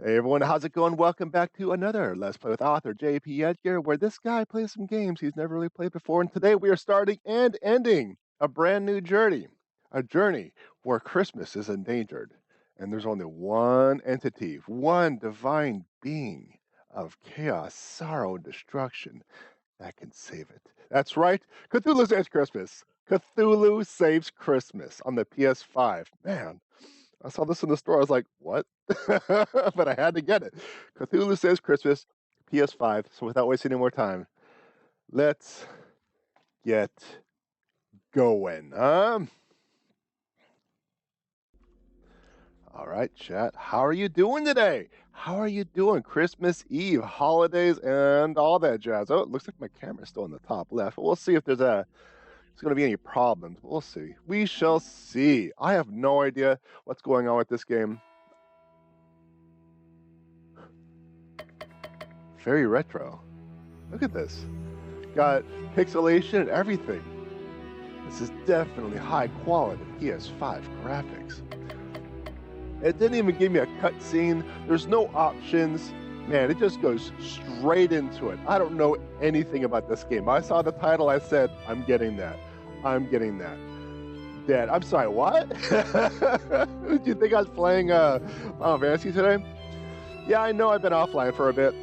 Hey everyone, how's it going? Welcome back to another Let's Play with author J.P.Edgar, where this guy plays some games he's never really played before. And today we are starting and ending a brand new journey. A journey where Christmas is endangered. And there's only one entity, one divine being of chaos, sorrow, and destruction that can save it. That's right, Cthulhu Saves Christmas. Cthulhu Saves Christmas on the PS5. Man, I saw this in the store. I was like, what? But I had to get it. Cthulhu Saves Christmas, PS5. So without wasting any more time, let's get going. All right, chat. How are you doing today? How are you doing? Christmas Eve, holidays, and all that jazz. Oh, it looks like my camera's still in the top left. But we'll see if there's going to be any problems. We'll see. We shall see. I have no idea what's going on with this game. Very retro. Look at this. Got pixelation and everything. This is definitely high quality PS5 graphics. It didn't even give me a cutscene. There's no options. Man, it just goes straight into it. I don't know anything about this game. I saw the title, I said, I'm getting that. I'm getting that. Dad, I'm sorry, what? Did you think I was playing Final Fantasy today? Yeah, I know I've been offline for a bit.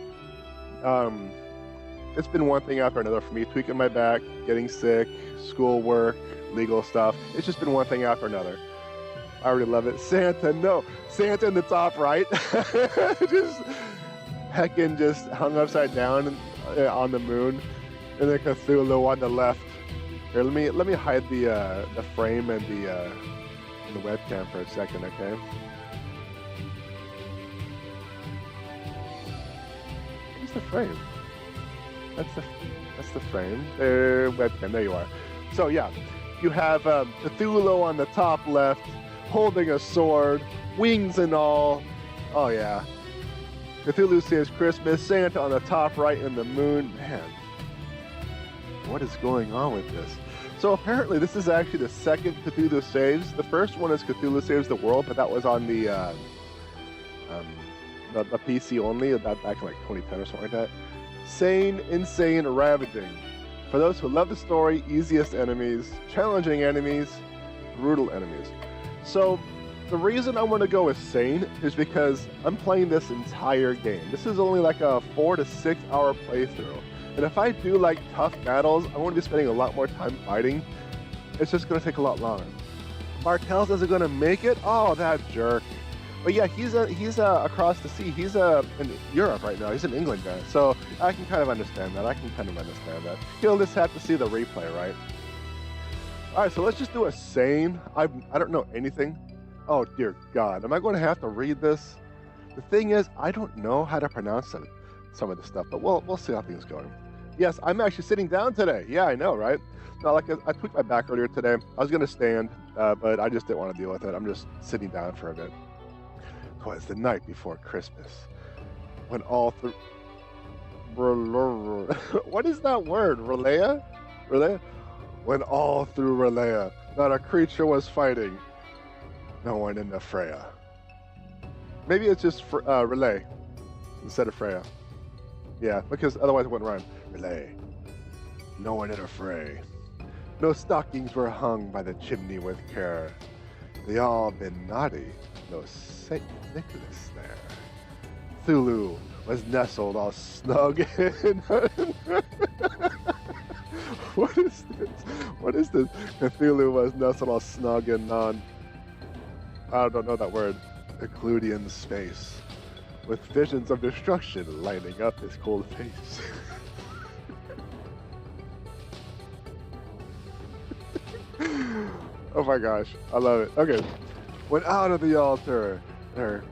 It's been one thing after another for me, tweaking my back, getting sick, schoolwork, legal stuff. It's just been one thing after another. I already love it. Santa, no. Santa in the top right. Just heckin' just hung upside down on the moon. And then Cthulhu on the left. Here, let me hide the frame and the webcam for a second, okay? Where's the frame? That's the frame. Webcam. There you are. So yeah, you have Cthulhu on the top left, holding a sword, wings and all. Oh yeah. Cthulhu Saves Christmas. Santa on the top right, and the moon. Man, what is going on with this? So apparently, this is actually the second Cthulhu Saves. The first one is Cthulhu Saves the World, but that was on the PC only, back in like 2010 or something like that. Sane, insane, ravaging. For those who love the story, easiest enemies, challenging enemies, brutal enemies. So the reason I want to go with sane is because I'm playing this entire game. This is only like a 4 to 6 hour playthrough. And if I do like tough battles, I'm going to be spending a lot more time fighting. It's just going to take a lot longer. Martell's isn't going to make it? Oh, that jerk. But yeah, he's across the sea. He's in Europe right now. He's an England guy. So I can kind of understand that. He'll just have to see the replay, right? All right, so let's just do a sane. I don't know anything. Oh, dear God. Am I going to have to read this? The thing is, I don't know how to pronounce some of the stuff, but we'll see how things go. Yes, I'm actually sitting down today. Yeah, I know, right? No, like I tweaked my back earlier today. I was going to stand, but I just didn't want to deal with it. I'm just sitting down for a bit. Twas the night before Christmas, when all through... What is that word? Relaya? Relaya? When all through Relaya, not a creature was fighting. No one in the Freya. Maybe it's just relay instead of Freya. Yeah, because otherwise it wouldn't rhyme. Relay. No one in a fray. No stockings were hung by the chimney with care. They all been naughty. No Saint Nicholas there. Cthulhu was nestled all snug in. What is this? What is this? Cthulhu was nestled all snug in I don't know that word. Euclidean space, with visions of destruction lighting up his cold face. Oh my gosh, I love it. Okay. Went out of the altar, there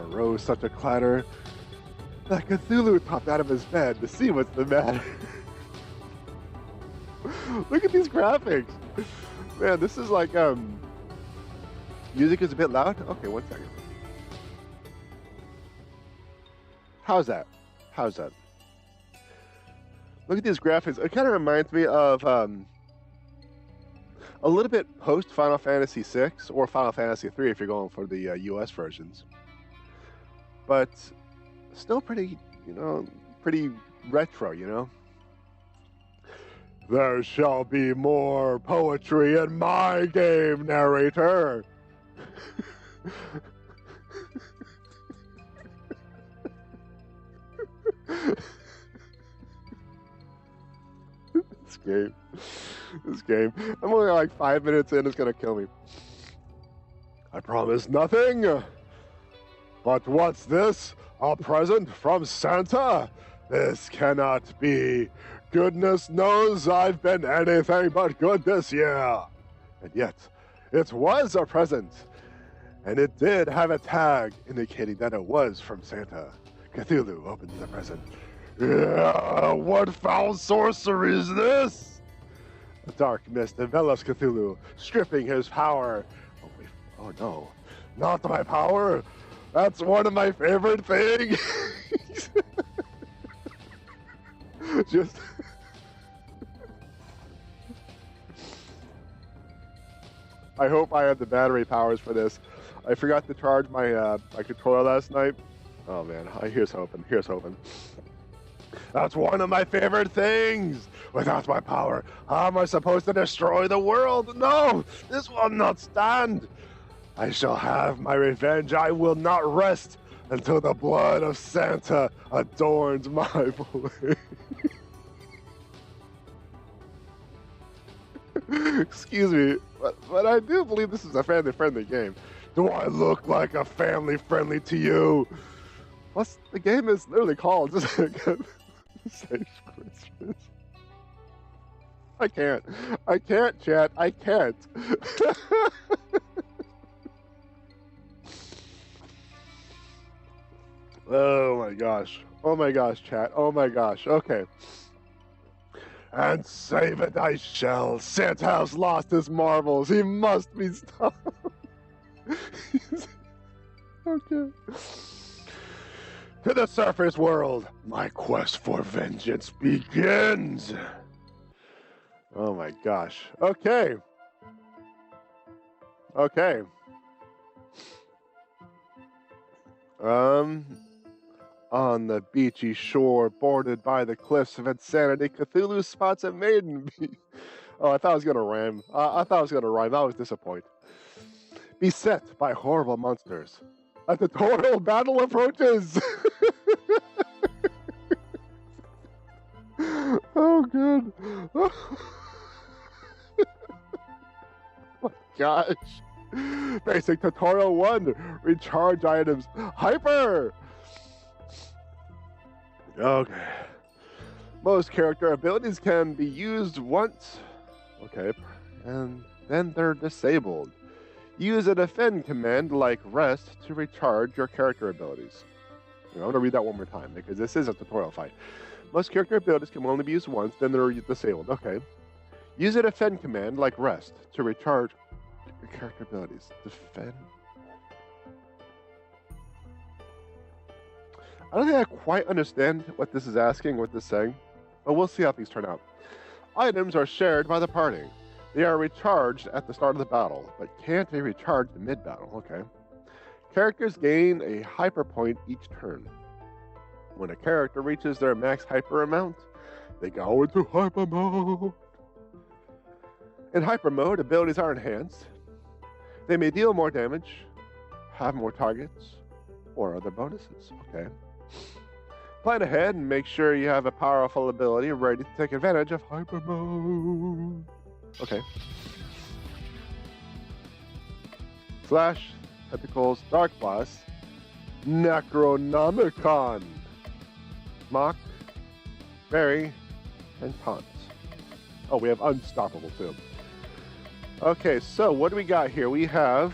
arose such a clatter that Cthulhu popped out of his bed to see what's the matter. Look at these graphics. Man, this is like, music is a bit loud. Okay, 1 second. How's that? Look at these graphics. It kind of reminds me of, A little bit post Final Fantasy VI or Final Fantasy III if you're going for the US versions. But still pretty, pretty retro, There shall be more poetry in my game, narrator. This game. I'm only like 5 minutes in, it's gonna kill me. I promise nothing. But what's this? A present from Santa? This cannot be. Goodness knows I've been anything but good this year. And yet, it was a present. And it did have a tag indicating that it was from Santa. Cthulhu opens the present. Yeah, what foul sorcery is this? A dark mist envelops Cthulhu, stripping his power. Oh no, not my power. That's one of my favorite things. Just I hope I have the battery powers for this. I forgot to charge my my controller last night. Oh man, here's hoping. Here's hoping. That's one of my favorite things. Without my power, how am I supposed to destroy the world? No, this will not stand. I shall have my revenge. I will not rest until the blood of Santa adorns my blade. Excuse me, but I do believe this is a family-friendly game. Do I look like a family-friendly to you? Plus, the game is literally called Cthulhu Saves Christmas. I can't, chat. I can't. Oh my gosh. Oh my gosh, chat. Oh my gosh. Okay. And save it I shall. Santa has lost his marbles. He must be stopped. Okay. To the surface world, my quest for vengeance begins. Oh my gosh. Okay. Okay. On the beachy shore, bordered by the cliffs of insanity, Cthulhu spots a maiden. Oh, I thought I was gonna rhyme. I thought I was gonna rhyme. I was disappointed. Beset by horrible monsters, a tutorial battle approaches. Oh, good. Oh my gosh. Basic tutorial 1. Recharge items. Hyper. Okay. Most character abilities can be used once. Okay. And then they're disabled. Use a defend command like rest to recharge your character abilities. I'm going to read that one more time because this is a tutorial fight. Most character abilities can only be used once, then they're disabled. Okay. Use a defend command like rest to recharge your character abilities. Defend. I don't think I quite understand what this is asking, what this is saying, but we'll see how things turn out. Items are shared by the party. They are recharged at the start of the battle, but can't be recharged mid-battle. Okay. Characters gain a hyper point each turn. When a character reaches their max hyper amount, they go into hyper mode. In hyper mode, abilities are enhanced. They may deal more damage, have more targets, or other bonuses. Okay. Plan ahead and make sure you have a powerful ability ready to take advantage of hyper mode. Okay. Slash, Tentacles, Dark Blast, Necronomicon, Mock, Berry, and Taunt. Oh, we have Unstoppable too. Okay, so what do we got here? We have...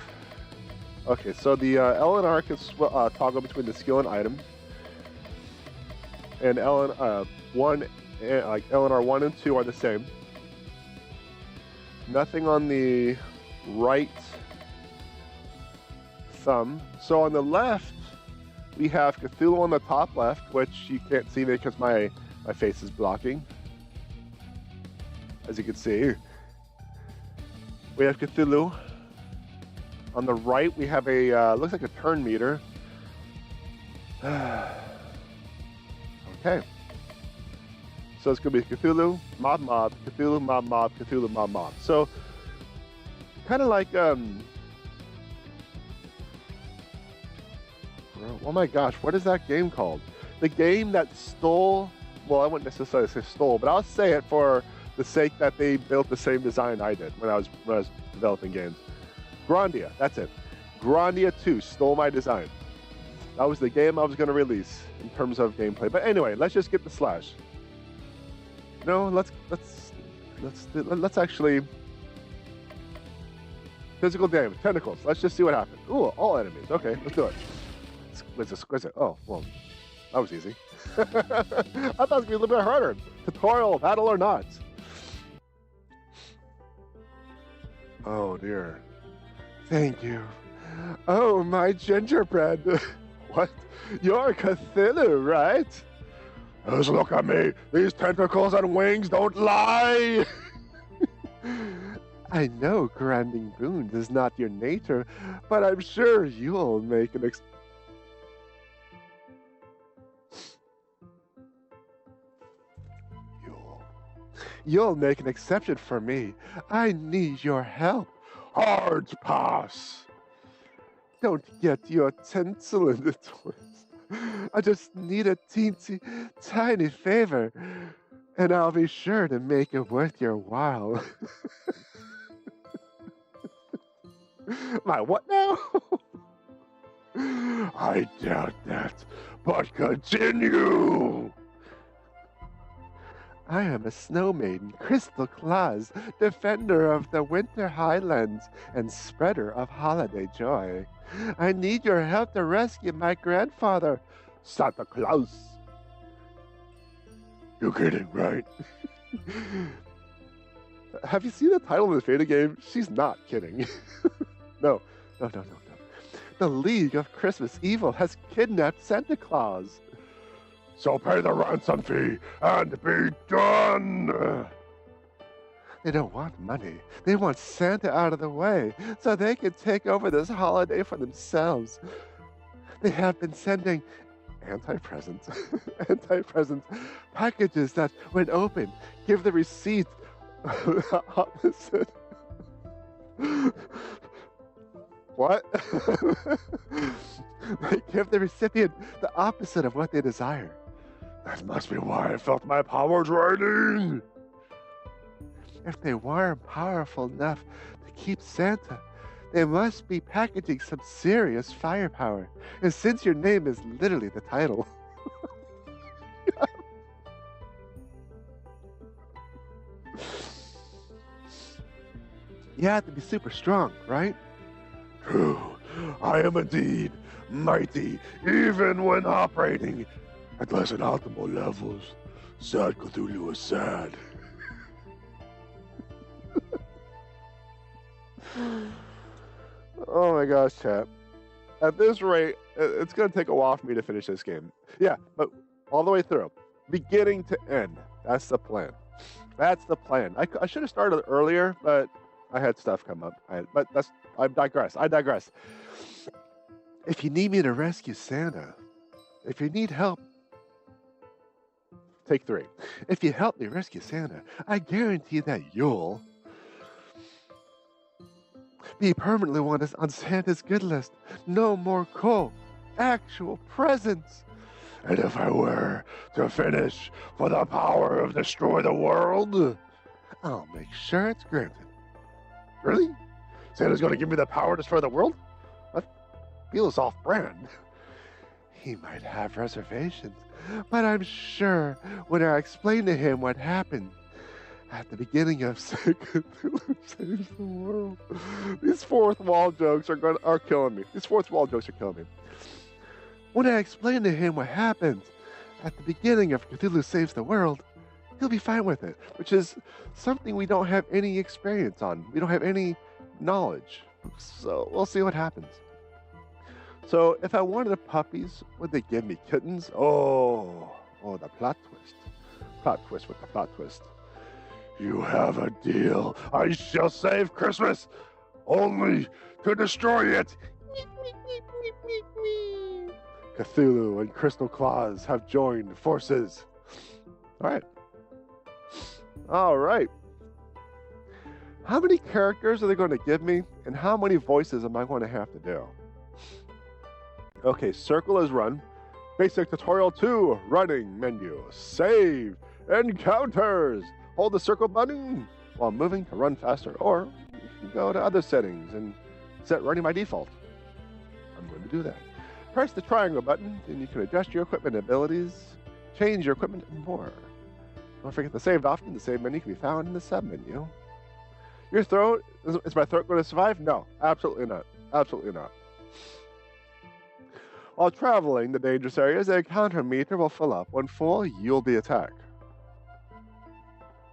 Okay, so the L and R can toggle between the skill and item. And L and R 1 and 2 are the same. Nothing on the right thumb. So on the left, we have Cthulhu on the top left, which you can't see because my face is blocking, as you can see. We have Cthulhu. On the right, we have a, looks like a turn meter. Okay. So it's going to be Cthulhu, Mob, Cthulhu, Mob, Cthulhu, Mob. So, kind of like, oh my gosh, what is that game called? The game that stole, well, I wouldn't necessarily say stole, but I'll say it for the sake that they built the same design I did when I was developing games. Grandia, that's it. Grandia 2 stole my design. That was the game I was going to release in terms of gameplay. But anyway, let's just get the slash. No, let's actually physical damage, tentacles. Let's just see what happens. Ooh, all enemies. Okay, let's do it. What's it? Oh, well, that was easy. I thought it was gonna be a little bit harder. Tutorial, battle or not. Oh dear. Thank you. Oh, my gingerbread. What? You're Cthulhu, right? Just look at me. These tentacles and wings don't lie. I know granting boons is not your nature, but I'm sure you'll make an You'll make an exception for me. I need your help. Hard pass. Don't get your tinsel in the twist. I just need a teensy tiny favor, and I'll be sure to make it worth your while. My what now? I doubt that, but continue. I am a snow maiden, Crystal Claus, defender of the winter highlands and spreader of holiday joy. I need your help to rescue my grandfather, Santa Claus. You're kidding, right? Have you seen the title of this video game? She's not kidding. No. The League of Christmas Evil has kidnapped Santa Claus. So pay the ransom fee and be done! They don't want money. They want Santa out of the way so they can take over this holiday for themselves. They have been sending anti-presents packages that, when opened, give the receipt the opposite. What? They give the recipient the opposite of what they desire. That must be why I felt my powers waning. If they weren't powerful enough to keep Santa, they must be packaging some serious firepower. And since your name is literally the title. You have to be super strong, right? True. I am indeed mighty, even when operating at less than optimal levels. Sad Cthulhu is sad. Oh my gosh, chat. At this rate, it's going to take a while for me to finish this game. Yeah, but all the way through. Beginning to end. That's the plan. That's the plan. I should have started earlier, but I had stuff come up. I digress. If you need me to rescue Santa, if you need help, take 3. If you help me rescue Santa, I guarantee that you'll be permanently on Santa's good list. No more coal, actual presents. And if I were to finish for the power of destroy the world, I'll make sure it's granted. Really? Santa's going to give me the power to destroy the world? That feels off-brand. He might have reservations, but I'm sure when I explain to him what happened at the beginning of Cthulhu Saves the World. These fourth wall jokes are killing me. When I explain to him what happened at the beginning of Cthulhu Saves the World, he'll be fine with it, which is something we don't have any experience on. We don't have any knowledge. So we'll see what happens. So if I wanted puppies, would they give me kittens? Oh, the plot twist. Plot twist with the plot twist. You have a deal. I shall save Christmas, only to destroy it. Cthulhu and Crystal Claus have joined forces. All right. How many characters are they going to give me, and how many voices am I going to have to do? Okay, circle is run. Basic tutorial 2, running menu. Save. Encounters. Hold the circle button while moving to run faster, or you can go to other settings and set running by default. I'm going to do that. Press the triangle button, and you can adjust your equipment abilities, change your equipment, and more. Don't forget the saved option. The save menu can be found in the sub-menu. Your throat, is my throat going to survive? No, absolutely not. Absolutely not. While traveling the dangerous areas, the encounter meter will fill up. When full, you'll be attacked.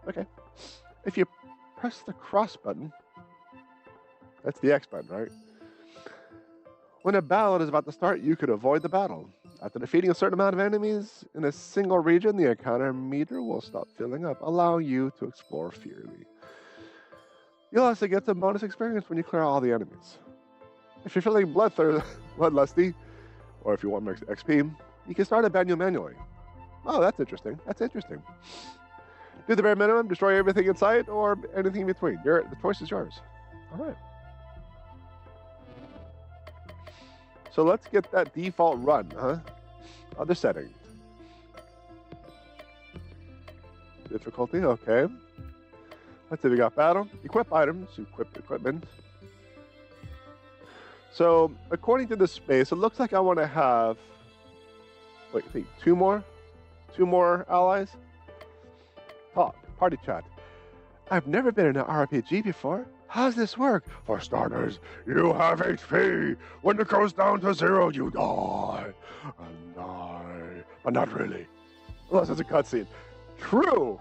Okay. If you press the cross button, that's the X button, right? When a battle is about to start, you could avoid the battle. After defeating a certain amount of enemies in a single region, the encounter meter will stop filling up, allowing you to explore freely. You'll also get some bonus experience when you clear all the enemies. If you're feeling bloodlusty, or if you want more XP, you can start a menu manually. Oh, that's interesting. That's interesting. Do the bare minimum, destroy everything in sight, or anything in between. The choice is yours. All right. So let's get that default run, huh? Other setting. Difficulty, okay. Let's see, we got battle. Equip items, equip equipment. So, according to the space, it looks like I want to have, wait, I think two more allies. Talk, party chat. I've never been in an RPG before. How does this work? For starters, you have HP. When it goes down to 0, you die. And die. But not really. Unless it's a cutscene. True.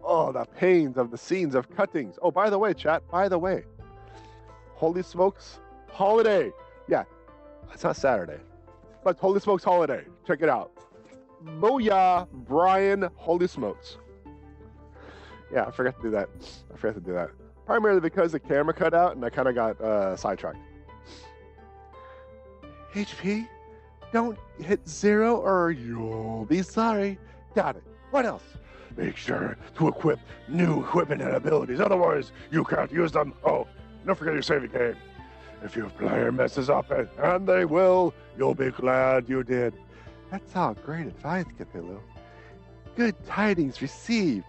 Oh, the pains of the scenes of cuttings. Oh, by the way, chat, holy smokes, holiday. Yeah, it's not Saturday, but holy smokes holiday. Check it out. Booyah, Brian, holy smokes. Yeah, I forgot to do that. Primarily because the camera cut out and I kind of got sidetracked. HP, don't hit 0 or you'll be sorry. Got it. What else? Make sure to equip new equipment and abilities. Otherwise, you can't use them. Oh, don't forget your saving game. If your player messes up, and they will, you'll be glad you did. That's all great advice, Cthulhu. Good tidings received.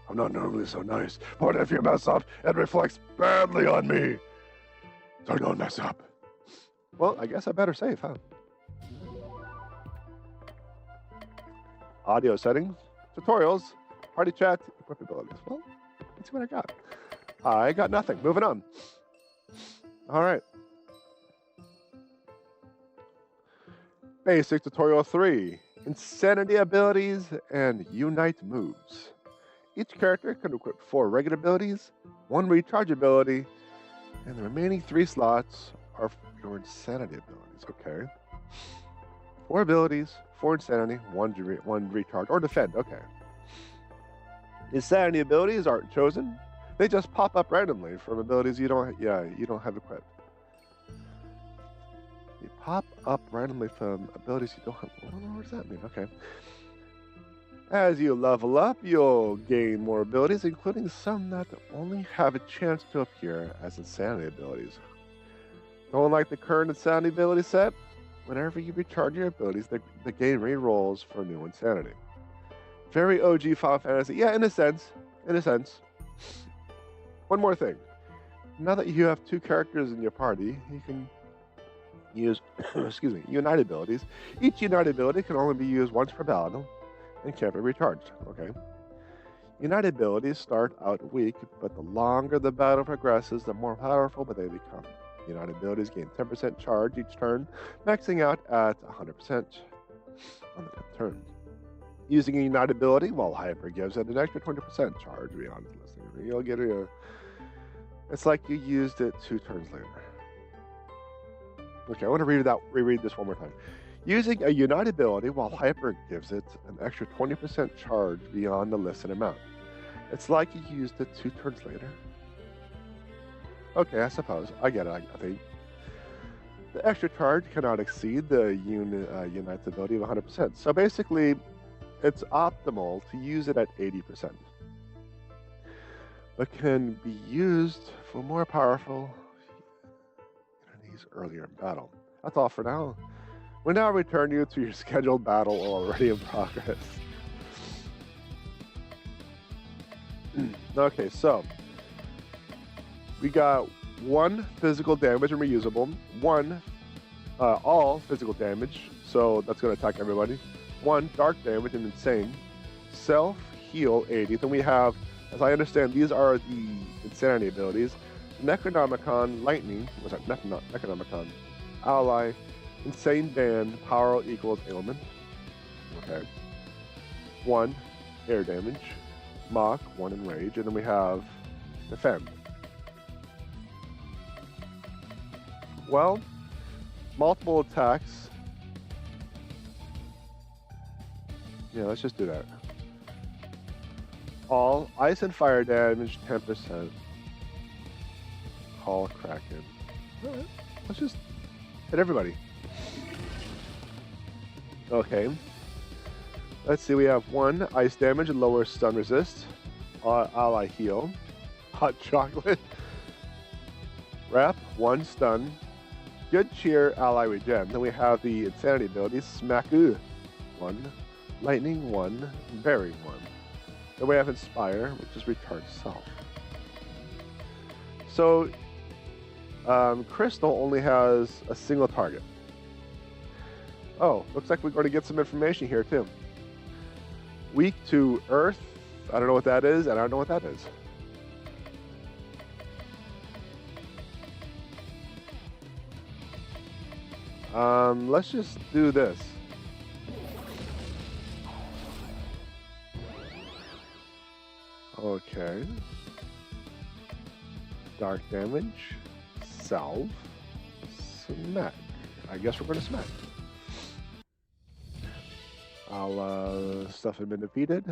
I'm not normally so nice, but if you mess up, it reflects badly on me. So don't mess up. Well, I guess I better save, huh? Audio settings, tutorials, party chat, equip abilities. Well, let's see what I got. I got nothing. Moving on. All right. Basic tutorial 3. Insanity abilities and unite moves. Each character can equip 4 regular abilities, 1 recharge ability, and the remaining 3 slots are for your insanity abilities. Okay. 4 abilities, 4 insanity, 1 recharge, or defend. Okay. Insanity abilities aren't chosen. They just pop up randomly from abilities you don't have equipped. They pop up randomly from abilities you don't have. What does that mean? Okay. As you level up, you'll gain more abilities, including some that only have a chance to appear as insanity abilities. Don't like the current insanity ability set? Whenever you recharge your abilities, the game re-rolls for new insanity. Very OG Final Fantasy. Yeah, in a sense. One more thing. Now that you have 2 characters in your party, you can use unite abilities. Each unite ability can only be used once per battle and can't be recharged. Okay. Unite abilities start out weak, but the longer the battle progresses, the more powerful they become. Unite abilities gain 10% charge each turn, maxing out at 100% on the 10th turn. Using a unite ability while hyper gives it an extra 20% charge beyond listening. You'll get it's like you used it 2 turns later. Okay, I want to reread this one more time. Using a Unite ability while Hyper gives it an extra 20% charge beyond the listed amount. It's like you used it 2 turns later. Okay, I suppose. I get it, I think. The extra charge cannot exceed the Unite's ability of 100%. So basically, it's optimal to use it at 80%. But can be used for more powerful enemies earlier in battle. That's all for now. We now return you to your scheduled battle already in progress. Okay, so we got 1 physical damage and reusable, 1 all physical damage, so that's going to attack everybody, 1 dark damage and insane, self heal 80. Then we have, as I understand, these are the insanity abilities: Necronomicon, lightning, what's that? Necronomicon, ally, insane ban, power equals ailment. Okay. 1 air damage, mock, 1 enrage, and then we have defend. Well, multiple attacks. Yeah, let's just do that. All ice and fire damage, 10%. Call Kraken. Alright, let's just hit everybody. Okay. Let's see, we have 1 ice damage and lower stun resist. Ally heal. Hot chocolate. Wrap, 1 stun. Good cheer, ally regen. Then we have the insanity abilities: Smack-oo, 1. Lightning, 1. Berry, 1. Then we have Inspire, which is Recharge Self. So, Crystal only has a single target. Oh, looks like we're going to get some information here too. Weak to Earth. I don't know what that is, and I don't know what that is. Let's just do this. Okay. Dark damage. Salve. Smack. I guess we're going to smack. I'll stuff have been defeated.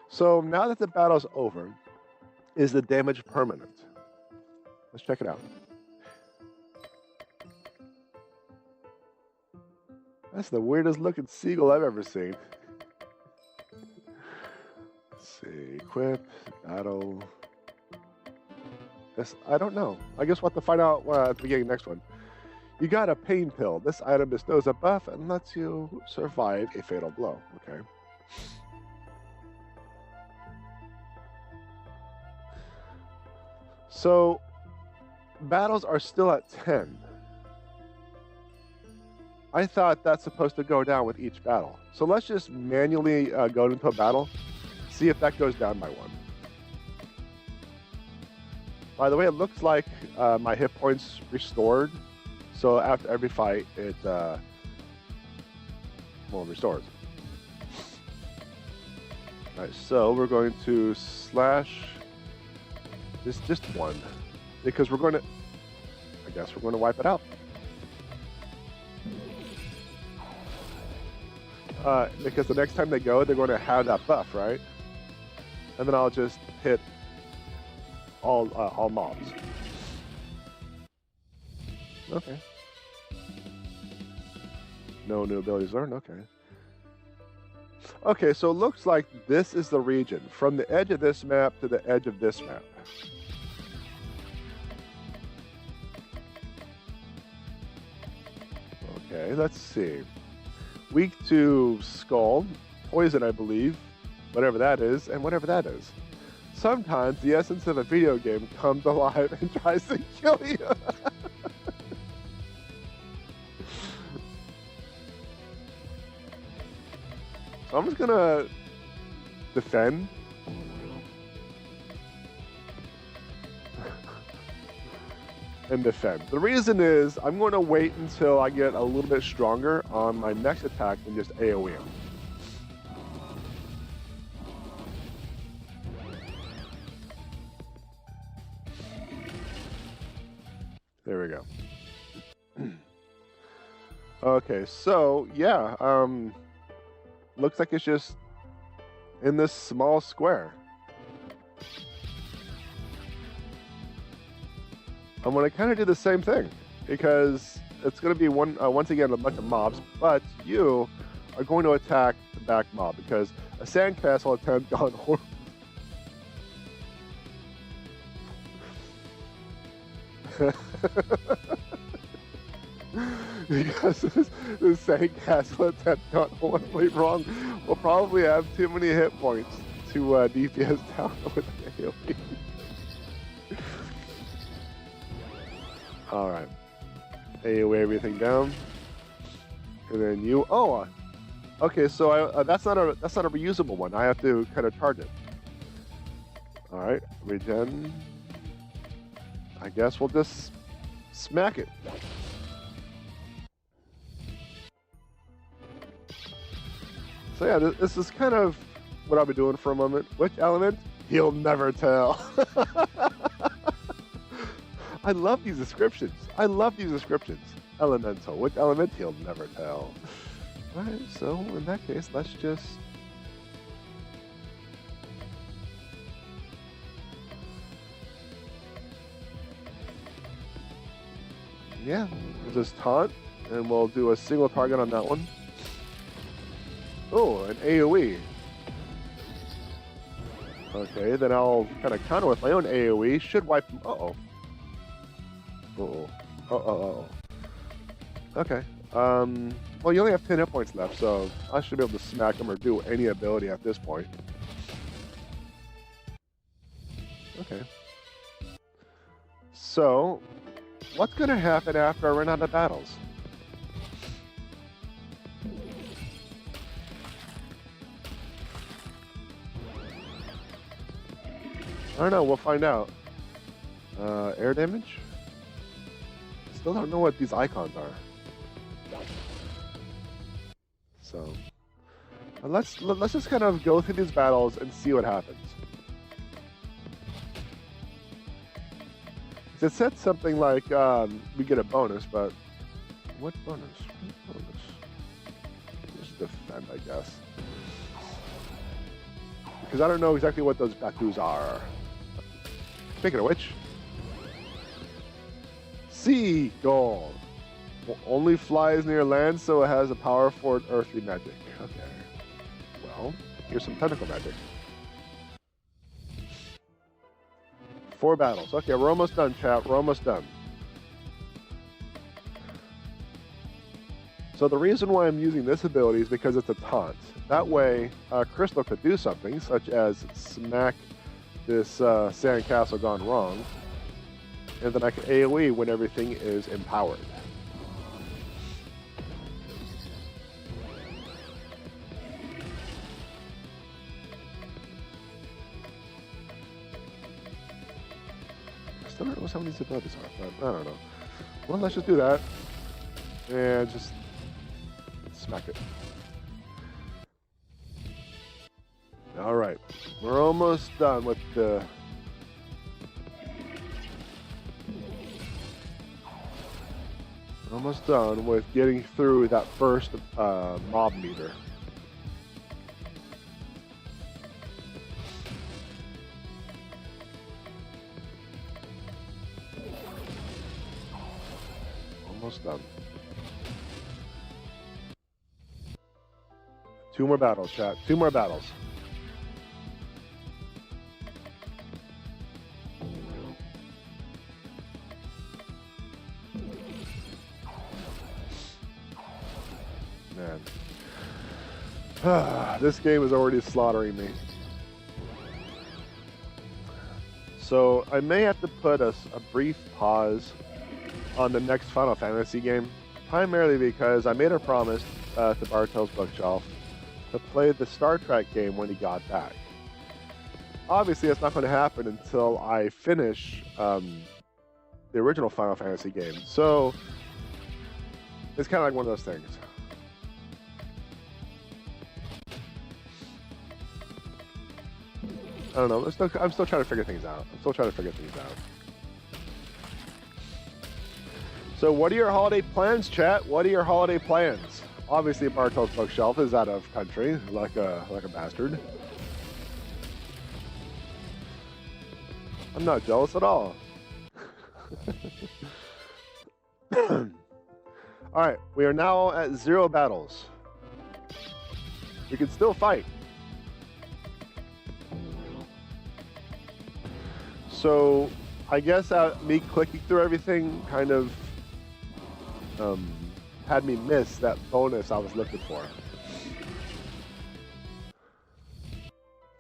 So now that the battle's over, is the damage permanent? Let's check it out. That's the weirdest looking seagull I've ever seen. Let's see, equip, battle. This, I don't know. I guess we'll have to find out at the beginning of the next one. You got a pain pill. This item bestows a buff and lets you survive a fatal blow. Okay. So, battles are still at 10. I thought that's supposed to go down with each battle. So let's just manually go into a battle, see if that goes down by 1. By the way, it looks like my hit points restored. So after every fight, it restores. All right, so we're going to slash this just 1 because we're going to, I guess we're going to wipe it out. Because the next time they go, they're going to have that buff, right? And then I'll just hit all mobs. Okay. No new abilities learned. Okay. Okay, so it looks like this is the region from the edge of this map to the edge of this map. Okay, let's see. Weak to skull, poison, I believe, whatever that is, and whatever that is. Sometimes the essence of a video game comes alive and tries to kill you. So I'm just gonna defend. And defend. The reason is I'm going to wait until I get a little bit stronger on my next attack and just AoE him. There we go. Okay, so yeah, looks like it's just in this small square. I'm gonna kind of do the same thing because it's gonna be once again a bunch of mobs, but you are going to attack the back mob because a sandcastle attempt gone horrible. Because this sandcastle attempt gone horribly wrong, we'll probably have too many hit points to DPS down with the AoE. All right, AoE everything down, and then you. Oh, okay. So that's not a reusable one. I have to kind of charge it. All right, regen. I guess we'll just smack it. So yeah, this is kind of what I'll be doing for a moment. Which element? He'll never tell. I love these descriptions. Elemental. Which element? He'll never tell. Alright, so in that case, let's just... Yeah, we'll just taunt, and we'll do a single target on that one. Oh, an AoE. Okay, then I'll kind of counter with my own AoE. Should wipe them. Uh-oh. Uh-oh. Uh-oh. Okay. Well, you only have 10 hit points left, so I should be able to smack him or do any ability at this point. Okay. So, what's going to happen after I run out of battles? I don't know, we'll find out. Air damage? Still don't know what these icons are. So, let's just kind of go through these battles and see what happens. It said something like we get a bonus, but what bonus? What bonus? Just defend, I guess. Because I don't know exactly what those Batus are. Speaking of which, Seagull. Only flies near land, so it has a powerful earthly magic. Okay. Well, here's some tentacle magic. 4 battles. Okay, we're almost done, chat. We're almost done. So the reason why I'm using this ability is because it's a taunt. That way, Crystal could do something, such as smack this sandcastle gone wrong, and then I can AoE when everything is empowered. I still don't know how many these abilities are, but I don't know. Well, let's just do that, and just smack it. All right, we're almost done with the... Almost done with getting through that first mob meter. Almost done. 2 more battles, chat. 2 more battles. Man. This game is already slaughtering me. So I may have to put a brief pause on the next Final Fantasy game, primarily because I made a promise to Bartel's Bookshelf to play the Star Trek game when he got back. Obviously, it's not going to happen until I finish the original Final Fantasy game. So it's kind of like one of those things. I don't know. I'm still trying to figure things out. So what are your holiday plans, chat? What are your holiday plans? Obviously, Bartol's bookshelf is out of country, like a bastard. I'm not jealous at all. All right, we are now at 0 battles. We can still fight. So I guess me clicking through everything kind of had me miss that bonus I was looking for.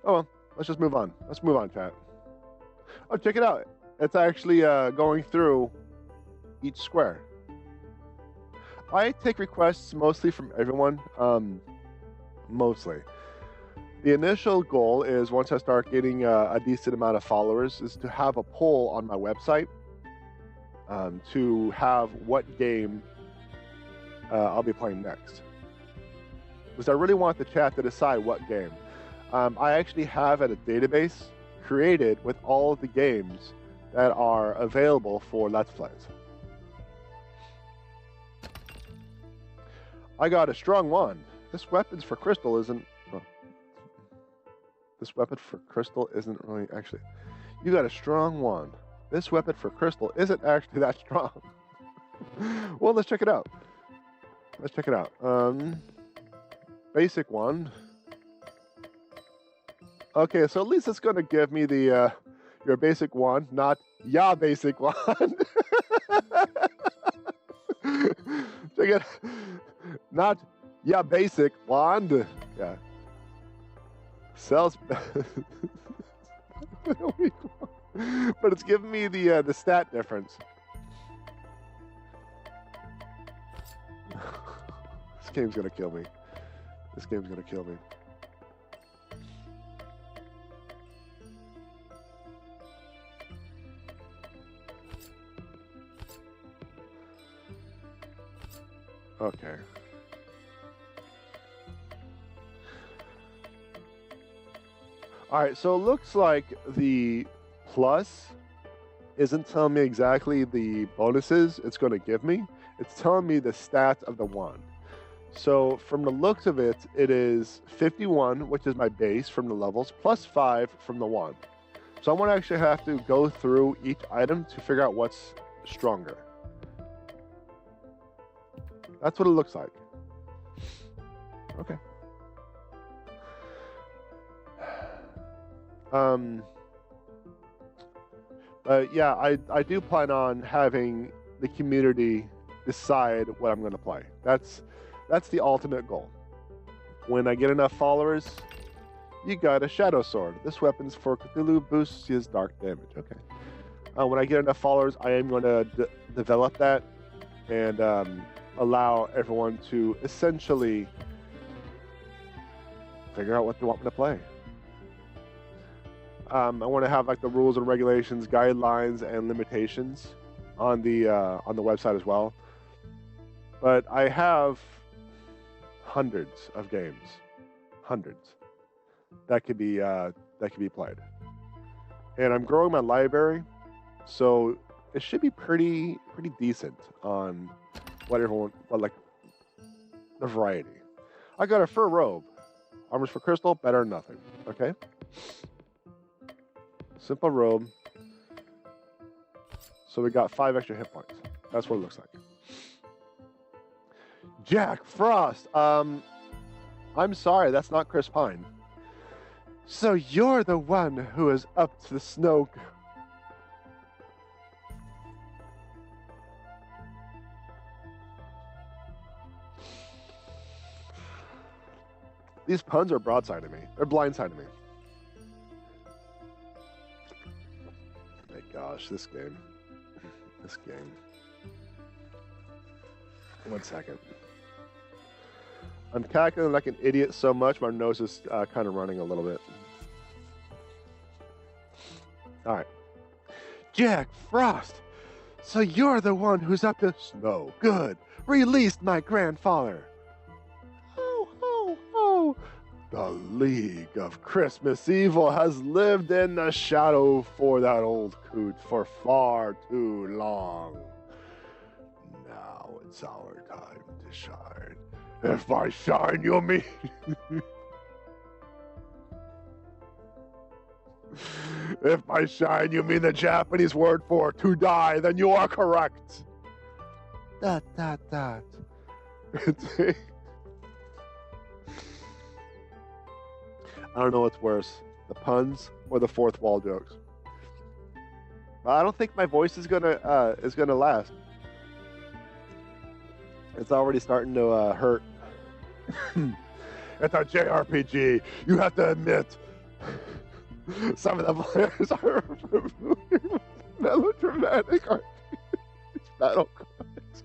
Oh well, let's just move on. Let's move on, chat. Oh, check it out. It's actually going through each square. I take requests mostly from everyone, mostly. The initial goal is, once I start getting a decent amount of followers, is to have a poll on my website to have what game I'll be playing next. Because I really want the chat to decide what game. I actually have a database created with all of the games that are available for Let's Plays. I got a strong wand. This weapon for crystal isn't... Oh. This weapon for crystal isn't really... Actually, you got a strong wand. This weapon for crystal isn't actually that strong. Well, let's check it out. Let's check it out. Basic wand. Okay, so at least it's going to give me the your basic wand, not ya basic wand. Check it. Not ya basic wand. Yeah. Sells. But it's giving me the stat difference. This game's gonna kill me. This game's gonna kill me. Okay. All right, so it looks like the plus isn't telling me exactly the bonuses it's going to give me. It's telling me the stats of the wand. So from the looks of it, it is 51, which is my base from the levels, plus 5 from the wand. So I'm going to actually have to go through each item to figure out what's stronger. That's what it looks like. Okay. Yeah, I do plan on having the community decide what I'm going to play. That's the ultimate goal. When I get enough followers, you got a shadow sword. This weapon's for Cthulhu, boosts his dark damage. Okay. When I get enough followers, I am going to develop that and allow everyone to essentially figure out what they want me to play. I want to have like the rules and regulations, guidelines, and limitations on the website as well. But I have hundreds of games, hundreds that could be played, and I'm growing my library, so it should be pretty decent on like the variety. I got a fur robe, armors for crystal, better than nothing. Okay. Simple robe. So we got 5 extra hit points. That's what it looks like. Jack Frost. I'm sorry, that's not Chris Pine. So you're the one who is up to the snow. These puns are broadsiding me. They're blindsiding me. Gosh, this game. This game. 1 second. I'm cackling like an idiot so much, my nose is kind of running a little bit. Alright. Jack Frost! So you're the one who's up to snow. Good. Released my grandfather. Oh, oh, oh. The League of Christmas Evil has lived in the shadow for that old coot for far too long. It's our time to shine. If by shine you mean... If by shine you mean the Japanese word for to die, then you are correct. That. I don't know what's worse, the puns or the fourth wall jokes. But I don't think my voice is gonna last. It's already starting to hurt. It's a JRPG. You have to admit, some of the players are melodramatic battle cards.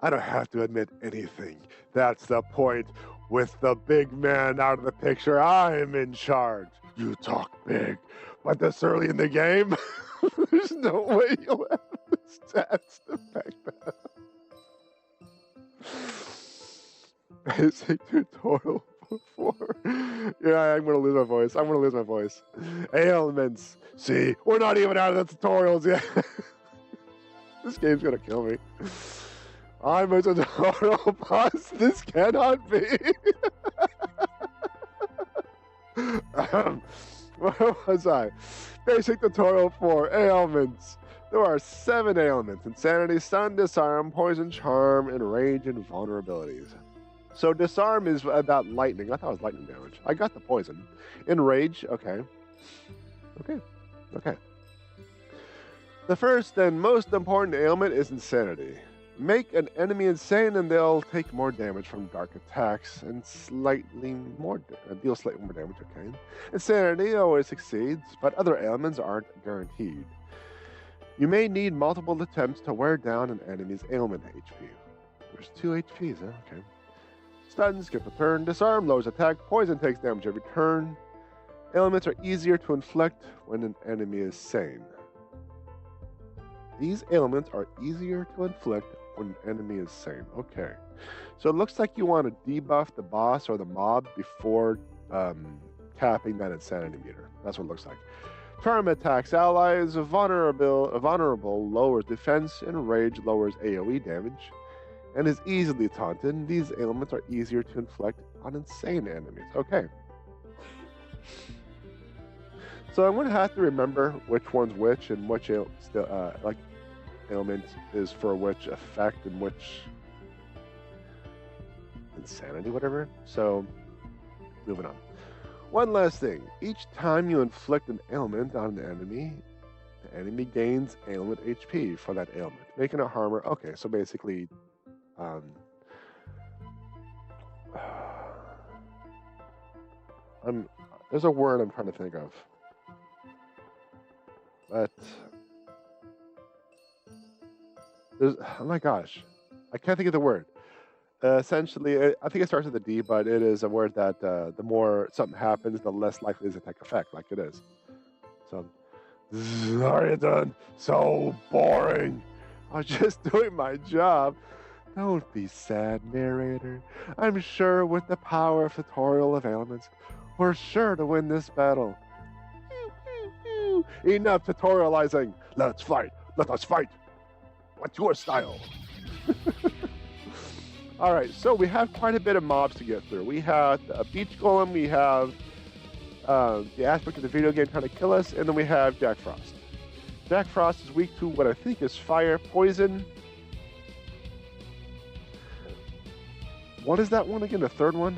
I don't have to admit anything. That's the point. With the big man out of the picture, I'm in charge. You talk big, but this early in the game, there's no way you'll have the stats to back that up. Basic tutorial before. Yeah, I'm gonna lose my voice. Ailments. See, we're not even out of the tutorials yet. This game's gonna kill me. I'm a tutorial boss. This cannot be. Where was I? Basic tutorial 4. Ailments. There are 7 ailments: insanity, stun, disarm, poison, charm, and rage and vulnerabilities. So disarm is about lightning. I thought it was lightning damage. I got the poison. Enrage, okay. The first and most important ailment is insanity. Make an enemy insane and they'll take more damage from dark attacks and deal slightly more damage, okay. Insanity always succeeds, but other ailments aren't guaranteed. You may need multiple attempts to wear down an enemy's ailment HP. There's 2 HPs, huh? Okay. Stun, skip a turn. Disarm, lowers attack. Poison takes damage every turn. Ailments are easier to inflict when an enemy is sane. These ailments are easier to inflict when an enemy is sane. Okay. So it looks like you want to debuff the boss or the mob before capping that insanity meter. That's what it looks like. Charm attacks allies. Vulnerable lowers defense, and rage lowers AoE damage, and is easily taunted. These ailments are easier to inflict on insane enemies. Okay. So I'm going to have to remember which one's which and which ailment is for which effect and which insanity, whatever. So, moving on. One last thing. Each time you inflict an ailment on an enemy, the enemy gains ailment HP for that ailment, making it harder. Okay, so basically, there's a word I'm trying to think of, but oh my gosh, I can't think of the word. Essentially, I think it starts with a D, but it is a word that the more something happens, the less likely is it to take effect, like it is. So, are you done? So boring. I was just doing my job. Don't be sad, narrator. I'm sure with the power of tutorial of ailments, we're sure to win this battle. Enough tutorializing. Let's fight. Let us fight. What's your style? All right, so we have quite a bit of mobs to get through. We have a beach golem. We have the aspect of the video game trying to kill us, and then we have Jack Frost. Jack Frost is weak to what I think is fire, poison. What is that one again? The third one?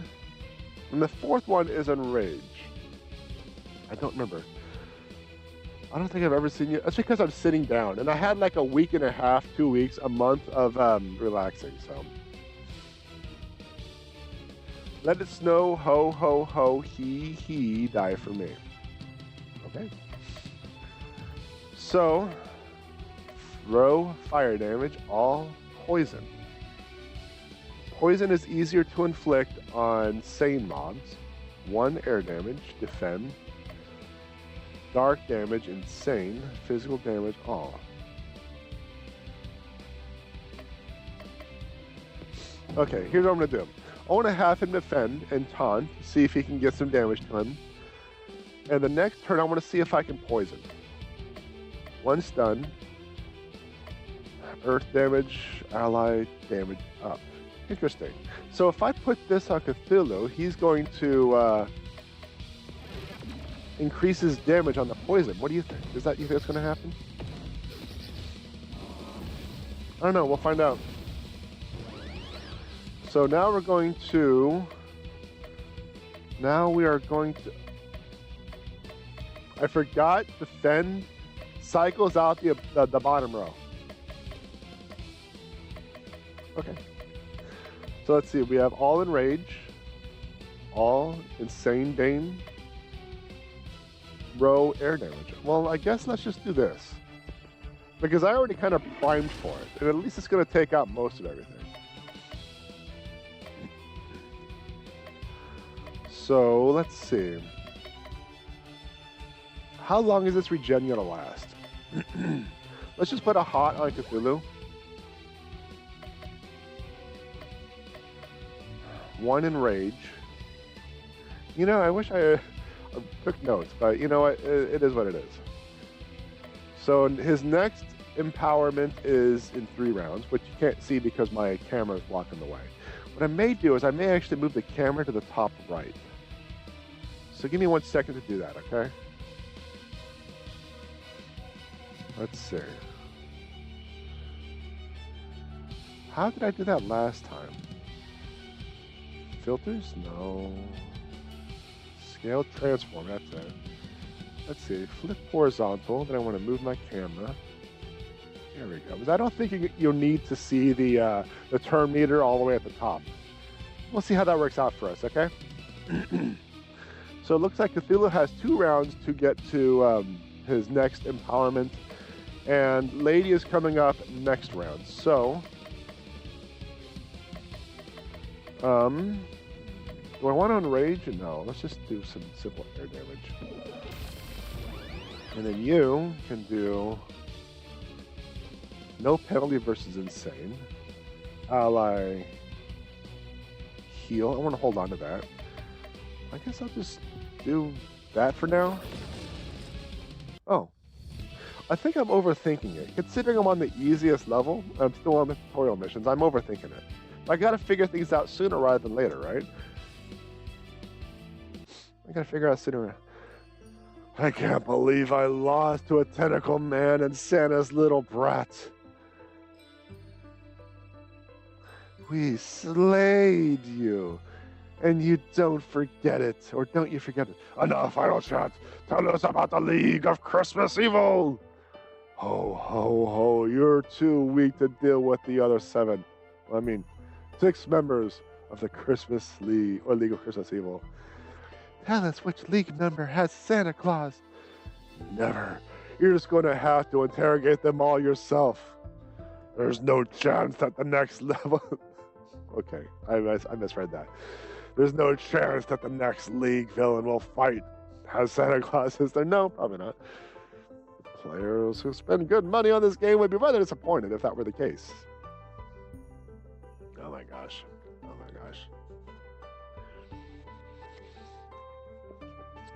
And the fourth one is Enrage. I don't remember. I don't think I've ever seen you. That's because I'm sitting down. And I had like a week and a half, 2 weeks, a month of relaxing. So let it snow, ho, ho, ho, he, die for me. Okay. So, throw fire damage, all poison. Poison is easier to inflict on sane mobs. 1 air damage, defend. Dark damage, insane. Physical damage, all. Okay, here's what I'm going to do. I want to have him defend and taunt, see if he can get some damage to him. And the next turn, I want to see if I can poison. 1 stun. Earth damage, ally damage up. Interesting. So if I put this on Cthulhu, he's going to increase his damage on the poison. What do you think? You think that's going to happen? I don't know. We'll find out. So now we're going to... Now we are going to... I forgot defend cycles out the bottom row. Okay. So let's see. We have all enrage, all insane bane, row air damage. Well, I guess let's just do this because I already kind of primed for it, and at least it's going to take out most of everything. So let's see. How long is this regen going to last? Let's just put a hot on Cthulhu. 1 enrage. You know, I wish I took notes, but you know what? It is what it is. So his next empowerment is in 3 rounds, which you can't see because my camera is blocking the way. What I may do is I may actually move the camera to the top right. So give me 1 second to do that, okay? Let's see. How did I do that last time? Filters? No. Scale transform, that's it. Let's see. Flip horizontal, then I want to move my camera. There we go. Because I don't think you'll need to see the turn meter all the way at the top. We'll see how that works out for us, okay? So it looks like Cthulhu has 2 rounds to get to his next empowerment. And Lady is coming up next round. So, do I want to enrage? No, let's just do some simple air damage. And then you can do no penalty versus insane. Ally heal. I want to hold on to that. I guess I'll just do that for now. Oh. I think I'm overthinking it. Considering I'm on the easiest level, I'm still on the tutorial missions, I'm overthinking it. I gotta figure things out sooner rather than later, right? I gotta figure out sooner. I can't believe I lost to a tentacle man and Santa's little brat. We slayed you. And you don't forget it, or don't you forget it. Enough, final chat. Tell us about the League of Christmas Evil. Ho, ho, ho, you're too weak to deal with the other 7. I mean, 6 members of the Christmas League, or League of Christmas Evil. Tell us which league member has Santa Claus. Never. You're just going to have to interrogate them all yourself. There's no chance that the next level... Okay, I misread that. There's no chance that the next league villain will fight has Santa Claus is there. No, probably not. Players who spend good money on this game would be rather disappointed if that were the case. Oh my gosh. Oh my gosh.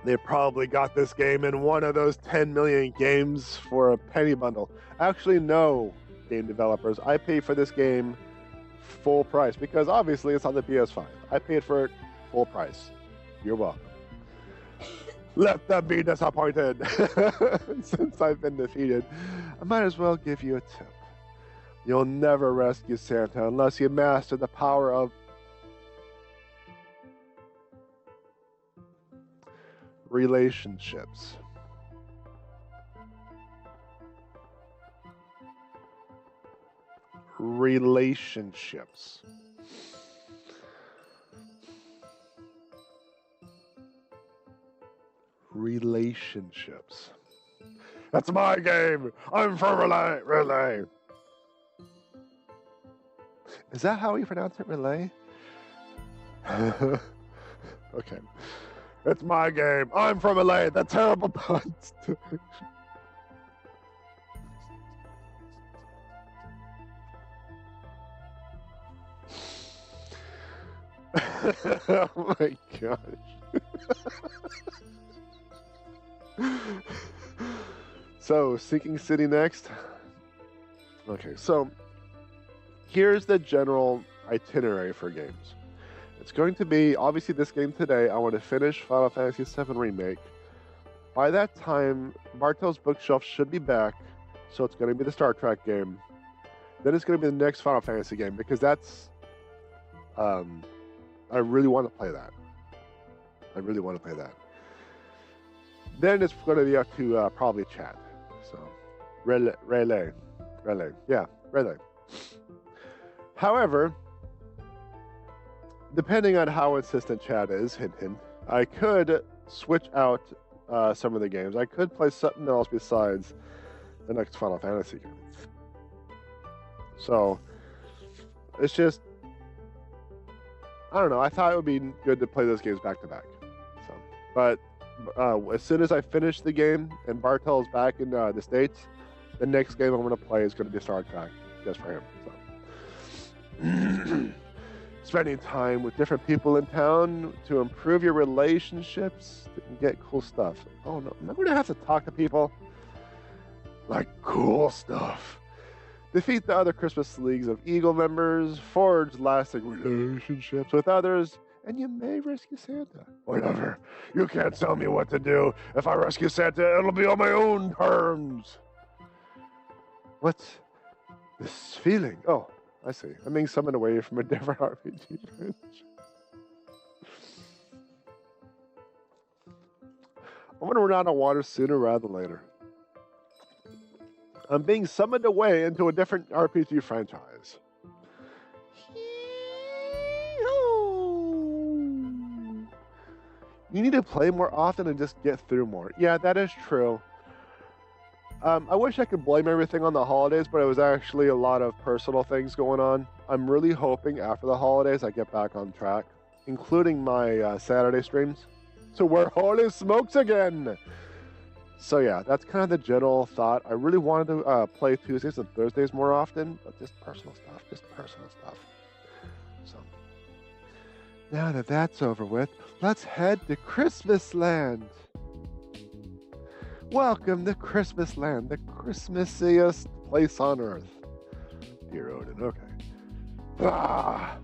They probably got this game in one of those 10 million games for a penny bundle. Actually, no, game developers. I paid for this game full price because obviously it's on the PS5. I paid for it full price. You're welcome. Let them be disappointed. Since I've been defeated, I might as well give you a tip. You'll never rescue Santa unless you master the power of relationships. Relationships. Relationships. That's my game. I'm from Relay. Is that how you pronounce it, Relay? Okay. It's my game. I'm from Relay. The terrible puns. Oh my gosh. So, Sinking City next. Okay, so here's the general itinerary for games. It's going to be, obviously this game today, I want to finish Final Fantasy VII Remake. By that time, Bartel's Bookshelf should be back, so it's going to be the Star Trek game. Then it's going to be the next Final Fantasy game, because that's, I really want to play that. Then it's going to be up to probably chat. So, relay. However, depending on how insistent chat is, hint, hint, I could switch out some of the games. I could play something else besides the next Final Fantasy game. So, it's just, I don't know. I thought it would be good to play those games back to back. So, but as soon as I finish the game and Bartel's back in the States, the next game I'm going to play is going to be Star Trek, just for him. So. Spending time with different people in town to improve your relationships and get cool stuff. Oh no, I'm going to have to talk to people. Like cool stuff. Defeat the other Christmas Leagues of Eagle members, forge lasting relationships with others, and you may rescue Santa. Whatever. You can't tell me what to do. If I rescue Santa, it'll be on my own terms. What's this feeling? Oh, I see. I'm being summoned away from a different RPG. I'm going to run out of water sooner rather than later. I'm being summoned away into a different RPG franchise. You need to play more often and just get through more. Yeah, that is true. I wish I could blame everything on the holidays, but it was actually a lot of personal things going on. I'm really hoping after the holidays I get back on track, including my Saturday streams. So we're holy smokes again! So yeah, that's kind of the general thought. I really wanted to play Tuesdays and Thursdays more often, but just personal stuff. So, now that that's over with, let's head to Christmas Land. Welcome to Christmas Land, the Christmasiest place on earth. Dear Odin, okay. Ah!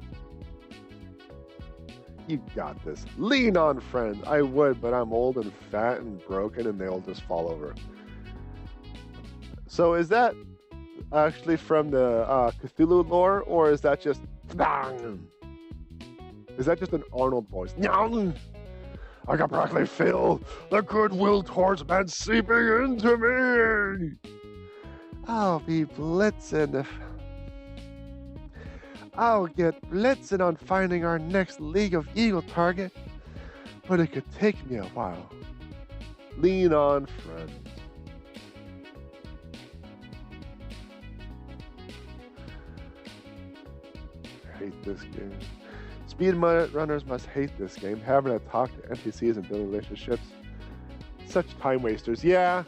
You got this. Lean on, friend. I would, but I'm old and fat and broken and they'll just fall over. So is that actually from the Cthulhu lore, or is that just... Is that just an Arnold voice? I can practically feel the goodwill towards men seeping into me. I'll be blitzing. I'll get blitzing on finding our next League of Eagle target, but it could take me a while. Lean on, friend. I hate this game. Speedrunners must hate this game, having to talk to NPCs and build relationships. Such time wasters. Yeah.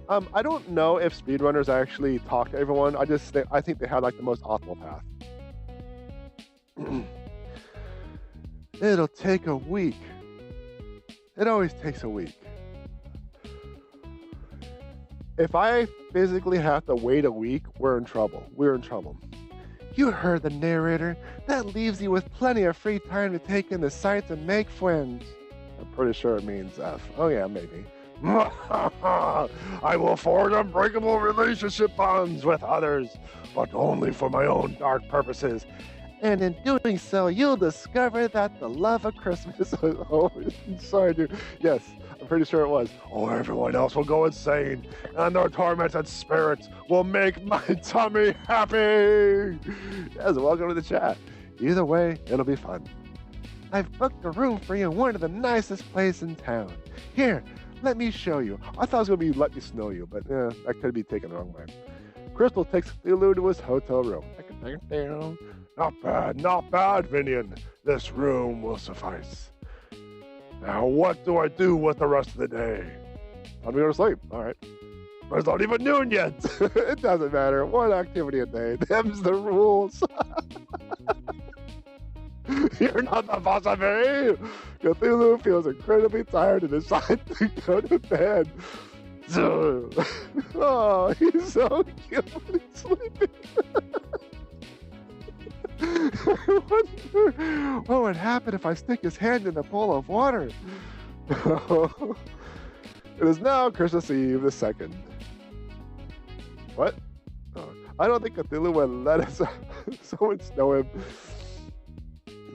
I don't know if speedrunners actually talk to everyone. I think they have like the most optimal path. It'll take a week. It always takes a week. If I physically have to wait a week, we're in trouble. You heard the narrator. That leaves you with plenty of free time to take in the sights and make friends. I'm pretty sure it means F. Oh yeah, maybe. I will forge unbreakable relationship bonds with others, but only for my own dark purposes. And in doing so, you'll discover that the love of Christmas is always inside you. Yes, I'm pretty sure it was. Oh, everyone else will go insane, and their tormented spirits will make my tummy happy. Yes, welcome to the chat. Either way, it'll be fun. I've booked a room for you in one of the nicest places in town. Here, let me show you. I thought it was going to be let me snow you, but that could be taken the wrong way. Crystal takes Cthulhu to his hotel room. Not bad, Vinian. This room will suffice. Now, what do I do with the rest of the day? I'm going to go to sleep. All right. But it's not even noon yet. It doesn't matter. One activity a day. Them's the rules. You're not the boss of me. Cthulhu feels incredibly tired and decides to go to bed. Oh, he's so cute when he's sleeping. What would happen if I stick his hand in a bowl of water? It is now Christmas Eve the 2nd. What? Oh, I don't think Cthulhu would let us someone snow him.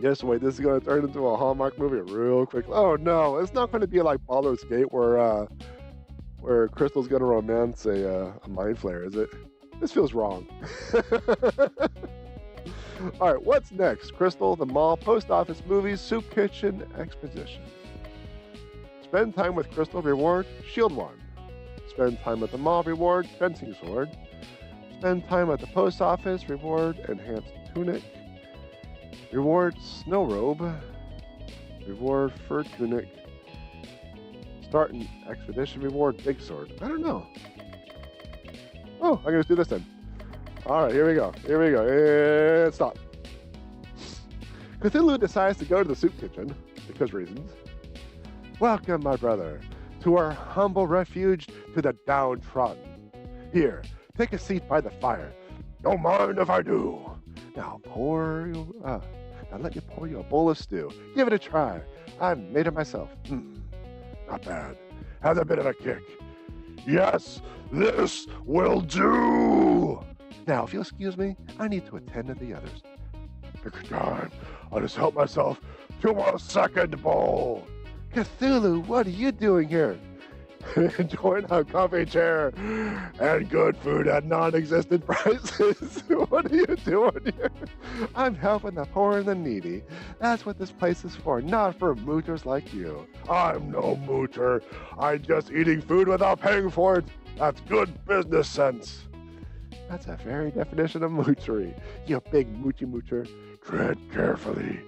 Just wait, this is going to turn into a Hallmark movie real quick. Oh no, it's not going to be like Baldur's Gate where Crystal's going to romance a mind flayer, is it? This feels wrong. All right, what's next? Crystal, the mall, post office, movies, soup kitchen, exposition. Spend time with Crystal, reward, shield wand. Spend time at the mall, reward, fencing sword. Spend time at the post office, reward, enhanced tunic. Reward, snow robe. Reward, fur tunic. Start an expedition, reward, big sword. I don't know. Oh, I'm going to do this then. All right, here we go. And stop. Cthulhu decides to go to the soup kitchen, because reasons. Welcome, my brother, to our humble refuge to the downtrodden. Here, take a seat by the fire. Don't mind if I do. Now let me pour you a bowl of stew. Give it a try. I made it myself. Not bad. Has a bit of a kick. Yes, this will do. Now, if you'll excuse me, I need to attend to the others. Take your time. I'll just help myself to a second bowl. Cthulhu, what are you doing here? Enjoying a comfy chair and good food at non-existent prices. What are you doing here? I'm helping the poor and the needy. That's what this place is for, not for mooters like you. I'm no mooter. I'm just eating food without paying for it. That's good business sense. That's a very definition of moochery. You big moocher. Tread carefully.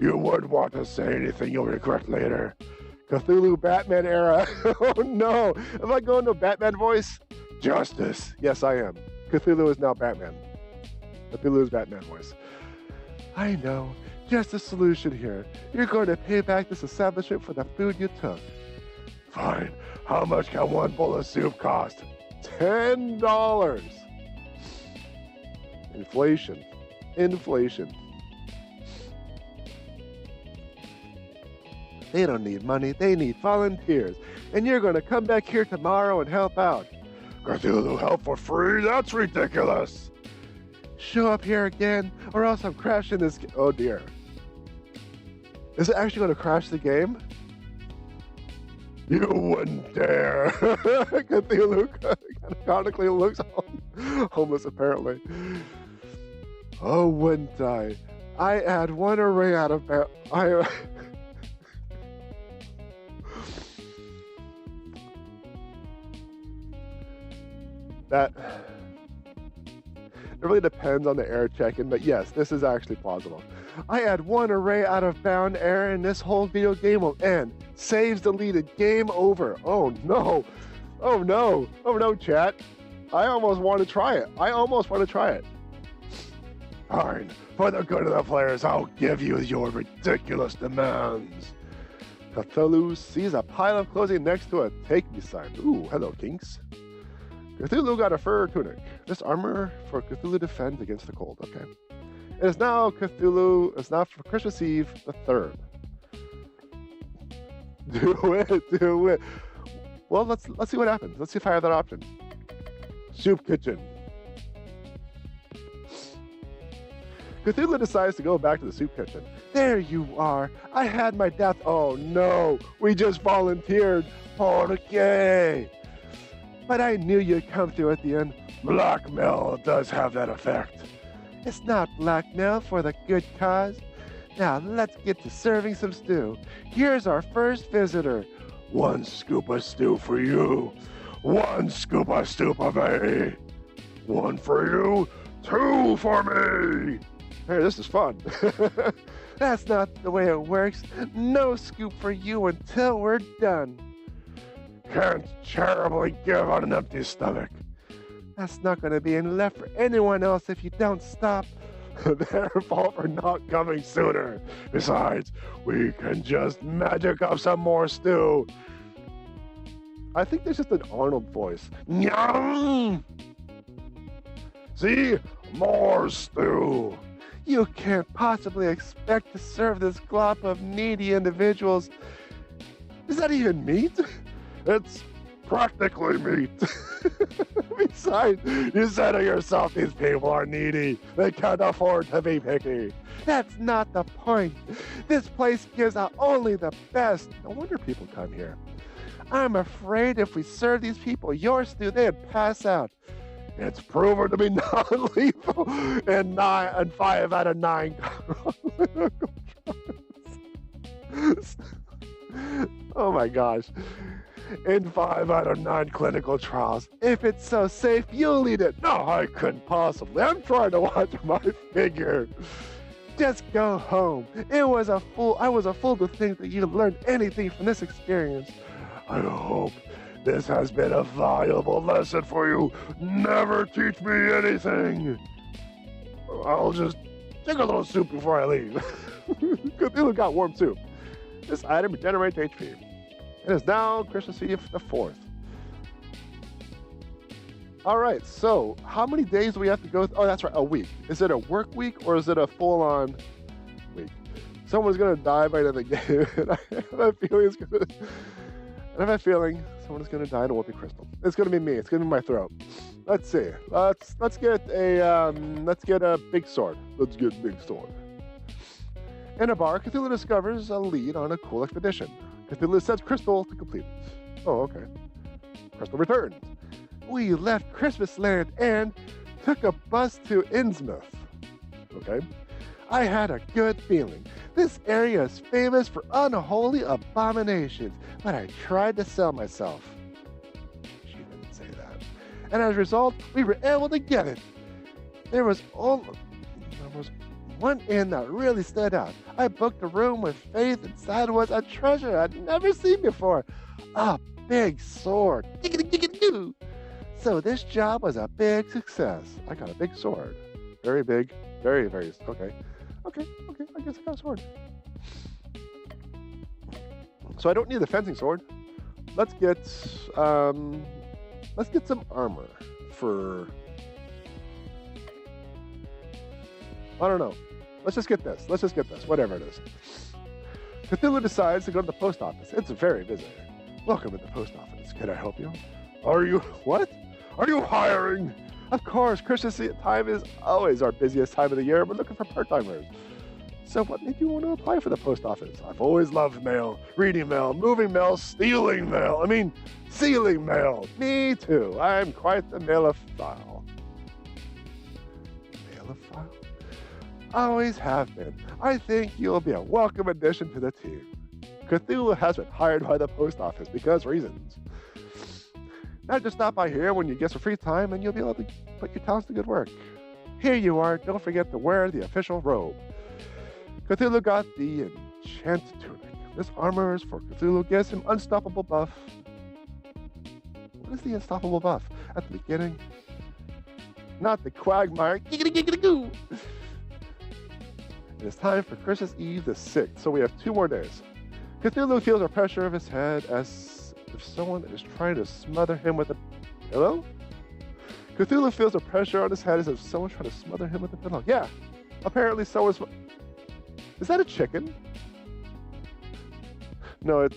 You wouldn't want to say anything you'll regret later. Cthulhu Batman era. Oh no! Am I going to Batman voice? Justice. Yes, I am. Cthulhu is now Batman. Cthulhu's Batman voice. I know. Just a solution here. You're going to pay back this establishment for the food you took. Fine. How much can one bowl of soup cost? $10. Inflation. They don't need money, they need volunteers. And you're going to come back here tomorrow and help out. Cthulhu help for free? That's ridiculous. Show up here again, or else I'm crashing this game. Oh dear. Is it actually going to crash the game? You wouldn't dare. Cthulhu canonically looks homeless apparently. Oh, wouldn't I? I add one array out of that it really depends on the error check-in, but yes, this is actually plausible. I add one array out of bound error and this whole video game will end. Saves deleted. Game over. Oh no. Oh no. Oh no, chat. I almost want to try it. Fine. For the good of the players, I'll give you your ridiculous demands. Cthulhu sees a pile of clothing next to a take me sign. Ooh, hello, kinks. Cthulhu got a fur tunic. This armor for Cthulhu defends against the cold. Okay. It is now It's now for Christmas Eve the 3rd. Do it. Well, let's see what happens. Let's see if I have that option. Soup kitchen. Cthulhu decides to go back to the soup kitchen. There you are. I had my death. Oh no, we just volunteered. Okay. But I knew you'd come through at the end. Blackmail does have that effect. It's not blackmail for the good cause. Now let's get to serving some stew. Here's our first visitor. 1 scoop of stew for you. 1 scoop of stew for me. 1 for you. 2 for me. Hey, this is fun. That's not the way it works. No scoop for you until we're done. Can't charitably give on an empty stomach. That's not going to be any left for anyone else if you don't stop. Their fault for not coming sooner. Besides, we can just magic up some more stew. I think there's just an Arnold voice. Nyam! See? More stew. You can't possibly expect to serve this glop of needy individuals. Is that even meat? It's practically meat. Besides, you said it yourself, these people are needy. They can't afford to be picky. That's not the point. This place gives out only the best. No wonder people come here. I'm afraid if we serve these people your stew, they'd pass out. It's proven to be non-lethal in 5 out of 9 clinical trials. Oh my gosh. In 5 out of 9 clinical trials. If it's so safe, you'll eat it. No, I couldn't possibly. I'm trying to watch my figure. Just go home. I was a fool to think that you learned anything from this experience. I hope this has been a valuable lesson for you. Never teach me anything. I'll just take a little soup before I leave. Cthulhu got warm soup. This item regenerates HP. It is now Christmas Eve the 4th. All right, so how many days do we have to go? Oh, that's right, a week. Is it a work week or is it a full-on week? Someone's gonna die by the end of the game. And I have a feeling someone's gonna die and it won't be Crystal. It's gonna be me. It's gonna be my throat. Let's see. Let's get a big sword. Let's get a big sword. In a bar, Cthulhu discovers a lead on a cool expedition. Cthulhu sends Crystal to complete it. Oh, okay. Crystal returns. We left Christmas Land and took a bus to Innsmouth. Okay. I had a good feeling. This area is famous for unholy abominations, but I tried to sell myself. She didn't say that. And as a result, we were able to get it. There was one inn that really stood out. I booked a room with Faith inside was a treasure I'd never seen before. A big sword. So this job was a big success. I got a big sword. Very big. Very, very, okay. Okay, I guess I got a sword. So I don't need the fencing sword. Let's get some armor for, I don't know. Let's just get this, whatever it is. Cthulhu decides to go to the post office. It's very busy. Welcome to the post office. Can I help you? What? Are you hiring? Of course, Christmas time is always our busiest time of the year. We're looking for part-timers. So what made you want to apply for the post office? I've always loved mail, reading mail, moving mail, sealing mail. Me too. I'm quite the mailophile. Mailophile? Always have been. I think you'll be a welcome addition to the team. Cthulhu has been hired by the post office because reasons. Now just stop by here when you get some free time and you'll be able to put your talents to good work. Here you are. Don't forget to wear the official robe. Cthulhu got the enchanted tunic. This armor is for Cthulhu, gives him unstoppable buff. What is the unstoppable buff? At the beginning? Not the quagmire. Giggity-giggity-goo! It is time for Christmas Eve the 6th, so we have 2 more days. Cthulhu feels the pressure of his head as if someone is trying to smother him with a pillow? Cthulhu feels the pressure on his head as if someone's trying to smother him with a pillow. Yeah, apparently someone's... Is that a chicken? No, it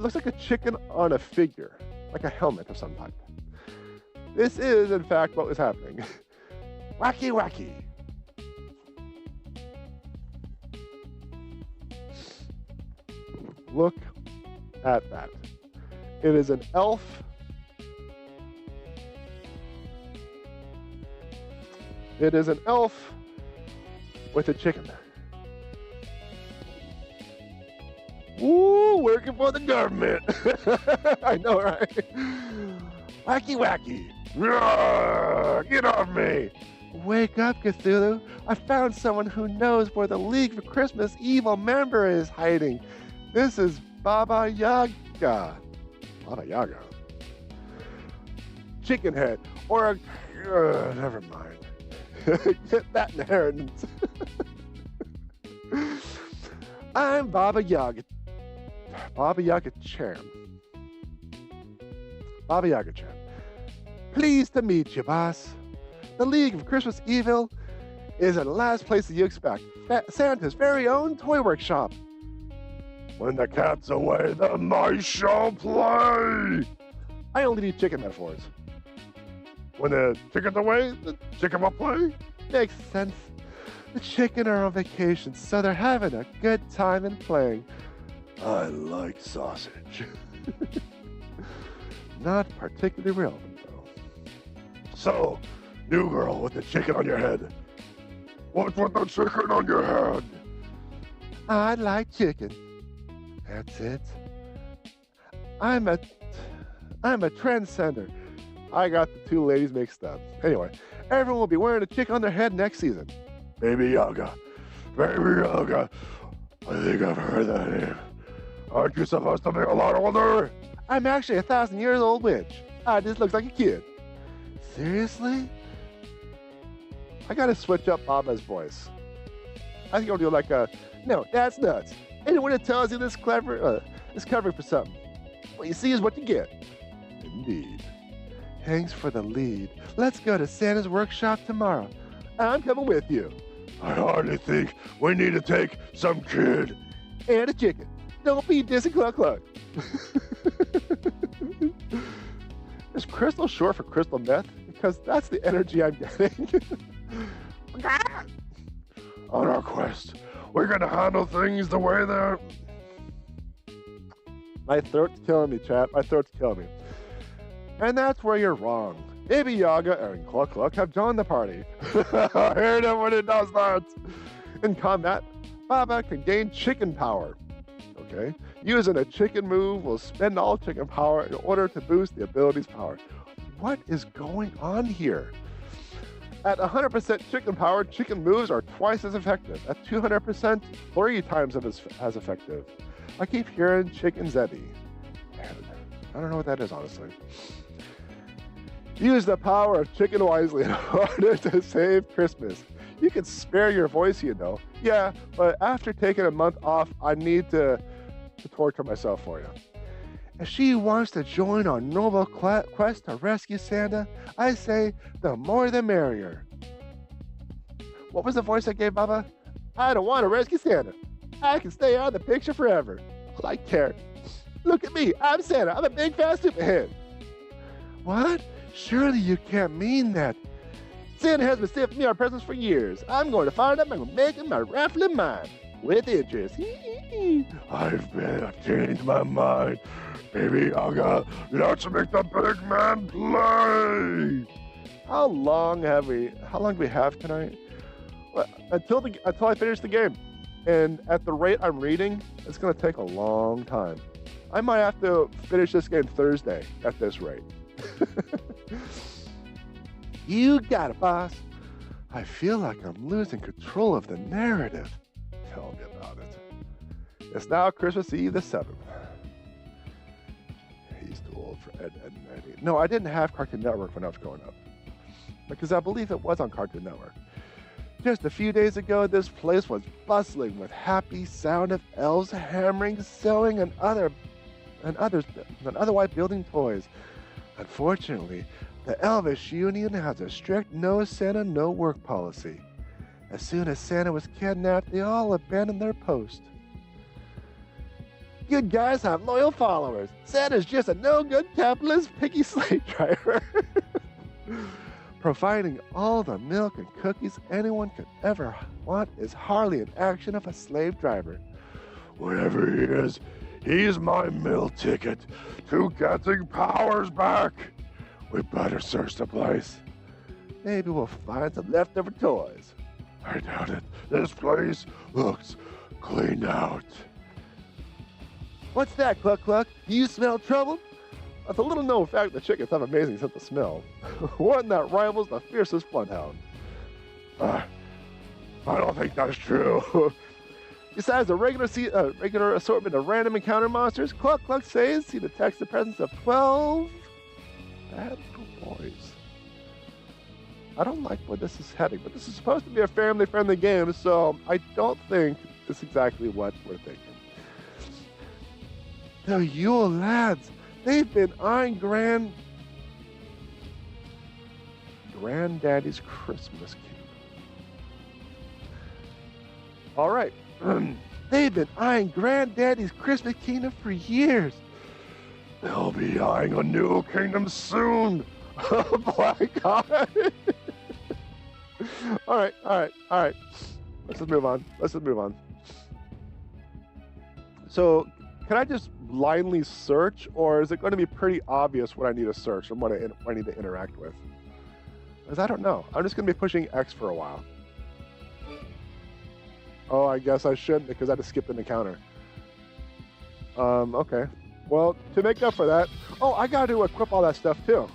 looks like a chicken on a figure, like a helmet of some type. This is, in fact, what was happening. Wacky, wacky. Look at that. It is an elf. It is an elf with a chicken. Ooh, working for the government. I know, right? Wacky, wacky. Roar, get off me. Wake up, Cthulhu. I found someone who knows where the League for Christmas evil member is hiding. This is Baba Yaga. Baba Yaga. Chicken head. Or a... never mind. Get that inheritance. I'm Baba Yaga. Baba Yaga Chairman. Baba Yaga-chan. Pleased to meet you, boss. The League of Christmas Evil is in the last place that you expect. Santa's very own toy workshop. When the cat's away, the mice shall play. I only need chicken metaphors. When the chicken's away, the chicken will play. Makes sense. The chicken are on vacation, so they're having a good time and playing. I like sausage. Not particularly relevant, though. So, new girl with the chicken on your head. What's with the chicken on your head? I like chicken. That's it. I'm a transcender. I got the two ladies mixed up. Anyway, everyone will be wearing a chicken on their head next season. Baby Yaga. Baby Yaga. I think I've heard that name. Aren't you supposed to be a lot older? I'm actually 1,000 years old witch. I just looks like a kid. Seriously? I gotta switch up Baba's voice. I think I'll do like a, no, that's nuts. Anyone that tells you this is covering for something. What you see is what you get. Indeed. Thanks for the lead. Let's go to Santa's workshop tomorrow. I'm coming with you. I hardly think we need to take some kid. And a chicken. Don't be dissing Cluck Cluck. Is crystal short for crystal meth? Because that's the energy I'm getting. On our quest, we're gonna handle things the way they're... My throat's killing me, chat. My throat's killing me. And that's where you're wrong. Baby Yaga and Cluck Cluck have joined the party. I heard it when it does that. In combat, Baba can gain chicken power. Okay? Using a chicken move will spend all chicken power in order to boost the ability's power. What is going on here? At 100% chicken power, chicken moves are twice as effective. At 200%, 3 times as effective. I keep hearing chicken Zebby. Man, I don't know what that is, honestly. Use the power of chicken wisely in order to save Christmas. You can spare your voice, you know. Yeah, but after taking a month off, I need to torture myself for you. If she wants to join our noble quest to rescue Santa, I say the more the merrier. What was the voice I gave Baba? I don't want to rescue Santa. I can stay out of the picture forever. Like carrot. Look at me, I'm Santa. I'm a big fat superhead. What? Surely you can't mean that. Santa has been saving me our presents for years. I'm going to find out and make him my raffling mind. With interest. I've changed my mind. Baby Yaga, let's make the big man play. How long do we have tonight? Well, until I finish the game. And at the rate I'm reading, it's going to take a long time. I might have to finish this game Thursday at this rate. You got it, boss. I feel like I'm losing control of the narrative. Tell me about it. It's now Christmas Eve the 7th. He's too old for Ed, and Eddie. No, I didn't have Cartoon Network when I was growing up. Because I believe it was on Cartoon Network. Just a few days ago, this place was bustling with happy sound of elves hammering, sewing, and otherwise building toys. Unfortunately, the Elvish Union has a strict no Santa, no work policy. As soon as Santa was kidnapped, they all abandoned their post. Good guys have loyal followers. Santa's just a no-good capitalist picky slave driver. Providing all the milk and cookies anyone could ever want is hardly an action of a slave driver. Whatever he is, he's my meal ticket to getting powers back. We better search the place. Maybe we'll find some leftover toys. I doubt it. This place looks cleaned out. What's that, Cluck Cluck? Do you smell trouble? It's a little known fact that chickens have amazing sense of smell. One that rivals the fiercest bloodhound. I don't think that's true. Besides the regular assortment of random encounter monsters, Cluck Cluck says he detects the presence of 12 bad little boys. I don't like where this is heading, but this is supposed to be a family-friendly game, so I don't think it's exactly what we're thinking. The Yule lads, They've been eyeing Granddaddy's Christmas kingdom. All right. They've been eyeing Granddaddy's Christmas kingdom for years. They'll be eyeing a new kingdom soon. Black eye. All right. Let's just move on. So, can I just blindly search, or is it going to be pretty obvious what I need to search and what I need to interact with? Because I don't know. I'm just going to be pushing X for a while. Oh, I guess I shouldn't because I had to skip an encounter. Okay. Well, to make up for that, I got to equip all that stuff too.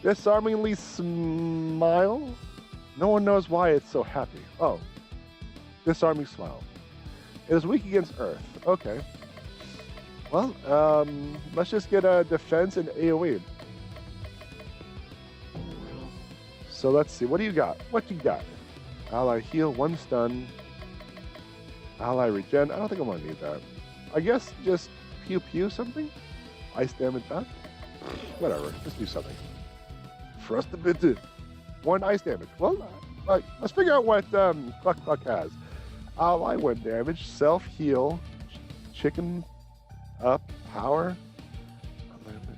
Disarmingly smile? No one knows why it's so happy. Oh. Disarming smile. It is weak against Earth. Okay. Well, let's just get a defense and AoE. So let's see. What do you got? Ally heal, 1 stun. Ally regen. I don't think I'm going to need that. I guess just pew something? Ice damage back? Whatever. Just do something. Thrust a bit. 1 ice damage. Well, let's figure out what Cluck has. Ally 1 damage. Self-heal. Chicken up. Power.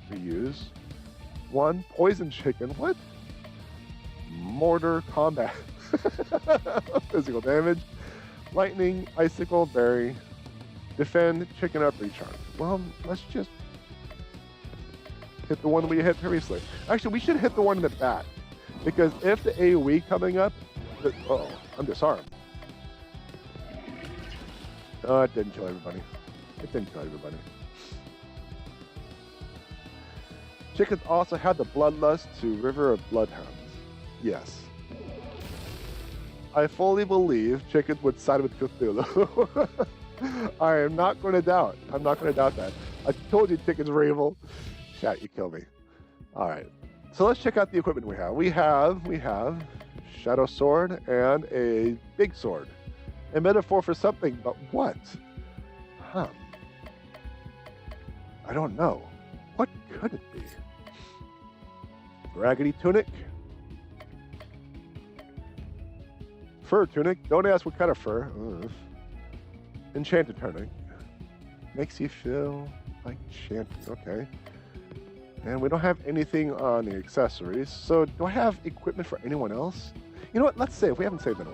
Reuse. 1 poison chicken. What? Mortar combat. Physical damage. Lightning, icicle, berry. Defend, chicken up, recharge. Well, let's just hit the one we hit previously. Actually, we should hit the one in the back. Because if the AoE coming up... I'm disarmed. Oh, it didn't kill everybody. Chickens also had the bloodlust to River of Bloodhounds. Yes. I fully believe chickens would side with Cthulhu. I am not going to doubt. That. I told you chickens were evil. Chat, you kill me. All right. So let's check out the equipment we have. We have Shadow Sword and a Big Sword. A metaphor for something, but what? I don't know. What could it be? Raggedy Tunic. Fur tunic. Don't ask what kind of fur. Ugh. Enchanted tunic. Makes you feel like enchanted. Okay. And we don't have anything on the accessories. So do I have equipment for anyone else? You know what? Let's save. We haven't saved in a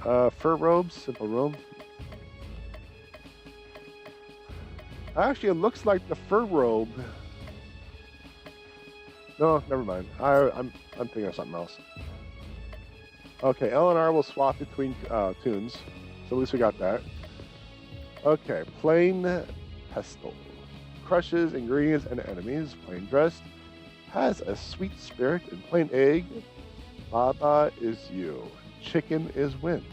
while. Fur robes. Simple robe. Actually, it looks like the fur robe... No, never mind. I'm thinking of something else. Okay, L and R will swap between tunes. So at least we got that. Okay, plain pestle. Crushes ingredients and enemies. Plain dressed. Has a sweet spirit. And plain egg. Baba is you. Chicken is win.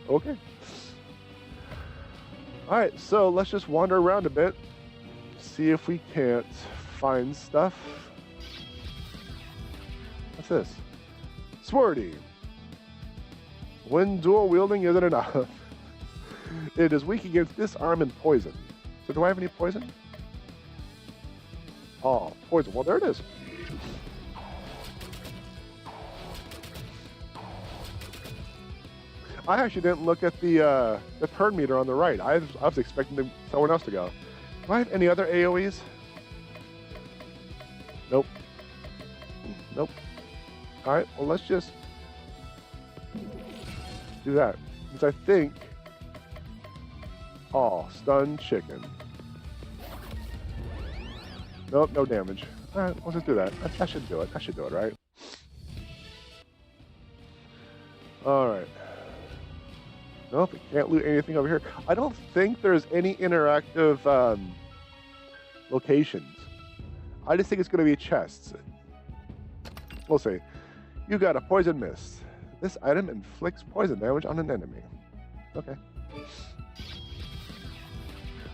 Okay. Alright, so let's just wander around a bit. See if we can't find stuff. What's this? Swordy. When dual wielding isn't enough. It is weak against disarm and poison. So do I have any poison? Oh, poison. Well, there it is. I actually didn't look at the turn meter on the right. I was expecting someone else to go. Do I have any other AoEs? Nope. All right, well, let's just do that. Because I think... stun chicken. Nope, no damage. All right, let's just do that. I should do it. Right? All right. Nope, we can't loot anything over here. I don't think there's any interactive locations. I just think it's going to be chests. We'll see. You got a poison mist. This item inflicts poison damage on an enemy. Okay.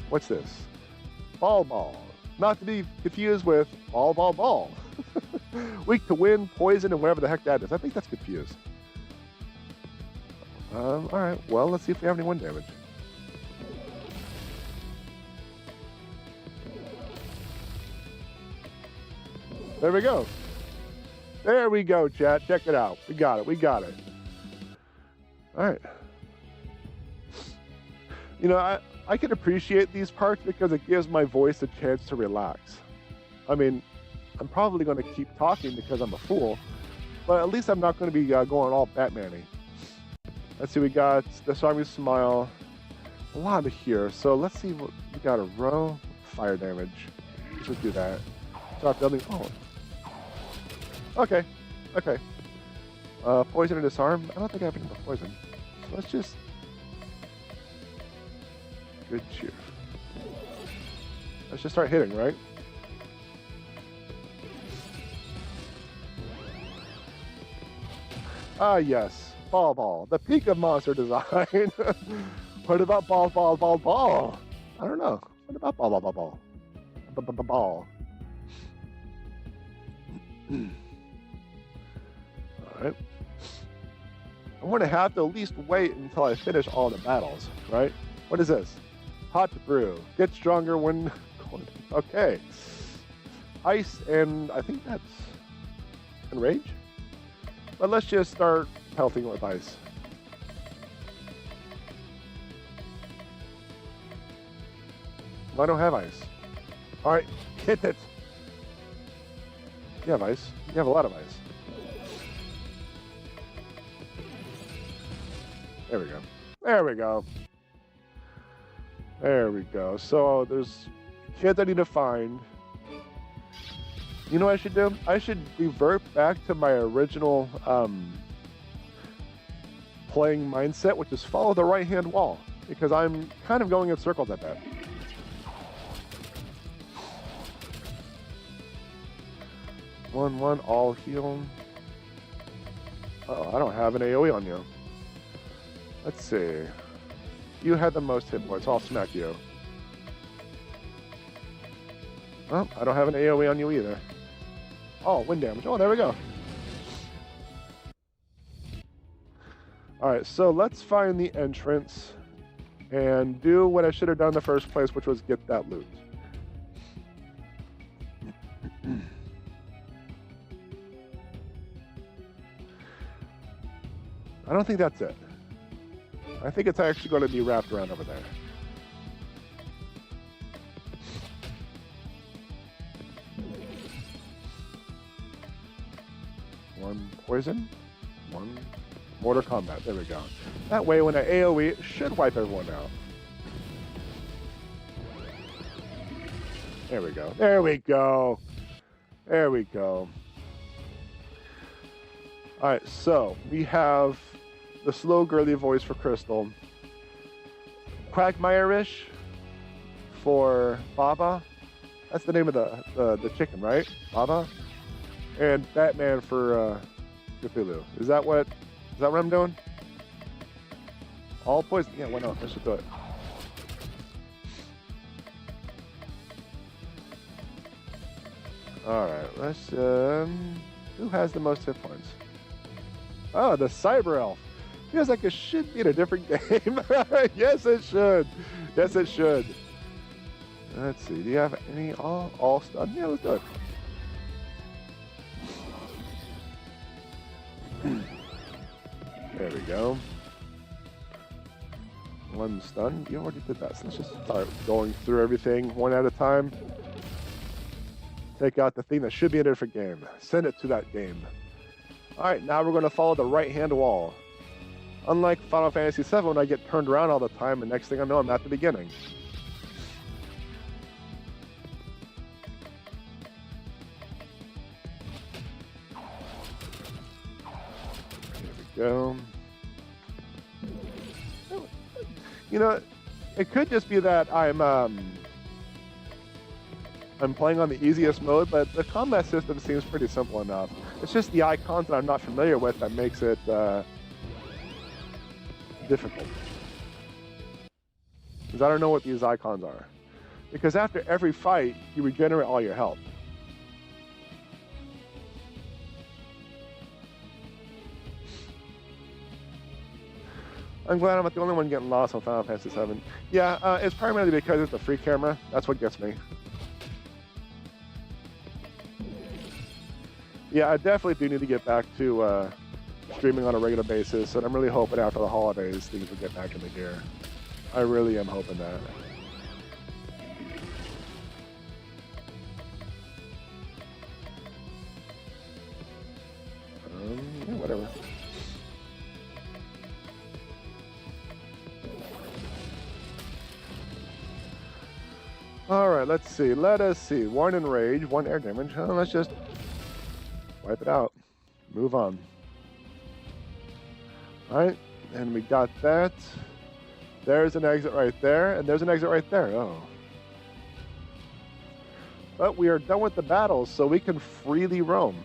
What's this? Ball. Not to be confused with ball. Weak to wind, poison, and whatever the heck that is. I think that's confused. Alright, well, let's see if we have any wind damage. There we go. There we go, chat. Check it out. We got it. We got it. Alright. You know, I can appreciate these parts because it gives my voice a chance to relax. I mean, I'm probably going to keep talking because I'm a fool, but at least I'm not going to be going all Batman-y. Let's see, we got the Disarming Smile. A lot of here. So let's see what we got. A row. Fire damage. Let's just do that. Start building. Oh. Okay. Okay. Poison and disarm. I don't think I have any more poison. So let's just... Good cheer. Let's just start hitting, right? Ah, yes. Ball. The peak of monster design. What about ball? I don't know. What about ball? Ball. Alright. I'm going to have to at least wait until I finish all the battles, right? What is this? Hot brew. Get stronger when... Okay. Ice and... I think that's... Enrage? But let's just start pelting with ice. I don't have ice. Alright, hit it! You have ice. You have a lot of ice. There we go. There we go. There we go. So there's kids I need to find. You know what I should do? I should revert back to my original playing mindset, which is follow the right-hand wall, because I'm kind of going in circles at that. One, all heal. Uh-oh, I don't have an AoE on you. Let's see. You had the most hit points. I'll smack you. Oh, I don't have an AoE on you either. Oh, wind damage. Oh, there we go. Alright, so let's find the entrance and do what I should have done in the first place, which was get that loot. I don't think that's it. I think it's actually going to be wrapped around over there. One poison, one mortar combat. There we go. That way, when I AoE, it should wipe everyone out. There we go. There we go. There we go. All right, so we have the slow girly voice for Crystal, Quagmire-ish for Baba. That's the name of the chicken, right? Baba. And Batman for Cthulhu. Is that what I'm doing? All poison. Yeah, why not? Let's just do it. All right. Let's. Who has the most hit points? Oh, the Cyber Elf. Feels like it should be in a different game. Yes, it should. Yes, it should. Let's see. Do you have any all stun? Yeah, let's do it. There we go. One stun. You already did that. So let's just start going through everything one at a time. Take out the thing that should be in a different game. Send it to that game. Alright, now we're going to follow the right-hand wall. Unlike Final Fantasy VII, when I get turned around all the time, and next thing I know, I'm at the beginning. There we go. You know, it could just be that I'm playing on the easiest mode, but the combat system seems pretty simple enough. It's just the icons that I'm not familiar with that makes it difficult. Because I don't know what these icons are. Because after every fight, you regenerate all your health. I'm glad I'm not the only one getting lost on Final Fantasy VII. Yeah, it's primarily because it's a free camera. That's what gets me. Yeah, I definitely do need to get back to streaming on a regular basis, and I'm really hoping after the holidays things will get back into gear. I really am hoping that. Yeah, whatever. All right, let's see. Let us see. 1 enrage, 1 air damage. Let's just wipe it out. Move on. All right, and we got that. There's an exit right there, and there's an exit right there. Oh. But we are done with the battles, so we can freely roam.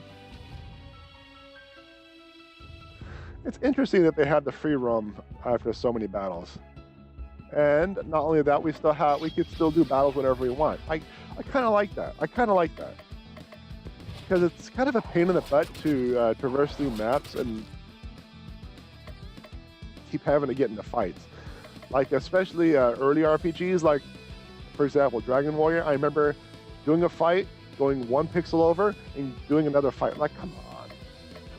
It's interesting that they had the free roam after so many battles. And not only that, we could still do battles whenever we want. I kind of like that. I kind of like that. Because it's kind of a pain in the butt to traverse through maps and keep having to get into fights. Like, especially early RPGs, like, for example, Dragon Warrior. I remember doing a fight, going 1 pixel over, and doing another fight. Like, come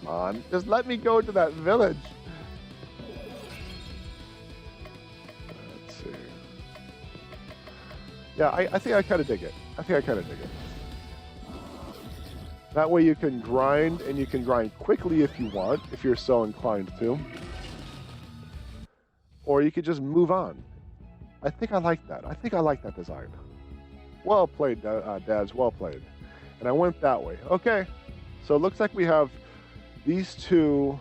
on, just let me go to that village. Let's see. Yeah, I think I kind of dig it. That way you can grind, and you can grind quickly if you want, if you're so inclined to. Or you could just move on. I think I like that. I think I like that design. Well played, Dads, well played. And I went that way. Okay, so it looks like we have these 2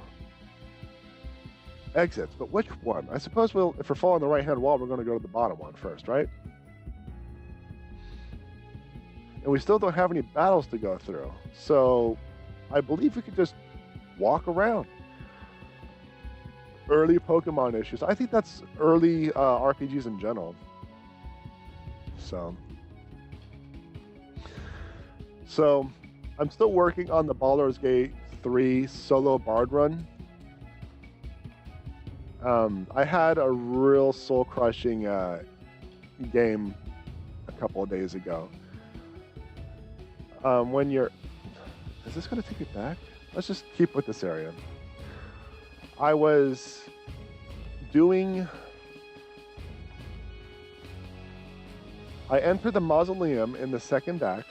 exits, but which one? I suppose if we're following the right-hand wall, we're going to go to the bottom one first, right? And we still don't have any battles to go through, so I believe we could just walk around. Early Pokemon issues. I think that's early RPGs in general. So I'm still working on the Baldur's Gate 3 solo bard run. I had a real soul-crushing game a couple of days ago. Is this going to take me back? Let's just keep with this area. I was doing... I entered the mausoleum in the 2nd act,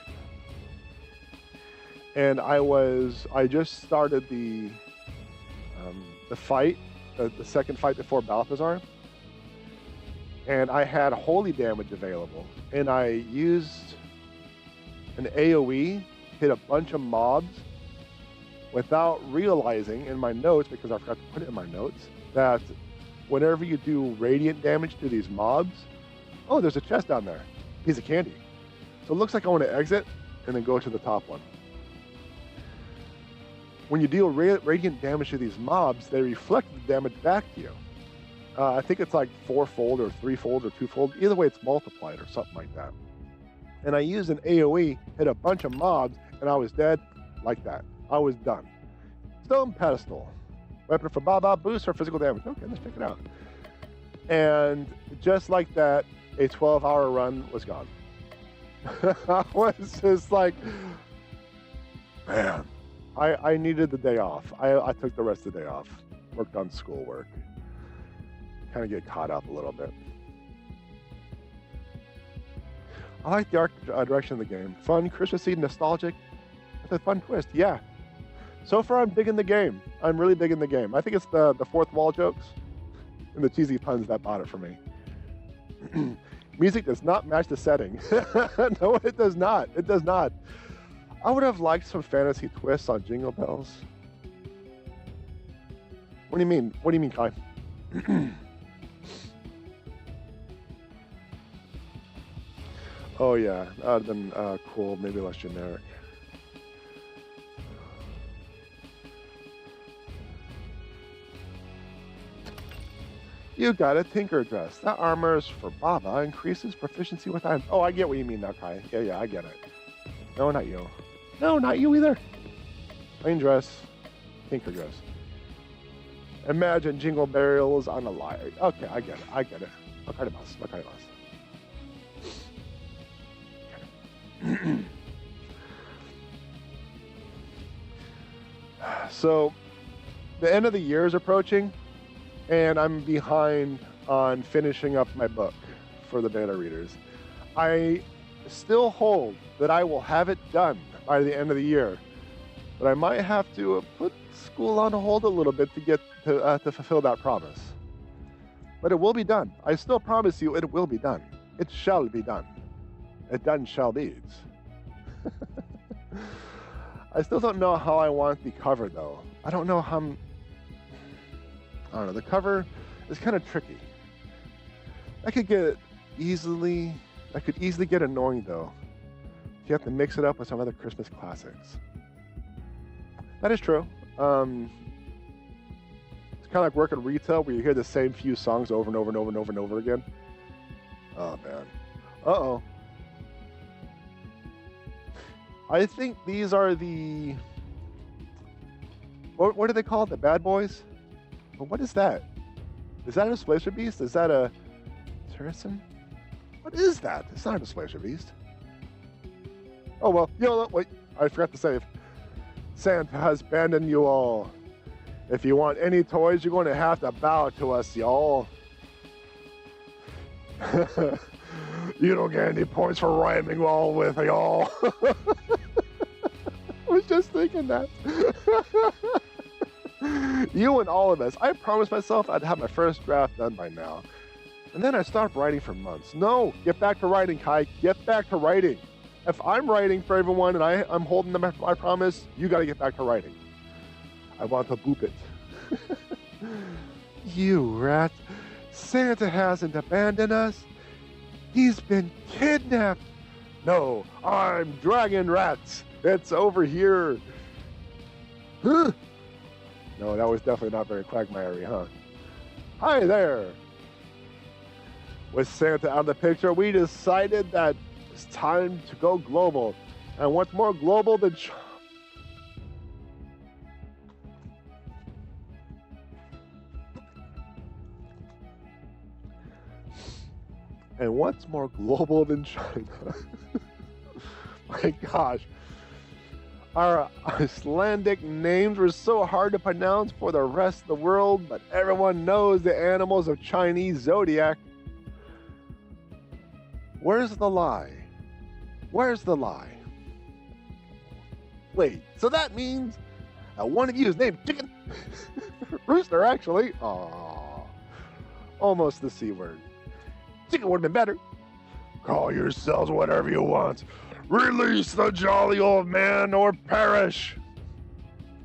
and I just started the fight, the 2nd fight before Balthazar, and I had holy damage available, and I used an AoE, hit a bunch of mobs, without realizing in my notes, because I forgot to put it in my notes, that whenever you do radiant damage to these mobs, oh, there's a chest down there, piece of candy. So it looks like I want to exit and then go to the top one. When you deal radiant damage to these mobs, they reflect the damage back to you. I think it's like 4-fold or 3-fold or 2-fold. Either way, it's multiplied or something like that. And I used an AoE, hit a bunch of mobs, and I was dead like that. I was done. Stone Pedestal. Weapon for Baba, boost for physical damage. Okay, let's check it out. And just like that, a 12-hour run was gone. I was just like, man, I needed the day off. I took the rest of the day off. Worked on schoolwork. Kind of get caught up a little bit. I like the art direction of the game. Fun, Christmassy, nostalgic, with a fun twist. Yeah. So far, I'm digging the game. I'm really digging the game. I think it's the fourth wall jokes and the cheesy puns that bought it for me. Music does not match the setting. No, it does not. It does not. I would have liked some fantasy twists on Jingle Bells. What do you mean? What do you mean, Kai? Oh yeah, that would have been cool, maybe less generic. You got a Tinker dress. That armor is for Baba, increases proficiency with items. Oh, I get what you mean now, Kai. Yeah, I get it. No, not you. No, not you either. Plain dress, Tinker dress. Imagine jingle bells on a lyre. Okay, I get it. I get it. Makarimasu. Makarimasu. So, the end of the year is approaching, and I'm behind on finishing up my book for the beta readers. I still hold that I will have it done by the end of the year, but I might have to put school on hold a little bit to get to fulfill that promise. But it will be done. I still promise you it will be done. It shall be done. It done shall be. I still don't know how I want the cover though. I don't know how I don't know, the cover is kind of tricky. That could easily get annoying though. You have to mix it up with some other Christmas classics. That is true. It's kind of like working retail where you hear the same few songs over and over and over and over and over again. Oh man. Uh-oh. I think these are the... What do they call it? The bad boys? Well, what is that? Is that a Displacer Beast? Is that a Turrison? What is that? It's not a Displacer Beast. Oh, well, you know what? Wait, I forgot to say. Santa has abandoned you all. If you want any toys, you're going to have to bow to us, y'all. You don't get any points for rhyming all with y'all. I was just thinking that. You and all of us. I promised myself I'd have my first draft done by now. And then I stopped writing for months. No, get back to writing, Kai. Get back to writing. If I'm writing for everyone and I'm holding them my promise, you got to get back to writing. I want to boop it. You rat. Santa hasn't abandoned us. He's been kidnapped. No, I'm Dragon Rats. It's over here. Huh? No, that was definitely not very quagmire-y, huh? Hi there. With Santa out of the picture, we decided that it's time to go global. And what's more global than... And what's more global than China? My gosh. Our Icelandic names were so hard to pronounce for the rest of the world, but everyone knows the animals of Chinese zodiac. Where's the lie? Where's the lie? Wait, so that means that one of you is named Chicken? Rooster, actually. Aww. Almost the C word. Chicken would have been better. Call yourselves whatever you want. Release the jolly old man or perish.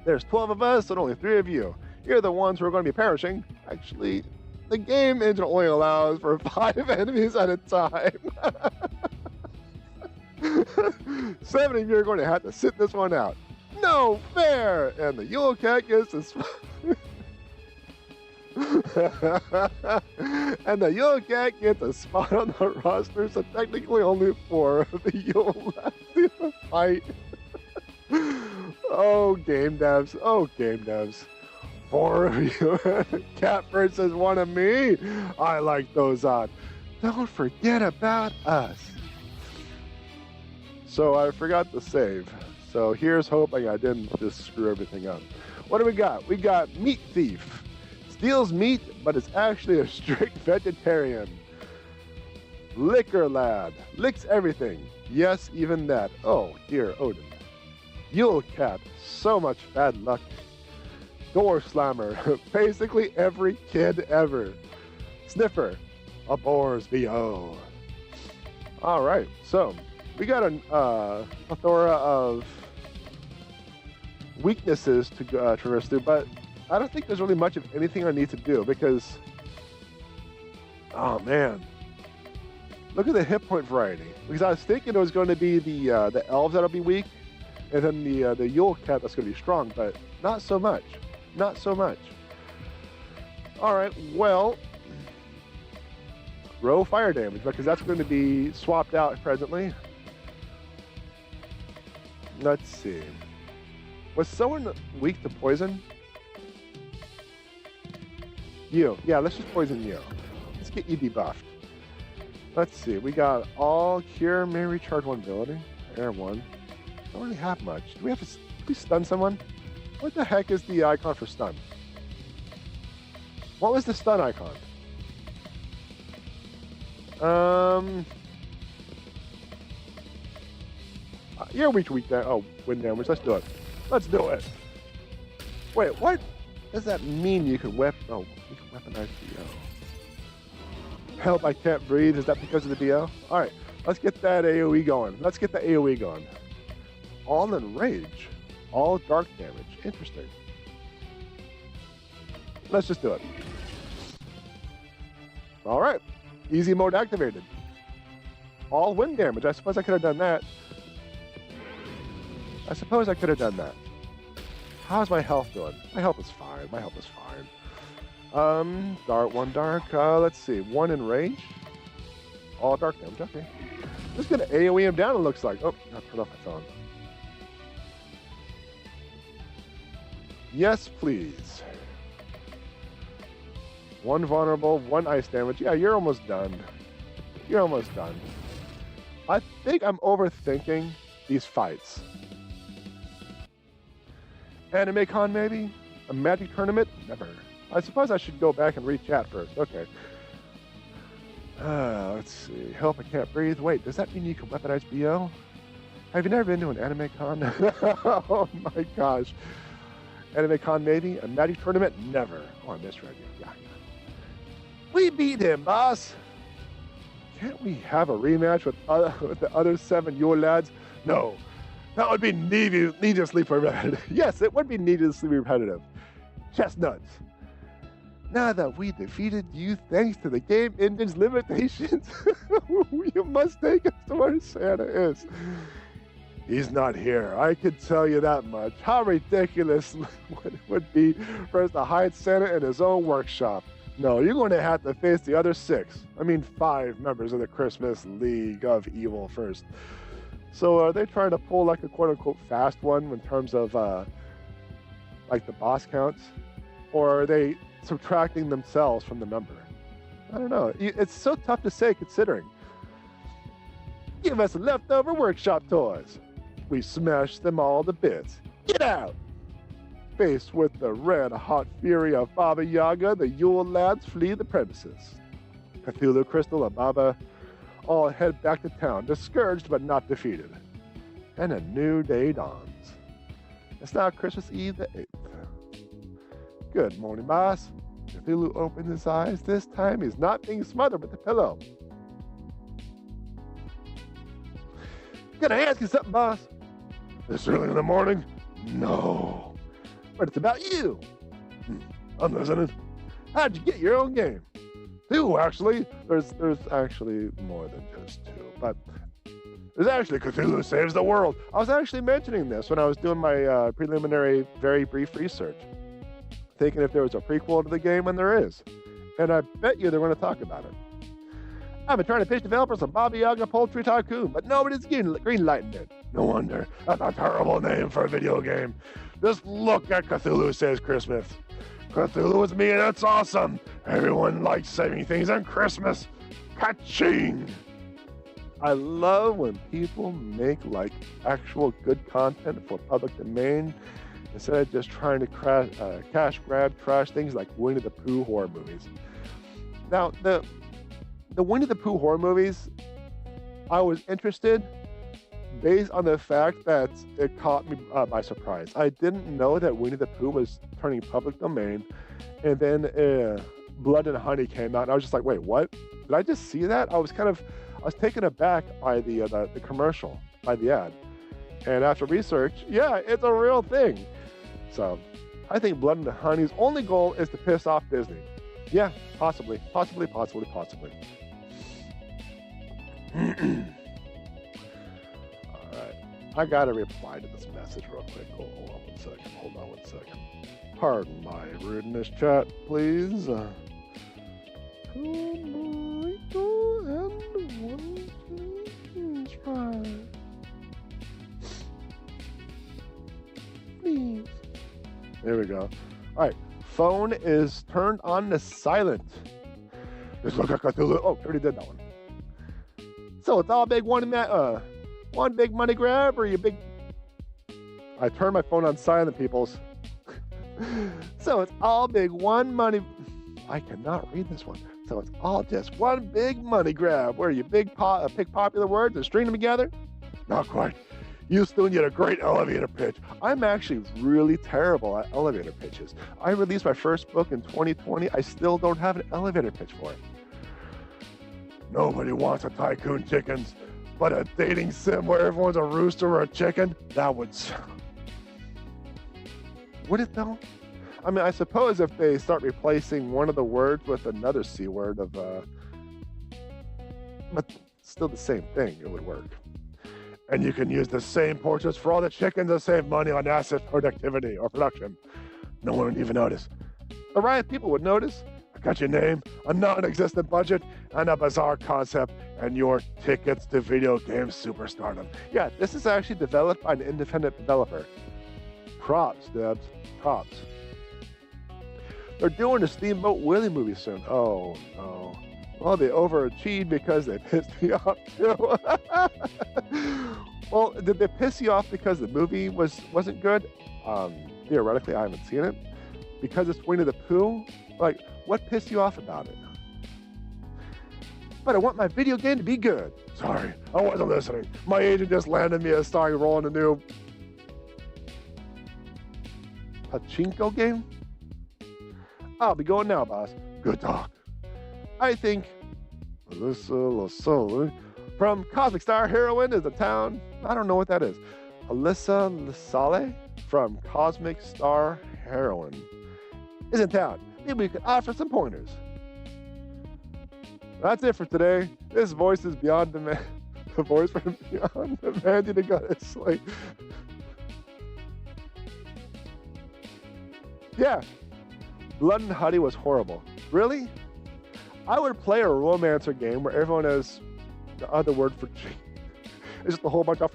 There's 12 of us and only 3 of you. You're the ones who are going to be perishing. Actually, the game engine only allows for 5 enemies at a time. 7 of you are going to have to sit this one out. No fair! And the Yule Cat gets this... And the Yule Cat gets a spot on the roster, so technically only 4 of the Yule left in the fight. Oh, game devs. Oh, game devs. 4 of you. Cat versus 1 of me. I like those odds. Don't forget about us. So I forgot to save. So here's hoping I didn't just screw everything up. What do we got? We got Meat Thief. Steals meat, but is actually a strict vegetarian. Liquor Lad. Licks everything. Yes, even that. Oh, dear Odin. Yule Cat. So much bad luck. Door Slammer. Basically every kid ever. Sniffer. Abhors BO. Alright, so we got a plethora of weaknesses to traverse through, but I don't think there's really much of anything I need to do because, oh man, look at the hit point variety. Because I was thinking it was going to be the elves that'll be weak, and then the Yule Cat that's going to be strong, but not so much, not so much. All right, well, row fire damage because that's going to be swapped out presently. Let's see. Was someone weak to poison? You. Yeah, let's just poison you. Let's get you debuffed. Let's see. We got all cure, may recharge one ability. Air one. Don't really have much. Do we have to stun someone? What the heck is the icon for stun? What was the stun icon? You're weak damage. Oh, wind damage. Let's do it. Let's do it. Wait, what does that mean? You can you can weaponize BO. Help! I can't breathe. Is that because of the BO? All right, let's get that AOE going. Let's get the AOE going. All enrage, all dark damage. Interesting. Let's just do it. All right, easy mode activated. All wind damage. I suppose I could have done that. How's my health doing? My health is fine. Dark. Let's see. 1 in range. All dark damage. Okay. Just gonna AoE him down, it looks like. Oh, I turned off my phone. Yes, please. 1 vulnerable, 1 ice damage. Yeah, you're almost done. I think I'm overthinking these fights. Anime con, maybe? A magic tournament? Never. I suppose I should go back and read chat first. Okay. Let's see. Help, I can't breathe. Wait, does that mean you can weaponize BO? Have you never been to an anime con? Oh my gosh. Anime con, maybe? A magic tournament? Never. Oh, I misread you. Yeah. We beat him, boss. Can't we have a rematch with the other 7 Yule lads? No. That would be needlessly repetitive. Yes, it would be needlessly repetitive. Chestnuts. Now that we defeated you thanks to the game engine's limitations, you must take us to where Santa is. He's not here. I can tell you that much. How ridiculous it would be for us to hide Santa in his own workshop. No, you're going to have to face the other 5 members of the Christmas League of Evil first. So are they trying to pull like a quote-unquote fast one in terms of like the boss counts? Or are they subtracting themselves from the number? I don't know. It's so tough to say considering. Give us leftover workshop toys. We smashed them all to bits. Get out! Faced with the red-hot fury of Baba Yaga, the Yule lads flee the premises. Cthulhu, Crystal, and Baba all head back to town, discouraged but not defeated. And a new day dawns. It's now Christmas Eve the 8th. Good morning, boss. Cthulhu opens his eyes. This time he's not being smothered with the pillow. Can I ask you something, boss? This early in the morning? No. But it's about you. I'm listening. How'd you get your own game? 2, actually. There's actually more than just 2, but there's actually Cthulhu Saves the World. I was actually mentioning this when I was doing my preliminary, very brief research, thinking if there was a prequel to the game, and there is. And I bet you they're going to talk about it. I've been trying to pitch developers on Baba Yaga Poultry Tycoon, but nobody's greenlighting it. No wonder. That's a terrible name for a video game. Just look at Cthulhu Saves Christmas. Cthulhu is me and it's awesome. Everyone likes saving things on Christmas. Ka-ching! I love when people make like actual good content for public domain instead of just trying to cash grab trash things like Winnie the Pooh horror movies. Now, the Winnie the Pooh horror movies, I was interested based on the fact that it caught me by surprise. I didn't know that Winnie the Pooh was turning public domain, and then Blood and Honey came out, and I was just like, wait, what? Did I just see that? I was taken aback by the commercial, by the ad. And after research, yeah, it's a real thing. So I think Blood and Honey's only goal is to piss off Disney. Yeah, possibly. All right, I gotta reply to this message real quick. Hold on one second. Pardon my rudeness, chat, please. Please. There we go. All right, phone is turned on to silent. Just look at Cthulhu. Oh, already did that one. So it's all big one big money grab, or you big... I turned my phone on silent, peoples. So it's all big one money... I cannot read this one. So it's all just one big money grab, where you pick popular words and string them together? Not quite. You still need a great elevator pitch. I'm actually really terrible at elevator pitches. I released my first book in 2020. I still don't have an elevator pitch for it. Nobody wants a tycoon chickens, but a dating sim where everyone's a rooster or a chicken? That would it though? I mean, I suppose if they start replacing one of the words with another C word but still the same thing, it would work. And you can use the same portraits for all the chickens to save money on asset productivity or production. No one would even notice. The right people would notice. I got your name, a non-existent budget, and a bizarre concept, and your tickets to video game superstardom. Yeah, this is actually developed by an independent developer. Props, Debs. Props. They're doing a Steamboat Willie movie soon. Oh, no. Well, they overachieved because they pissed me off, too. Well, did they piss you off because the movie wasn't good? Theoretically, I haven't seen it. Because it's Winnie the Pooh? Like, what pissed you off about it? But I want my video game to be good. Sorry, I wasn't listening. My agent just landed me a starring role in a new pachinko game? I'll be going now, boss. Good talk. I think Alyssa Lasole from Cosmic Star Heroine is the town. I don't know what that is. Alyssa Lasole from Cosmic Star Heroine is in town. Maybe we could offer some pointers. That's it for today. This voice is beyond demand. The voice from beyond demanding to go to sleep. Yeah. Blood and Honey was horrible. Really? I would play a romancer game where everyone has the other word for G. It's just a whole bunch of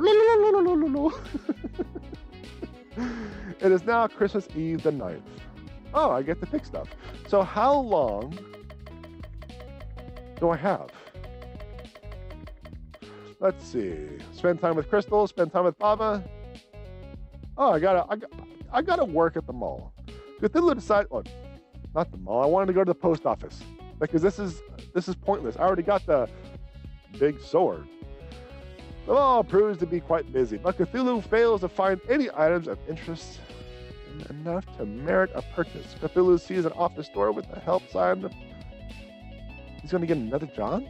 It is now Christmas Eve the 9th. Oh, I get to pick stuff. So how long do I have? Let's see. Spend time with Crystal, spend time with Baba. Oh, I gotta work at the mall. Cthulhu decided, oh, not the mall. I wanted to go to the post office because this is pointless. I already got the big sword. The mall proves to be quite busy, but Cthulhu fails to find any items of interest enough to merit a purchase. Cthulhu sees an office door with a help sign. He's going to get another job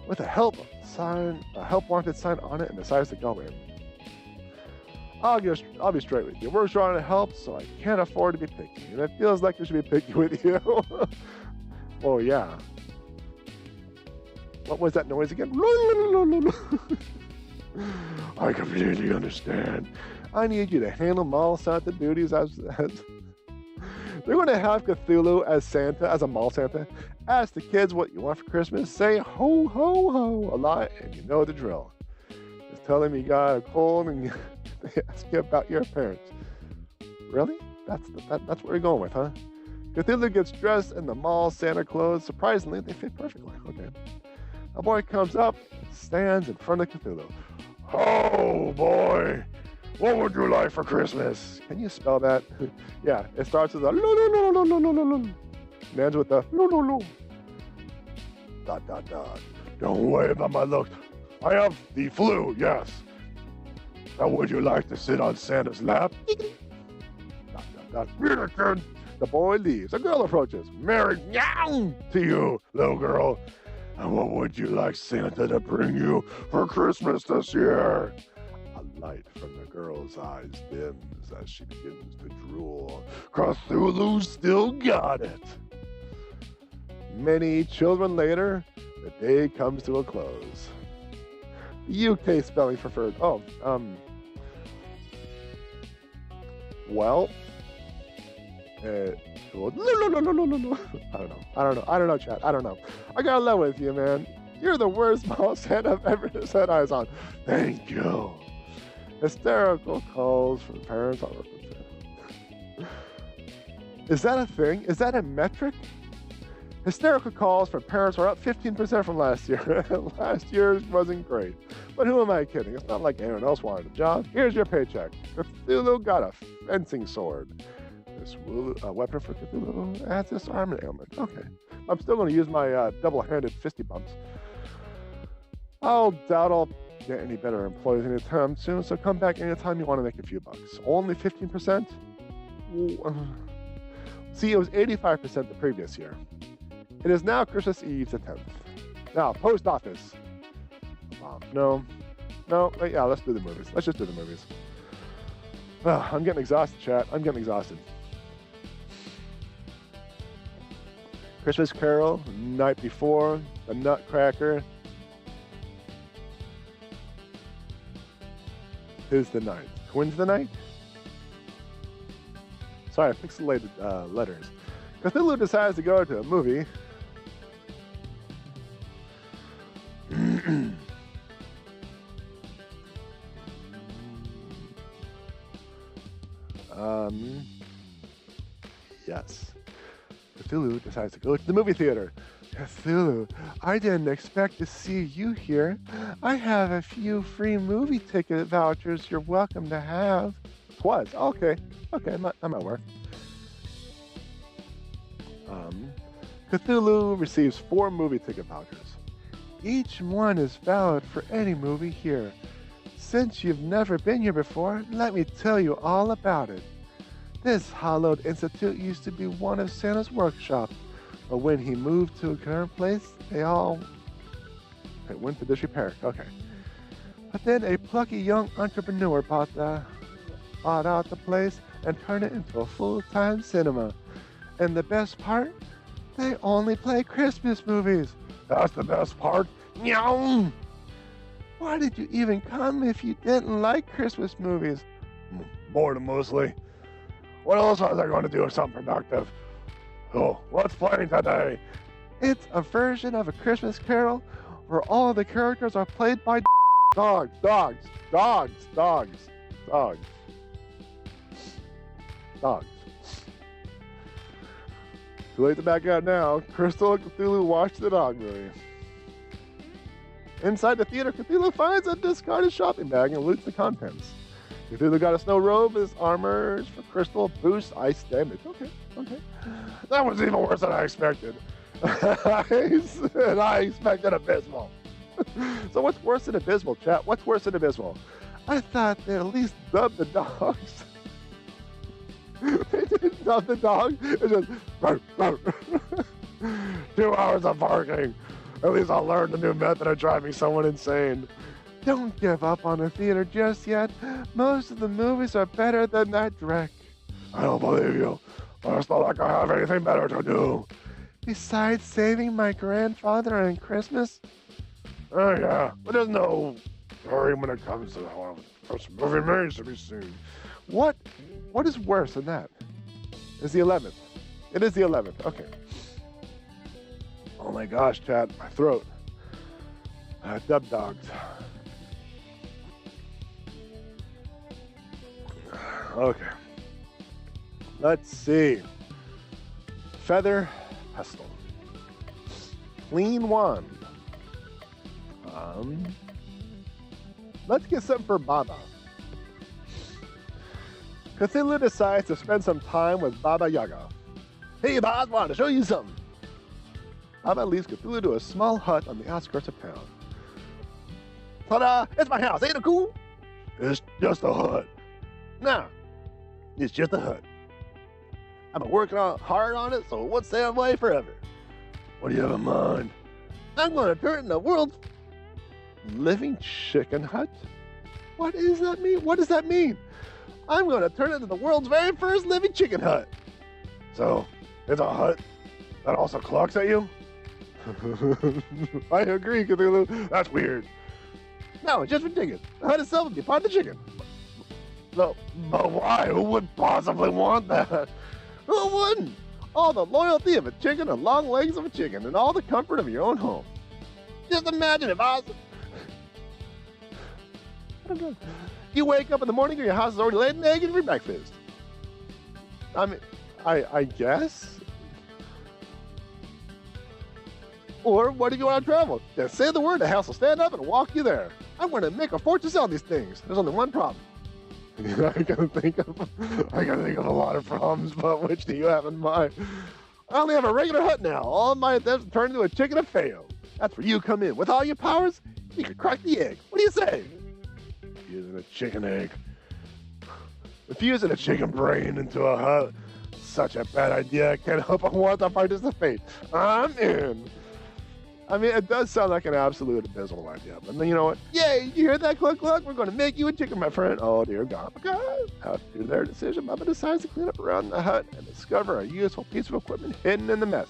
with a help wanted sign on it, and decides to go in. I'll be straight with you. We're trying to help, so I can't afford to be picky, and it feels like I should be picky with you. Oh yeah. What was that noise again? I completely understand. I need you to handle mall Santa duties as they're going to have Cthulhu as Santa, as a mall Santa. Ask the kids what you want for Christmas. Say ho ho ho a lot, and you know the drill. Just tell them you got a cold and they ask you about your parents. Really? That's what we're going with, huh? Cthulhu gets dressed in the mall Santa clothes. Surprisingly, they fit perfectly. Okay. A boy comes up, stands in front of Cthulhu. Oh boy, what would you like for Christmas? Can you spell that? Yeah, it starts with a lo. And ends with a lo. ... Don't worry about my looks. I have the flu, yes. Now would you like to sit on Santa's lap? ... The boy leaves. A girl approaches. Merry to you, little girl. And what would you like Santa to bring you for Christmas this year? A light from the girl's eyes dims as she begins to drool. Cthulhu still got it. Many children later, the day comes to a close. The UK spelling preferred. Oh, well, no. I don't know, chat. I don't know. I got love with you, man. You're the worst mall Santa I've ever set eyes on. Thank you. Hysterical calls from parents all over. Is that a thing? Is that a metric? Hysterical calls from parents were up 15% from last year. Last year's wasn't great. But who am I kidding? It's not like anyone else wanted a job. Here's your paycheck. Cthulhu got a fencing sword. This weapon for Cthulhu adds disarmament ailment. Okay. I'm still going to use my double-handed fisty bumps. I'll doubt I'll get any better employees anytime soon, so come back anytime you want to make a few bucks. Only 15%? See, it was 85% the previous year. It is now Christmas Eve the 10th. Now, post office. No, yeah, let's do the movies. Let's just do the movies. I'm getting exhausted, chat. I'm getting exhausted. Christmas Carol, Night Before, The Nutcracker. Tis the Night. Twins the Night? Sorry, pixelated letters. Cthulhu decides to go to a movie. Yes. Cthulhu decides to go to the movie theater. Cthulhu, I didn't expect to see you here. I have a few free movie ticket vouchers you're welcome to have. Twas. Okay, I'm at work. Cthulhu receives 4 movie ticket vouchers. Each one is valid for any movie here. Since you've never been here before, let me tell you all about it. This hallowed institute used to be one of Santa's workshops, but when he moved to a current place, they went to disrepair. Okay. But then a plucky young entrepreneur bought out the place and turned it into a full-time cinema. And the best part? They only play Christmas movies. That's the best part. Meow. Why did you even come if you didn't like Christmas movies? Boredom mostly. What else was I going to do with something productive? Oh, what's playing today? It's a version of A Christmas Carol where all the characters are played by dogs. Too late to back out now. Crystal and Cthulhu watch the dog movie. Inside the theater, Cthulhu finds a discarded shopping bag and loots the contents. Cthulhu got a snow robe, his armor for Crystal boosts ice damage. Okay. That was even worse than I expected. And I expected abysmal. So what's worse than abysmal, chat? What's worse than abysmal? I thought they at least dubbed the dogs. They didn't dub the dog. It's just 2 hours of barking. At least I'll learn the new method of driving someone insane. Don't give up on the theater just yet. Most of the movies are better than that dreck. I don't believe you. It's not like I have anything better to do. Besides saving my grandfather on Christmas? Oh yeah, but there's no hurry when it comes to how first movie remains to be seen. What is worse than that? It's the 11th. It is the 11th. Okay. Oh my gosh, chat, my throat. Dub dogs. Okay. Let's see. Feather pestle. Clean wand. Let's get something for Baba. Cthulhu decides to spend some time with Baba Yaga. Hey, Bob, I want to show you something. Baba leads Cthulhu to a small hut on the outskirts of town. Ta-da! It's my house. Ain't it cool? It's just a hut. No, it's just a hut. I've been working hard on it, so it won't stay away forever. What do you have in mind? I'm going to turn it into the world's living chicken hut. What does that mean? What does that mean? I'm going to turn it into the world's very first living chicken hut. So, it's a hut that also clocks at you? I agree, Cthulhu. That's weird. No, just for chicken. The hut itself would be part of the chicken. No, but why? Who would possibly want that? Who wouldn't? All the loyalty of a chicken and long legs of a chicken and all the comfort of your own home. Just imagine if I was... You wake up in the morning and your house is already laid an egg in your breakfast. I mean, I guess. Or what if you want to travel? Just say the word, the house will stand up and walk you there. I'm going to make a fortune selling these things. There's only one problem. I gotta think of a lot of problems, but which do you have in mind? I only have a regular hut now. All my attempts turn into a chicken have failed. That's where you come in. With all your powers, you can crack the egg. What do you say? Using a chicken egg. Infusing a chicken brain into a hut. Such a bad idea. I can't help but want to participate. I'm in. I mean, it does sound like an absolute abysmal idea, but you know what? Yay, you hear that cluck cluck? We're going to make you a chicken, my friend. Oh, dear God. After their decision, Baba decides to clean up around the hut and discover a useful piece of equipment hidden in the mess.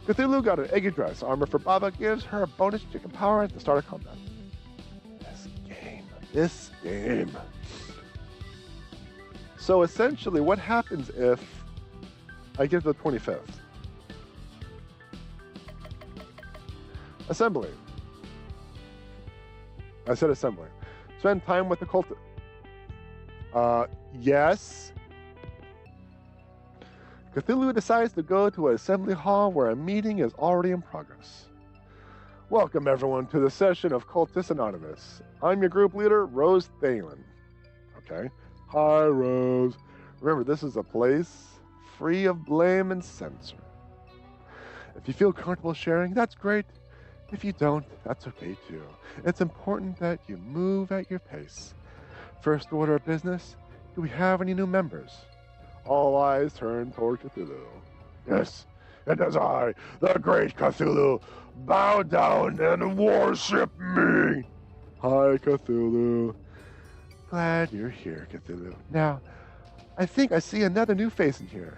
Cthulhu got an eggy dress. Armor for Baba gives her a bonus chicken power at the start of combat. This game. So essentially, what happens if I get to the 25th? Assembly. I said assembly. Spend time with the cult. Yes. Cthulhu decides to go to an assembly hall where a meeting is already in progress. Welcome everyone to the session of Cultists Anonymous. I'm your group leader, Rose Thalen. Okay. Hi, Rose. Remember, this is a place free of blame and censor. If you feel comfortable sharing, that's great. If you don't, that's okay too. It's important that you move at your pace. First order of business, do we have any new members? All eyes turn toward Cthulhu. Yes, it is I, the great Cthulhu. Bow down and worship me. Hi, Cthulhu. Glad you're here, Cthulhu. Now, I think I see another new face in here.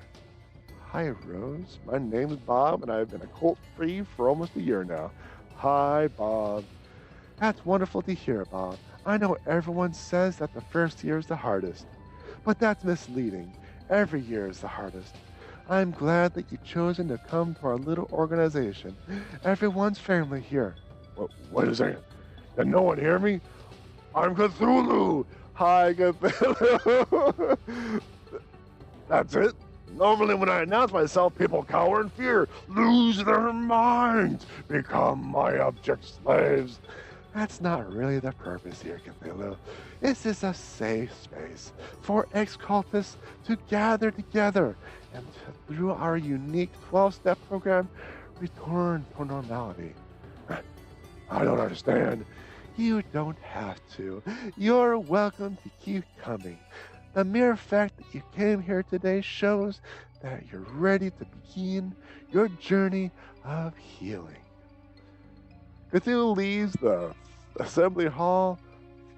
Hi, Rose. My name's Bob, and I've been a cult-free for almost a year now. Hi, Bob. That's wonderful to hear, Bob. I know everyone says that the first year is the hardest, but that's misleading. Every year is the hardest. I'm glad that you've chosen to come to our little organization. Everyone's family here. Wait a second. Did no one hear me? I'm Cthulhu. Hi, Cthulhu. That's it. Normally when I announce myself, people cower in fear, lose their minds, become my abject slaves. That's not really the purpose here, Cthulhu. This is a safe space for ex-cultists to gather together and through our unique 12-step program, return to normality. I don't understand. You don't have to. You're welcome to keep coming. The mere fact that you came here today shows that you're ready to begin your journey of healing. Cthulhu leaves the assembly hall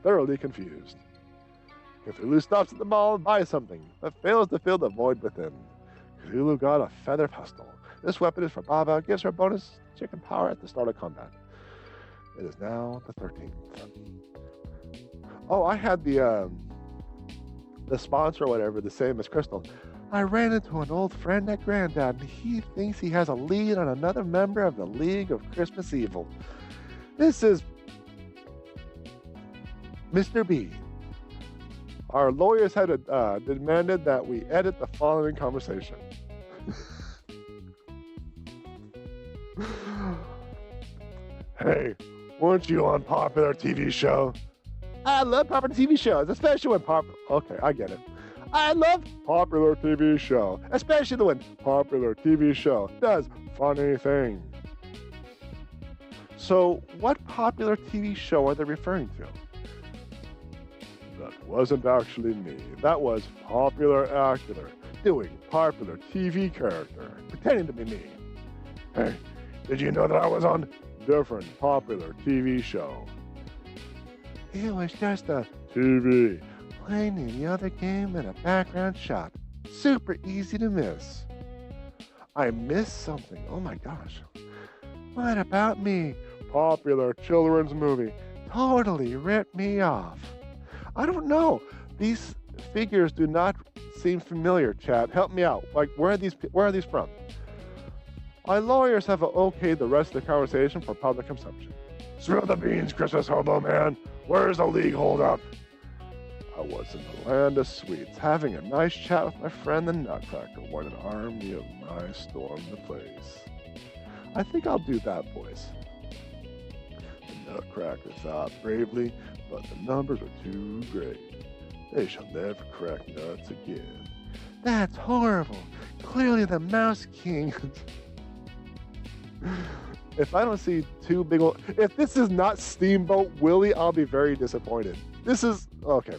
thoroughly confused. Cthulhu stops at the mall and buys something, but fails to fill the void within. Cthulhu got a feather pistol. This weapon is for Baba, gives her bonus chicken power at the start of combat. It is now the 13th. Oh, I had the sponsor or whatever, the same as Crystal. I ran into an old friend at Granddad, and he thinks he has a lead on another member of the League of Christmas Evil. This is Mr. B. Our lawyers had demanded that we edit the following conversation. Hey, weren't you on popular TV show? I love popular TV shows, especially when Okay, I get it. I love popular TV show, especially when popular TV show does funny things. So, what popular TV show are they referring to? That wasn't actually me. That was popular actor doing popular TV character, pretending to be me. Hey, did you know that I was on different popular TV show? It was just a TV, playing any other game in a background shot. Super easy to miss. I missed something. Oh my gosh. What about me? Popular children's movie. Totally ripped me off. I don't know. These figures do not seem familiar, chat. Help me out. Like, where are these from? My lawyers have okayed the rest of the conversation for public consumption. Spill the beans, Christmas hobo man. Where's the league holdup? I was in the land of sweets, having a nice chat with my friend the Nutcracker when an army of mice stormed the place. I think I'll do that, boys. The Nutcracker fought bravely, but the numbers are too great. They shall never crack nuts again. That's horrible. Clearly the Mouse King. If I don't see two big old... If this is not Steamboat Willie, I'll be very disappointed. This is... Okay.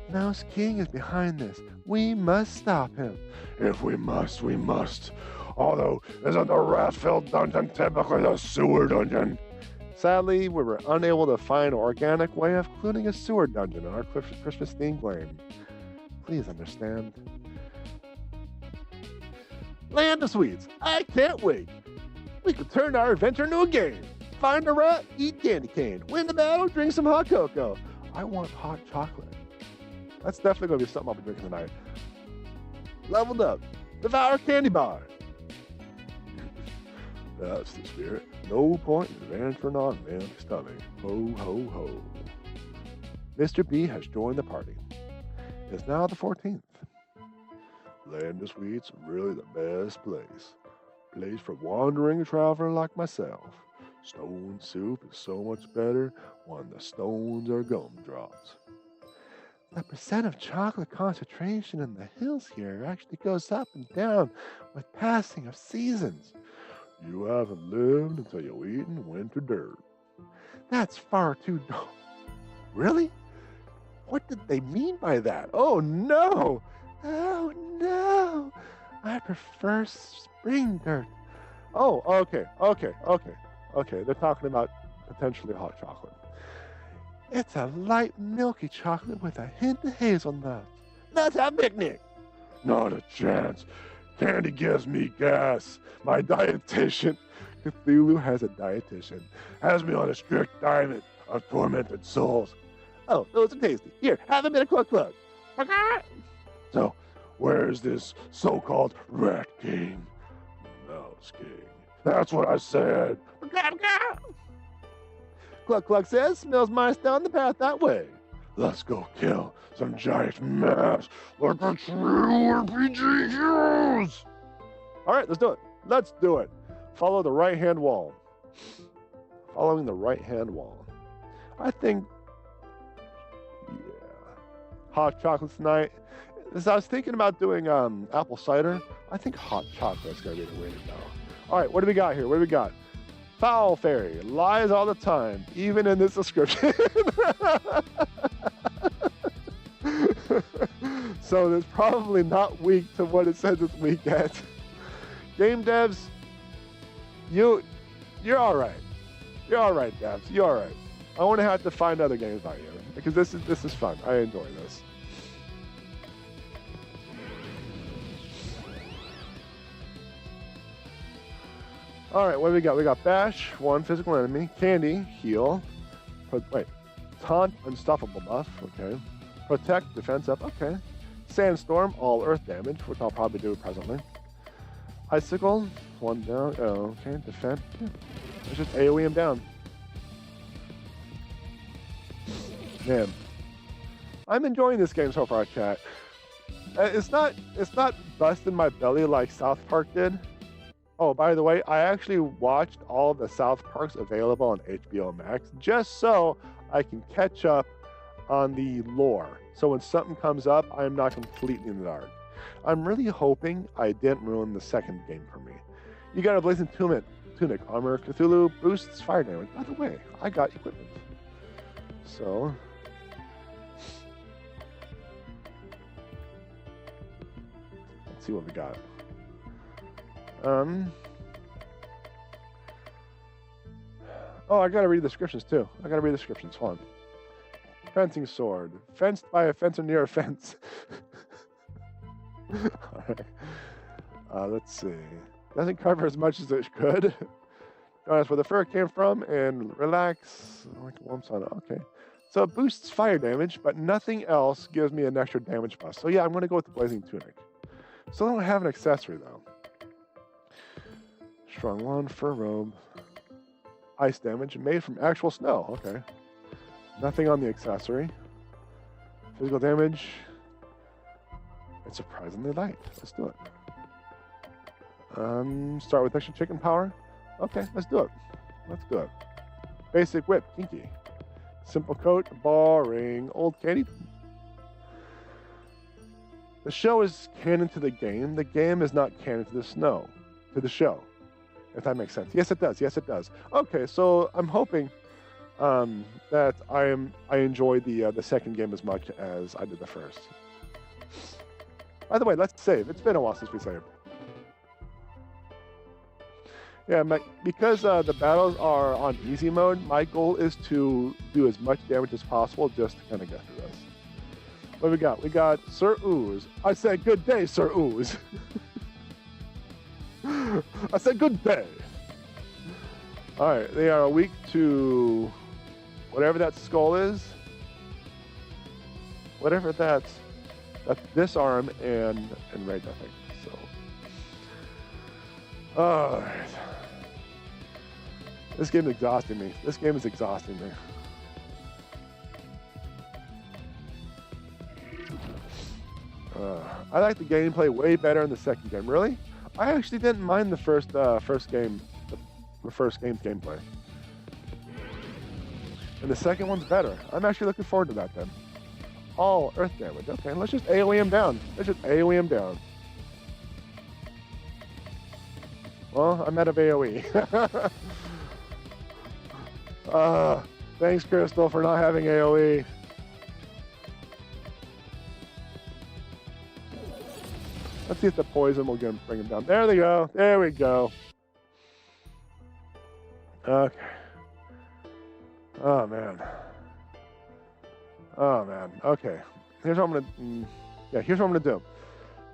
Mouse King is behind this. We must stop him. If we must, we must. Although, isn't the rat-filled dungeon typically a sewer dungeon? Sadly, we were unable to find an organic way of including a sewer dungeon in our Christmas-themed game. Please understand. Land of Sweets, I can't wait. We could turn our adventure into a game. Find a rat, eat candy cane. Win the battle, drink some hot cocoa. I want hot chocolate. That's definitely going to be something I'll be drinking tonight. Leveled up. Devour candy bar. That's the spirit. No point in adventuring on an empty stomach. Ho, ho, ho. Mr. B has joined the party. It's now the 14th. Land of Sweets is really the best place. Place for wandering traveler like myself. Stone soup is so much better when the stones are gumdrops. The percent of chocolate concentration in the hills here actually goes up and down with passing of seasons. You haven't lived until you've eaten winter dirt. That's far too... Really? What did they mean by that? Oh no! Oh no! I prefer spring dirt. Oh, okay. They're talking about potentially hot chocolate. It's a light, milky chocolate with a hint of hazelnut. Let's have a picnic. Not a chance. Candy gives me gas. My dietitian, Cthulhu has a dietitian, has me on a strict diet of tormented souls. Oh, those are tasty. Here, have a bit of cluck cluck. So, where's this so-called Rat King? Mouse King. That's what I said. Cluck Cluck says, smells mice down the path that way. Let's go kill some giant maps like the true RPG heroes. All right, let's do it. Let's do it. Follow the right-hand wall. Following the right-hand wall. I think, yeah. Hot chocolate tonight. As I was thinking about doing apple cider, I think hot chocolate's going to be the way to go. All right, what do we got here? What do we got? Foul Fairy lies all the time, even in this description. So it's probably not weak to what it says it's weak at. Game devs, you're all right. You're all right, devs. You're all right. I want to have to find other games by you because this is fun. I enjoy this. All right, what do we got? We got Bash, one physical enemy. Candy, heal. Taunt, unstoppable buff. Okay. Protect, defense up. Okay. Sandstorm, all earth damage, which I'll probably do presently. Icicle, one down. Oh, okay. Defend. Yeah. Let's just AoE him down. Man, I'm enjoying this game so far, chat. It's not busting my belly like South Park did. Oh, by the way, I actually watched all of the South Parks available on HBO Max just so I can catch up on the lore. So when something comes up, I'm not completely in the dark. I'm really hoping I didn't ruin the second game for me. You got a Blazing Tunic. Armor Cthulhu boosts fire damage. By the way, I got equipment. So... let's see what we got. Oh, I gotta read the descriptions too. Hold on. Fencing sword. Fenced by a fencer near a fence. Alright. Let's see. Doesn't cover as much as it could. Notice where the fur came from and relax. Like a warm sun. Okay. So it boosts fire damage, but nothing else gives me an extra damage buff. So yeah, I'm gonna go with the Blazing Tunic. Still don't have an accessory though. Strong one, fur robe. Ice damage made from actual snow. Okay. Nothing on the accessory. Physical damage. It's surprisingly light. Let's do it. Start with extra chicken power. Okay, let's do it. Let's do it. Basic whip, kinky. Simple coat, boring. Old candy. The show is canon to the game. The game is not canon to the show. If that makes sense. Yes, it does. Yes, it does. Okay, so I'm hoping that I enjoy the second game as much as I did the first. By the way, let's save. It's been a while since we saved. Yeah, because the battles are on easy mode, my goal is to do as much damage as possible just to kind of get through this. What we got? We got Sir Ooze. I said good day, Sir Ooze. I said good day. All right, they are weak to whatever that skull is. Whatever that's disarm and rage, I think. So, all right. This game is exhausting me. This game is exhausting me. I like the gameplay way better in the second game. Really? I actually didn't mind the first game's gameplay. And the second one's better. I'm actually looking forward to that then. All earth damage. Okay, let's just AoE him down. Let's just AoE him down. Well, I'm out of AoE. Thanks, Crystal, for not having AoE. Let's see if the poison will bring him down. There they go. There we go. Okay. Oh, man. Oh, man. Okay. Here's what I'm going to... here's what I'm going to do.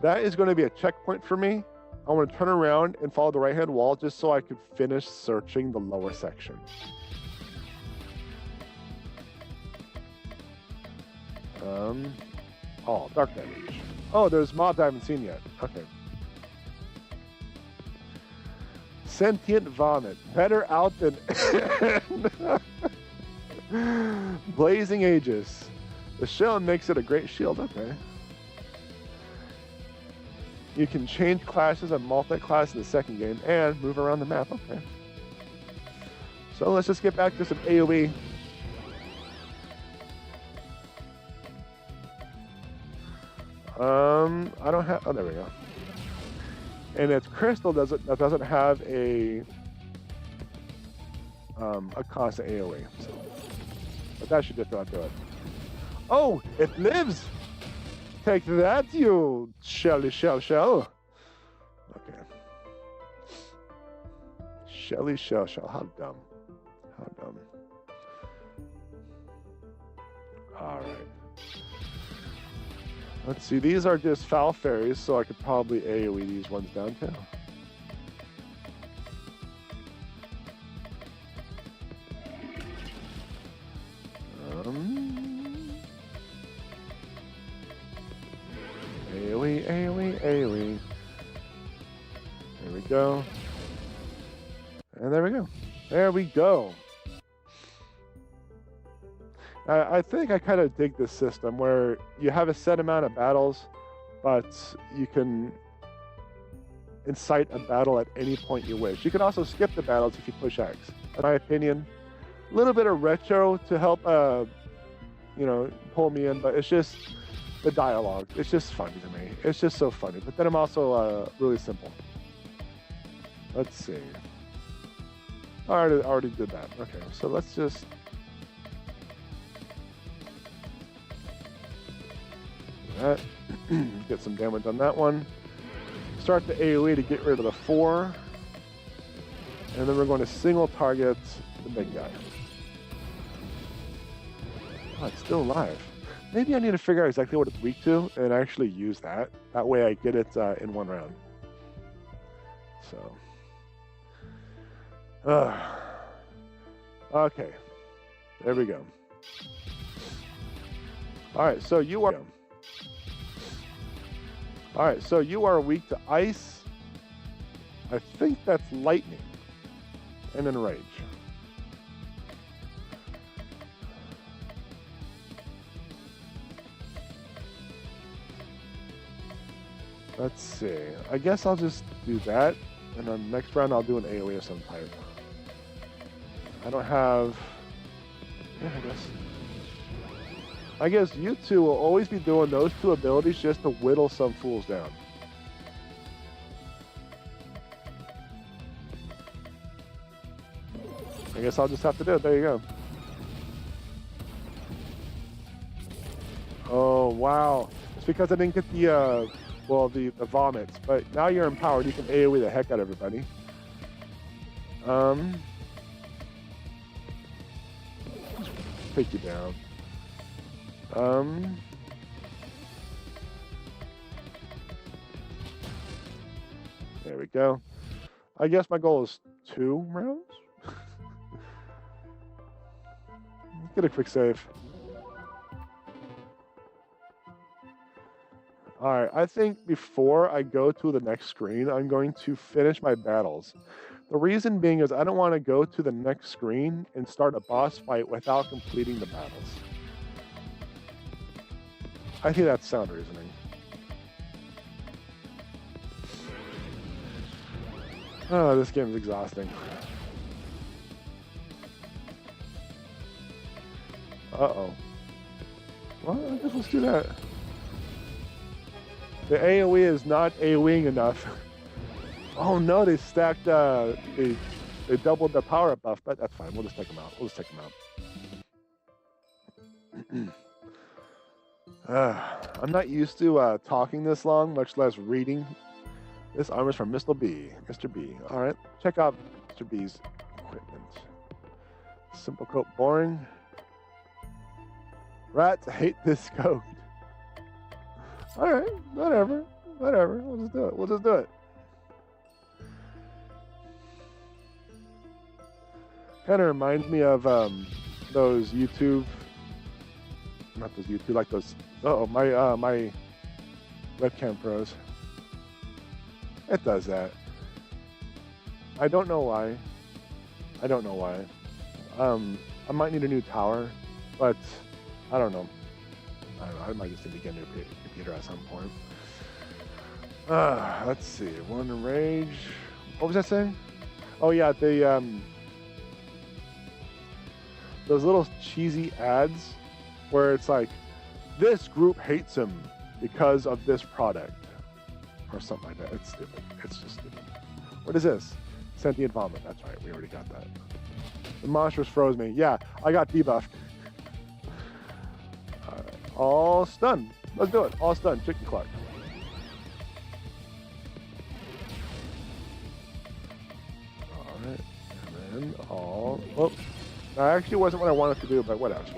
That is going to be a checkpoint for me. I want to turn around and follow the right-hand wall just so I could finish searching the lower section. Oh, dark damage. Oh, there's mobs I haven't seen yet. Okay. Sentient vomit. Better out than Blazing Aegis. The shell makes it a great shield. Okay. You can change classes and multi-class in the second game and move around the map. Okay. So let's just get back to some AoE. I don't have. Oh, there we go. And it's Crystal that doesn't have a constant AoE. So, but that should just not do it. Oh, it lives. Take that, you shelly shell. Okay. Shelly shell. How dumb. How dumb. All right. Let's see, these are just foul fairies, so I could probably AoE these ones down too. AoE. There we go. And there we go. There we go. I think I kind of dig this system where you have a set amount of battles, but you can incite a battle at any point you wish. You can also skip the battles if you push X. In my opinion, a little bit of retro to help, pull me in, but it's just the dialogue. It's just funny to me. It's just so funny. But then I'm also really simple. Let's see. I already did that. Okay, so let's just... that. Get some damage on that one. Start the AoE to get rid of the 4. And then we're going to single target the big guy. Oh, it's still alive. Maybe I need to figure out exactly what it's weak to and actually use that. That way I get it in one round. So. Okay. There we go. Alright, so you are... Alright, so you are weak to ice. I think that's lightning. And then rage. Let's see. I guess I'll just do that, and then next round I'll do an AoE of some type. I don't have... Yeah, I guess you two will always be doing those two abilities just to whittle some fools down. I guess I'll just have to do it. There you go. Oh, wow. It's because I didn't get the, well, the vomits. But now you're empowered. You can AoE the heck out of everybody. Take you down. There we go. I guess my goal is 2 rounds. Get a quick save. Alright, I think before I go to the next screen, I'm going to finish my battles. The reason being is I don't want to go to the next screen and start a boss fight without completing the battles. I think that's sound reasoning. Oh, this game is exhausting. Uh-oh. Well, I guess let's do that. The AoE is not AoEing enough. Oh no, they stacked, they doubled the power up buff, but that's fine. We'll just take them out. We'll just take them out. I'm not used to talking this long, much less reading. This armor's from Mr. B. Mr. B. All right, check out Mr. B's equipment. Simple coat, boring. Rats hate this coat. All right, whatever. We'll just do it. Kind of reminds me of those YouTube, not those YouTube, like those. My webcam pros. It does that. I don't know why. I might need a new tower, but I don't know. I might just need to get a new computer at some point. Let's see. One rage. What was that saying? Oh yeah, those little cheesy ads where it's like, this group hates him because of this product, or something like that. It's stupid. It's just stupid. What is this? Sentient vomit. That's right. We already got that. The monsters froze me. Yeah, I got debuffed. All stunned. Let's do it. All stunned. Chicken Clark. All right. And then all... Oh. That actually wasn't what I wanted to do, but what else?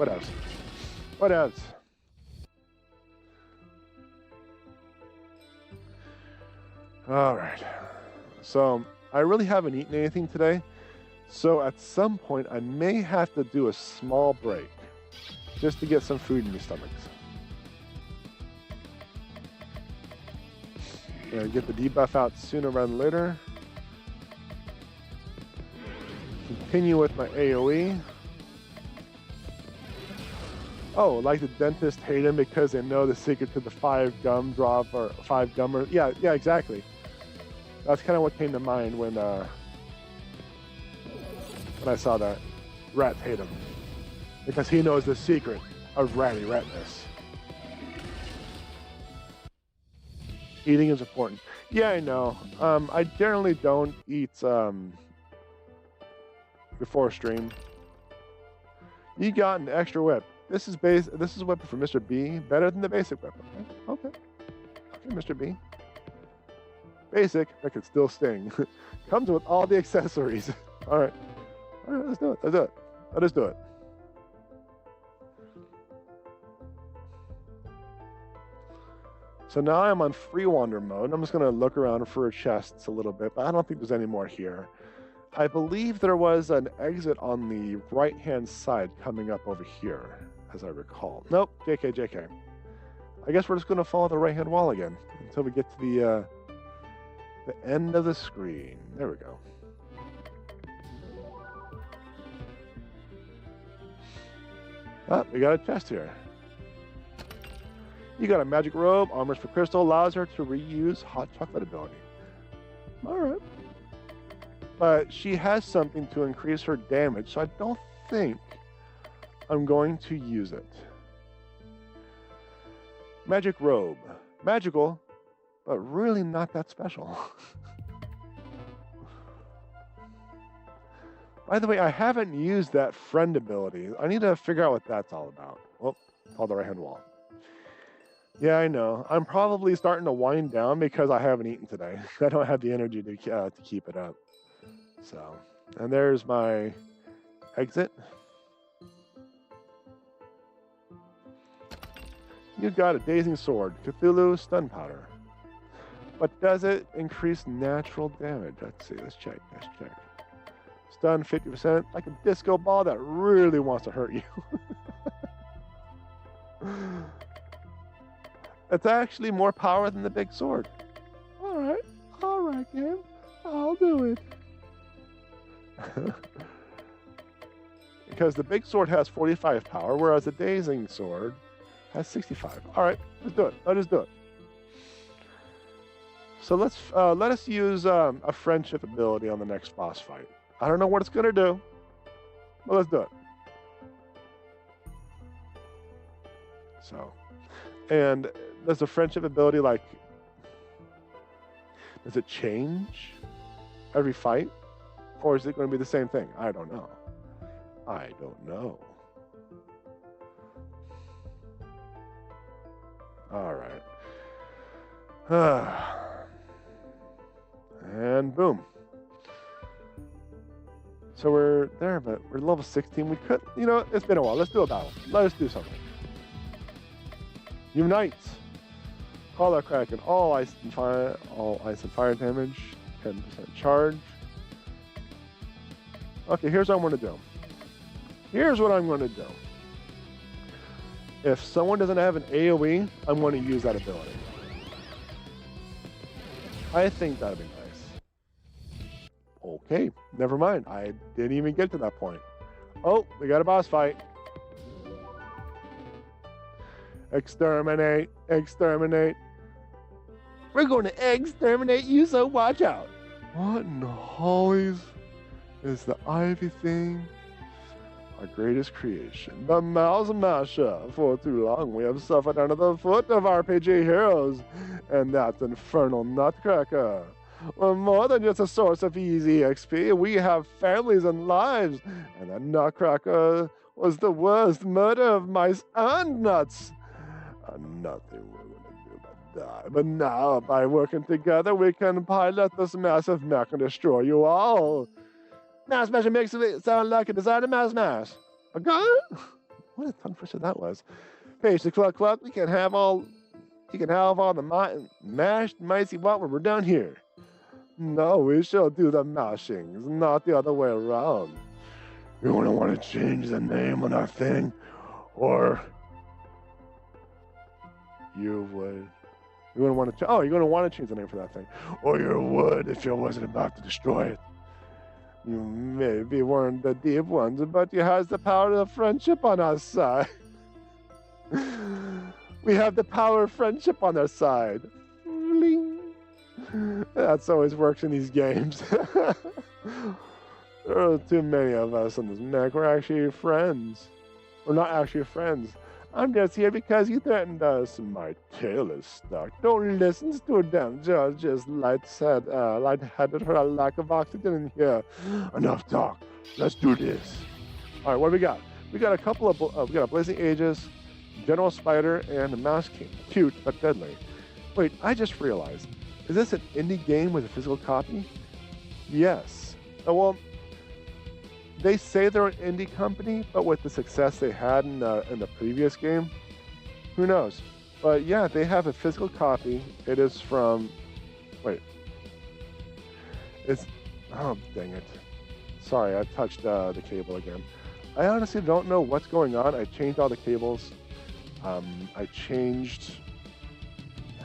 All right. So, I really haven't eaten anything today. So, at some point, I may have to do a small break just to get some food in your stomachs. Get the debuff out sooner rather than later. Continue with my AoE. Oh, like the dentist hate him because they know the secret to the 5 gum drop or 5 gummer. Yeah, exactly. That's kind of what came to mind when I saw that. Rats hate him because he knows the secret of ratty ratness. Eating is important. Yeah, I know. I generally don't eat before stream. You got an extra whip. This is a weapon for Mr. B. Better than the basic weapon. Okay, Mr. B. Basic, that could still sting. Comes with all the accessories. All right, let's do it. Let us do it. So now I'm on free wander mode. I'm just going to look around for chests a little bit, but I don't think there's any more here. I believe there was an exit on the right-hand side coming up over here, as I recall. Nope, JK. I guess we're just going to follow the right-hand wall again until we get to the end of the screen. There we go. We got a chest here. You got a magic robe. Armors for crystal allows her to reuse hot chocolate ability. All right. But she has something to increase her damage, so I don't think I'm going to use it. Magic robe. Magical, but really not that special. By the way, I haven't used that friend ability. I need to figure out what that's all about. Oh, called the right-hand wall. Yeah, I know. I'm probably starting to wind down because I haven't eaten today. I don't have the energy to keep it up. So, and there's my exit. You got a dazing sword, Cthulhu stun powder. But does it increase natural damage? Let's see. Let's check. Stun 50%, like a disco ball that really wants to hurt you. It's actually more power than the big sword. All right, game. I'll do it. Because the big sword has 45 power, whereas the dazing sword has 65. All right, let's do it. Let us do it. So let us use a friendship ability on the next boss fight. I don't know what it's gonna do, but let's do it. So, and does the friendship ability does it change every fight, or is it going to be the same thing? I don't know. All right. And boom. So we're there, but we're level 16. We could, it's been a while. Let's do a battle. Let us do something. Unite. Call that Kraken. All ice and fire damage. 10% charge. Okay, here's what I'm going to do. If someone doesn't have an AoE, I'm going to use that ability. I think that'd be nice. Okay, never mind. I didn't even get to that point. Oh, we got a boss fight. Exterminate. We're going to exterminate you, so watch out. What in the hollies is the ivy thing? Our greatest creation, the Mouse Masher. For too long we have suffered under the foot of RPG heroes, and that infernal nutcracker. We're more than just a source of easy XP. We have families and lives, and the nutcracker was the worst murder of mice and nuts. Nothing we're going to do but die. But now, by working together, we can pilot this massive mech and destroy you all. Mouse Masher makes it sound like a designer mouse mash. A gun? What a tongue twister that was. Page the cluck. You can have all the mashed mice you want when we're done here. No, we shall do the mashings, not the other way around. You wouldn't want to change the name on our thing, or you would. You wouldn't want to. You're going to want to change the name for that thing, or you would if you wasn't about to destroy it. You maybe weren't the deep ones, but you has the power of friendship on our side. We have the power of friendship on our side. Bling. That's always works in these games. There are too many of us in this mech. We're actually friends. We're not actually friends. I'm just here because you threatened us. My tail is stuck. Don't listen to them. Just lightheaded for a lack of oxygen in here. Enough talk. Let's do this. All right, what do we got? We got a couple of. We got a Blazing Aegis, General Spider, and a Mouse King. Cute but deadly. Wait, I just realized. Is this an indie game with a physical copy? Yes. Well, they say they're an indie company, but with the success they had in the previous game, who knows? But yeah, they have a physical copy. It is from. Wait. It's. Oh, dang it. Sorry, I touched the cable again. I honestly don't know what's going on. I changed all the cables. I changed.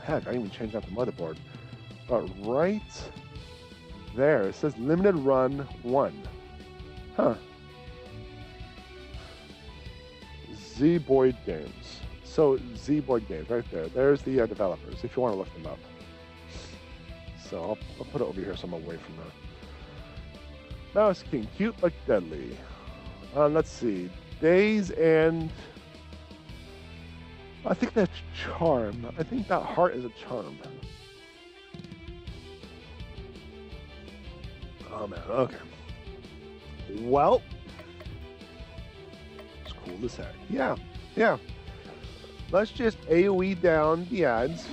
Heck, I even changed out the motherboard. But right there, it says Limited Run 1. Huh. Z Boyd Games. So Z-Board Games, right there. There's the developers, if you want to look them up. So I'll put it over here so I'm away from the Mouse King, cute but deadly. Let's see, Days and I think that's Charm. I think that heart is a charm. Oh man, okay. Well, it's cool as heck. Yeah. Let's just AoE down the ads.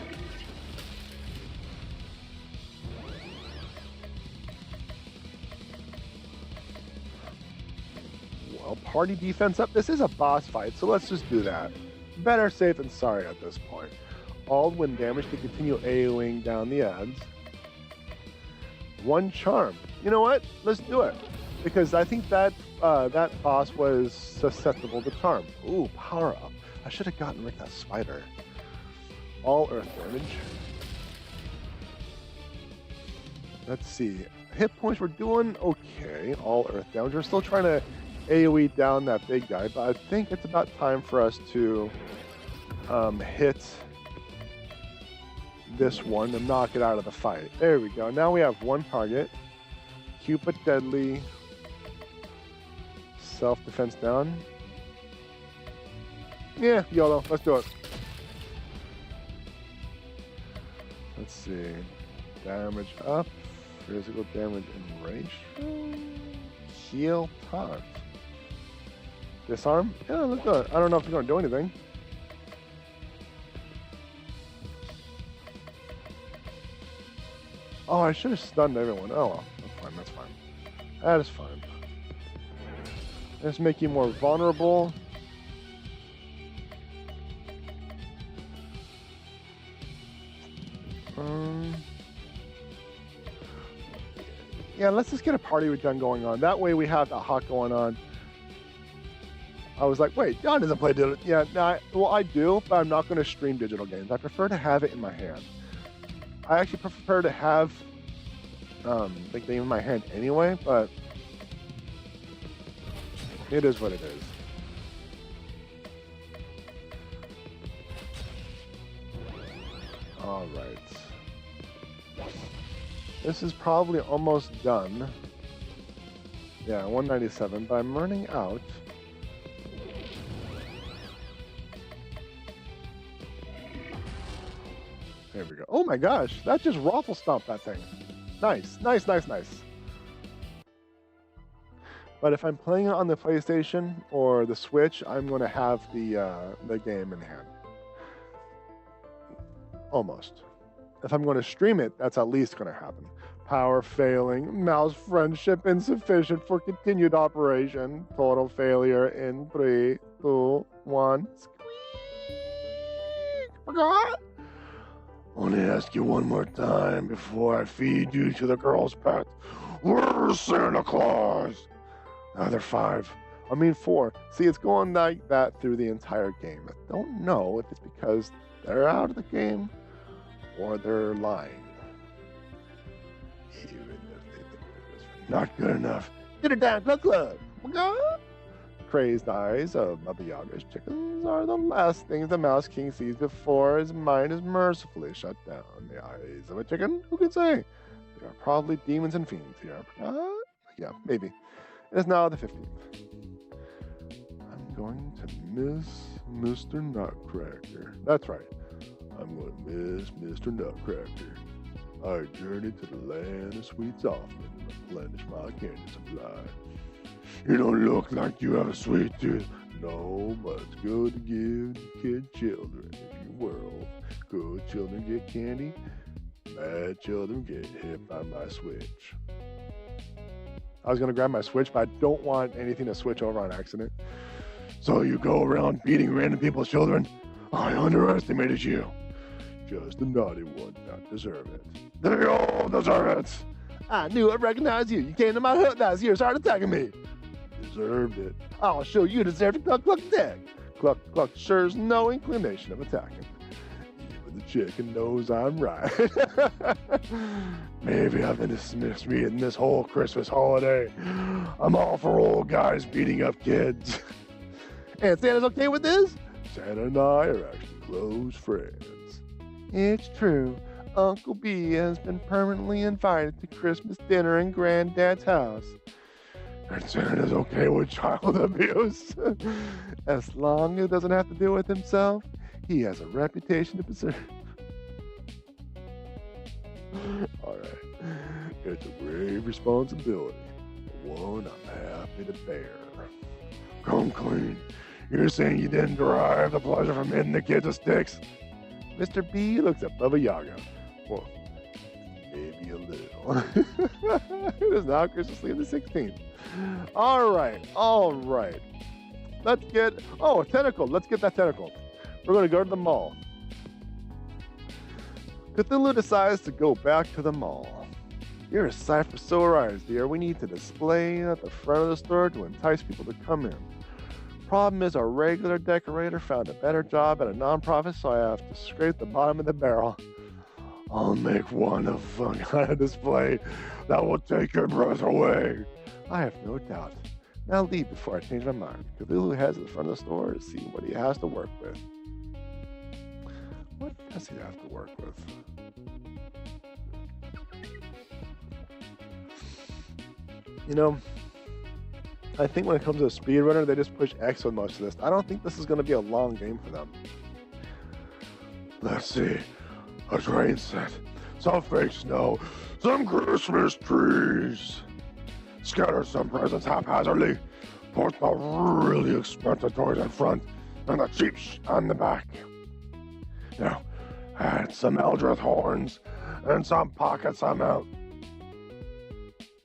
Well, party defense up. This is a boss fight, so let's just do that. Better safe than sorry at this point. All wind damage to continue AoEing down the ads. 1 charm. You know what? Let's do it. Because I think that that boss was susceptible to charm. Ooh, power up. I should have gotten rid of that spider. All earth damage. Let's see. Hit points, we're doing okay. All earth damage. We're still trying to AoE down that big guy, but I think it's about time for us to hit this one and knock it out of the fight. There we go. Now we have 1 target. Cute but deadly. Self-defense down. Yeah, YOLO. Let's do it. Let's see. Damage up. Physical damage and ratio. Heal taunt. Disarm? Yeah, let's do it. I don't know if it's going to do anything. Oh, I should have stunned everyone. Oh well. That's fine. That's fine. That is fine. Let's make you more vulnerable. Yeah, let's just get a party with John going on. That way we have the hawk going on. I was like, wait, John doesn't play digital. Yeah, well, I do, but I'm not going to stream digital games. I prefer to have it in my hand. I actually prefer to have the game in my hand anyway, but it is what it is. All right. This is probably almost done. Yeah, 197, but I'm running out. There we go. Oh my gosh, that just raffle stomped that thing. Nice, nice, nice, nice. But if I'm playing it on the PlayStation or the Switch, I'm going to have the game in hand. Almost. If I'm going to stream it, that's at least going to happen. Power failing, mouse friendship insufficient for continued operation. Total failure in 3, 2, 1. Squeak! Forgot? Only ask you one more time before I feed you to the girl's pet. Where's Santa Claus? They're 5. I mean 4. See, it's going like that through the entire game. I don't know if it's because they're out of the game or they're lying. Even if they think it was not good enough. Get it down, club. Crazed eyes of Baba Yaga's chickens are the last things the Mouse King sees before his mind is mercifully shut down. The eyes of a chicken? Who can say? There are probably demons and fiends here. Yeah, maybe. It is now the 15th. I'm going to miss Mr. Nutcracker. That's right. I'm going to miss Mr. Nutcracker. I journeyed to the land of sweet softness and replenish my candy supply. You don't look like you have a sweet tooth. No, but it's good to give kid children. If you whirl, good children get candy. Bad children get hit by my switch. I was going to grab my switch, but I don't want anything to switch over on accident. So you go around beating random people's children? I underestimated you. Just a naughty one, not deserve it. They all deserve it. I knew I'd recognize you. You came to my hut last year, started attacking me. Deserved it. I'll show you deserve to cluck, cluck, tag. Cluck, cluck shows no inclination of attacking. Even the chicken knows I'm right. Maybe I've been misreading this whole Christmas holiday. I'm all for old guys beating up kids. And Santa's okay with this? Santa and I are actually close friends. It's true. Uncle B has been permanently invited to Christmas dinner in Granddad's house. And Santa's okay with child abuse. As long as it doesn't have to do with himself, he has a reputation to preserve. Alright. It's a grave responsibility. One I'm happy to bear. Come clean. You're saying you didn't derive the pleasure from hitting the kids with sticks? Mr. B looks at Baba Yaga. Well, maybe a little. It is now Christmas Eve the 16th. Alright. Let's get... Oh, a tentacle. Let's get that tentacle. We're going to go to the mall. Cthulhu decides to go back to the mall. You're a sight for sore eyes, dear. We need to display at the front of the store to entice people to come in. Problem is, our regular decorator found a better job at a non-profit, so I have to scrape the bottom of the barrel. I'll make one of fun kind of display that will take your breath away. I have no doubt. Now leave before I change my mind. Cthulhu heads to the front of the store to see what he has to work with. What does he have to work with? You know, I think when it comes to a speedrunner, they just push X on most of this. I don't think this is going to be a long game for them. Let's see. A train set, some fake snow, some Christmas trees. Scatter some presents haphazardly. Put the really expensive toys in front and the cheap on the back. Now, add some Eldritch horns and some pockets I'm out.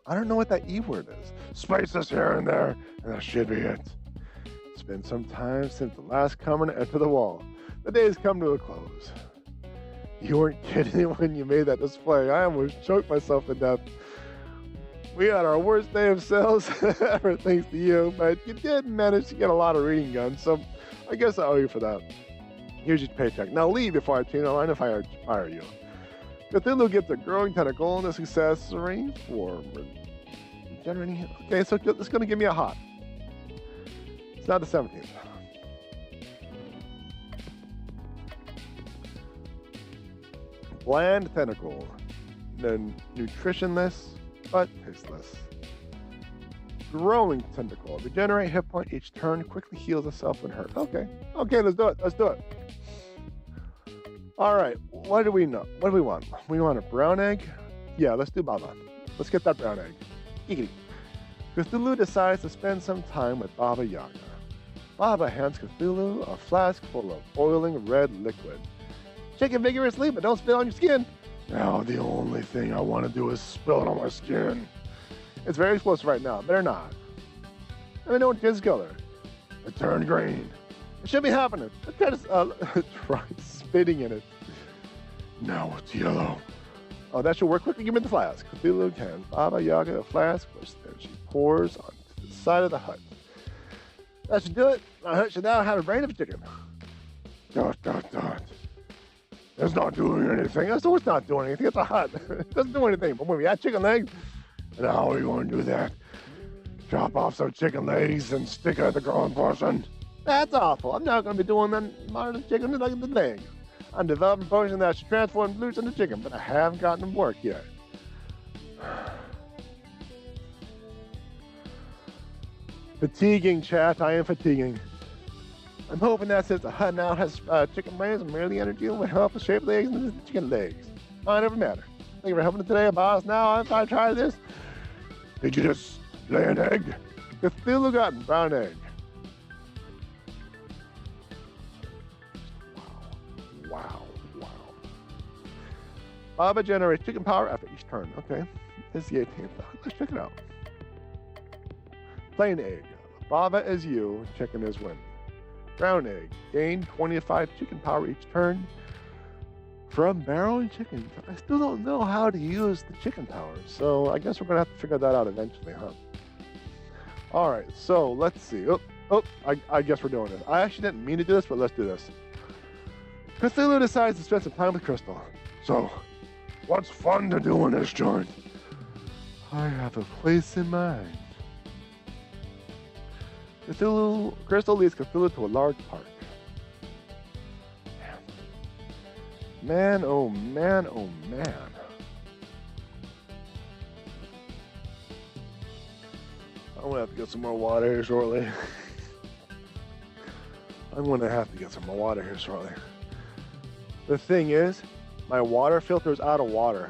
I don't know what that E word is. Spaces here and there, and that should be it. It's been some time since the last comer to enter the wall. The day's come to a close. You weren't kidding when you made that display. I almost choked myself to death. We had our worst day of sales ever thanks to you, but you did manage to get a lot of reading done, so I guess I owe you for that. Here's your paycheck. Now leave before I change my mind if I fire you. Cthulhu gets a growing tentacle and a accessory for regenerating. Okay, so it's going to give me a hot. It's not the 17th. Bland tentacle. Nutritionless, but tasteless. Growing tentacle. Regenerate hit point each turn. Quickly heals itself when hurt. Okay, let's do it. All right, what do we know? What do we want? We want a brown egg? Yeah, let's do Baba. Let's get that brown egg. Giggity. Cthulhu decides to spend some time with Baba Yaga. Baba hands Cthulhu a flask full of boiling red liquid. Shake it vigorously, but don't spill on your skin. Now the only thing I want to do is spill it on my skin. It's very explosive right now. Better not. Let me know what kids color. It turned green. It should be happening. Let's try spitting in it. Now it's yellow. Oh, that should work quickly. Give me the flask. Cthulhu hands Baba Yaga the flask, which then she pours onto the side of the hut. That should do it. My hut should now have a brain of a chicken. Dot. It's not doing anything. I know it's not doing anything. It's a hut. It doesn't do anything. But when we have chicken legs, and how are you going to do that? Chop off some chicken legs and stick it at the growing portion. That's awful. I'm not going to be doing that modern chicken like the legs. I'm developing a potion that should transform glutes into chicken, but I haven't gotten them work yet. Fatiguing, chat. I am fatiguing. I'm hoping that since the hut now has chicken brains and merely energy will help the shape of the eggs into the chicken legs. Oh, it never matter. Thank you for helping today, boss. Now, if I try this... Did you just lay an egg? Cthulhu got brown egg. Wow. Baba generates chicken power after each turn. Okay. It's the 18th. Let's check it out. Plain egg. Baba is you. Chicken is Wendy. Brown egg. Gain 25 chicken power each turn from barreling chickens. I still don't know how to use the chicken power, so I guess we're going to have to figure that out eventually, huh? All right, so let's see. I guess we're doing this. I actually didn't mean to do this, but let's do this. Cthulhu decides to spend some time with Crystal. So, what's fun to do in this joint? I have a place in mind. Crystal leads Cthulhu to a large park. Man, oh man, oh man. I'm gonna have to get some more water here shortly. I'm gonna have to get some more water here shortly. The thing is, my water filter is out of water.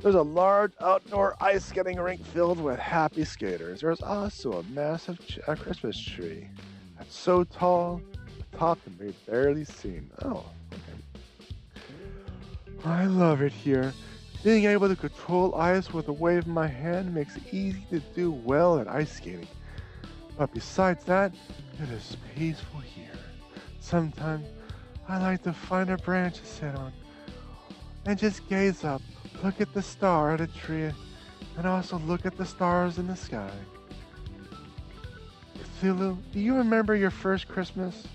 There's a large outdoor ice skating rink filled with happy skaters. There's also a massive Christmas tree that's so tall, the top can be barely seen. Oh, okay. I love it here. Being able to control ice with a wave of my hand makes it easy to do well at ice skating. But besides that, it is peaceful here. Sometimes I like to find a branch to sit on and just gaze up, look at the star at a tree, and also look at the stars in the sky. Cthulhu, do you remember your first Christmas?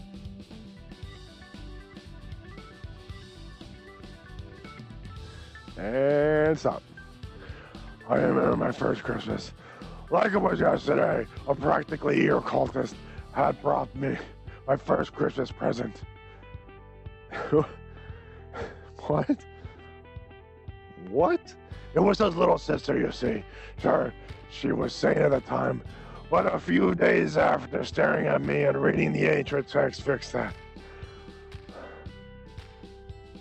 And stop. I remember my first Christmas. Like it was yesterday, a practically evil cultist had brought me my first Christmas present. What? What? It was his little sister, you see. Sure, she was sane at the time, but a few days after staring at me and reading the ancient text fixed that.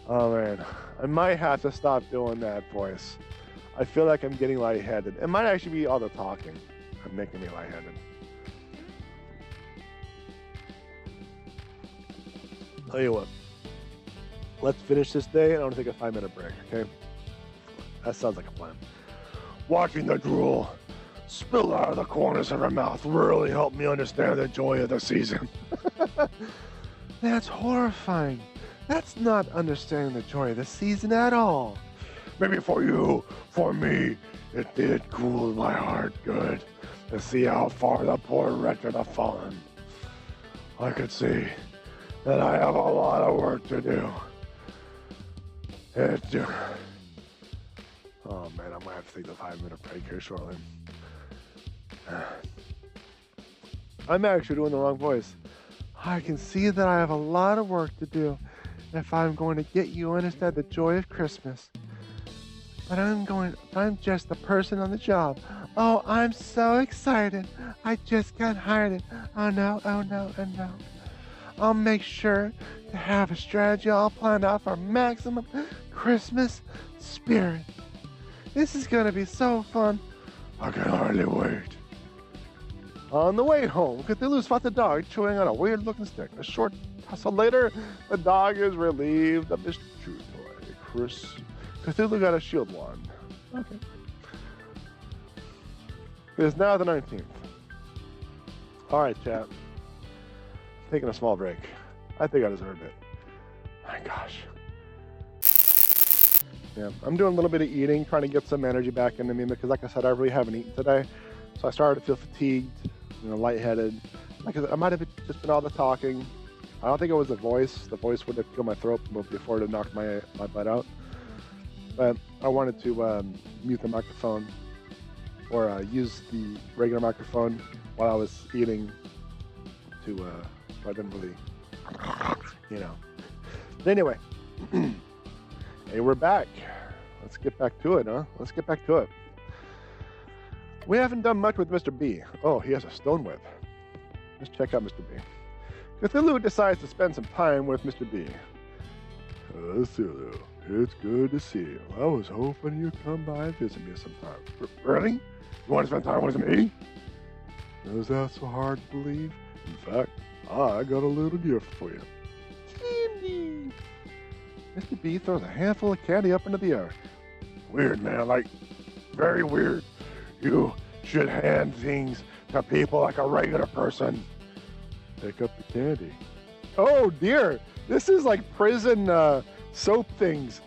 Oh man, I might have to stop doing that voice. I feel like I'm getting lightheaded. It might actually be all the talking I'm making me lightheaded. Tell you what, let's finish this day and I'm gonna take a 5-minute break, okay? That sounds like a plan. Watching the drool spill out of the corners of her mouth really helped me understand the joy of the season. That's horrifying. That's not understanding the joy of the season at all. Maybe for you, for me, it did cool my heart good to see how far the poor wretched have fallen. I could see that I have a lot of work to do. Oh man, I'm gonna have to take the 5-minute break here shortly. I'm actually doing the wrong voice. I can see that I have a lot of work to do if I'm going to get you to understand the joy of Christmas. But I'm just the person on the job. Oh, I'm so excited. I just got hired. Oh no, oh no, oh no. I'll make sure to have a strategy all planned out for maximum Christmas spirit. This is gonna be so fun. I can hardly wait. On the way home, Cthulhu spots a dog chewing on a weird-looking stick. A short tussle later, the dog is relieved of his chew toy. Cthulhu got a shield wand. Okay. It is now the 19th. Alright, chat. Taking a small break. I think I deserved it. My gosh. Yeah, I'm doing a little bit of eating, trying to get some energy back into me because, like I said, I really haven't eaten today. So I started to feel fatigued, lightheaded. Like I said, I might have just been all the talking. I don't think it was the voice. The voice would have killed my throat before it knocked my butt out. But I wanted to mute the microphone or use the regular microphone while I was eating to, so I didn't really, But anyway, hey, we're back. Let's get back to it, huh? Let's get back to it. We haven't done much with Mr. B. Oh, he has a stone whip. Let's check out Mr. B. Cthulhu decides to spend some time with Mr. B. Cthulhu, it's good to see you. I was hoping you'd come by and visit me sometime. Really? You want to spend time with me? Is that so hard to believe? In fact, I got a little gift for you. Candy! Mr. B throws a handful of candy up into the air. Weird, man. Very weird. You should hand things to people like a regular person. Pick up the candy. Oh dear, this is like prison soap things.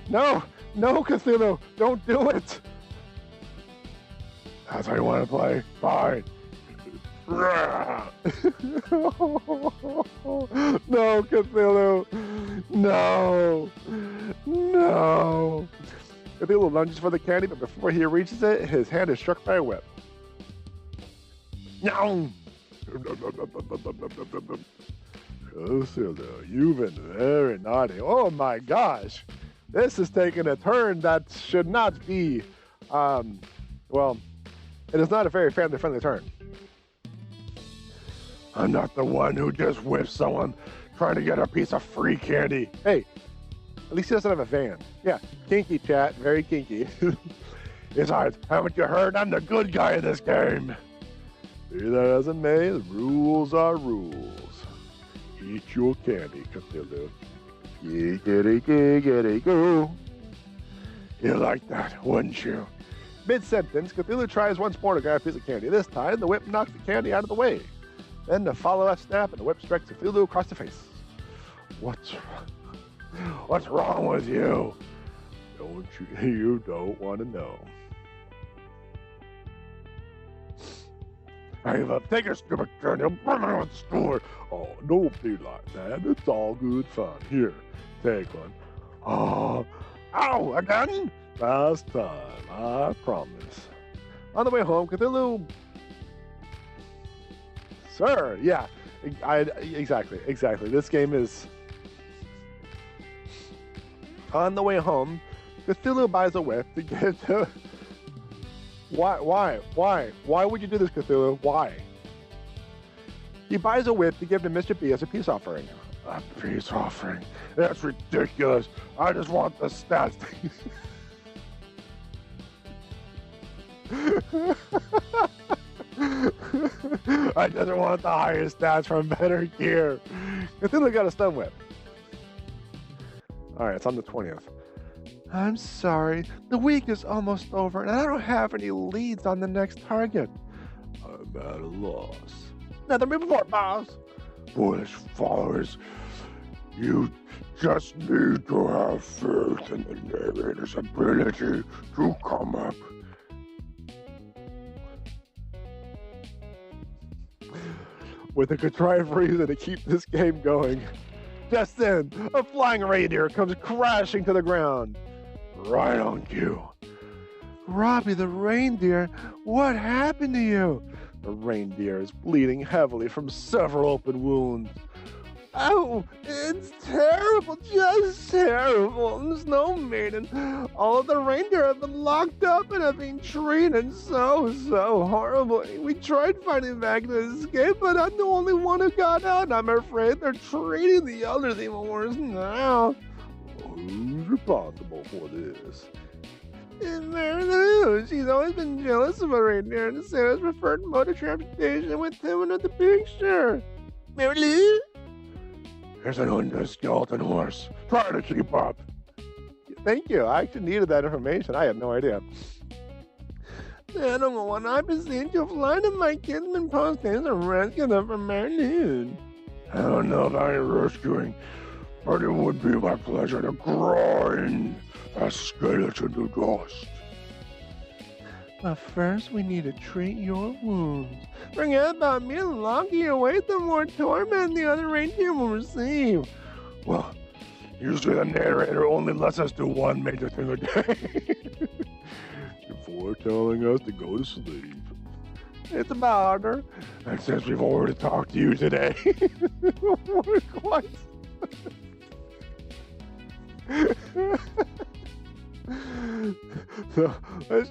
No, Cthulhu, don't do it. That's how you want to play? Fine. No, Cthulhu. No. Cthulhu lunges for the candy, but before he reaches it, his hand is struck by a whip. No! Cthulhu, you've been very naughty. Oh my gosh. This is taking a turn that should not be, well, it is not a very family-friendly turn. I'm not the one who just whips someone trying to get a piece of free candy. Hey, at least he doesn't have a van. Yeah, kinky chat, very kinky. Besides, haven't you heard I'm the good guy in this game? Be that as it may, the rules are rules. Eat your candy, Cthulhu. Giggity, go. You like that, wouldn't you? Mid-sentence, Cthulhu tries once more to grab a piece of candy. This time, the whip knocks the candy out of the way. Then the follow-up snap, and the whip strikes Cthulhu across the face. What's wrong with you? You don't want to know. I give up. Take your stupid candy. I'm burning out the store. Oh, don't be like that. It's all good fun. Here, take one. Oh, ow, again? Last time, I promise. On the way home, Cthulhu... Sir, yeah, exactly. This game is... On the way home, Cthulhu buys a whip to give to... Why? Why would you do this, Cthulhu? Why? He buys a whip to give to Mr. B as a peace offering. A peace offering? That's ridiculous. I just want the stats. I just want the highest stats from better gear. Cthulhu got a stun whip. Alright, it's on the 20th. I'm sorry, the week is almost over and I don't have any leads on the next target. I'm at a loss. Nothing before, boss. Foolish followers, you just need to have faith in the narrator's ability to come up. With a contrived reason to keep this game going. Just then, a flying reindeer comes crashing to the ground. Right on cue. Robbie the reindeer, what happened to you? The reindeer is bleeding heavily from several open wounds. Oh, it's terrible, just terrible. Snow Maiden, all of the reindeer have been locked up and have been treated so horribly. We tried finding back to escape, but I'm the only one who got out, and I'm afraid they're treating the others even worse now. Who's responsible for this? It's Merlin. She's always been jealous of a reindeer and Sarah's preferred mode of transportation with him in the picture. Merlin? There's an under-skeleton horse. Try to keep up. Thank you. I actually needed that information. I had no idea. The animal one I've been seen to fly to my kinsman postings and rescue them from Merlin. I don't know about any rescuing, but it would be my pleasure to grind a skeleton to dust. But first, we need to treat your wounds. Forget about me, the longer you wait, the more torment the other reindeer will receive. Well, usually the narrator only lets us do one major thing a day. Before telling us to go to sleep. It's about her. And since we've already talked to you today, we're quite... So let's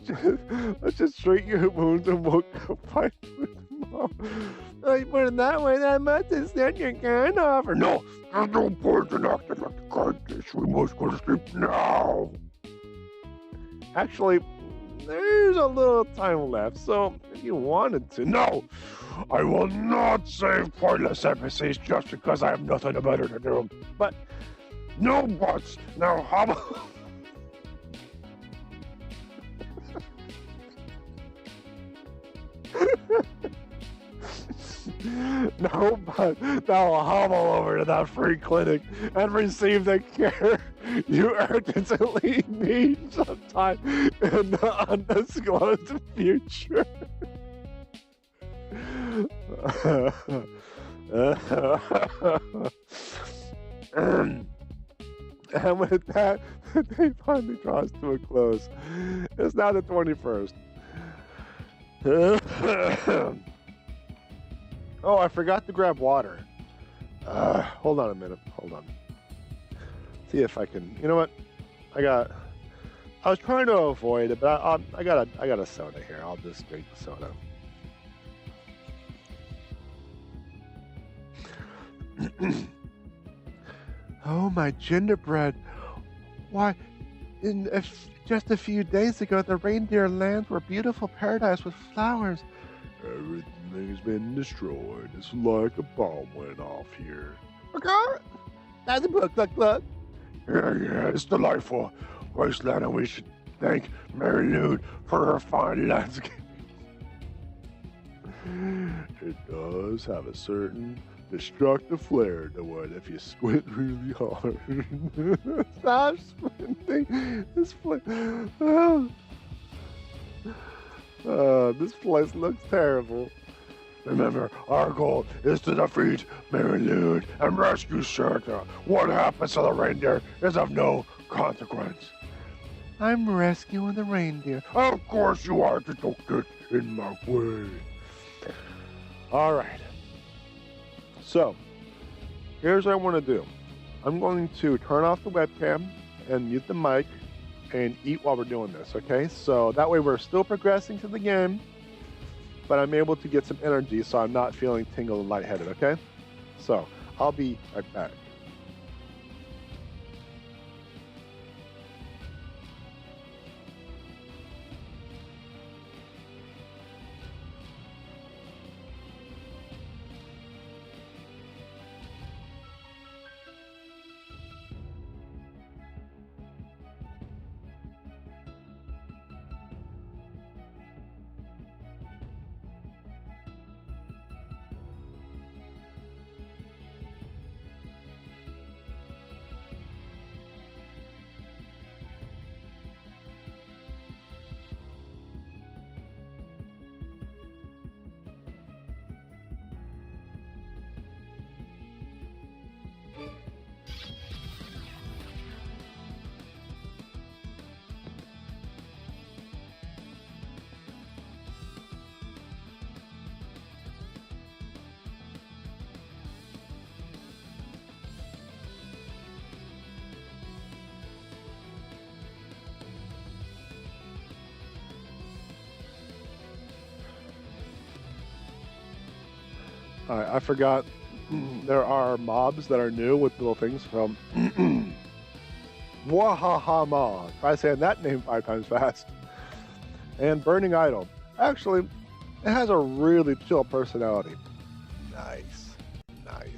just treat your wounds and we'll go fight with tomorrow. You put it that way, that must extend your kind offer. No, there's no point in acting like the kindness. We must go to sleep now. Actually, there's a little time left, so if you wanted to. No, I will not save pointless NPCs just because I have nothing better to do. But, no buts. Now, how about... No, but now I'll hobble over to that free clinic and receive the care you urgently need sometime in the undisclosed future. And with that, the day finally draws to a close. It's now the 21st. Oh, I forgot to grab water. Hold on a minute. Hold on. See if I can. You know what? I was trying to avoid it, but I got a soda here. I'll just drink the soda. Oh, my gingerbread. Why, just a few days ago, the reindeer lands were a beautiful paradise with flowers. Everything's been destroyed. It's like a bomb went off here. Okay. That's a book, look. Yeah, it's delightful wasteland, and we should thank Merlin for her fine landscape. It does have a certain destructive flair to it if you squint really hard. Stop squinting. This place. This place looks terrible. Remember, our goal is to defeat Merlin and rescue Santa. What happens to the reindeer is of no consequence. I'm rescuing the reindeer. Of course you are. Just don't get in my way. All right. So, here's what I want to do. I'm going to turn off the webcam and mute the mic and eat while we're doing this, okay? So that way we're still progressing to the game, but I'm able to get some energy so I'm not feeling tingled and lightheaded, okay? So, I'll be right back. All right, I forgot there are mobs that are new with little things from Wahaha. Try saying that name 5 times fast. And Burning Idol. Actually, it has a really chill personality. Nice. Nice.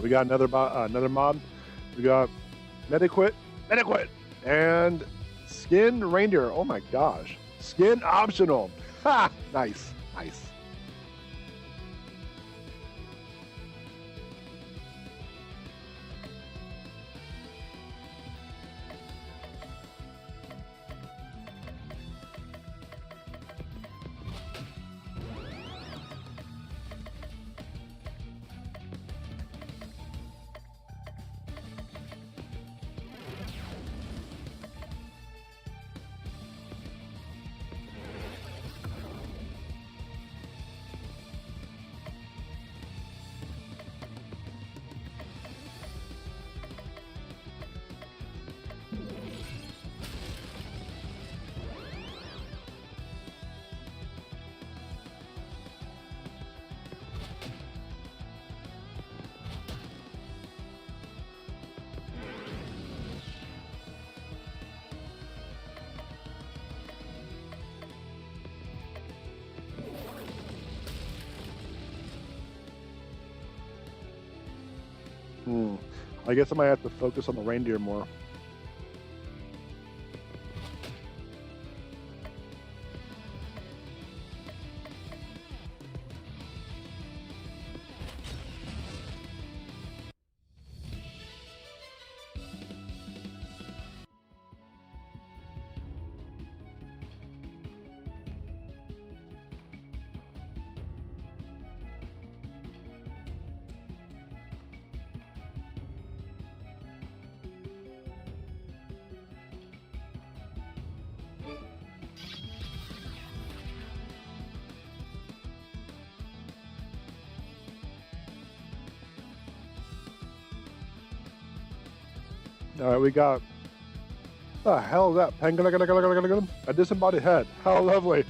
We got another mob. We got Mediquit, and Skin Reindeer. Oh my gosh. Skin optional. Ha! Nice. I guess I might have to focus on the reindeer more. All right, we got. The hell is that? Penguin, a disembodied head. How lovely.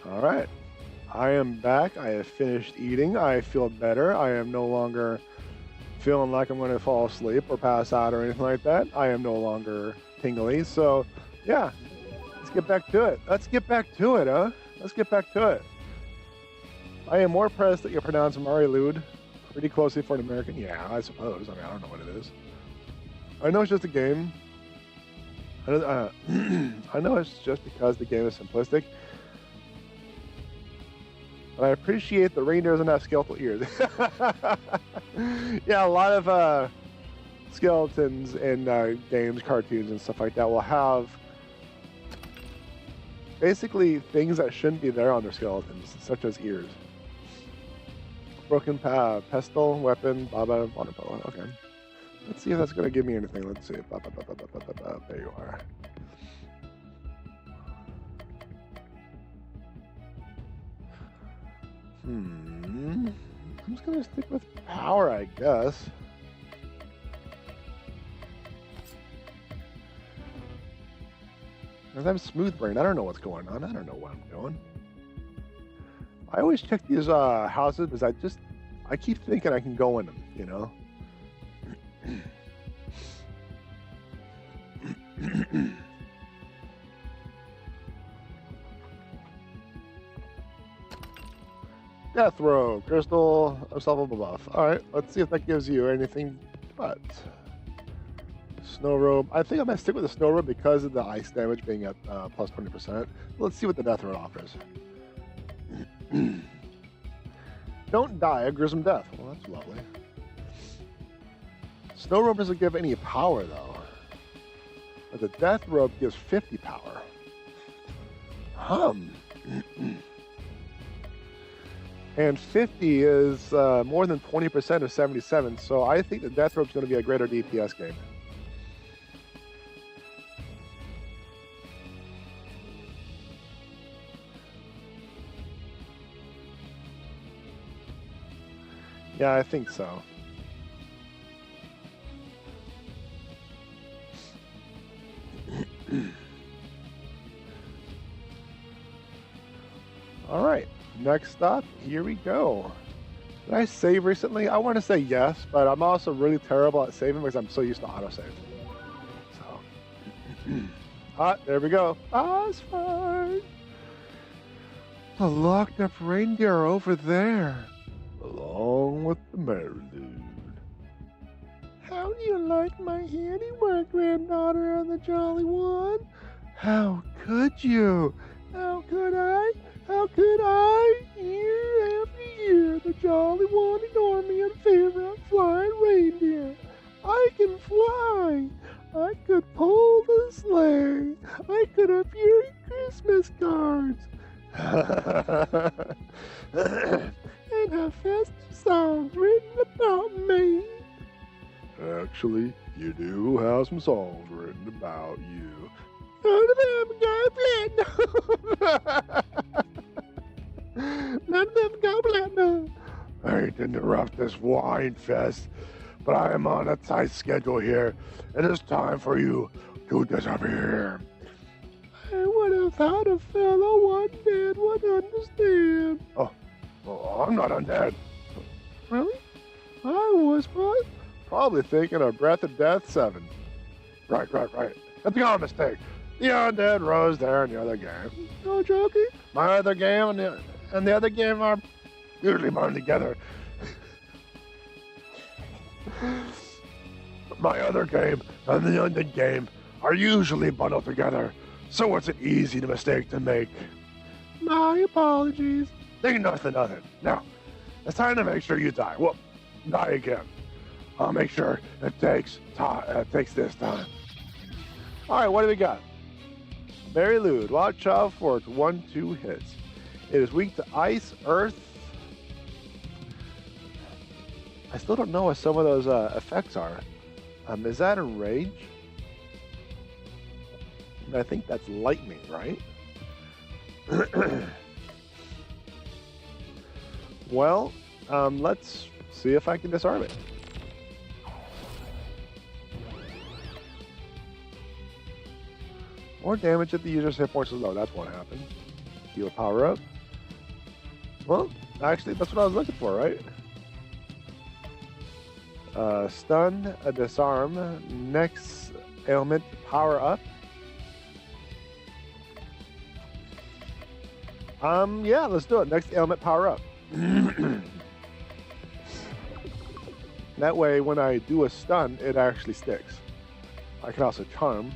All right. I am back. I have finished eating. I feel better. I am no longer feeling like I'm going to fall asleep or pass out or anything like that. I am no longer tingly. So, yeah, let's get back to it. Let's get back to it, huh? Let's get back to it. I am more impressed that you pronounce Marilude pretty closely for an American. Yeah, I suppose. I mean, I don't know what it is. I know it's just a game. I know it's just because the game is simplistic. But I appreciate the reindeer doesn't have skeletal ears. Yeah, a lot of skeletons in games, cartoons, and stuff like that will have basically things that shouldn't be there on their skeletons, such as ears. Broken pestle, weapon, baba, water polo. Okay. Let's see if that's going to give me anything. Let's see. There you are. I'm just going to stick with power, I guess. Because I'm smooth brain. I don't know what's going on. I don't know what I'm doing. I always check these houses because I keep thinking I can go in them, you know? Death Row, Crystal, Unstoppable Buff. Alright, let's see if that gives you anything but. Snow Robe. I think I'm going to stick with the Snow Robe because of the ice damage being at plus 20%. Let's see what the Death Robe offers. Don't die a gruesome death. Well, that's lovely. Snow Robe doesn't give any power, though. But the Death Robe gives 50 power. And 50 is more than 20% of 77, so I think the Death Robe's going to be a greater DPS game. Yeah, I think so. All right, next up, here we go. Did I save recently? I want to say yes, but I'm also really terrible at saving because I'm so used to autosave. So, there we go. It's fine. The locked up reindeer over there, along with the Merlin. How do you like my handiwork, granddaughter of the Jolly One? How could you? How could I? How could I? Year after year, the Jolly One ignored me in favor of flying reindeer. I can fly. I could pull the sleigh. I could have fury Christmas cards. And have festive songs written about me. Actually, you do have some songs written about you. None of them got platinum. None of them got platinum. I hate to interrupt this wine fest, but I am on a tight schedule here. It is time for you to disappear. I would have thought a fellow undead would understand. Oh, well, I'm not undead. Really? I was probably thinking of Breath of Death 7. Right. That's a common mistake. The undead rose there in the other game. No joking? My other game and the other game are usually bundled together. My other game and the undead game are usually bundled together, so it's an easy mistake to make. My apologies. Think nothing of it. Now, it's time to make sure you die. Well, die again. I'll make sure it takes time. It takes this time. All right, what do we got? Marilude. Watch out for its 1-2 hits. It is weak to ice, earth. I still don't know what some of those effects are. Is that a rage? I think that's lightning, right? Well, let's see if I can disarm it. More damage if the user's hit points is low. That's what happened. heal power up. Well, actually, that's what I was looking for, right? Stun, disarm, next ailment, power up. Yeah, let's do it. Next ailment, power up. That way, when I do a stun, it actually sticks. I can also charm.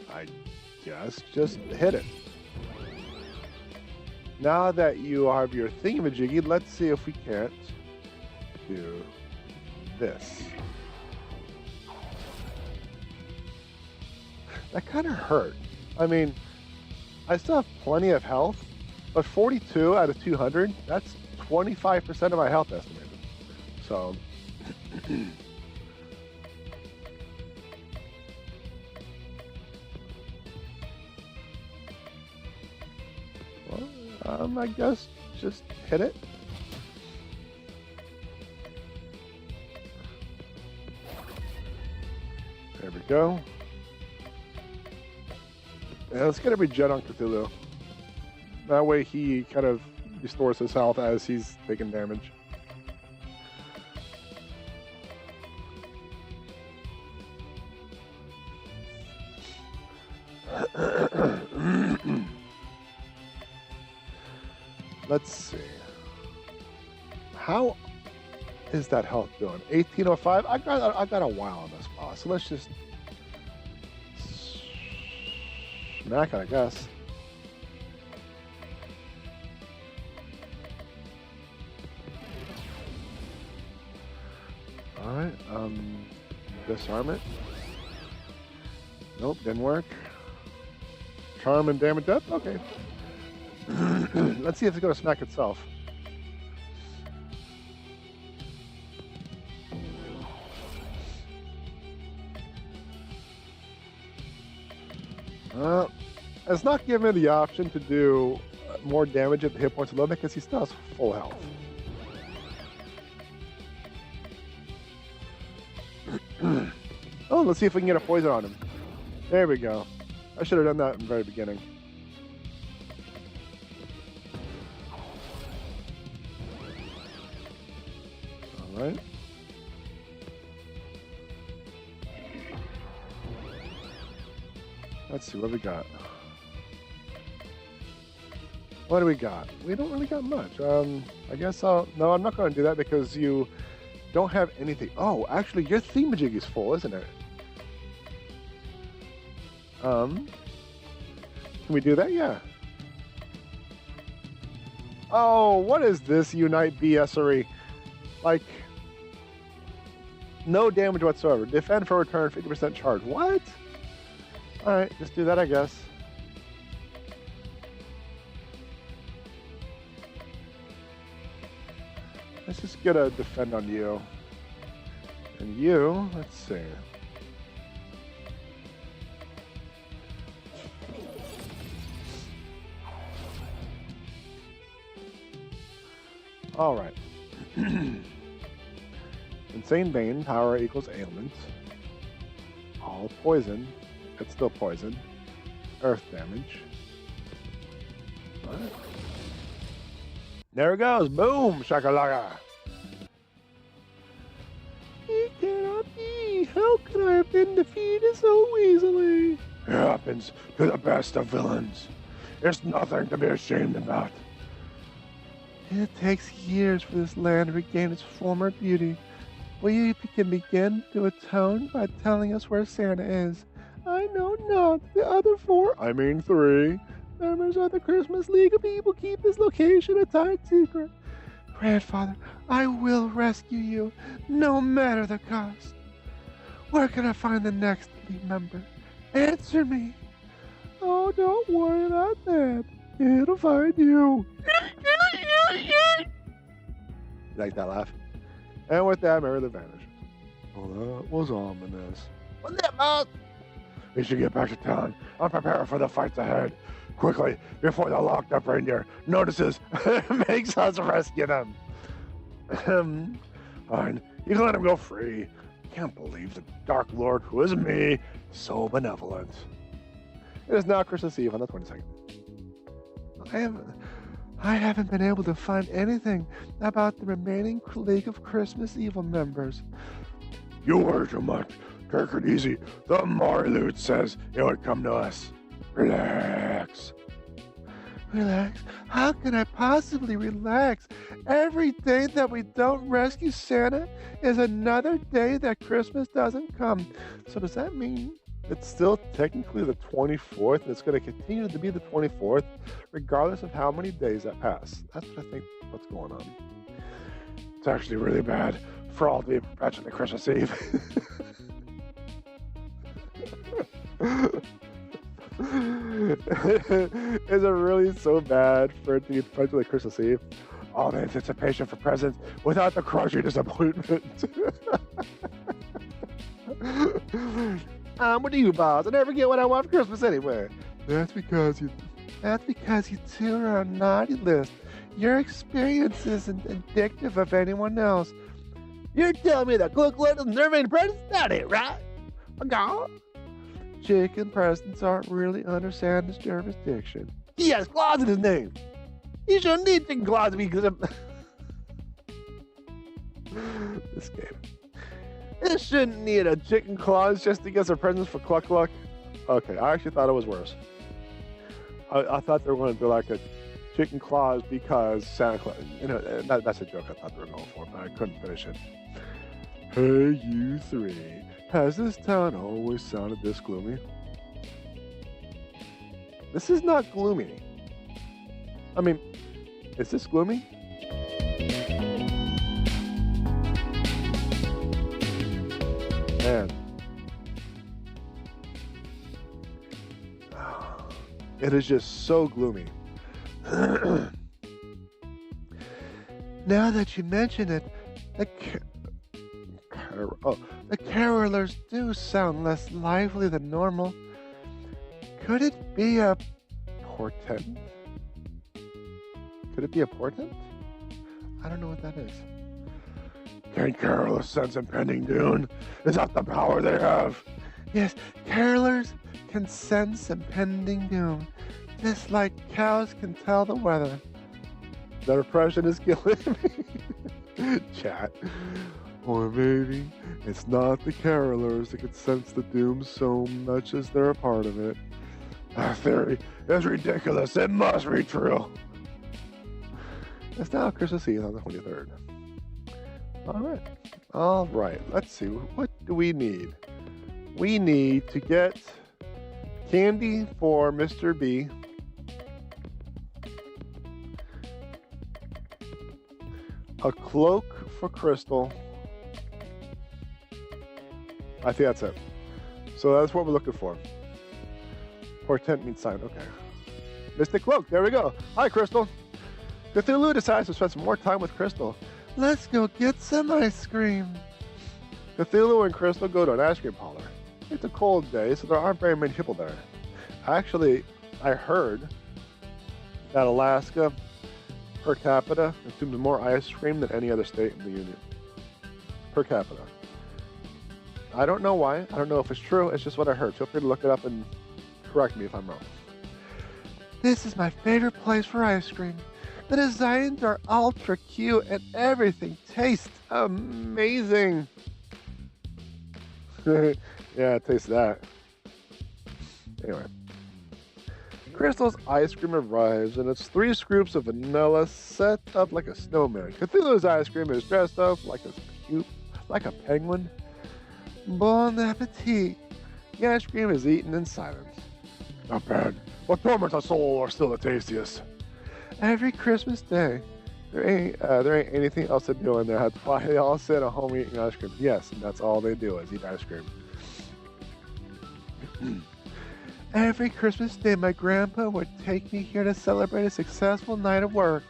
I guess just hit it. Now that you have your thingamajiggy, let's see if we can't do this. That kind of hurt. I mean, I still have plenty of health, but 42 out of 200, that's 25% of my health estimated. So, well, I guess just hit it. There we go. Yeah, let's get a regen on Cthulhu. That way he kind of restores his health as he's taking damage. Let's see. How is that health doing? 1805? I got a while on this boss, so let's just smack it, I guess. Alright, disarm it. Nope, didn't work. Charm and damage up? Okay. Let's see if it's going to smack itself. It's not giving me the option to do more damage at the hit points low because he still has full health. Oh, let's see if we can get a poison on him. There we go. I should have done that in the very beginning. Alright. Let's see what we got. What do we got? We don't really got much. I guess no, I'm not going to do that because you don't have anything. Oh, actually, your thingamajig is full, isn't it? Can we do that? Yeah. Oh, what is this Unite BSery? Like, no damage whatsoever. Defend for return, 50% charge. What? Alright, just do that, I guess. Let's just get a defend on you. And you, let's see. Alright. Insane Bane, power equals ailment. All poison. It's still poison. Earth damage. Alright. There it goes. Boom! Shakalaka! It cannot be! How could I have been defeated so easily? It happens to the best of villains. It's nothing to be ashamed about. It takes years for this land to regain its former beauty. We can begin to atone by telling us where Santa is. I know not. The other 3 members of the Christmas League of People keep this location a tight secret. Grandfather, I will rescue you, no matter the cost. Where can I find the next league member? Answer me. Oh, don't worry about that. It'll find you. Like that laugh? And with that, Merlin vanishes. Well, that was ominous. What's that, boss? We should get back to town. I'm prepared for the fights ahead. Quickly, before the locked up reindeer notices makes us rescue them. Fine, you can let him go free. can't believe the Dark Lord, who is me, so benevolent. It is now Christmas Eve on the 22nd. I haven't been able to find anything about the remaining League of Christmas Evil members. You worry too much. Take it easy. The Marloot says it would come to us. Relax. Relax? How can I possibly relax? Every day that we don't rescue Santa is another day that Christmas doesn't come. So does that mean it's still technically the 24th and it's going to continue to be the 24th regardless of how many days that pass? That's what I think what's going on. It's actually really bad for all to be perpetually Christmas Eve. Is it really so bad for it to be perpetually Christmas Eve? All the anticipation for presents without the crushing disappointment. I'm with you, boss. I never get what I want for Christmas anyway. That's because you two are on a naughty list. Your experience isn't indicative of anyone else. You're telling me that Cook doesn't deserve any presents? That ain't right. Chicken presents aren't really under Santa's jurisdiction. He has claws in his name. He shouldn't need chicken claws to be good. This game. It shouldn't need a chicken claws just to get some presents for Cluck Cluck. Okay, I actually thought it was worse. I thought they were going to do like a chicken claws because Santa Claus. You know, that's a joke I thought they were going for, but I couldn't finish it. Hey, you three. Has this town always sounded this gloomy? This is not gloomy. I mean, is this gloomy? Man. It is just so gloomy. Now that you mention it, the carolers do sound less lively than normal. Could it be a portent? Could it be a portent? I don't know what that is. Can carolers sense impending doom? Is that the power they have? Yes, carolers can sense impending doom, just like cows can tell the weather. The depression is killing me. Chat. Or maybe it's not the carolers that can sense the doom so much as they're a part of it. That theory is ridiculous. It must be true. It's now Christmas Eve on the 23rd. All right. Let's see. What do we need? We need to get candy for Mr. B. A cloak for Crystal. I think that's it. So that's what we're looking for. Portent means sign. Okay. Mystic Cloak. There we go. Hi, Crystal. Cthulhu decides to spend some more time with Crystal. Let's go get some ice cream. Cthulhu and Crystal go to an ice cream parlor. It's a cold day, so there aren't very many people there. Actually, I heard that Alaska, per capita, consumes more ice cream than any other state in the Union. Per capita. I don't know why. I don't know if it's true. It's just what I heard. Feel free to look it up and correct me if I'm wrong. This is my favorite place for ice cream. The designs are ultra cute and everything tastes amazing. Yeah, taste that. Anyway. Crystal's ice cream arrives and it's 3 scoops of vanilla set up like a snowman. Cthulhu's ice cream is dressed up like a penguin. Bon appetit. The ice cream is eaten in silence. Not bad, but torments of soul are still the tastiest. Every Christmas day, there ain't anything else to do in there. That's why they all sit at home eating ice cream. Yes, and that's all they do is eat ice cream. Every Christmas day, my grandpa would take me here to celebrate a successful night of work.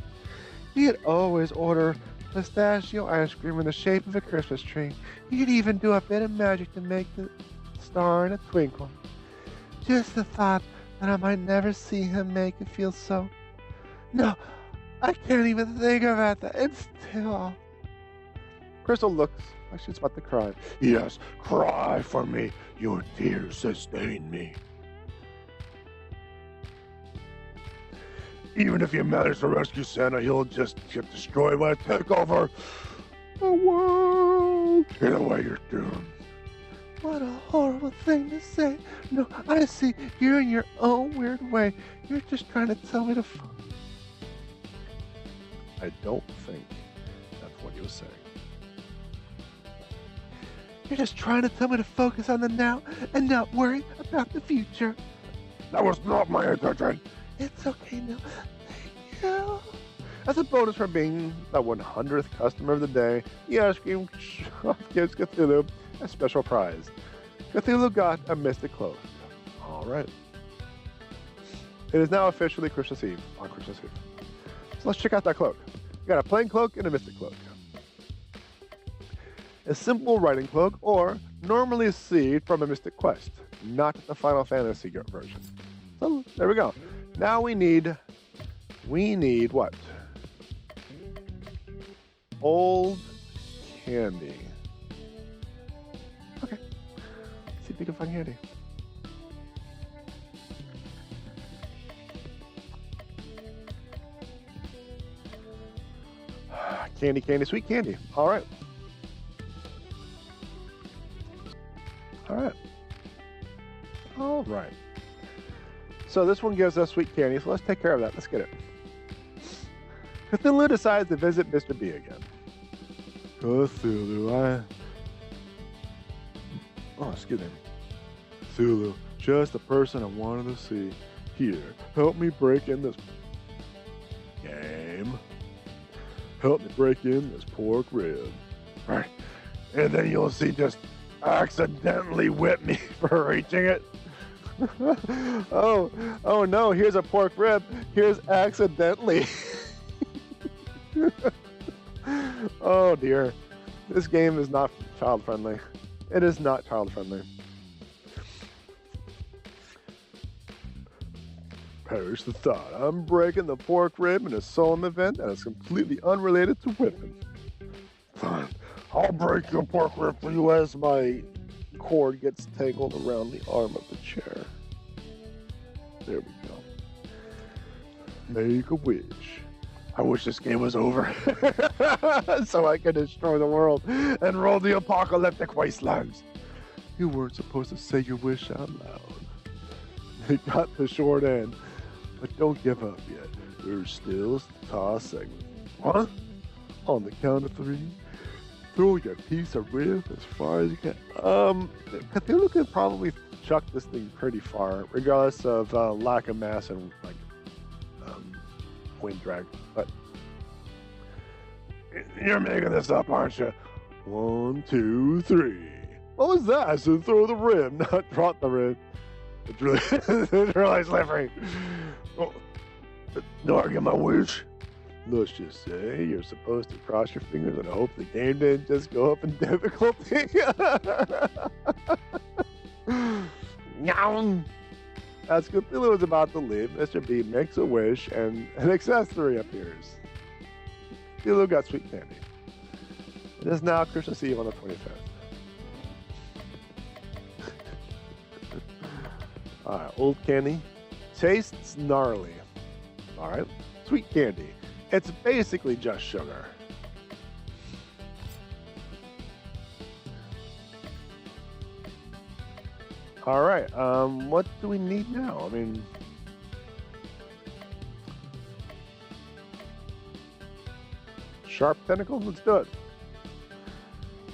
He'd always order pistachio ice cream in the shape of a Christmas tree. He'd even do a bit of magic to make the star in a twinkle. Just the thought that I might never see him make it feel so. No, I can't even think about that. It's too. Crystal looks Like she's about to cry. Yes, cry for me. Your tears sustain me. Even if you manage to rescue Santa, he'll just get destroyed when I take over the world. Either way, you're doomed. What a horrible thing to say. No, I see. You're in your own weird way. You're just trying to tell me to I don't think that's what he was saying. You're just trying to tell me to focus on the now and not worry about the future. That was not my intention. It's okay now. Thank you. As a bonus for being the 100th customer of the day, the ice cream shop gives Cthulhu a special prize. Cthulhu got a mystic cloak. All right. It is now officially Christmas Eve, on Christmas Eve. So let's check out that cloak. We got a plain cloak and a mystic cloak. A simple writing cloak, or normally received from a mystic quest, not the Final Fantasy version. So there we go. Now we need what? Old candy. Okay. Let's see if we can find candy. Candy, candy, sweet candy. All right. All right. All right. So this one gives us sweet candy, so let's take care of that. Let's get it. Cthulhu decides to visit Mr. B again. Cthulhu, Oh, excuse me. Cthulhu, just the person I wanted to see. Here, help me break in this game. Help me break in this pork rib. Right. And then you'll see just accidentally whip me for reaching it. oh no, here's a pork rib. Here's accidentally. Oh dear. This game is not child friendly. It is not child friendly. Perish the thought. I'm breaking the pork rib in a solemn event that is completely unrelated to whipping. Fine. I'll break your pork rib for you as my cord gets tangled around the arm of the chair. There we go. Make a wish. I wish this game was over so I could destroy the world and roll the apocalyptic wastelands. You weren't supposed to say your wish out loud. You got the short end, but don't give up yet. There's still a toss segment. What? On the count of 3, throw your piece of rib as far as you can. Cthulhu could probably chuck this thing pretty far, regardless of lack of mass and like wind drag. But you're making this up, aren't you? 1, 2, 3. What was that? I said throw the rib, not drop the rib. It's really, it's really slippery. Oh, do I get my wish? Let's just say you're supposed to cross your fingers and hope the game didn't just go up in difficulty. As Cthulhu is about to leave, Mr. B makes a wish and an accessory appears. Cthulhu got sweet candy. It is now Christmas Eve on the 25th. Alright, old candy. Tastes gnarly. Alright, sweet candy. It's basically just sugar. Alright, what do we need now? I mean, sharp tentacles? Let's do it.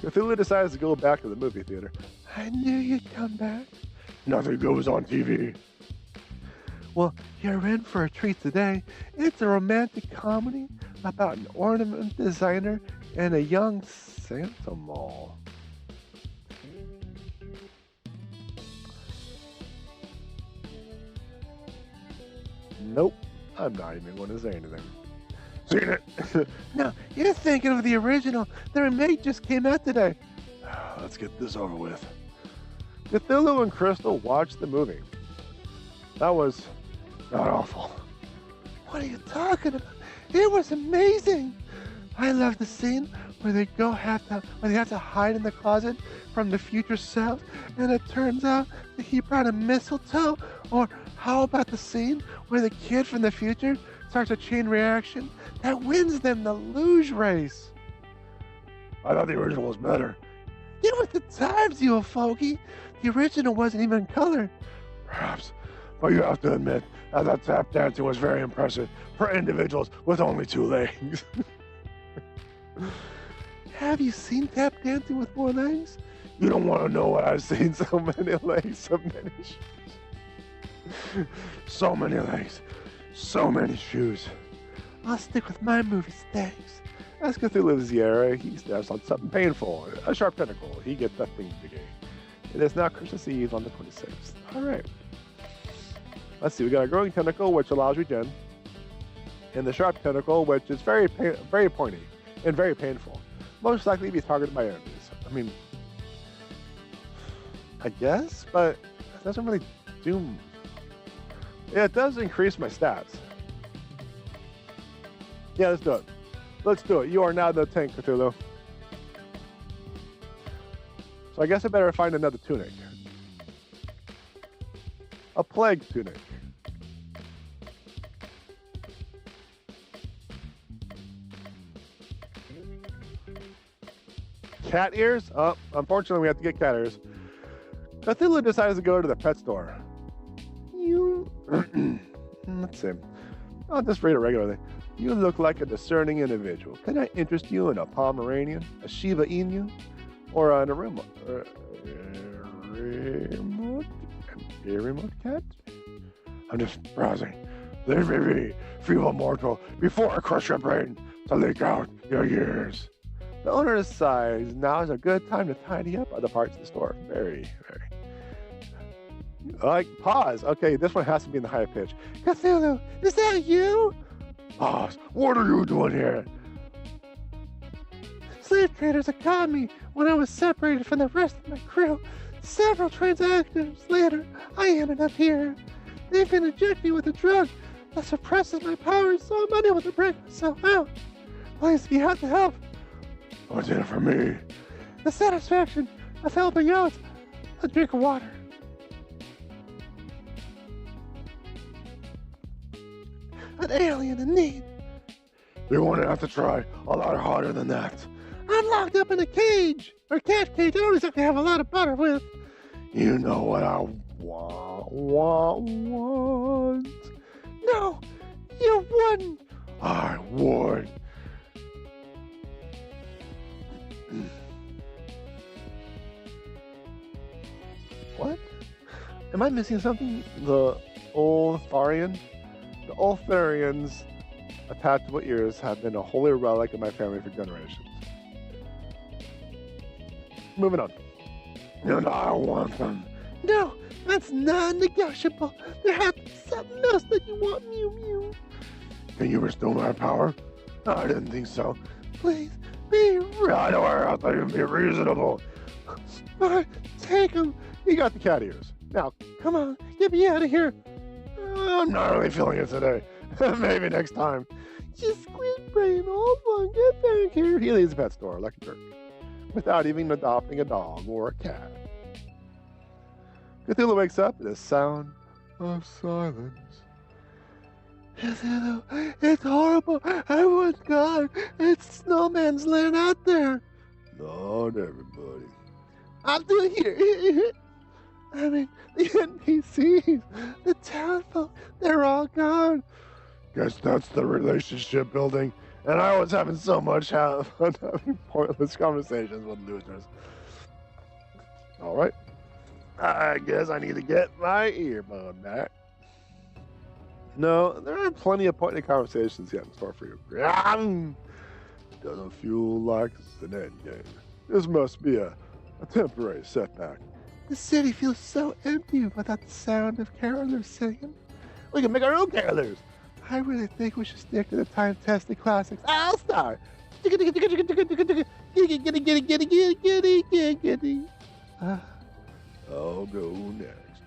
Cthulhu decides to go back to the movie theater. I knew you'd come back. Nothing goes on TV. Well, you're in for a treat today. It's a romantic comedy about an ornament designer and a young Santa mall. Nope, I'm not even going to say anything. Seen it? No, you're thinking of the original. The remake just came out today. Let's get this over with. Cthulhu and Crystal watched the movie. That was not awful. What are you talking about? It was amazing. I love the scene where they have to hide in the closet from the future self, and it turns out that he brought a mistletoe? Or how about the scene where the kid from the future starts a chain reaction that wins them the luge race? I thought the original was better. Get with the times, you old fogey. The original wasn't even in color. Perhaps, but you have to admit that tap dancing was very impressive for individuals with only 2 legs. Have you seen tap dancing with 4 legs? You don't want to know what I've seen. So many legs, so many shoes. So many legs, so many shoes. I'll stick with my movies, thanks. As Cthulhu's Sierra, he steps on something painful, a sharp tentacle. He gets that thing to gain. It is now Christmas Eve on the 26th. All right. Let's see. We got a growing tentacle, which allows regen, and the sharp tentacle, which is very pointy and very painful. Most likely to be targeted by enemies. I mean, I guess, but it doesn't really do. Yeah, it does increase my stats. Yeah, let's do it. Let's do it. You are now the tank, Cthulhu. So I guess I better find another tunic. A plague tunic. Cat ears? Oh, unfortunately we have to get cat ears. Cthulhu decides to go to the pet store. Let's see. I'll just read it regularly. You look like a discerning individual. Can I interest you in a Pomeranian, a Shiba Inu, or an remote cat? I'm just browsing. Leave me be, feeble mortal, before I crush your brain to leak out your years. The owner sighs. Now is a good time to tidy up other parts of the store. Very. Like, pause. Okay, this one has to be in the high pitch. Cthulhu, is that you? Boss, what are you doing here? Slave traders had caught me when I was separated from the rest of my crew. Several transactions later, I ended up here. They've been injecting me with a drug that suppresses my powers, so I'm unable to break myself out. Please, you have to help. What's in it for me? The satisfaction of helping out. A drink of water. An alien in need. You're going to have to try a lot harder than that. I'm locked up in a cage, or cat cage. I don't exactly have a lot of butter with. You know what I want. No, you wouldn't. I would. What? Am I missing something? The Oltharian? The Oltharians attached to ears have been a holy relic in my family for generations. Moving on. And I want them. No, that's non-negotiable. There has to be something else that you want, Mew Mew. Can you restore my power? I didn't think so. Please, be real. I know I thought you'd be reasonable. But take them. You got the cat ears. Now, come on, get me out of here. I'm not really feeling it today. Maybe next time. You squid brain, old one, get back here. He leaves the pet store like a jerk, without even adopting a dog or a cat. Cthulhu wakes up to the sound of silence. Cthulhu, it's horrible. Everyone's gone. It's snowman's land out there. Not everybody. I'm still here. I mean, the NPCs, the townsfolk, they're all gone. Guess that's the relationship building. And I was having so much fun having pointless conversations with losers. All right. I guess I need to get my earbud back. No, there are plenty of pointless conversations yet in store for you. Doesn't feel like it's an end game. This must be a temporary setback. The city feels so empty without the sound of carolers singing. We can make our own carolers. I really think we should stick to the time-tested classics. I'll start. I'll go next.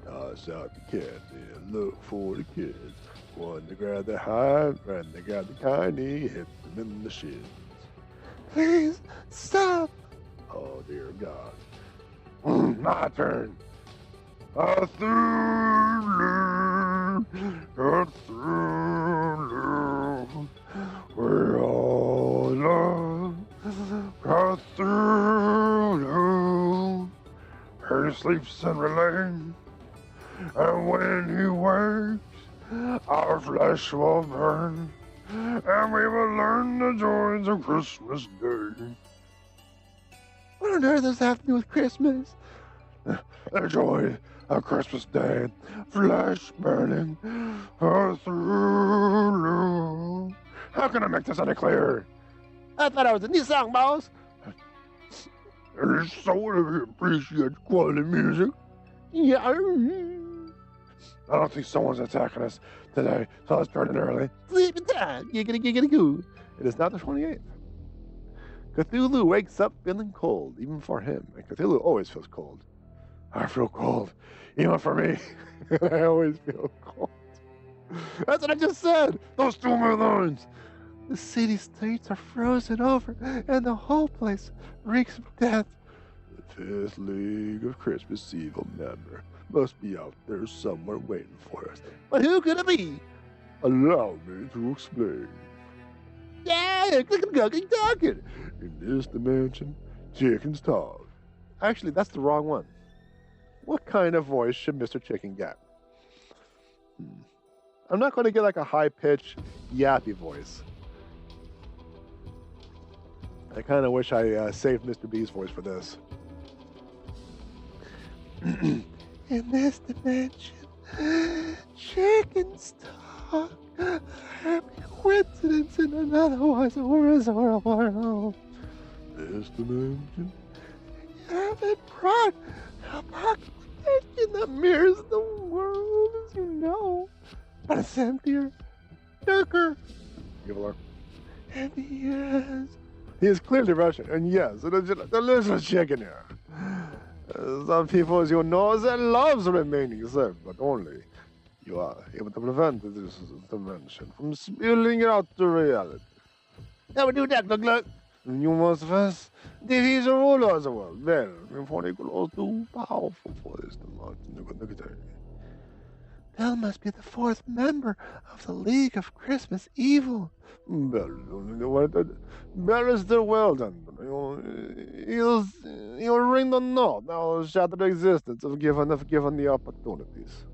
Toss out the candy and look for the kids. One to grab the hind, and to grab the tiny, hit them in the shins. Please, stop! Oh, dear God. My turn. Cthulhu, Cthulhu, we all love Cthulhu. He sleeps and relays, and when he wakes, our flesh will burn, and we will learn the joys of Christmas Day. What on earth does that have to do with Christmas? The joy of Christmas Day, flesh burning, Cthulhu. How can I make this any clearer? I thought I was a new song, boss. And it's so he appreciates quality music. Yeah. I don't think someone's attacking us today, so let's start it early. Sleeping time. Giggity goo. It is not the 28th. Cthulhu wakes up feeling cold, even for him. And Cthulhu always feels cold. I feel cold, even for me. I always feel cold. That's what I just said. Those two of my lines. The city streets are frozen over, and the whole place reeks of death. The Fifth League of Christmas Evil member must be out there somewhere waiting for us. But who could it be? Allow me to explain. Yeah, talking. In this dimension, chickens talk. Actually, that's the wrong one. What kind of voice should Mr. Chicken get? I'm not going to get like a high-pitched, yappy voice. I kind of wish I saved Mr. B's voice for this. In this dimension, chickens talk. Happy coincidence in another was horizontal world. This dimension, haven't brought a population that mirrors the world as you know. But it's emptier, darker. And he is clearly Russian, and yes, it is a little chicken here. Some people, as you know, they love remaining safe, but only you are able to prevent this dimension from spilling out to reality. How do that, look? You must first defeat the ruler of the world, well, before they grow too powerful for this dimension. Bell must be the fourth member of the League of Christmas Evil. Bell is the well done. He'll ring the note. Now shatter the existence of given the opportunities.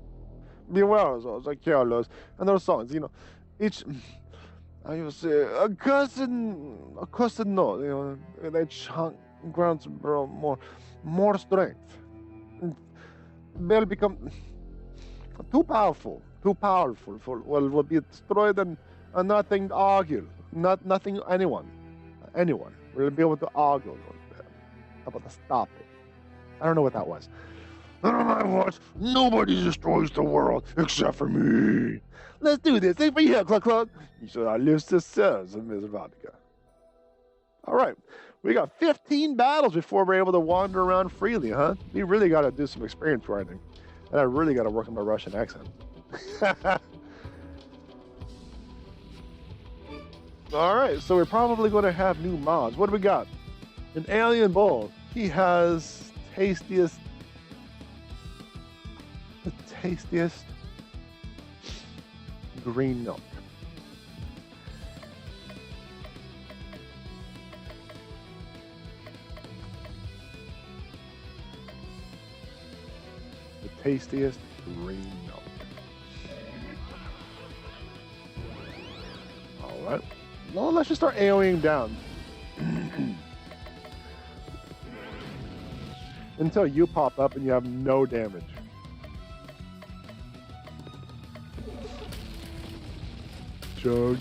Beware of those, careless, and their songs. Each. I would say a cursed note. They chant grants more strength. Bell become too powerful will be destroyed and nothing to argue. Nothing anyone will be able to argue with them. How about to stop it? I don't know what that was. Under my watch, nobody destroys the world except for me. Let's do this. Ain't for you, Cluck. You should have lived to says Ms. Vodka. All right. We got 15 battles before we're able to wander around freely, huh? We really got to do some experience writing. And I really got to work on my Russian accent. All right, so we're probably going to have new mods. What do we got? An alien bull. He has the tastiest green milk. Tastiest green milk. All right. Well, let's just start AoEing down. Until you pop up and you have no damage. Chug.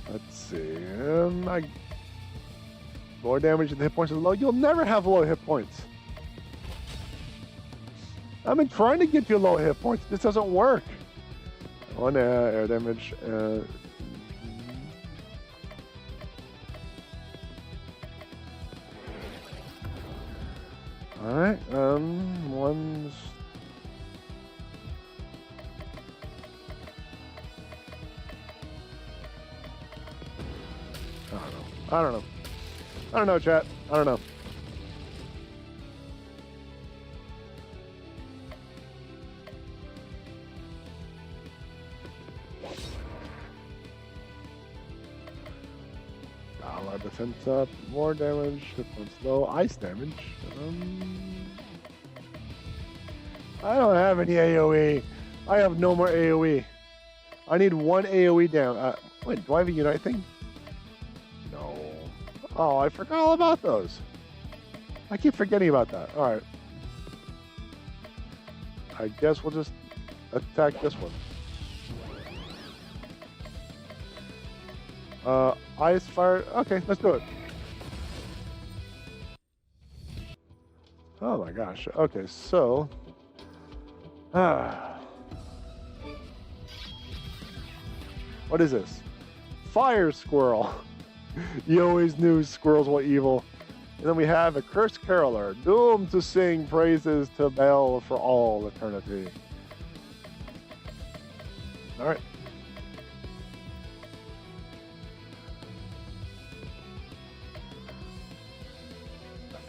Let's see. More damage and the hit points is low. You'll never have low hit points. I've been trying to get you low hit points. This doesn't work. One air damage. All right. One's. I don't know. I don't know. I don't know, chat. I don't know. Our defense up, more damage, defense low, ice damage. I don't have any AoE. I have no more AoE. I need one AoE down. Wait, do I have a Unite thing? No. Oh, I forgot all about those. I keep forgetting about that. All right. I guess we'll just attack this one. Ice, fire. Okay, let's do it. Oh my gosh. Okay, so. What is this? Fire squirrel. You always knew squirrels were evil. And then we have a cursed caroler, doomed to sing praises to Bel for all eternity. All right.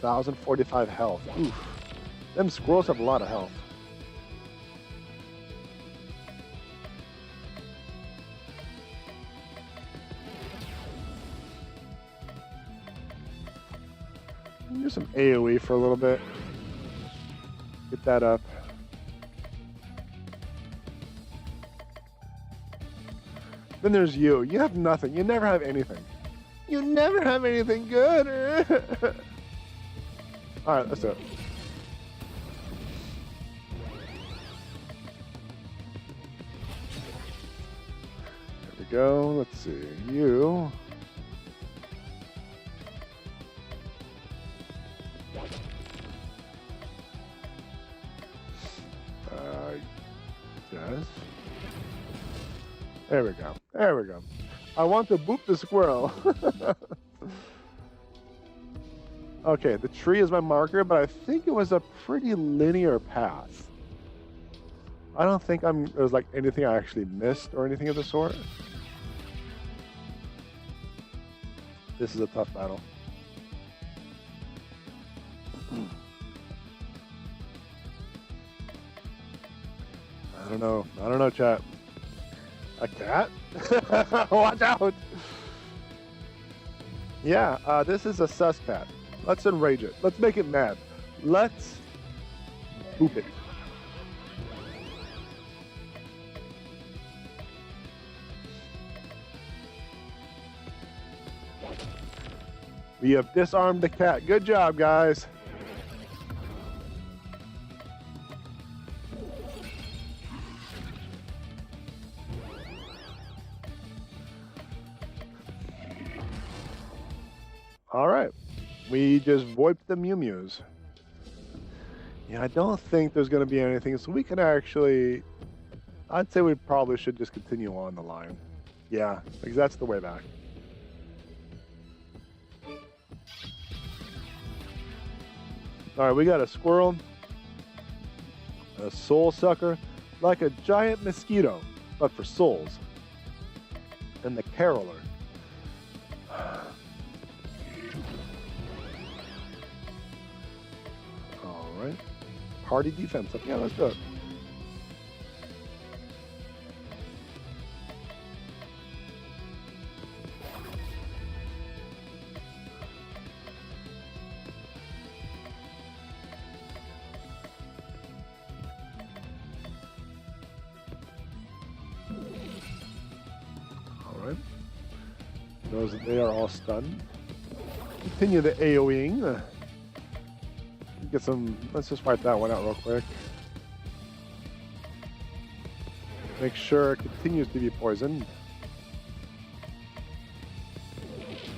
1,045 health. Oof. Them squirrels have a lot of health. Do some AoE for a little bit. Get that up. Then there's you. You have nothing. You never have anything. You never have anything good. All right, let's do it. There we go. Let's see. You. Yes. There we go. There we go. I want to boop the squirrel. Okay, the tree is my marker, but I think it was a pretty linear path. I don't think there's like anything I actually missed or anything of the sort. This is a tough battle. I don't know. I don't know, chat. A cat? Watch out! Yeah, this is a sus cat. Let's enrage it. Let's make it mad. Let's boop it. We have disarmed the cat. Good job, guys. All right. We just wiped the Mew Mews. Yeah, I don't think there's going to be anything, so we can actually... I'd say we probably should just continue on the line. Yeah, because that's the way back. All right, we got a squirrel, a soul sucker, like a giant mosquito, but for souls, and the caroler. All right, party defense. Yeah, let's do it. They are all stunned. Continue the AoEing. Get some. Let's just wipe that one out real quick. Make sure it continues to be poisoned.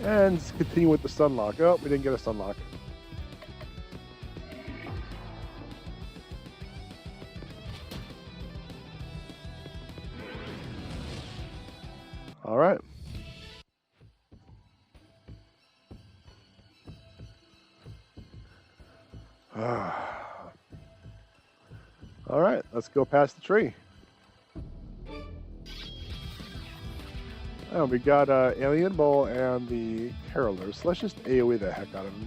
And continue with the stunlock. Oh, we didn't get a stunlock. All right. All right, let's go past the tree. Oh, we got Alien Bull and the Carolers. So let's just AoE the heck out of them.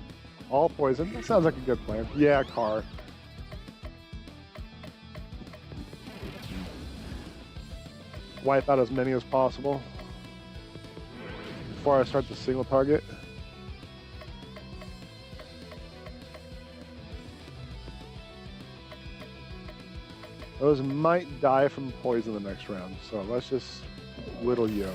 All poison. That sounds like a good plan. Yeah, car. Wipe out as many as possible before I start the single target. Those might die from poison the next round, so let's just whittle you.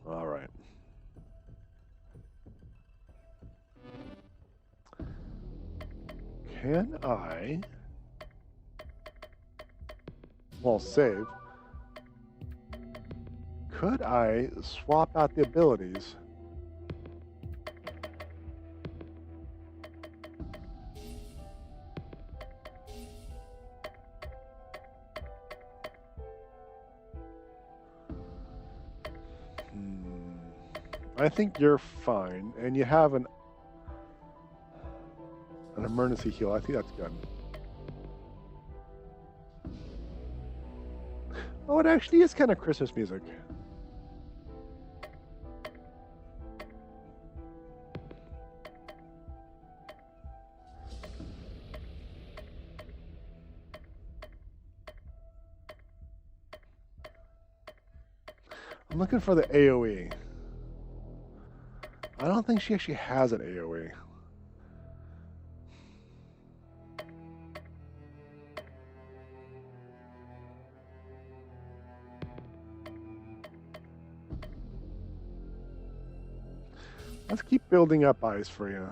All right. Can I... Well, save. Could I swap out the abilities? I think you're fine, and you have an emergency heal. I think that's good. Oh, it actually is kind of Christmas music. I'm looking for the AoE. I don't think she actually has an AoE. Let's keep building up eyes for you.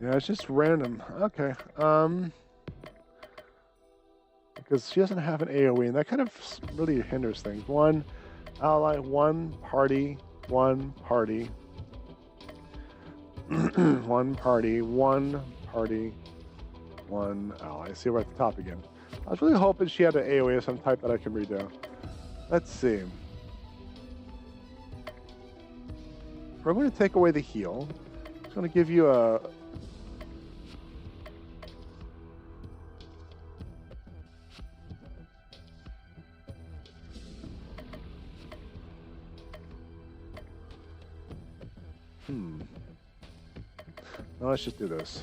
Yeah, it's just random. Okay. Because she doesn't have an AoE, and that kind of really hinders things. One ally, one party, one party. One party, one party, one ally. See, we're at the top again. I was really hoping she had an AoE of some type that I can redo. Let's see. We're going to take away the heal. It's going to give you a... Now let's just do this.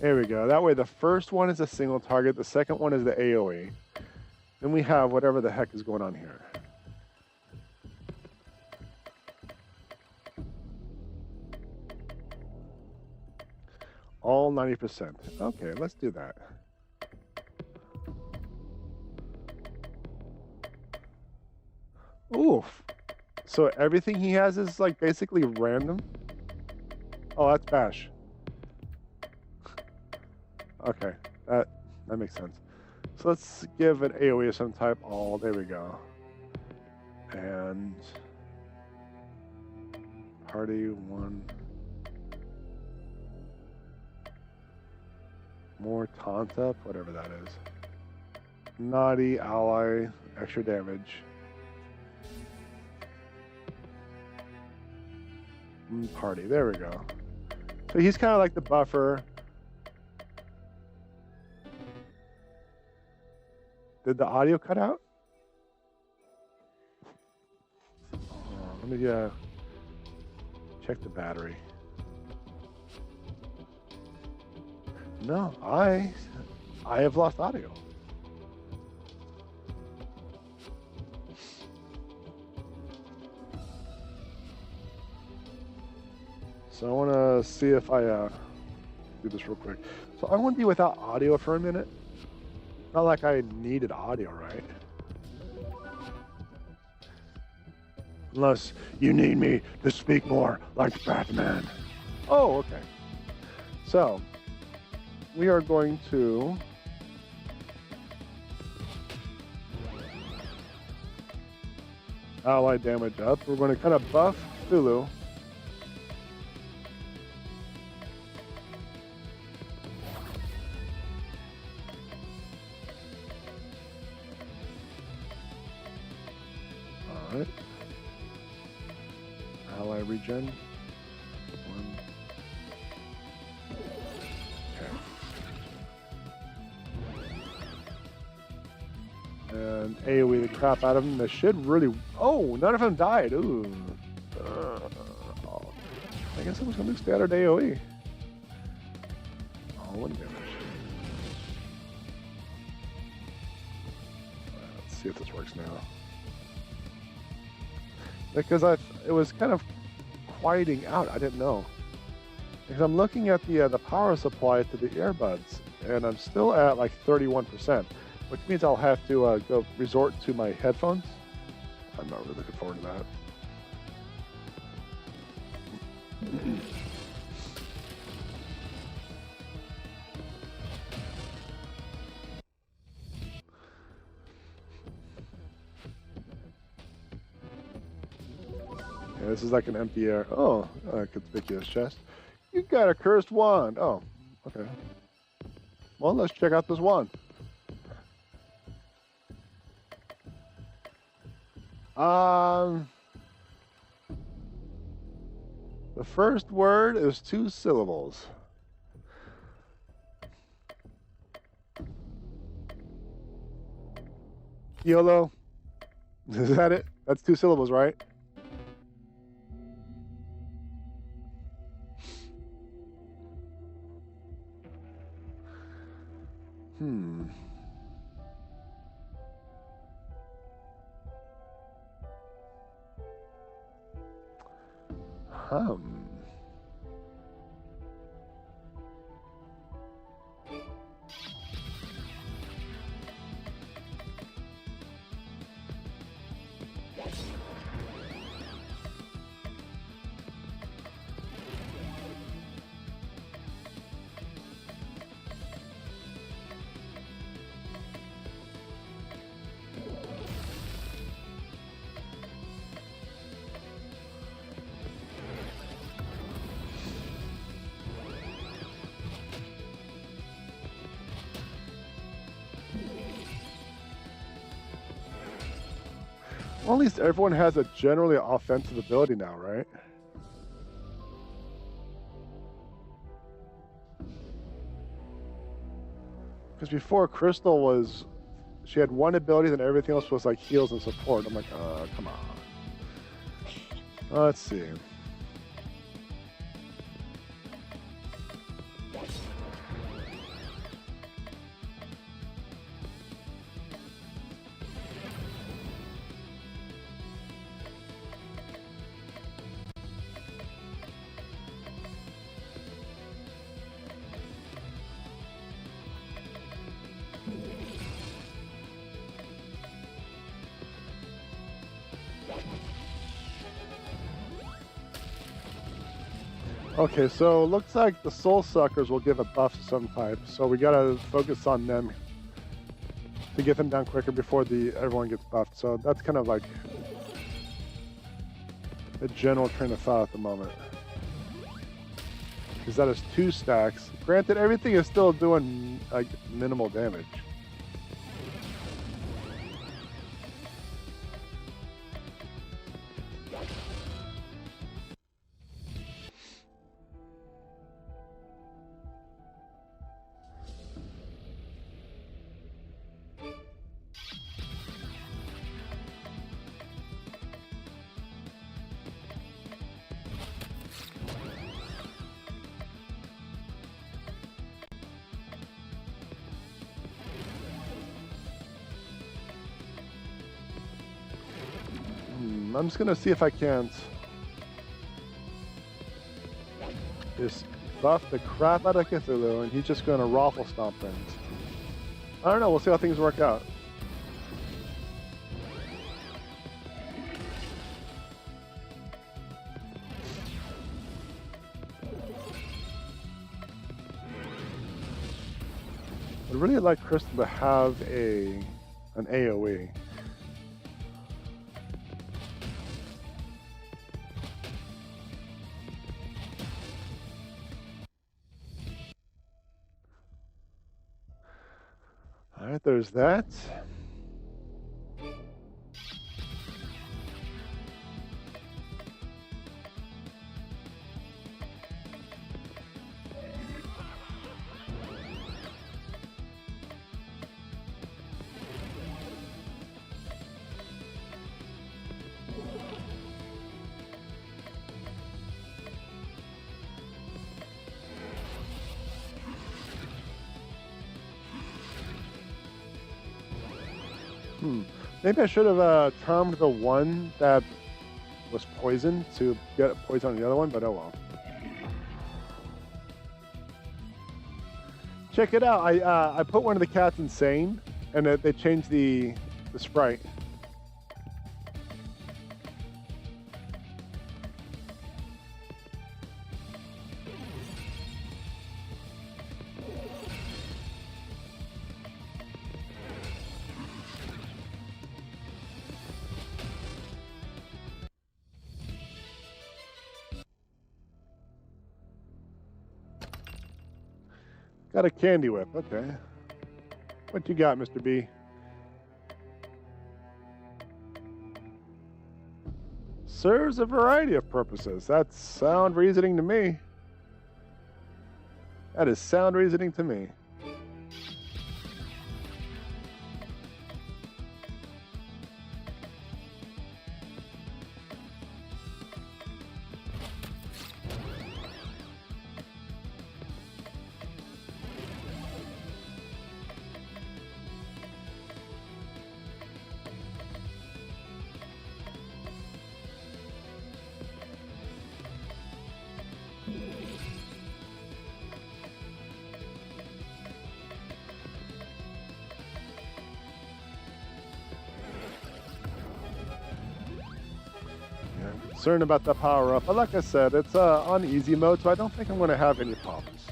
There we go. That way the first one is a single target, the second one is the AoE. Then we have whatever the heck is going on here. All 90%. Okay, let's do that. Oof. So everything he has is like basically random? Oh, that's Bash. Okay, that makes sense. So let's give an AoE of some type. Oh, there we go. And party one. More taunt up, whatever that is. Naughty ally, extra damage. Party, there we go. So he's kind of like the buffer. Did the audio cut out? Let me check the battery. No, I have lost audio. So I want to see if I do this real quick. So I want to be without audio for a minute. Not like I needed audio, right? Unless you need me to speak more like Batman. Oh, okay. So we are going to ally damage up. We're going to kind of buff Cthulhu. All right. Ally regen. One. And AoE the crap out of them. This should really... Oh, none of them died. Ooh. I guess it was going to do standard AoE. Oh, one damage. Let's see if this works now. Because it was kind of quieting out. I didn't know. Because I'm looking at the power supply to the earbuds, and I'm still at like 31%. Which means I'll have to go resort to my headphones. I'm not really looking forward to that. Yeah, this is like an empty air. Oh, a conspicuous chest. You got a cursed wand. Oh, okay. Well, let's check out this wand. The first word is 2 syllables. YOLO. Is that it? That's 2 syllables, right? Well, at least everyone has a generally offensive ability now, right? Because before, Crystal was... She had one ability, then everything else was like heals and support. I'm like, come on. Let's see. Okay, so looks like the Soul Suckers will give a buff of some type, so we gotta focus on them to get them down quicker before everyone gets buffed. So that's kind of like the general train of thought at the moment. Because that is 2 stacks. Granted, everything is still doing like minimal damage. I'm just gonna see if I can't just buff the crap out of Cthulhu, and he's just gonna raffle stomp things. I don't know, we'll see how things work out. I'd really like Crystal to have an AoE. Alright, there's that. Maybe I should have charmed the one that was poisoned to get poison on the other one, but oh well. Check it out. I put one of the cats insane, and they changed the sprite. Got a candy whip, okay. What you got, Mr. B? Serves a variety of purposes. That's sound reasoning to me. That is sound reasoning to me. Concerned about the power up, but like I said, it's on easy mode, so I don't think I'm going to have any problems.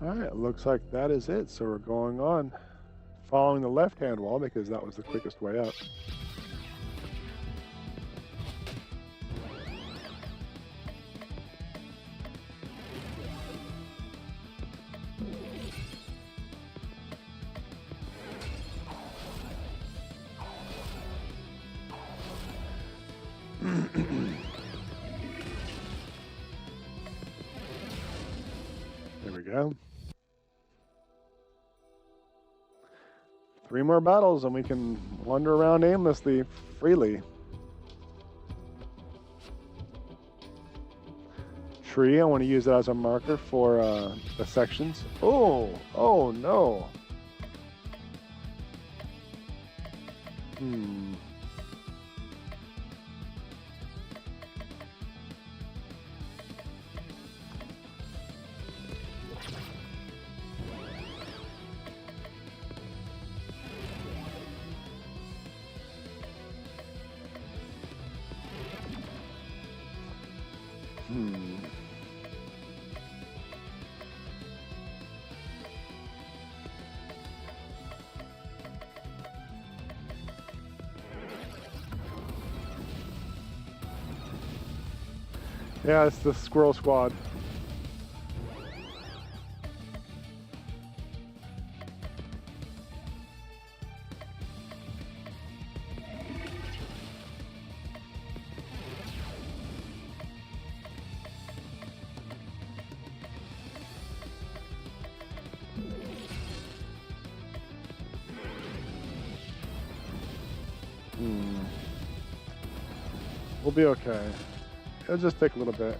All right, looks like that is it. So we're going on, following the left-hand wall because that was the quickest way up. There we go. 3 more battles and we can wander around aimlessly, freely. Tree, I want to use that as a marker for the sections. Oh no. Yeah, it's the Squirrel Squad. We'll be okay. It'll just take a little bit.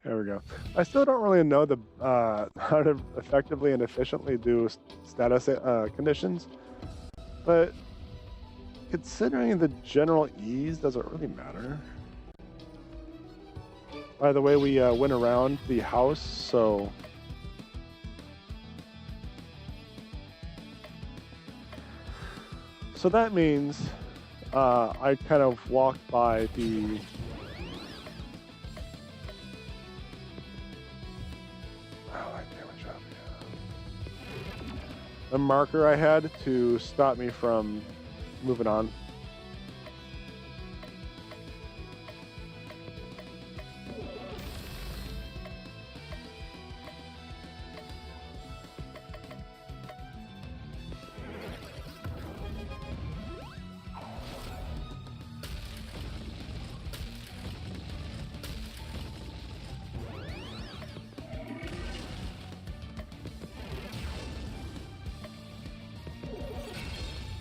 There we go. I still don't really know the how to effectively and efficiently do status conditions, but considering the general ease, does it really matter? By the way, we went around the house, so... So that means I kind of walked by the... the marker I had to stop me from moving on.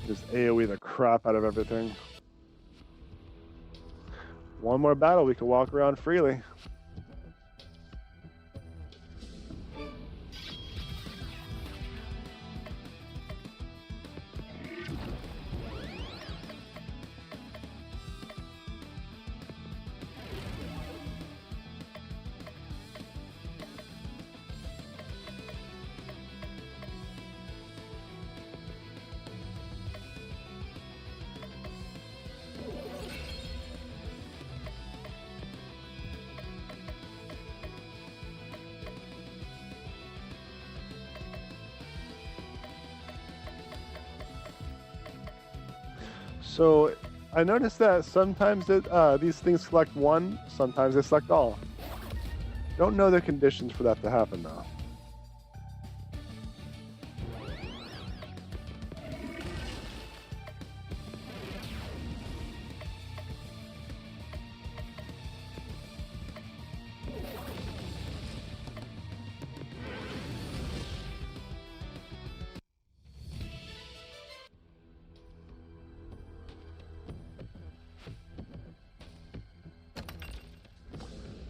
Just AoE the crap out of everything. One more battle, we can walk around freely. So I noticed that sometimes these things select one, sometimes they select all. Don't know the conditions for that to happen though.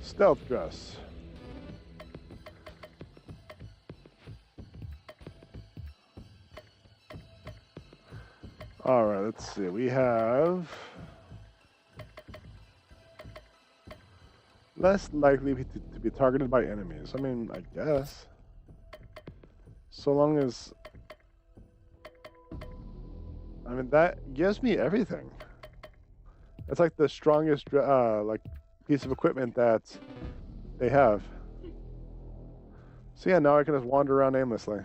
Stealth dress. All right, let's see. We have less likely to be targeted by enemies. I mean, I guess. So long as... I mean, that gives me everything. It's like the strongest like piece of equipment that they have. So yeah, now I can just wander around aimlessly.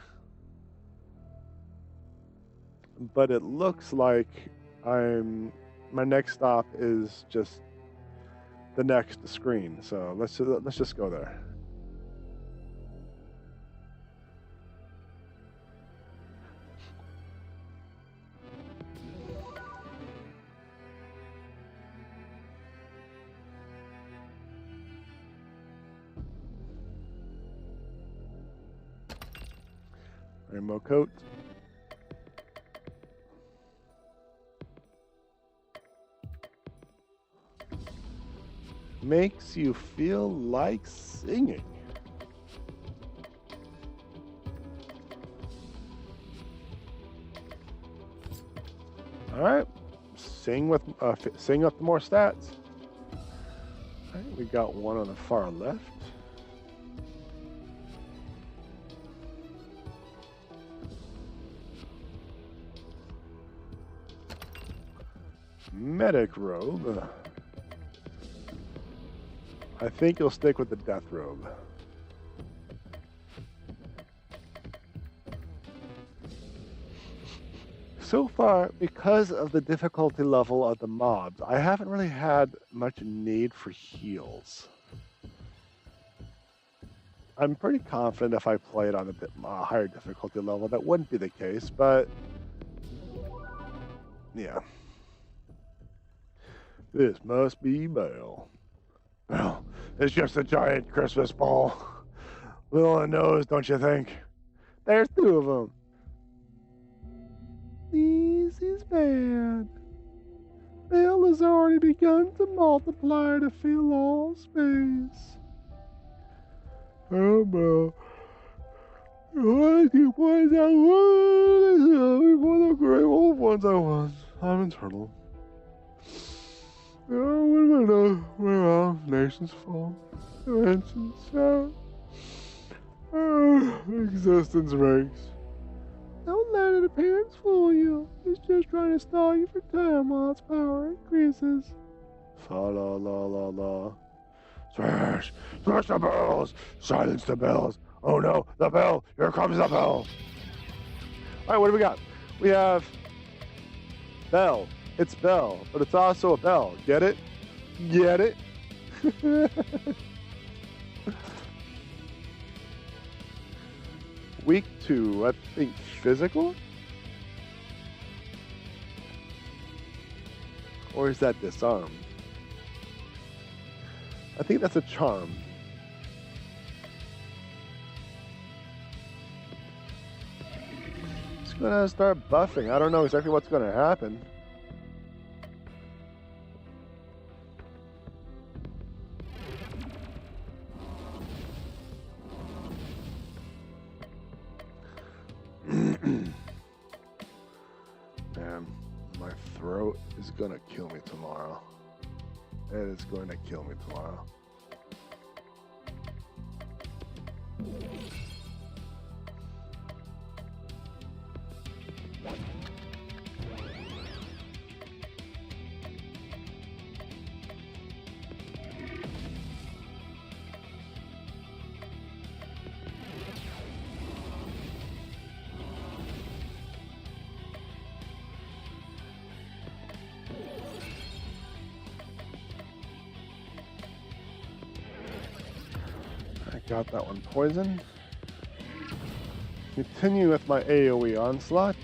But it looks like my next stop is just the next screen. So let's just go there. Rainbow coat. Makes you feel like singing. All right, sing up more stats. All right, we got one on the far left. Medic robe. I think you'll stick with the death robe. So far, because of the difficulty level of the mobs, I haven't really had much need for heals. I'm pretty confident if I played on a bit higher difficulty level, that wouldn't be the case, but yeah. This must be Bell. Well, it's just a giant Christmas ball. Little on the nose, don't you think? There's two of them. This is bad. Bell has already begun to multiply to fill all space. Oh, Bell. What 2 points I was before the great old ones I was. I'm eternal. Oh, when we know we're all nations fall, dimensions shout, existence breaks. Don't let an appearance fool you. It's just trying to stall you for time while its power increases. Fa la la la la. Smash! Smash the bells! Silence the bells! Oh no, the bell! Here comes the bell! Alright, what do we got? We have bell. It's bell, but it's also a bell. Get it? Get it? Week 2, I think physical? Or is that disarm? I think that's a charm. It's gonna start buffing. I don't know exactly what's gonna happen. Man, my throat is gonna kill me tomorrow. It is going to kill me tomorrow. Got that one poisoned. Continue with my AoE onslaught.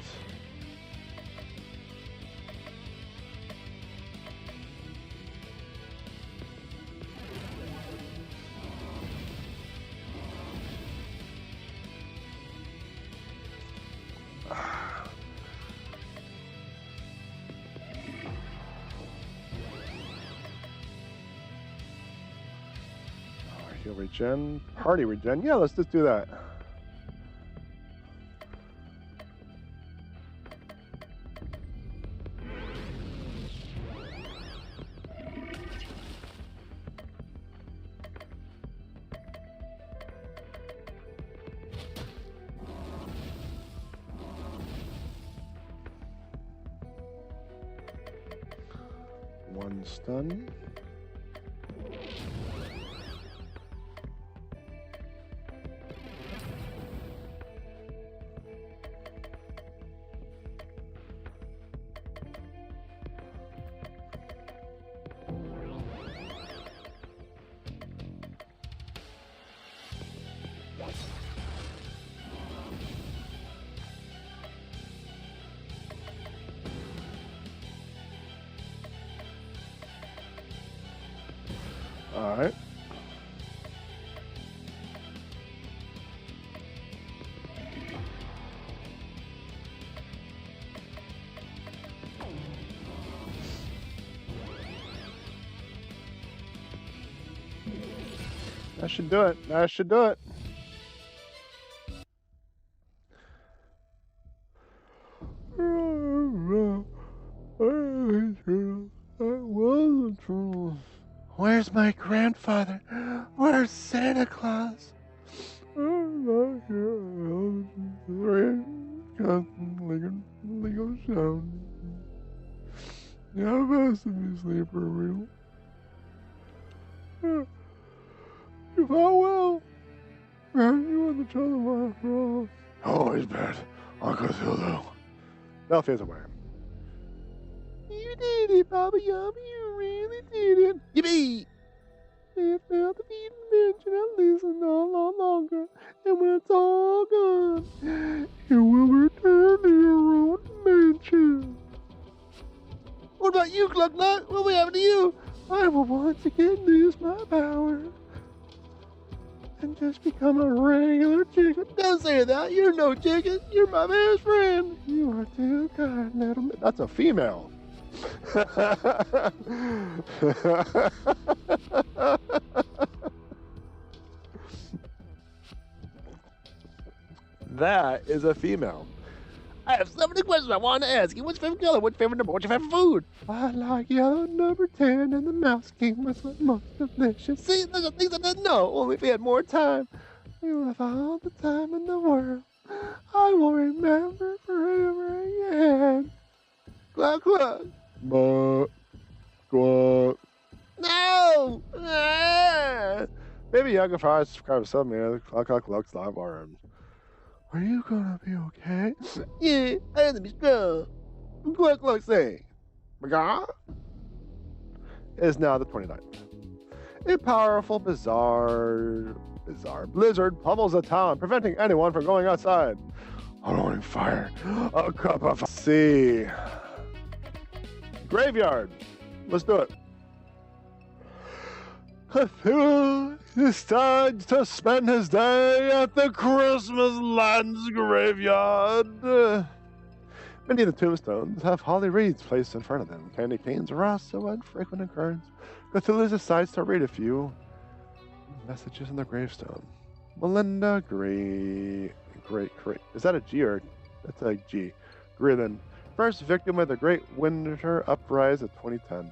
Heal regen, party regen. Yeah, let's just do that. One stun. All right. That should do it. That should do it. Where's my grandfather? Where's Santa Claus? I'm not here. Lego sound. Yeah, best of me sleeper real. If I will, man, you want the trouble after all. Always bad. Uncle Cthulhu. Bell fades away. You did it, Baba Yama. You really did it. Yippee! They failed to be invention and listen no longer. And when it's all gone, it will return to your own dimension. What about you, Clucknut? What will happen to you? I will once again lose my power. And just become a regular chicken. Don't say that. You're no chicken. You're my best friend. You are too kind, little man. That's a female. That is a female. I have so many questions I want to ask you. What's your favorite color? What's your favorite number? What's your favorite food? I like yellow number 10, and the Mouse King was the most delicious. See, those are things I didn't know. Only if we had more time. You have all the time in the world. I will remember forever again. Cluck, cluck. But, what? No! Ah! Maybe you can try to subscribe to some man. Cluck, cluck, cluck, slime arms. Are you gonna be okay? Yeah, I have to be strong. Cluck, cluck, say. It is now the 29th. A powerful, bizarre blizzard pummels the town, preventing anyone from going outside. A roaring fire, a cup of sea. Graveyard. Let's do it. Cthulhu decides to spend his day at the Christmas Land's graveyard. Many of the tombstones have holly wreaths placed in front of them. Candy canes are also a frequent occurrence. Cthulhu decides to read a few messages on the gravestone. Melinda Great. Is that a G or? That's a G. Greeland. First victim of the Great Winter Uprising of 2010.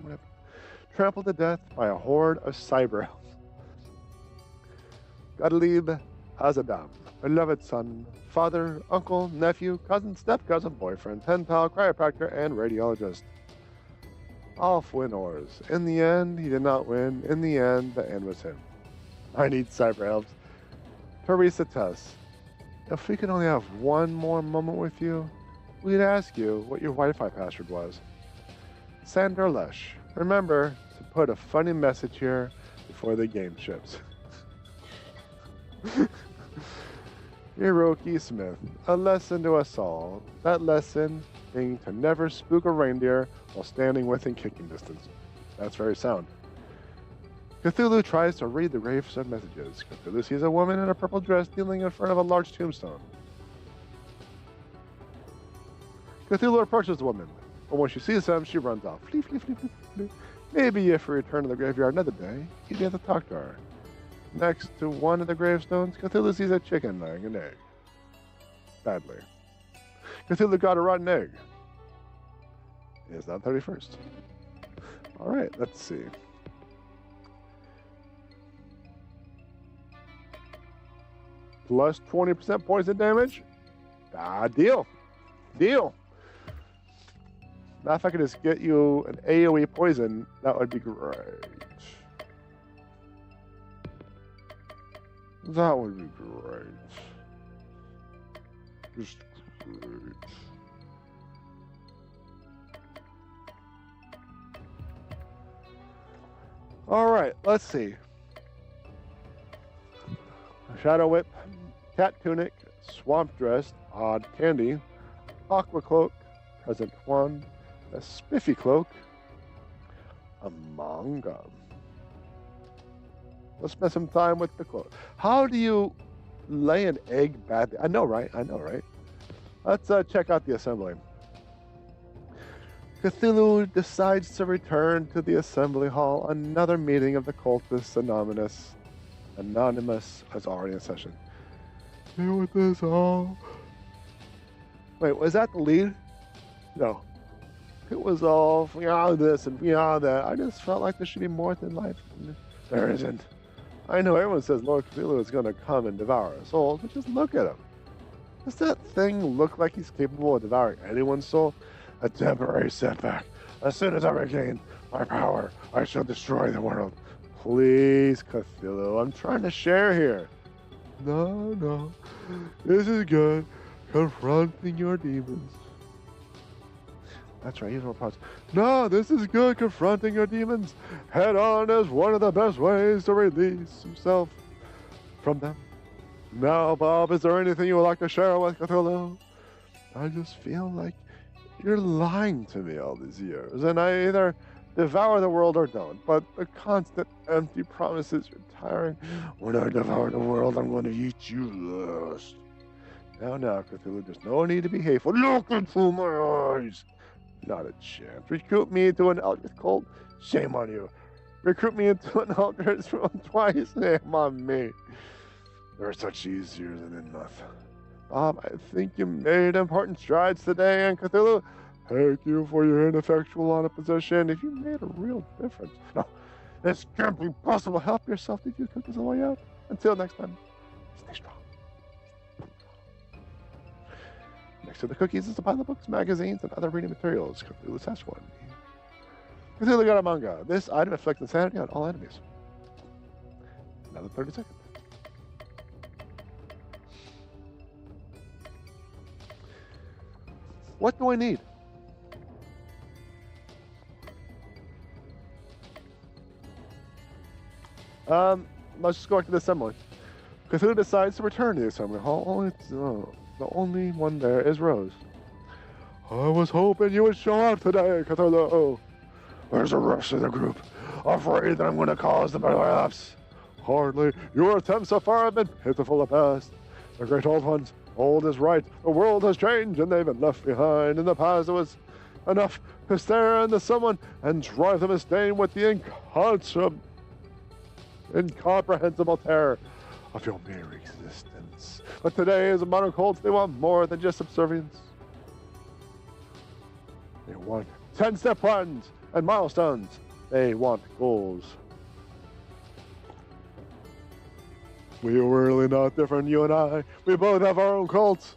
Whatever. Trampled to death by a horde of cyber elves. Gottlieb Azadam. Beloved son, father, uncle, nephew, cousin, step-cousin, boyfriend, pen pal, chiropractor, and radiologist. All winners. In the end, he did not win. In the end, the end was him. I need cyber elves. Teresa Tess. If we could only have one more moment with you, we'd ask you what your Wi-Fi password was. Sandra Lesh. Remember to put a funny message here before the game ships. Hiroki Smith. A lesson to us all. That lesson being to never spook a reindeer while standing within kicking distance. That's very sound. Cthulhu tries to read the gravestone messages. Cthulhu sees a woman in a purple dress kneeling in front of a large tombstone. Cthulhu approaches the woman, but when she sees him, she runs off. Flee, flee, flee, flee, flee. Maybe if we return to the graveyard another day, he'd be able to talk to her. Next to one of the gravestones, Cthulhu sees a chicken laying an egg. Badly. Cthulhu got a rotten egg. It is now 31st. Alright, let's see. Plus 20% poison damage? Deal. Deal. Now if I could just get you an AoE poison, that would be great. That would be great. Just great. Alright, let's see. Shadow Whip, Cat Tunic, Swamp Dress, Odd Candy, Aqua Cloak, Present One, a Spiffy Cloak, a Manga. Let's spend some time with the cloak. How do you lay an egg badly? I know, right? Let's check out the assembly. Cthulhu decides to return to the assembly hall. Another meeting of the cultists Anonymous is already in session. Deal with this all. Wait, was that the lead? No. It was all beyond this and beyond that. I just felt like there should be more than life. There isn't. I know everyone says Lord Cthulhu is going to come and devour our souls, but just look at him. Does that thing look like he's capable of devouring anyone's soul? A temporary setback. As soon as I regain my power, I shall destroy the world. Please, Cthulhu, I'm trying to share here. No. This is good. Confronting your demons. That's right, he's more positive. No, this is good. Confronting your demons head on is one of the best ways to release himself from them. Now, Bob, is there anything you would like to share with Cthulhu? I just feel like you're lying to me all these years, and I either devour the world or don't. But the constant empty promises are tiring. When I devour the world, I'm going to eat you last. Now, Cthulhu, there's no need to be hateful. Look into my eyes. Not a chance. Recruit me into an Eldritch cult? Shame on you. Recruit me into an Eldritch room twice? Shame on me. They're such easier than enough. Bob, I think you made important strides today, and Cthulhu, thank you for your ineffectual opposition. If you made a real difference. No, this can't be possible. Help yourself. Did you cook this way out? Until next time, stay strong. Next to the cookies is a pile of books, magazines, and other reading materials. Cthulhu Saves one. Cthulhu got a manga. This item inflicts insanity on all enemies. Another 30 seconds. What do I need? Let's just go back to the assembly. Cthulhu decides to return to the assembly hall. The only one there is Rose. I was hoping you would show up today, Cthulhu. Where's the rest of the group? Afraid that I'm going to cause the collapse. Hardly. Your attempts so far have been pitiful at best. The great old ones, old is right. The world has changed and they've been left behind. In the past it was enough to stare into someone and drive them insane with the incomprehensible terror of your mere existence. But today, as a modern cult, they want more than just subservience. They want 10-step plans and milestones. They want goals. We're really not different, you and I. We both have our own cults.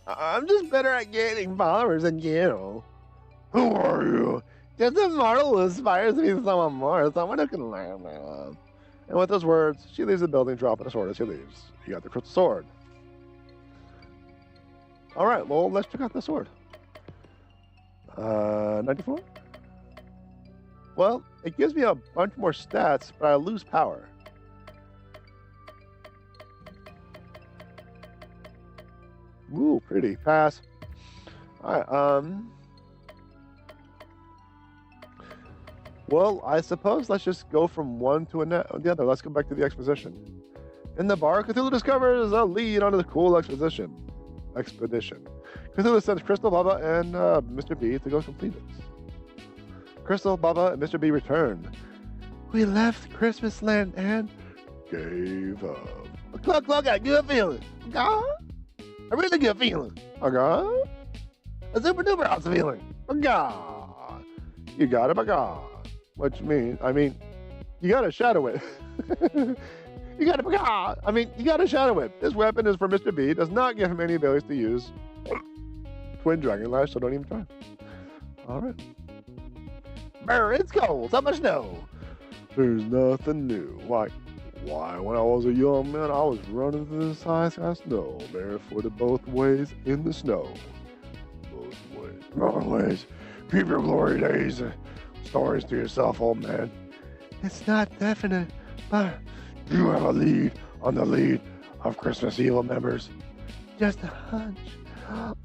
I'm just better at gaining followers than you. Who are you? Just a mortal who aspires to be someone more, someone who can learn my love. And with those words, she leaves the building, dropping a sword as she leaves. You got the crystal sword. All right, well, let's check out the sword. 94? Well, it gives me a bunch more stats, but I lose power. Ooh, pretty. Pass. All right, well, I suppose let's just go from one to the other. Let's go back to the exposition. In the bar, Cthulhu discovers a lead onto the cool expedition. Cthulhu sends Crystal, Baba, and Mr. B to go complete it. Crystal, Baba, and Mr. B return. We left Christmas Land and gave up. Cluck, I got a good feeling. God? A really good feeling. God? A super duper awesome feeling. God. You got it, God. Which means, you gotta shadow it. You gotta shadow it. This weapon is for Mr. B. It does not give him any abilities to use Twin Dragon Lash, so don't even try. Alright. Brr, it's cold. So much snow. There's nothing new. Why, when I was a young man, I was running through the size of snow, barefooted both ways in the snow. Both ways. Keep your glory days. Stories to yourself, old man. It's not definite, but you have a lead on the lead of Christmas Evil members. Just a hunch.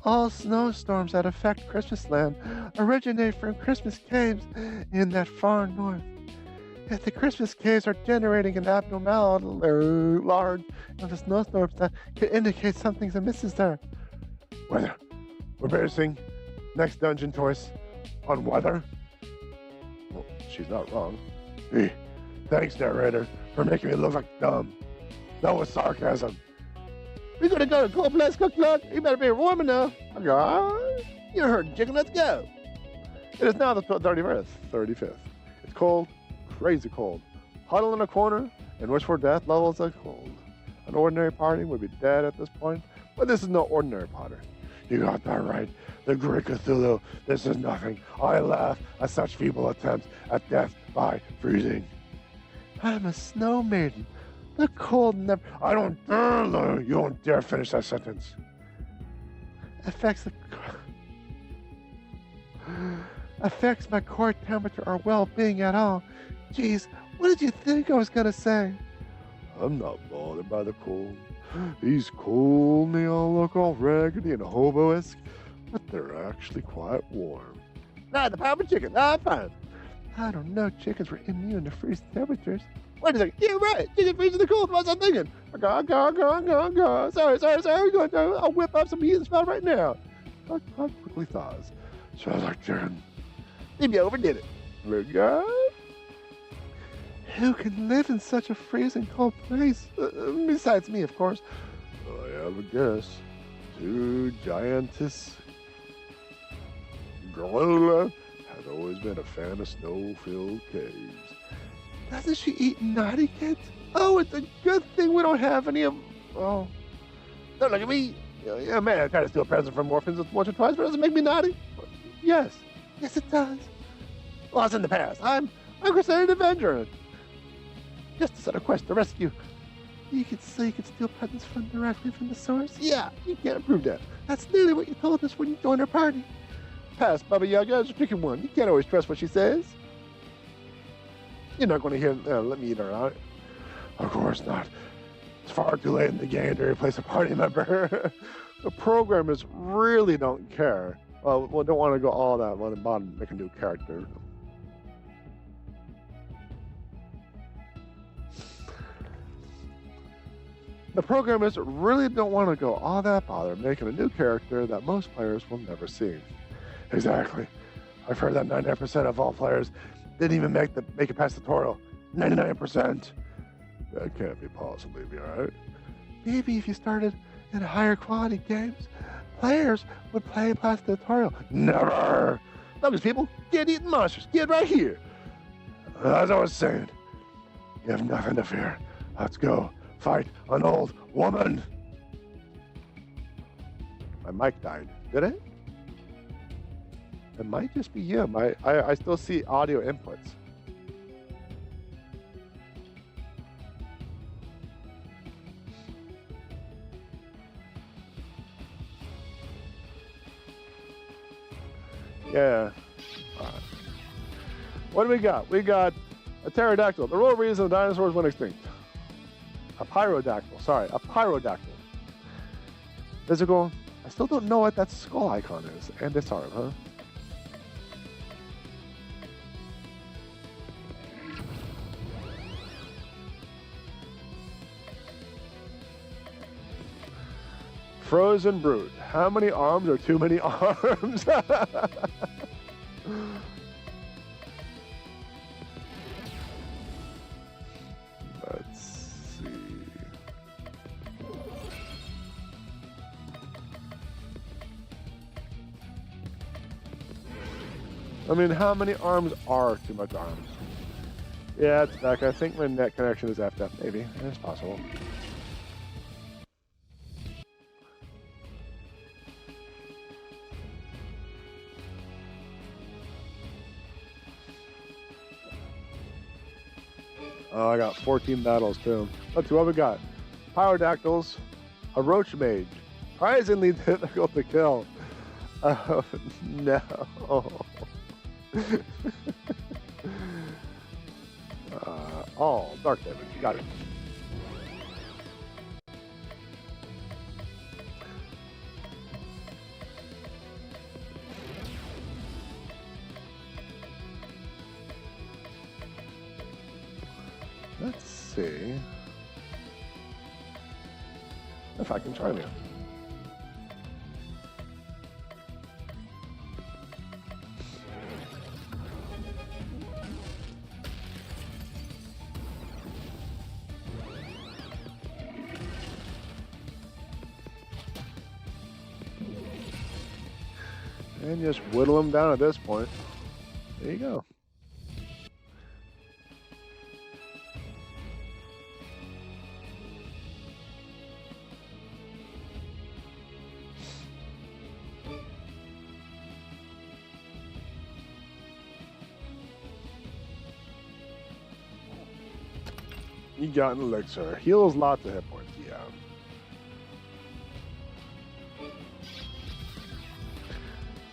All snowstorms that affect Christmas Land originate from Christmas caves in that far north. If the Christmas caves are generating an abnormality large of the snowstorms that could indicate something's amiss there. Weather. We're basing next dungeon choice on weather. Well, she's not wrong. Hey, thanks, narrator, for making me look like dumb. That was sarcasm. We're gonna go to cold place, cook. You better be warm enough. You're hurting, chicken. Let's go. It is now the 35th. It's cold, crazy cold. Huddle in a corner and wish for death levels of cold. An ordinary party would be dead at this point, but this is no ordinary party. You got that right. The great Cthulhu. This is nothing. I laugh at such feeble attempts at death by freezing. I'm a snow maiden. The cold never... I don't dare, you don't dare finish that sentence. Affects my core temperature or well-being at all. Jeez, what did you think I was gonna say? I'm not bothered by the cold. These cold, they all look all raggedy and hobo-esque, but they're actually quite warm. The pepper chicken. Fine. I don't know, chickens were immune to freezing temperatures. Wait a second. You're right. Chicken freezes the cold. What's I thinking? Sorry. I'll whip up some heat and smell right now. Cluck quickly thaws. Smells like chicken. Maybe you overdid it. Look out. Who can live in such a freezing cold place? Besides me, of course. I have a guess. 2 giantess. Gorilla has always been a fan of snow-filled caves. Doesn't she eat naughty kids? Oh, it's a good thing we don't have any of... Oh. Don't look at me. Yeah, man, I try to steal presents from orphans once or twice, but does it make me naughty? Yes. Yes, it does. Well, it's in the past. I'm a Crusader Avenger. Just a set of quest to rescue. You could say you could steal presents directly from the source? Yeah, you can't prove that. That's nearly what you told us when you joined our party. Pass, Baba Yaga. Just pick one. You can't always trust what she says. You're not going to hear... let me eat her out. Of course not. It's far too late in the game to replace a party member. The programmers really don't care. Well, don't want to go all that on the bottom, make a new character. The programmers really don't want to go all that bother making a new character that most players will never see. Exactly. I've heard that 99% of all players didn't even make it past the tutorial. 99%. That can't be possibly be alright. Maybe if you started in higher quality games, players would play past the tutorial. Never! Look, these people, get eating monsters. Get right here. As I was saying, you have nothing to fear. Let's go fight an old woman. My mic died. Did it? It might just be you. I still see audio inputs. Yeah. What do we got? We got a pterodactyl. The real reason the dinosaurs went extinct. A pyrodactyl. Sorry, a pyrodactyl. Physical. I still don't know what that skull icon is. And disarm, huh? Frozen Brood. How many arms are too many arms? Let's see. I mean, how many arms are too much arms? Yeah, it's back. I think my net connection is effed up. Maybe. It's possible. Oh, I got 14 battles too. Let's see what we got. Pyrodactyls, a roach mage, surprisingly difficult to kill. Oh no. Dark damage. Got it. Let's see if I can try now. And just whittle them down at this point. There you go. You got an elixir. Heals lots of hit points, yeah.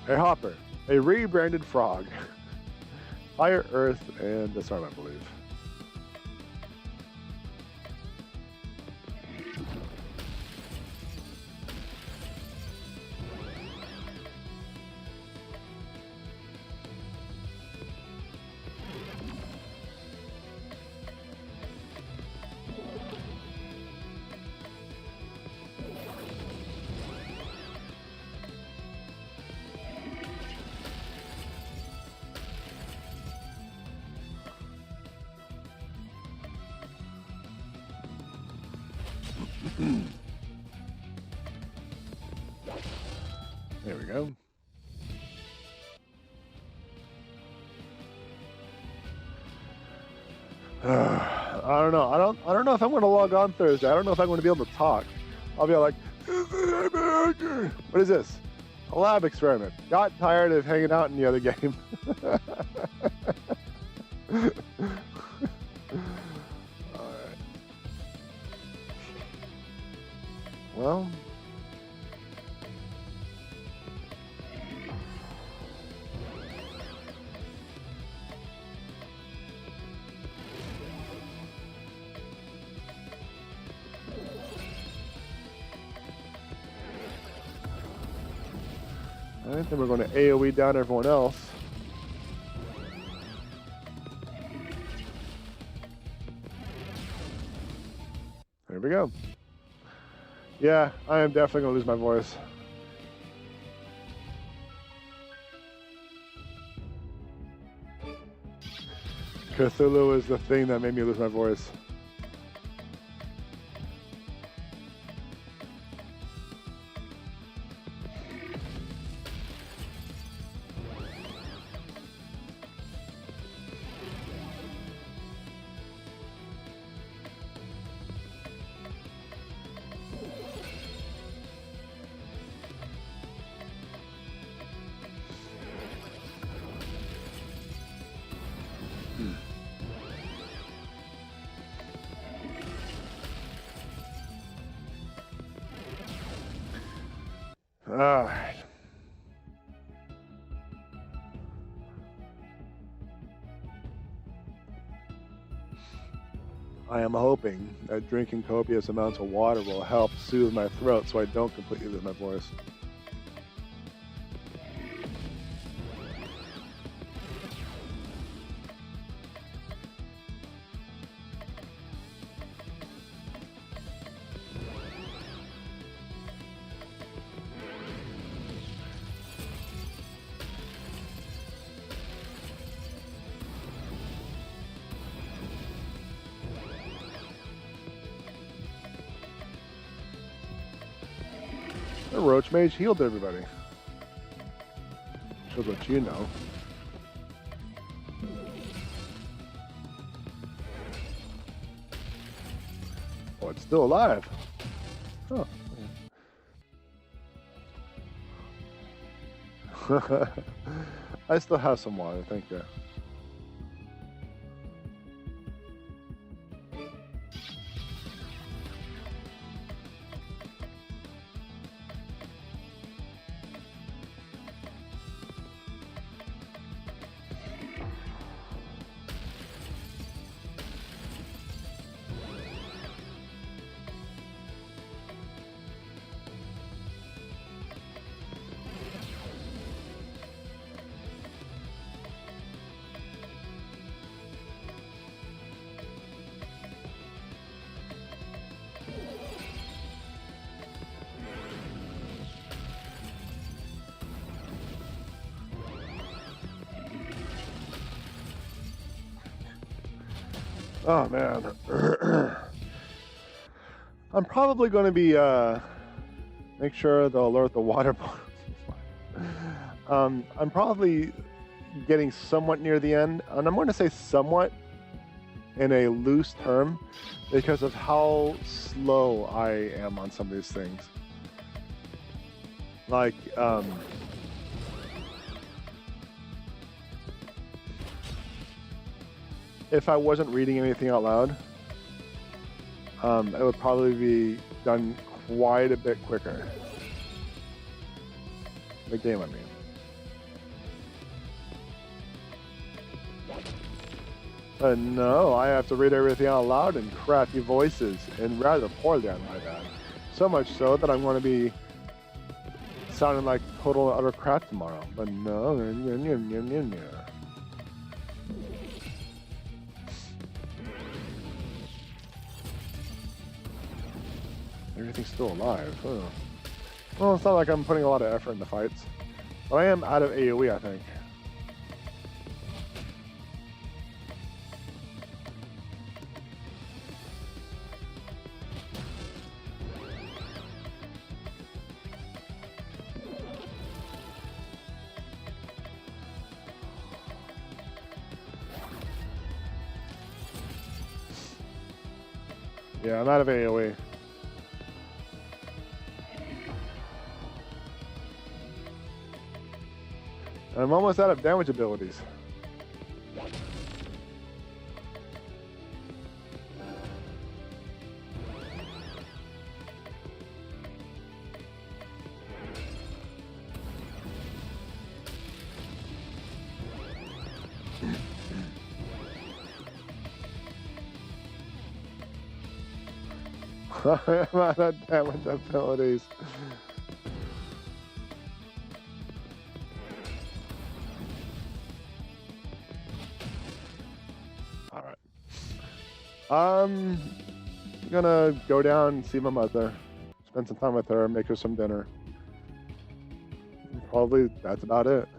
A hopper. A rebranded frog. Fire, earth, and disarm, I believe. There we go. I don't know. I don't know if I'm going to log on Thursday. I don't know if I'm going to be able to talk. I'll be like, what is this? A lab experiment. Got tired of hanging out in the other game. All right. Well. I think we're going to AoE down everyone else. There we go. Yeah, I am definitely going to lose my voice. Cthulhu is the thing that made me lose my voice. All right. I am hoping that drinking copious amounts of water will help soothe my throat so I don't completely lose my voice. The Roach Mage healed everybody. Shows what you know. Oh, it's still alive. Oh. I still have some water, thank you. Oh man. I'm probably going to be make sure to alert the water bottles. I'm probably getting somewhat near the end, and I'm going to say somewhat in a loose term because of how slow I am on some of these things. Like if I wasn't reading anything out loud, it would probably be done quite a bit quicker. The game, I mean. But no, I have to read everything out loud in crappy voices, and rather poorly, I might add. So much so that I'm going to be sounding like total and utter crap tomorrow. But no, everything's still alive. Huh. Well, it's not like I'm putting a lot of effort into fights. But I am out of AoE, I think. Yeah, I'm out of AoE. And I'm almost out of damage abilities. I'm out of damage abilities. Alright. I'm gonna go down and see my mother. Spend some time with her, make her some dinner. Probably that's about it.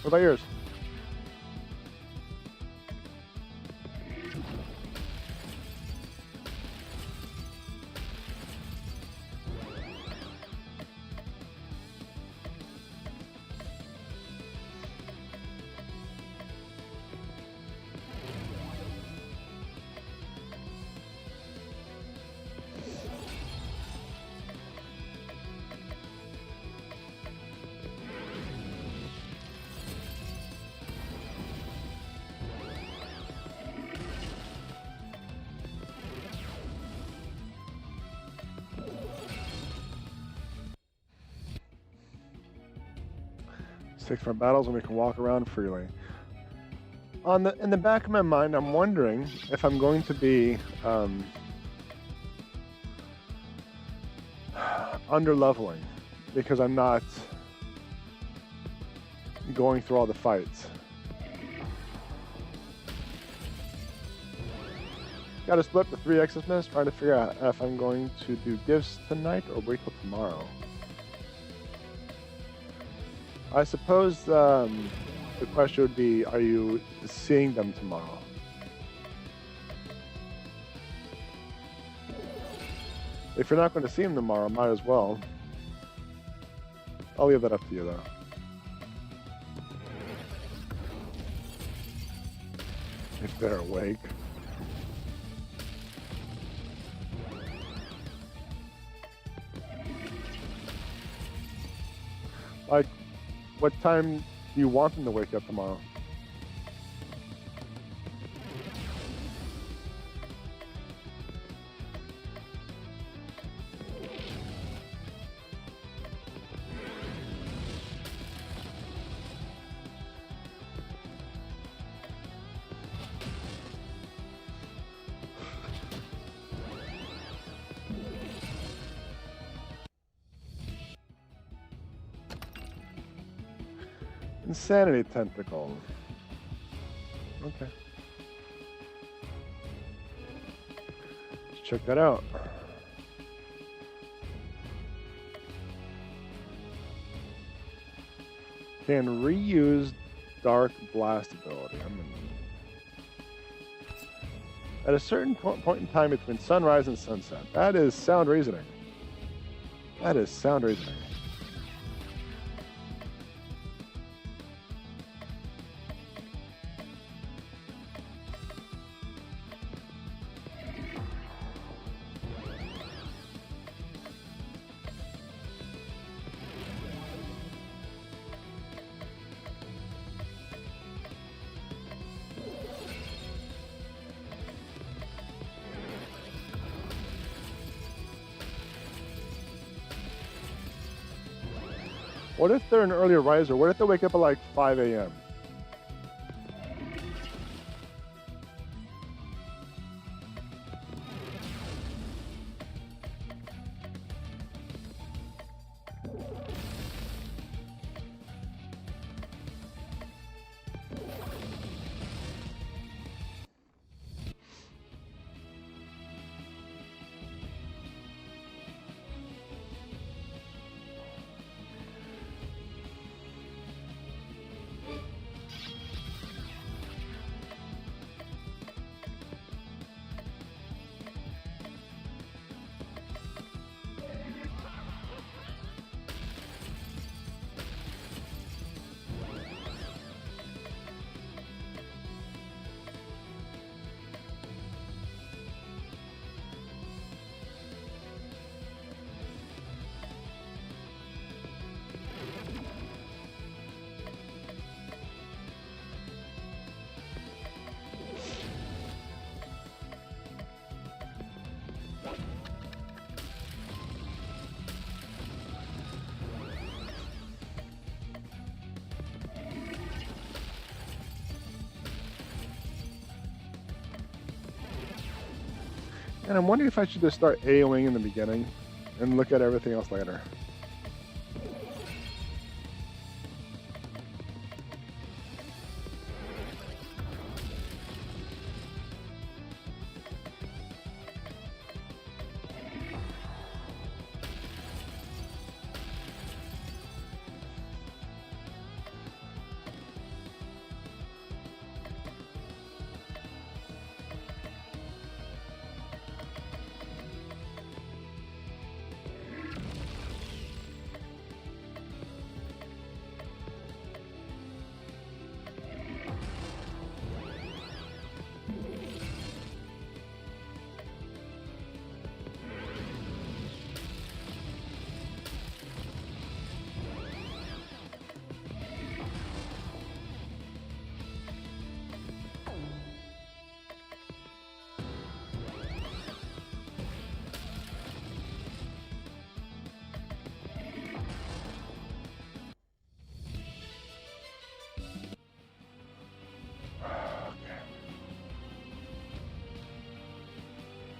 What about yours? Six more battles and we can walk around freely. In the back of my mind, I'm wondering if I'm going to be under leveling because I'm not going through all the fights. Got to split the 3 Xmas, trying to figure out if I'm going to do gifts tonight or wait till tomorrow. I suppose the question would be, are you seeing them tomorrow? If you're not going to see them tomorrow, might as well. I'll leave that up to you, though. If they're awake. Like, what time do you want them to wake up tomorrow? Insanity tentacle. Okay. Let's check that out. Can reuse dark blast ability. At a certain point in time between sunrise and sunset. That is sound reasoning. That is sound reasoning. What if they're an earlier riser? What if they wake up at like 5 a.m.? And I'm wondering if I should just start AOing in the beginning and look at everything else later.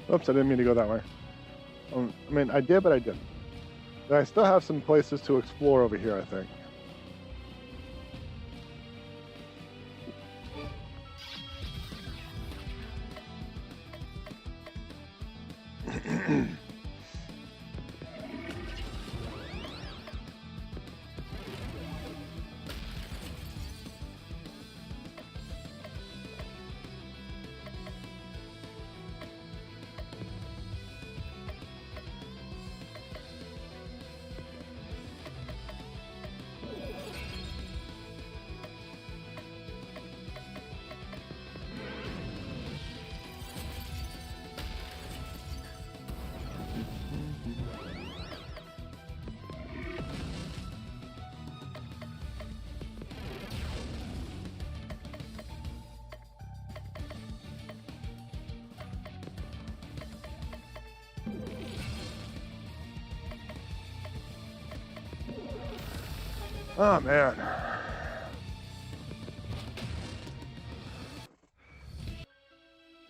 Oops, I didn't mean to go that way. I mean, I did, but I didn't. And I still have some places to explore over here, I think. Oh, man.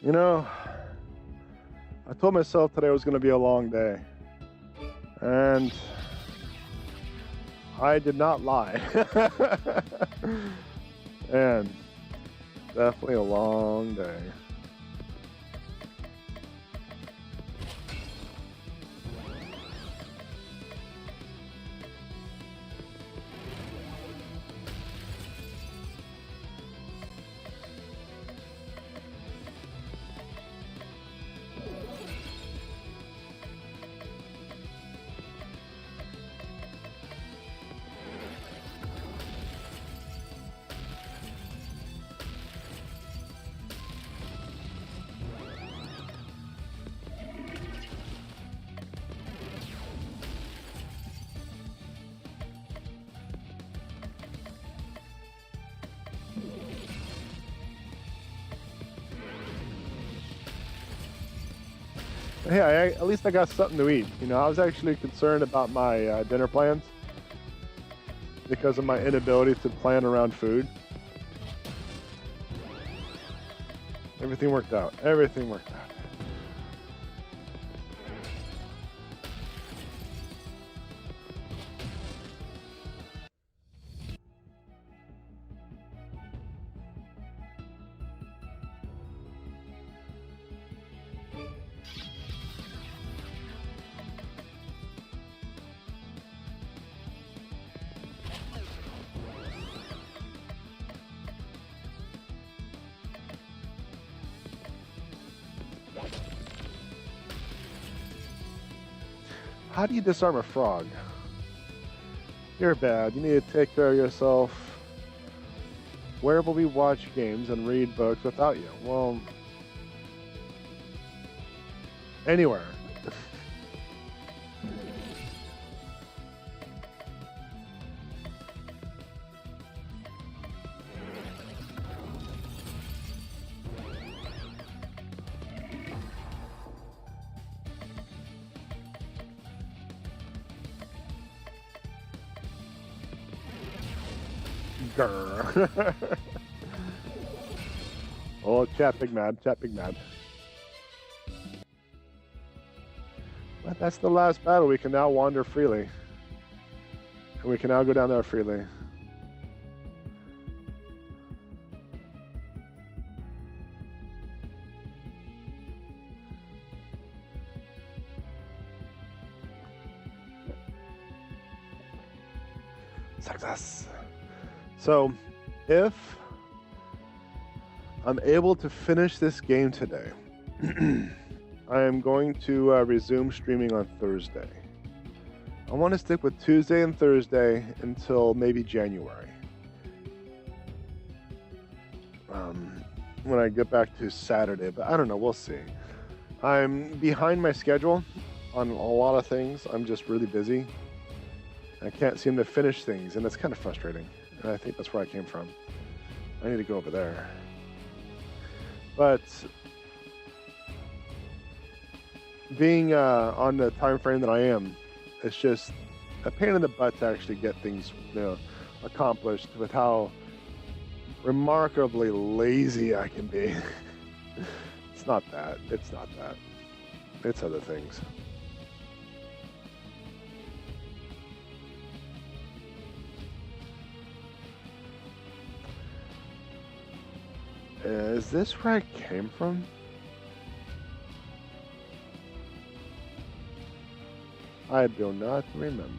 You know, I told myself today was going to be a long day. And I did not lie. And definitely a long day. Hey, at least I got something to eat. You know, I was actually concerned about my dinner plans because of my inability to plan around food. Everything worked out. Everything worked out. How do you disarm a frog? You're bad. You need to take care of yourself. Where will we watch games and read books without you? Well, anywhere. Grr. Oh, chat big mad, chat big mad. But that's the last battle. We can now wander freely. And we can now go down there freely. Success. So, if I'm able to finish this game today, I am going to resume streaming on Thursday. I want to stick with Tuesday and Thursday until maybe January. When I get back to Saturday, but I don't know, we'll see. I'm behind my schedule on a lot of things. I'm just really busy. I can't seem to finish things, and it's kind of frustrating. And I think that's where I came from. I need to go over there. But being on the time frame that I am, it's just a pain in the butt to actually get things, accomplished with how remarkably lazy I can be. It's not that. It's not that. It's other things. Is this where I came from? I do not remember.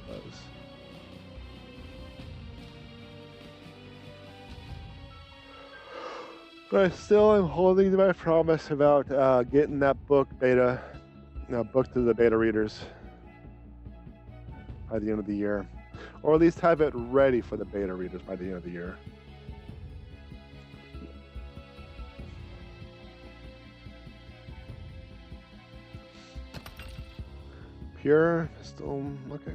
But I still am holding to my promise about getting that book to the beta readers by the end of the year. Or at least have it ready for the beta readers by the end of the year. Pure, still okay.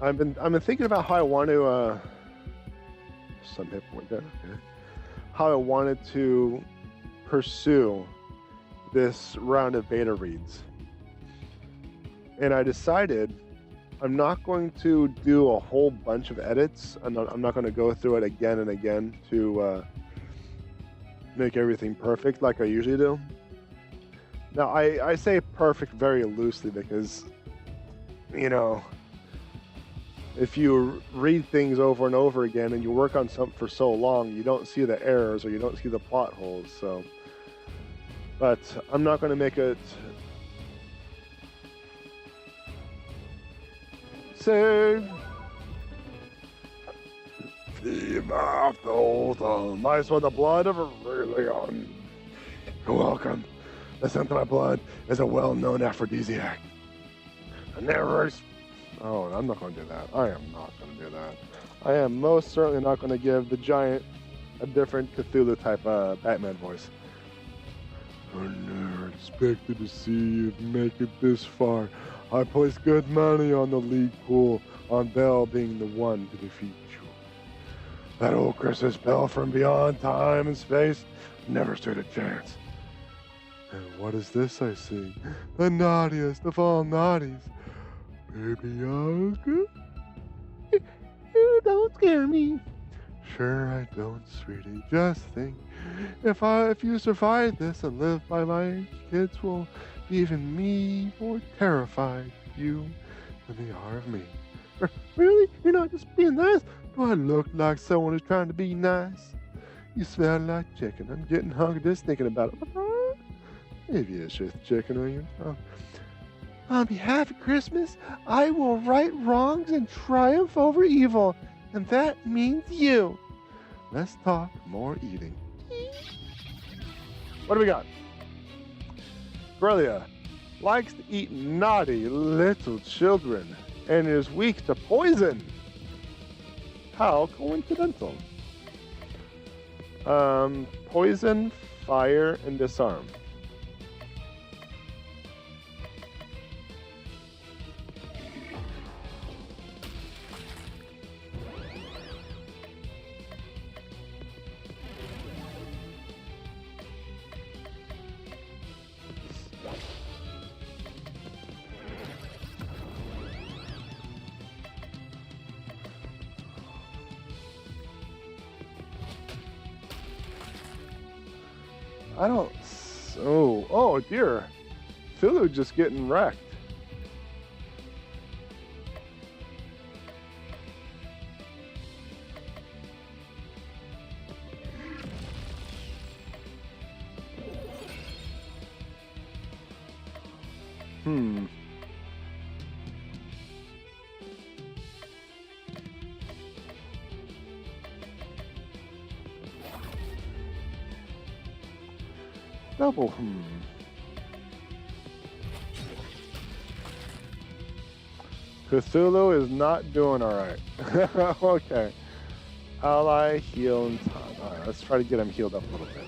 I've been thinking about how I want to some hit point there. Okay. How I wanted to pursue this round of beta reads, and I decided I'm not going to do a whole bunch of edits. I'm not going to go through it again and again to make everything perfect like I usually do. Now, I say perfect very loosely because, if you read things over and over again and you work on something for so long, you don't see the errors or you don't see the plot holes. So, but I'm not going to make it save. The mouth holds the mice with the blood of Aurelion. You're welcome. The scent of my blood is a well-known aphrodisiac. And there is... Oh, I'm not going to do that. I am not going to do that. I am most certainly not going to give the giant a different Cthulhu type Batman voice. I never expected to see you make it this far. I placed good money on the league pool, on Bell being the one to defeat you. That old Christmas Bell from beyond time and space never stood a chance. And what is this I see? The naughtiest of all naughties. J.P.Edgar? You don't scare me. Sure I don't, sweetie. Just think, if you survive this and live by my age, kids will be even me more terrified of you than they are of me. Really? You're not just being nice? Do I look like someone who's trying to be nice? You smell like chicken. I'm getting hungry just thinking about it. Maybe it's just chicken on your tongue. On behalf of Christmas, I will right wrongs and triumph over evil. And that means you. Less talk, more eating. What do we got? Aurelia likes to eat naughty little children and is weak to poison. How coincidental. Poison, fire, and disarm. I don't. Oh dear. Cthulhu just getting wrecked. Double Cthulhu is not doing alright. Okay. Ally heal in time. Alright, let's try to get him healed up a little bit.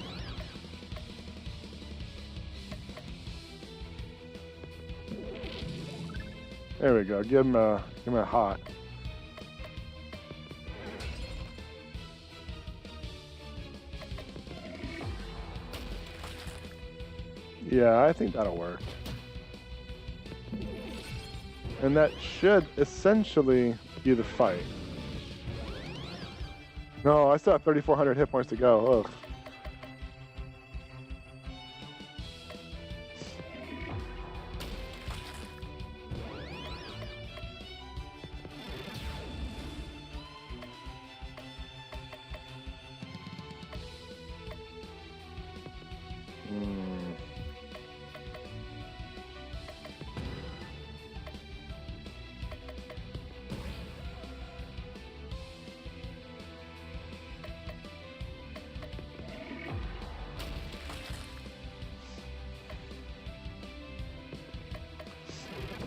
There we go. Give him a hot. Yeah, I think that'll work. And that should essentially be the fight. No, I still have 3,400 hit points to go. Ugh.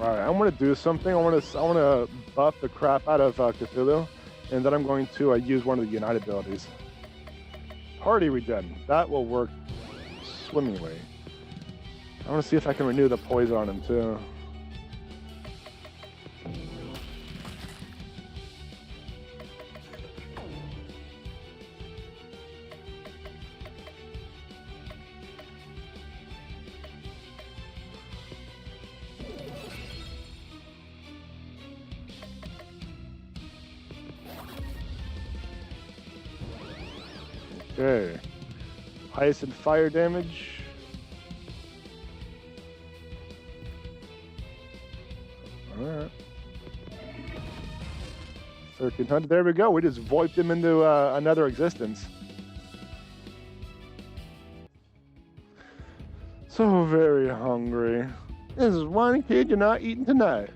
Alright, I'm gonna do something. I wanna buff the crap out of Cthulhu, and then I'm going to use one of the Unite abilities. Party Regen. That will work swimmingly. I wanna see if I can renew the poison on him too. Okay. Ice and fire damage. Alright. 1,300. There we go. We just voiped him into another existence. So very hungry. This is one kid you're not eating tonight.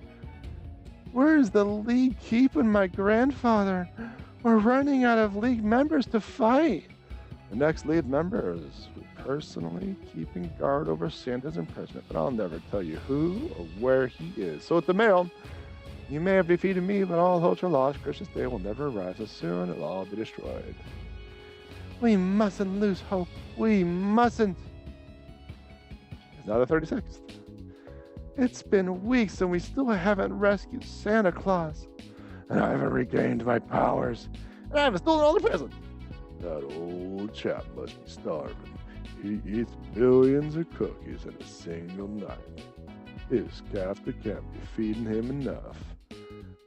Where's the league keeping my grandfather? We're running out of league members to fight. The next lead member is personally keeping guard over Santa's imprisonment, but I'll never tell you who or where he is. So at the mail, you may have defeated me, but all hopes are lost. Christmas Day will never arrive, so soon it'll all be destroyed. We mustn't lose hope. We mustn't. It's now the 36th. It's been weeks and we still haven't rescued Santa Claus. And I haven't regained my powers. And I haven't stolen all the presents. That old chap must be starving. He eats millions of cookies in a single night. His captain can't be feeding him enough.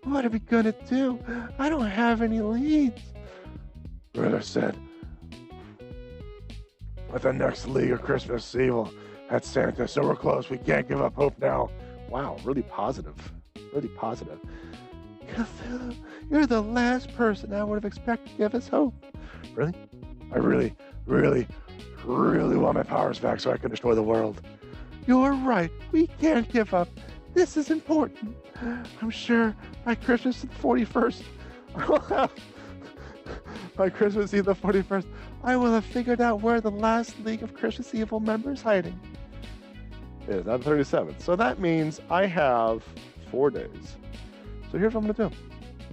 What are we gonna do? I don't have any leads. Brother said, with the next League of Christmas Evil at Santa, so we're close. We can't give up hope now. Wow, really positive. Really positive. Cthulhu, you're the last person I would have expected to give us hope. Really? I really want my powers back so I can destroy the world. You're right. We can't give up. This is important. I'm sure by Christmas the 41st, I will have... By Christmas Eve the 41st, I will have figured out where the last League of Christmas Evil member is hiding. It is now the 37th. So that means I have 4 days. So here's what I'm going to do.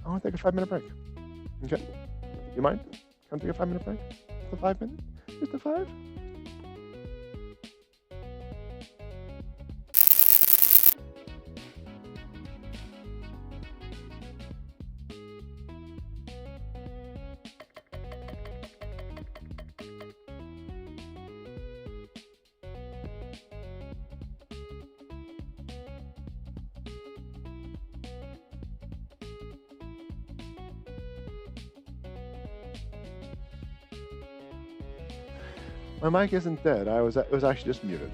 I want to take a 5-minute break. Okay? You mind? Can I take a 5-minute break? Just a 5 minutes? Just a 5? My mic isn't dead. It was actually just muted.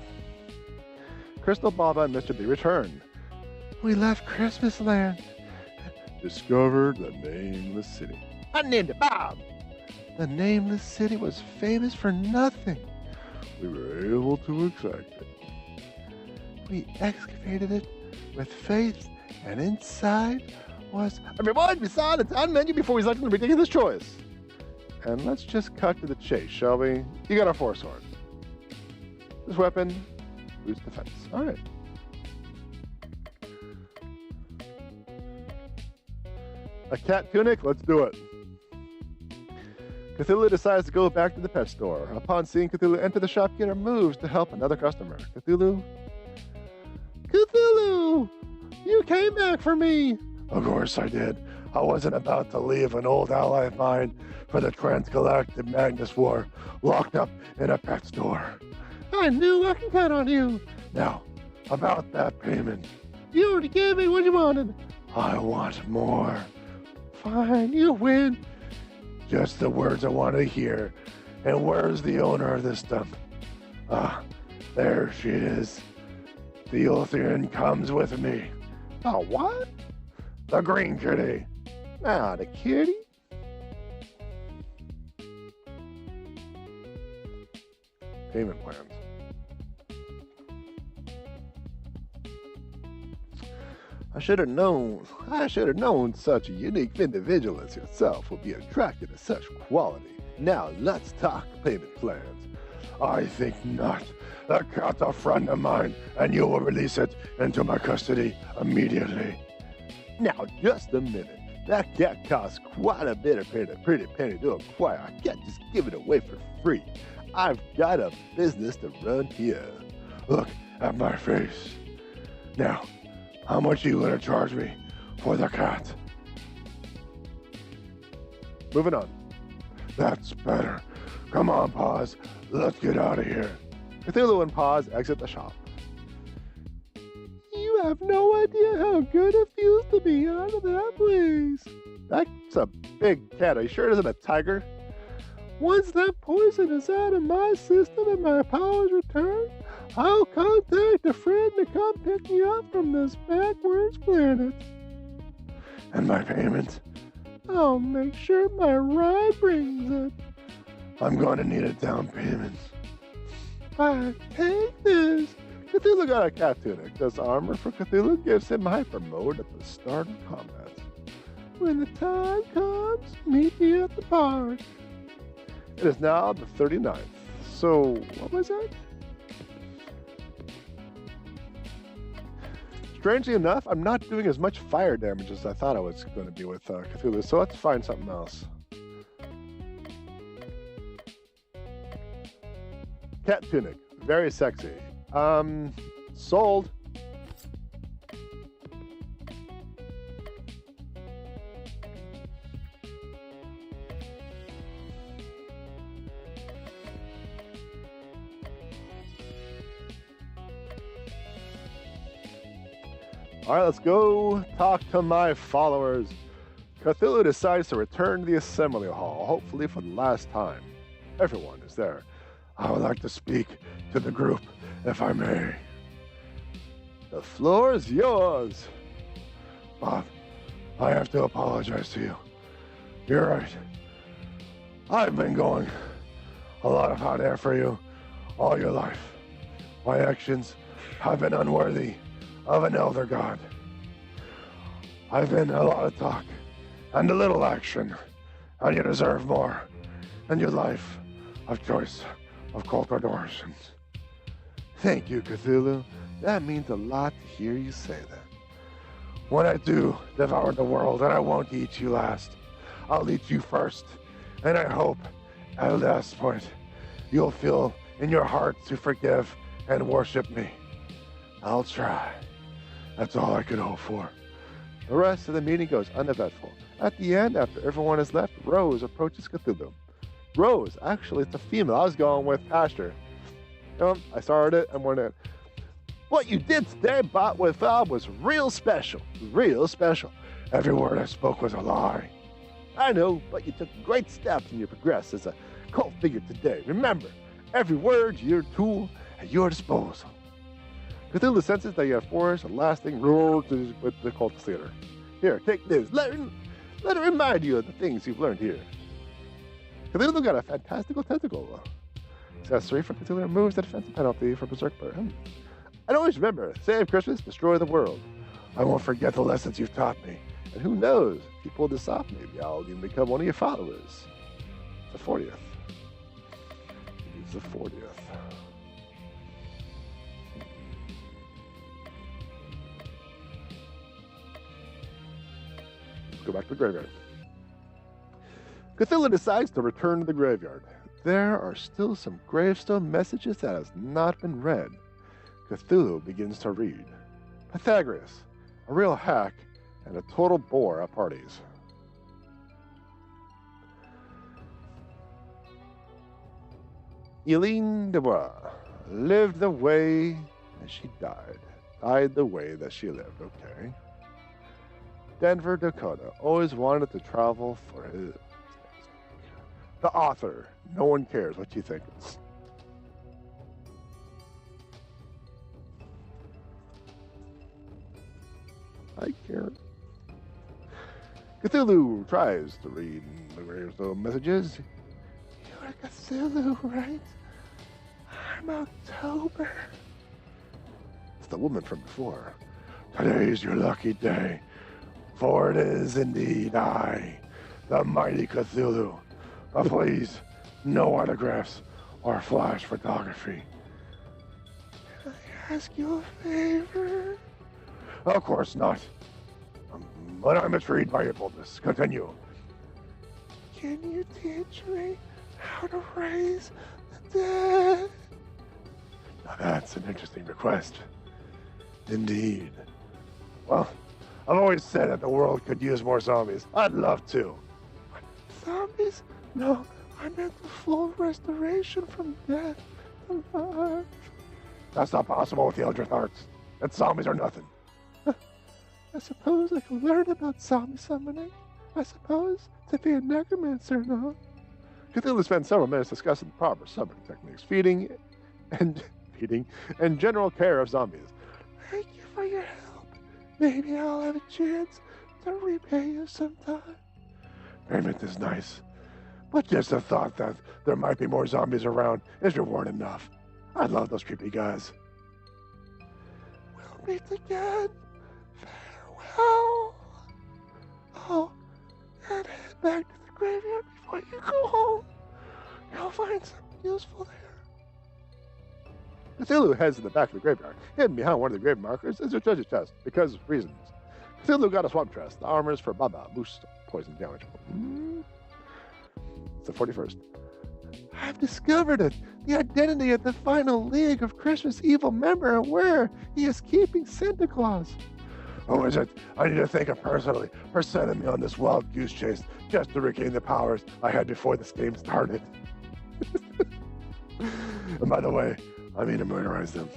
Crystal Baba and Mr. B return. We left Christmas Land. Discovered the nameless city. I named it Bob. The nameless city was famous for nothing. We were able to extract it. We excavated it with faith, and inside was... Everyone, we saw the town menu before we selected the ridiculous choice. And let's just cut to the chase, shall we? You got a 4-sword. This weapon boosts defense. All right. A cat tunic? Let's do it. Cthulhu decides to go back to the pet store. Upon seeing Cthulhu enter, the shopkeeper moves to help another customer. Cthulhu, you came back for me. Of course I did. I wasn't about to leave an old ally of mine for the transgalactic Magnus War, locked up in a pet store. I knew I could count on you. Now, about that payment. You already gave me what you wanted. I want more. Fine, you win. Just the words I want to hear. And where's the owner of this dump? Ah, there she is. The Ulthian comes with me. Oh, what? The green kitty. Ah, the kitty? Payment plans. I should have known such a unique individual as yourself would be attracted to such quality. Now let's talk payment plans. I think not. The cat's a friend of mine, and you will release it into my custody immediately. Now, just a minute. That cat costs quite a bit of pretty penny to acquire. I can't just give it away for free. I've got a business to run here. Look at my face. Now, how much are you gonna charge me for the cat? Moving on. That's better. Come on, Paws. Let's get out of here. Cthulhu and Paws exit the shop. You have no idea how good it feels to be out of that place. That's a big cat. Are you sure it isn't a tiger? Once that poison is out of my system and my powers return, I'll contact a friend to come pick me up from this backwards planet. And my payment? I'll make sure my ride brings it. I'm going to need a down payment. Take this. Cthulhu got a cat tunic. This armor for Cthulhu gives him hyper mode at the start of combat. When the time comes, meet me at the park. It is now the 39th. So, what was that? Strangely enough, I'm not doing as much fire damage as I thought I was going to be with Cthulhu, so let's find something else. Cat tunic. Very sexy. Sold. All right, let's go talk to my followers. Cthulhu decides to return to the assembly hall, hopefully for the last time. Everyone is there. I would like to speak to the group, if I may. The floor is yours. Bob, I have to apologize to you. You're right. I've been going a lot of hot air for you all your life. My actions have been unworthy of an elder god. I've been a lot of talk and a little action, and you deserve more than your life of choice of cult adorations. Thank you, Cthulhu. That means a lot to hear you say that. When I do devour the world, and I won't eat you last, I'll eat you first, and I hope at last point you'll feel in your heart to forgive and worship me. I'll try. That's all I could hope for. The rest of the meeting goes uneventful. At the end, after everyone has left, Rose approaches Cthulhu. Rose, actually, it's a female. I was going with Pastor. I started it. I'm wondering, what you did today, with Bob, was real special. Real special. Every word I spoke was a lie. I know, but you took great steps and you progressed as a cult figure today. Remember, Every word, your tool, at your disposal. Cthulhu senses that you have forged a lasting roar with the cultist leader. Here, take this. Let it remind you of the things you've learned here. Cthulhu got a fantastical tentacle. Accessory for Cthulhu removes the defensive penalty for Berserk Burn. And always remember, save Christmas, destroy the world. I won't forget the lessons you've taught me. And who knows, if you pull this off, maybe I'll even become one of your followers. The 40th. It's the 40th. Let's go back to the graveyard. Cthulhu decides to return to the graveyard. There are still some gravestone messages that has not been read. Cthulhu begins to read. Pythagoras, a real hack and a total bore at parties. Eileen Dubois lived the way that she died. Died the way that she lived, okay. Denver, Dakota, always wanted to travel for his... The author, no one cares what you think. I care. Cthulhu tries to read the gravestone messages. You're Cthulhu, right? I'm October. It's the woman from before. Today's your lucky day, for it is indeed I, the mighty Cthulhu. But please, no autographs or flash photography. Can I ask you a favor? Of course not. But I'm intrigued by your boldness. Continue. Can you teach me how to raise the dead? Now that's an interesting request. Indeed. Well, I've always said that the world could use more zombies. I'd love to. Zombies? No, I meant the full restoration from death to life. That's not possible with the Eldritch Arts. And zombies are nothing. I suppose I can learn about zombie summoning. I suppose to be a necromancer, no? Cthulhu spends several minutes discussing the proper summoning techniques, feeding and general care of zombies. Thank you for your help. Maybe I'll have a chance to repay you sometime. Payment is nice, but just the thought that there might be more zombies around is reward enough. I love those creepy guys. We'll meet again. Farewell. Oh, and head back to the graveyard before you go home. You'll find something useful there. Cthulhu heads to the back of the graveyard. Hidden behind one of the grave markers is a treasure chest, because of reasons. Cthulhu got a swamp chest. The armor is for Baba, boost poison damage. It's the 41st. I've discovered it. The identity of the final League of Christmas Evil member and where he is keeping Santa Claus. Who is it? I need to thank him personally for sending me on this wild goose chase just to regain the powers I had before this game started. And by the way, I mean to murderize them.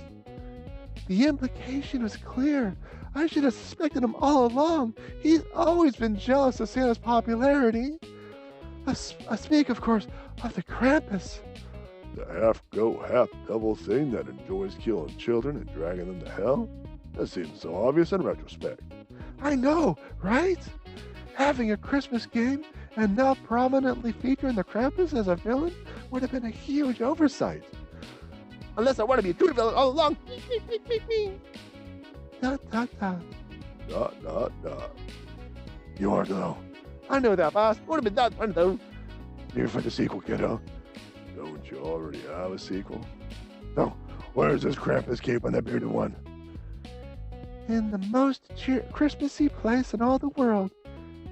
The implication was clear. I should have suspected him all along. He's always been jealous of Santa's popularity. I speak, of course, of the Krampus. The half-goat, half-devil thing that enjoys killing children and dragging them to hell? That seems so obvious in retrospect. I know, right? Having a Christmas game and now prominently featuring the Krampus as a villain would have been a huge oversight. Unless I want to be a true villain all along. Dot, dot, dot. Dot, dot, dot. You are, though. I know that, boss. Would have been done fun, though. Here for the sequel, kiddo. Don't you already have a sequel? No. Where's this Krampus keeping that bearded one? In the most Christmassy place in all the world.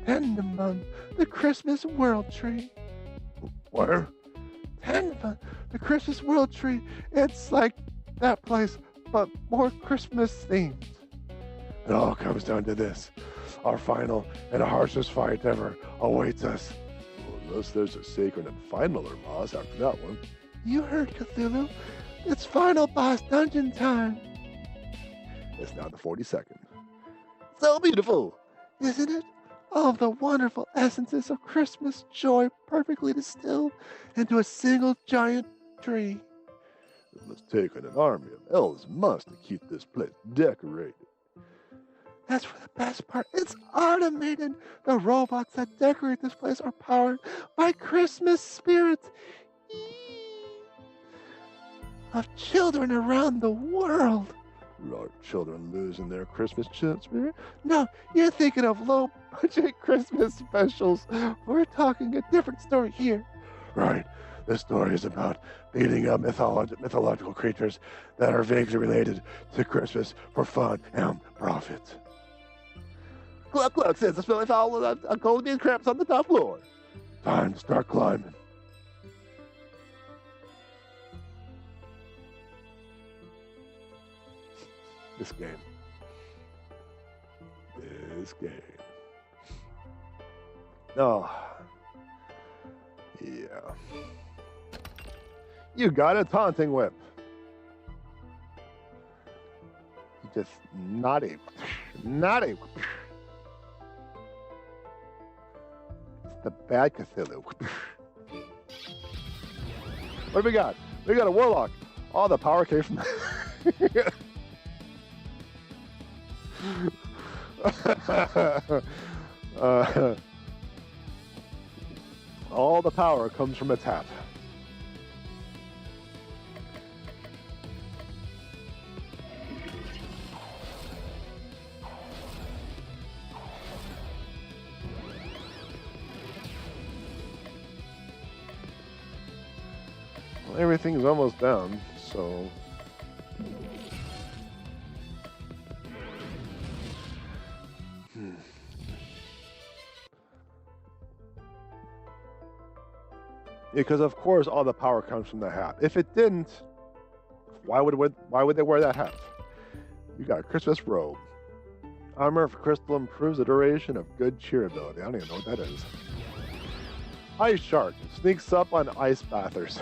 Tendamon, the Christmas World Tree. Where? Tendamon, the Christmas World Tree. It's like that place, but more Christmas themed. It all comes down to this. Our final and harshest fight ever awaits us. Well, unless there's a sacred and finaler boss after that one. You heard, Cthulhu. It's final boss dungeon time. It's now the 42nd. So beautiful, isn't it? All of the wonderful essences of Christmas joy perfectly distilled into a single giant tree. It must take an army of elves must to keep this place decorated. That's for the best part. It's automated. The robots that decorate this place are powered by Christmas spirits of children around the world. Are children losing their Christmas spirit? No, you're thinking of low-budget Christmas specials. We're talking a different story here. Right. This story is about beating up mythological creatures that are vaguely related to Christmas for fun and profit. Cluck, cluck, says the smelly fowl with a cold bean cramps on the top floor. Time to start climbing. This game. Oh. Yeah. You got a taunting whip. You just naughty. Naughty. It's the bad Cthulhu. What do we got? We got a warlock. All the power came from all the power comes from a tap. Well, everything is almost down, so because of course all the power comes from the hat. If it didn't, why would they wear that hat? You got a Christmas robe. Armor of crystal improves the duration of good cheer ability. I don't even know what that is. Ice shark sneaks up on ice bathers.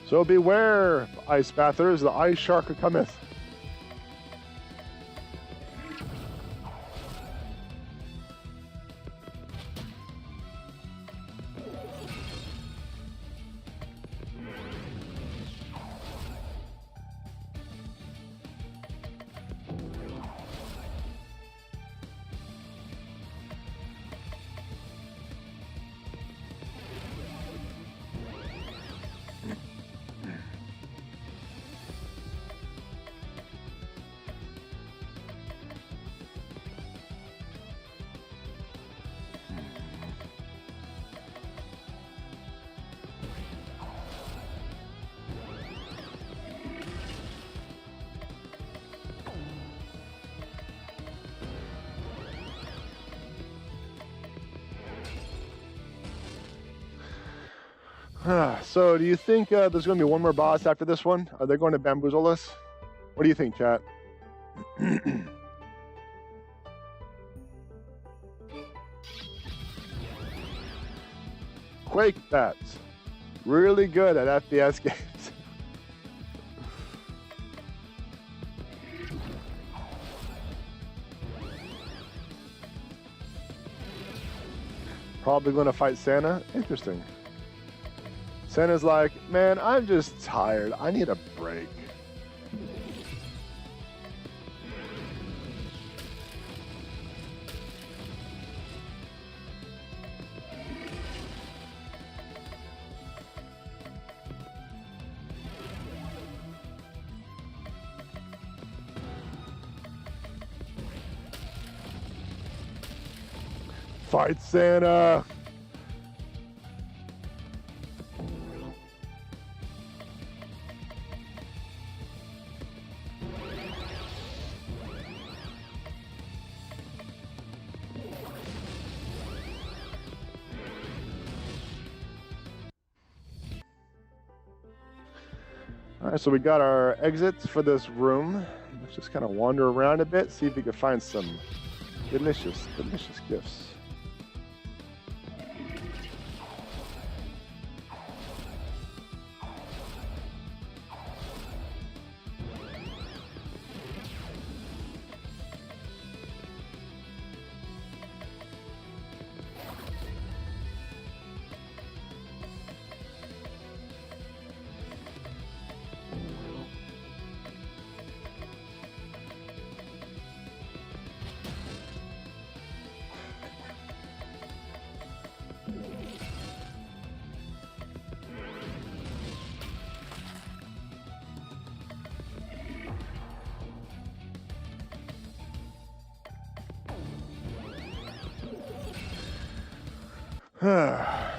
So beware, ice bathers, the ice shark cometh. So, do you think there's going to be one more boss after this one? Are they going to bamboozle us? What do you think, chat? Quake bats. Really good at FPS games. Probably going to fight Santa. Interesting. Santa's like, man, I'm just tired. I need a break. Fight Santa. Alright, so we got our exits for this room. Let's just kind of wander around a bit, see if we can find some Delicious, delicious gifts.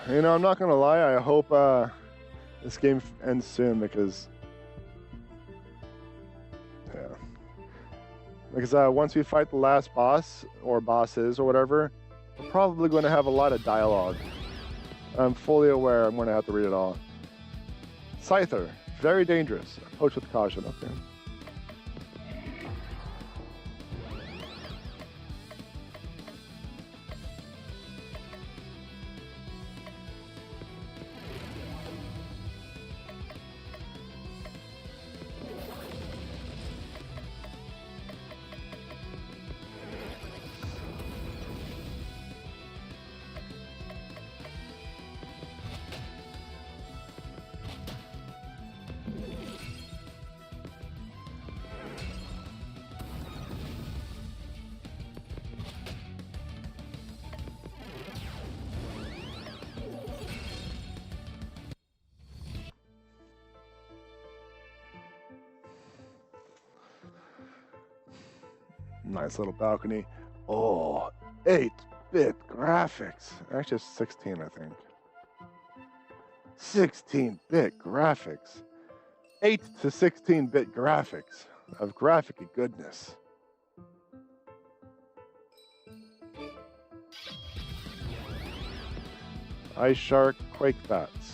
You know, I'm not gonna lie. I hope this game ends soon because, yeah, because once we fight the last boss or bosses or whatever, we're probably going to have a lot of dialogue. I'm fully aware I'm going to have to read it all. Scyther, very dangerous. Approach with caution. Okay. Nice little balcony. Oh, 8-bit graphics. Actually, 16, I think. 16-bit graphics. 8 to 16-bit graphics of graphic goodness. Ice Shark Quake Bats.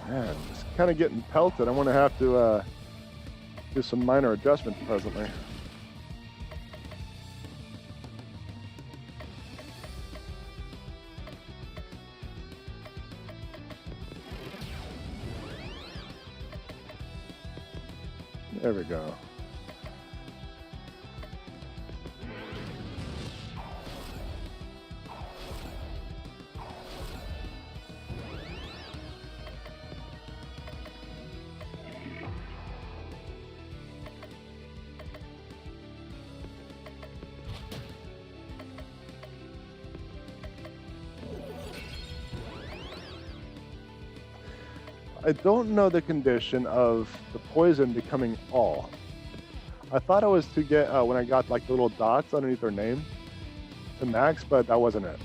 Man, just kind of getting pelted. I'm going to have to do some minor adjustments presently. There we go. I don't know the condition of the poison becoming all. I thought it was to get, when I got like the little dots underneath their name, to max, but that wasn't it.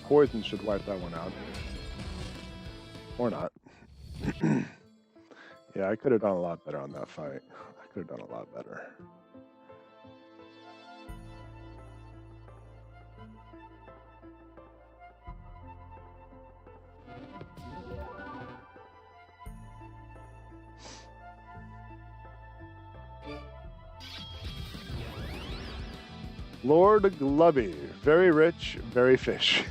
Poison should wipe that one out. Or not. Yeah, I could have done a lot better on that fight. I could have done a lot better. Lord Glubby, very rich, very fish.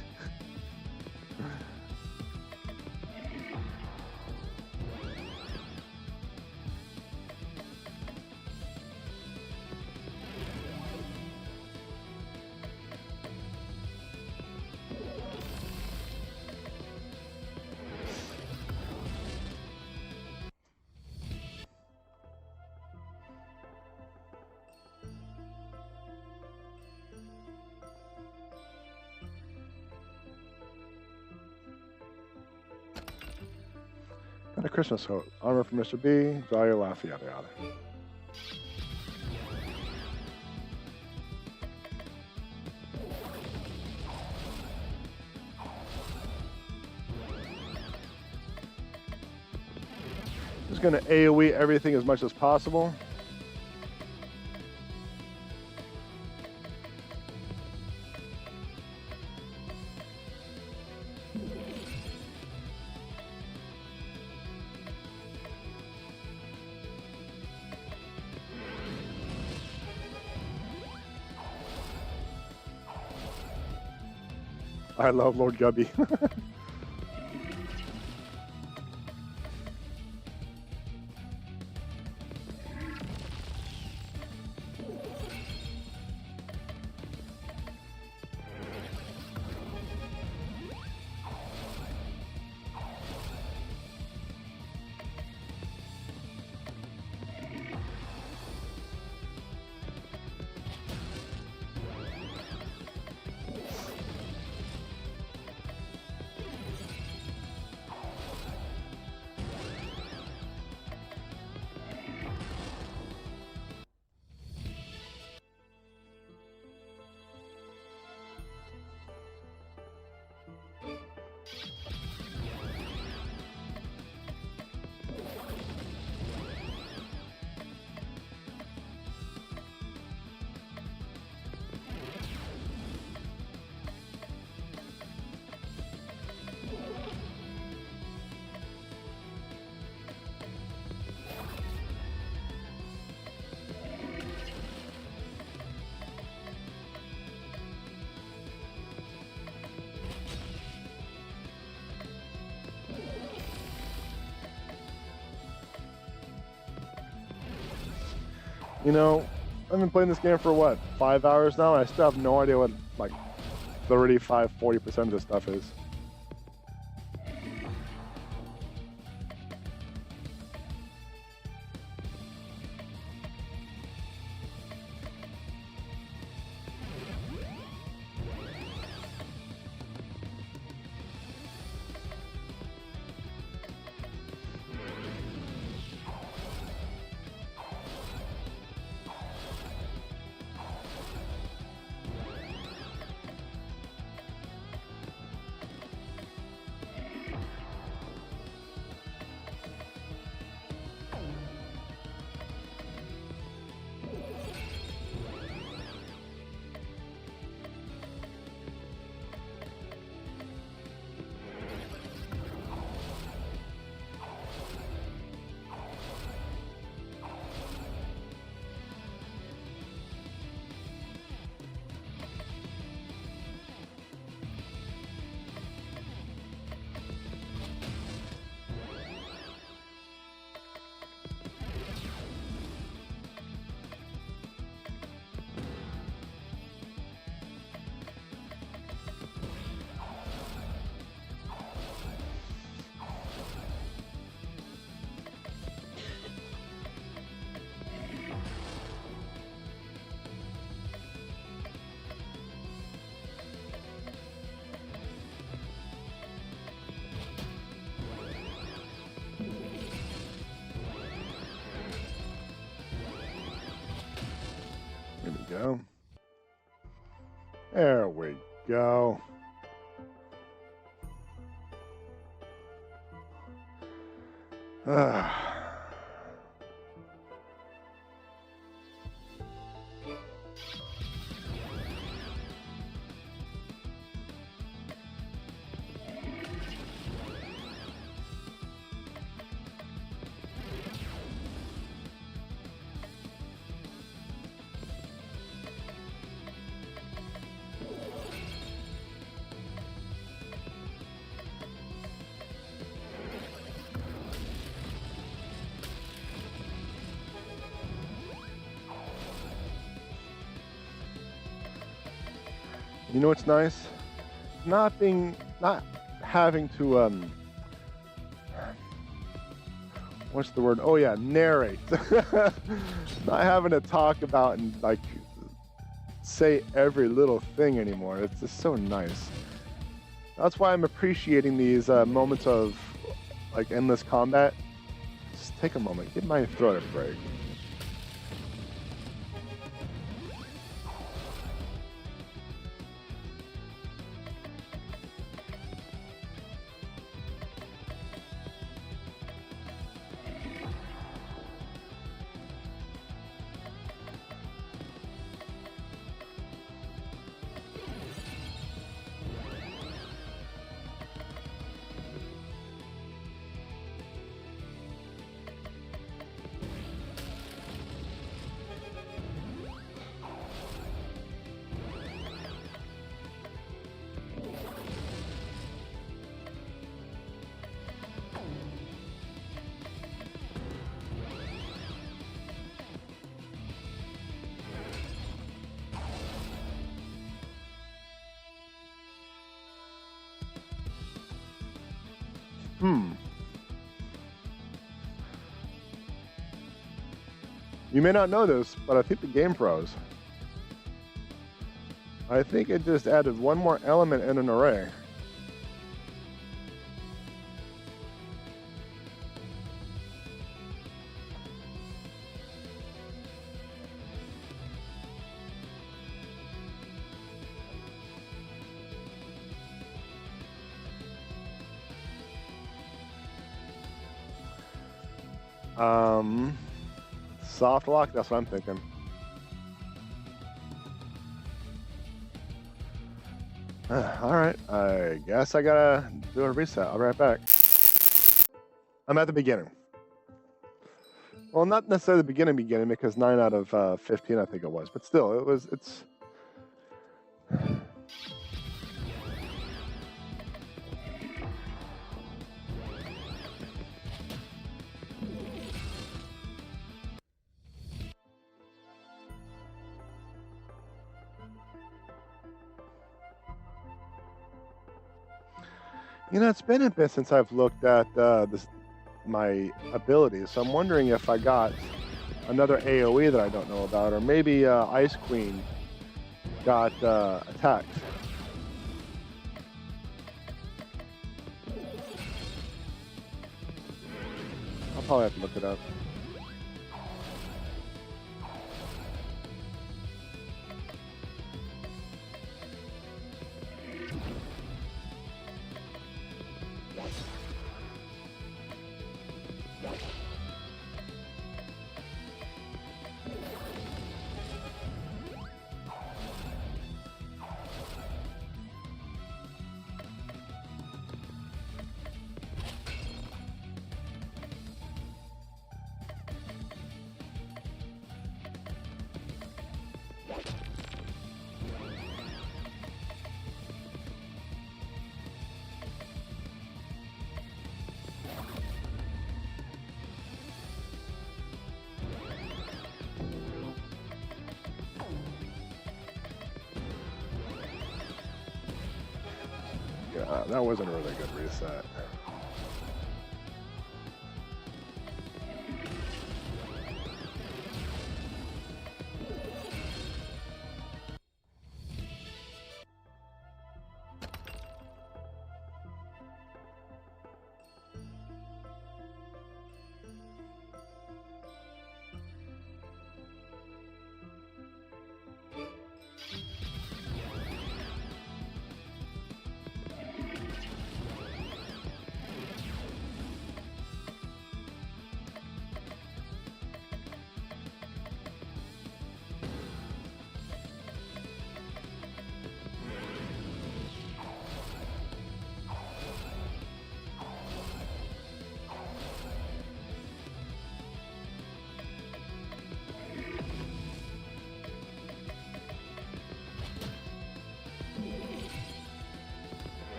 And a Christmas coat. Armor for Mr. B. Draw your laugh, yada yada. Just gonna AoE everything as much as possible. I love Lord Gubby. You know, I've been playing this game for what, 5 hours now, and I still have no idea what like 35–40% of this stuff is. Here we go. There we go. You know what's nice? Not having to what's the word? Oh yeah, narrate. Not having to talk about and like say every little thing anymore. It's just so nice. That's why I'm appreciating these moments of like endless combat, just take a moment, give my throat a break. You may not know this, but I think the game froze. I think it just added one more element in an array. Soft lock, that's what I'm thinking. All right, I guess I gotta do a reset. I'll be right back. I'm at the beginning. Well, not necessarily the beginning because 9 out of 15 I think it was, but still, it's. You know, it's been a bit since I've looked at my abilities, so I'm wondering if I got another AoE that I don't know about, or maybe Ice Queen got attacked. I'll probably have to look it up. Yeah, that wasn't a really good reset.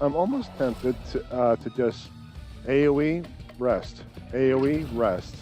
I'm almost tempted to just AoE, rest. AoE, rest.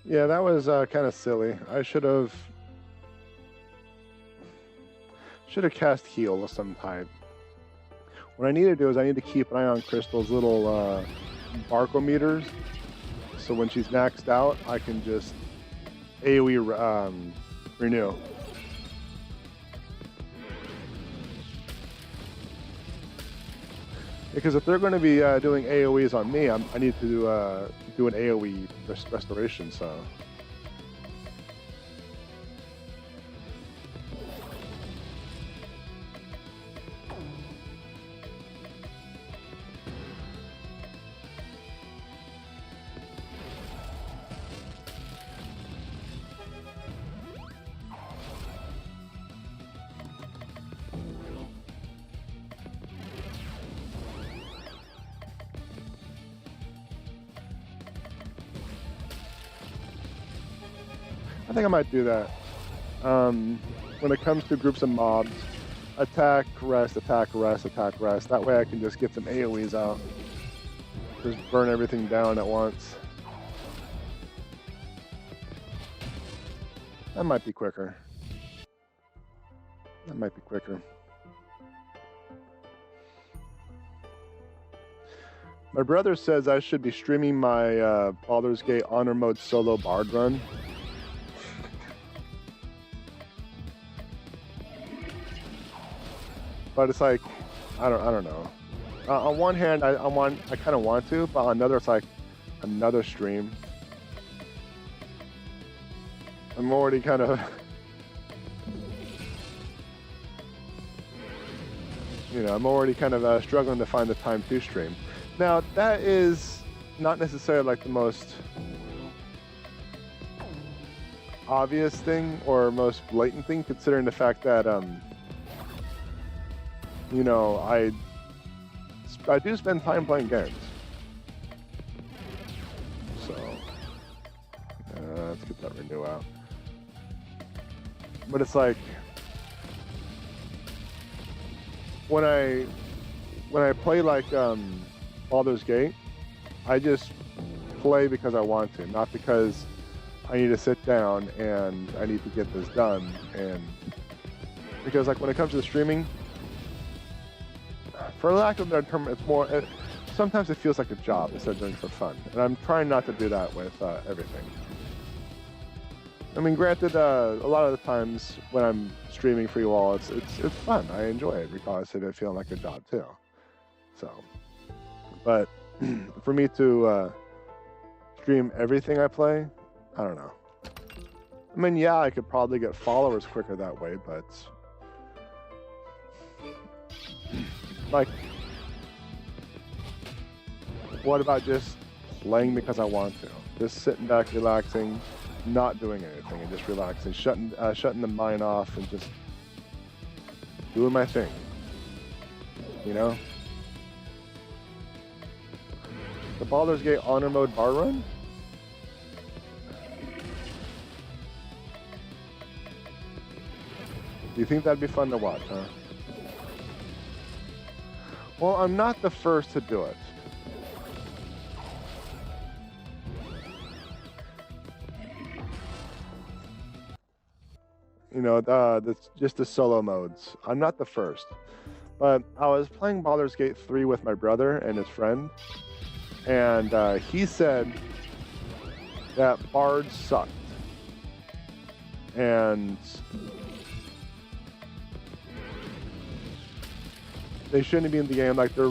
Yeah, that was kind of silly. I should have cast heal of some type. What I need to do is I need to keep an eye on Crystal's little barcometers, so when she's maxed out, I can just AoE renew. Because if they're going to be doing AoEs on me, I need to do an AoE restoration, so. I think I might do that. When it comes to groups of mobs, attack, rest, attack, rest, attack, rest. That way I can just get some AoEs out. Just burn everything down at once. That might be quicker. That might be quicker. My brother says I should be streaming my Baldur's Gate Honor Mode solo bard run. But it's like, I don't know. On one hand, I kind of want to, but on another, it's like another stream. I'm already kind of, I'm already kind of struggling to find the time to stream. Now, that is not necessarily like the most obvious thing or most blatant thing, considering the fact that, I do spend time playing games. So, let's get that renew out. But it's like, when I play like Baldur's Gate, I just play because I want to, not because I need to sit down and I need to get this done. And because like when it comes to the streaming, for lack of a better term, it's more, sometimes it feels like a job instead of doing it for fun. And I'm trying not to do that with everything. I mean, granted, a lot of the times when I'm streaming for you all, it's fun. I enjoy it regardless of it feeling like a job too. So, but for me to stream everything I play, I don't know. I mean, yeah, I could probably get followers quicker that way, but like, what about just playing because I want to? Just sitting back, relaxing, not doing anything, and just relaxing, shutting the mind off, and just doing my thing. You know? The Baldur's Gate Honor Mode bar run? Do you think that'd be fun to watch, huh? Well, I'm not the first to do it. That's just the solo modes. I'm not the first. But I was playing Baldur's Gate 3 with my brother and his friend, and he said that bards sucked. And they shouldn't be in the game. Like, they're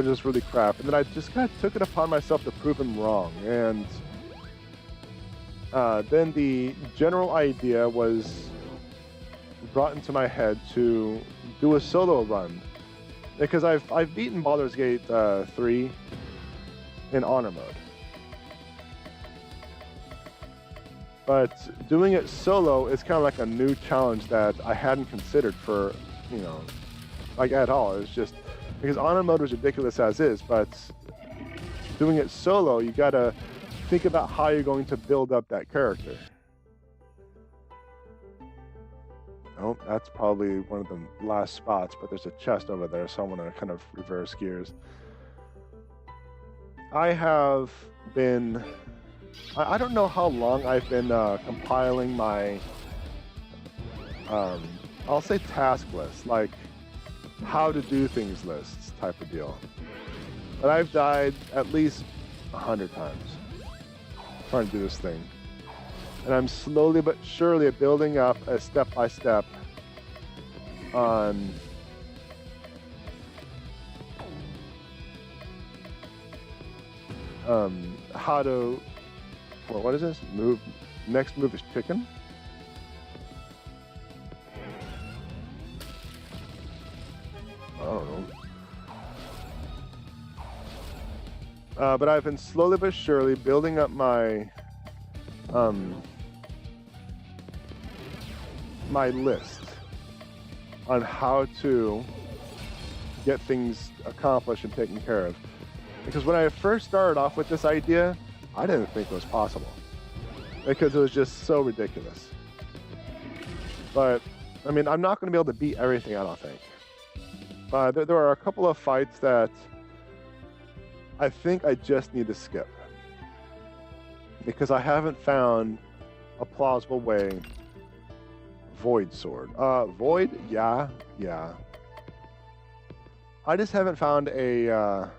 just really crap. And then I just kind of took it upon myself to prove him wrong. And then the general idea was brought into my head to do a solo run, because I've beaten Baldur's Gate 3 in honor mode, but doing it solo is kind of like a new challenge that I hadn't considered for like at all. It's just because honor mode was ridiculous as is, but doing it solo, you gotta think about how you're going to build up that character. Oh, that's probably one of the last spots, but there's a chest over there, so I'm gonna kind of reverse gears. I have been I don't know how long I've been compiling my, I'll say task lists, like how to do things lists type of deal. But I've died at least 100 times trying to do this thing. And I'm slowly but surely building up a step-by-step on how to, well, what is this? Next move is chicken. I don't know. But I've been slowly but surely building up my my list on how to get things accomplished and taken care of. Because when I first started off with this idea, I didn't think it was possible. Because it was just so ridiculous. But, I mean, I'm not going to be able to beat everything, I don't think. There are a couple of fights that I think I just need to skip. Because I haven't found a plausible way. Void sword. Void? Yeah. I just haven't found a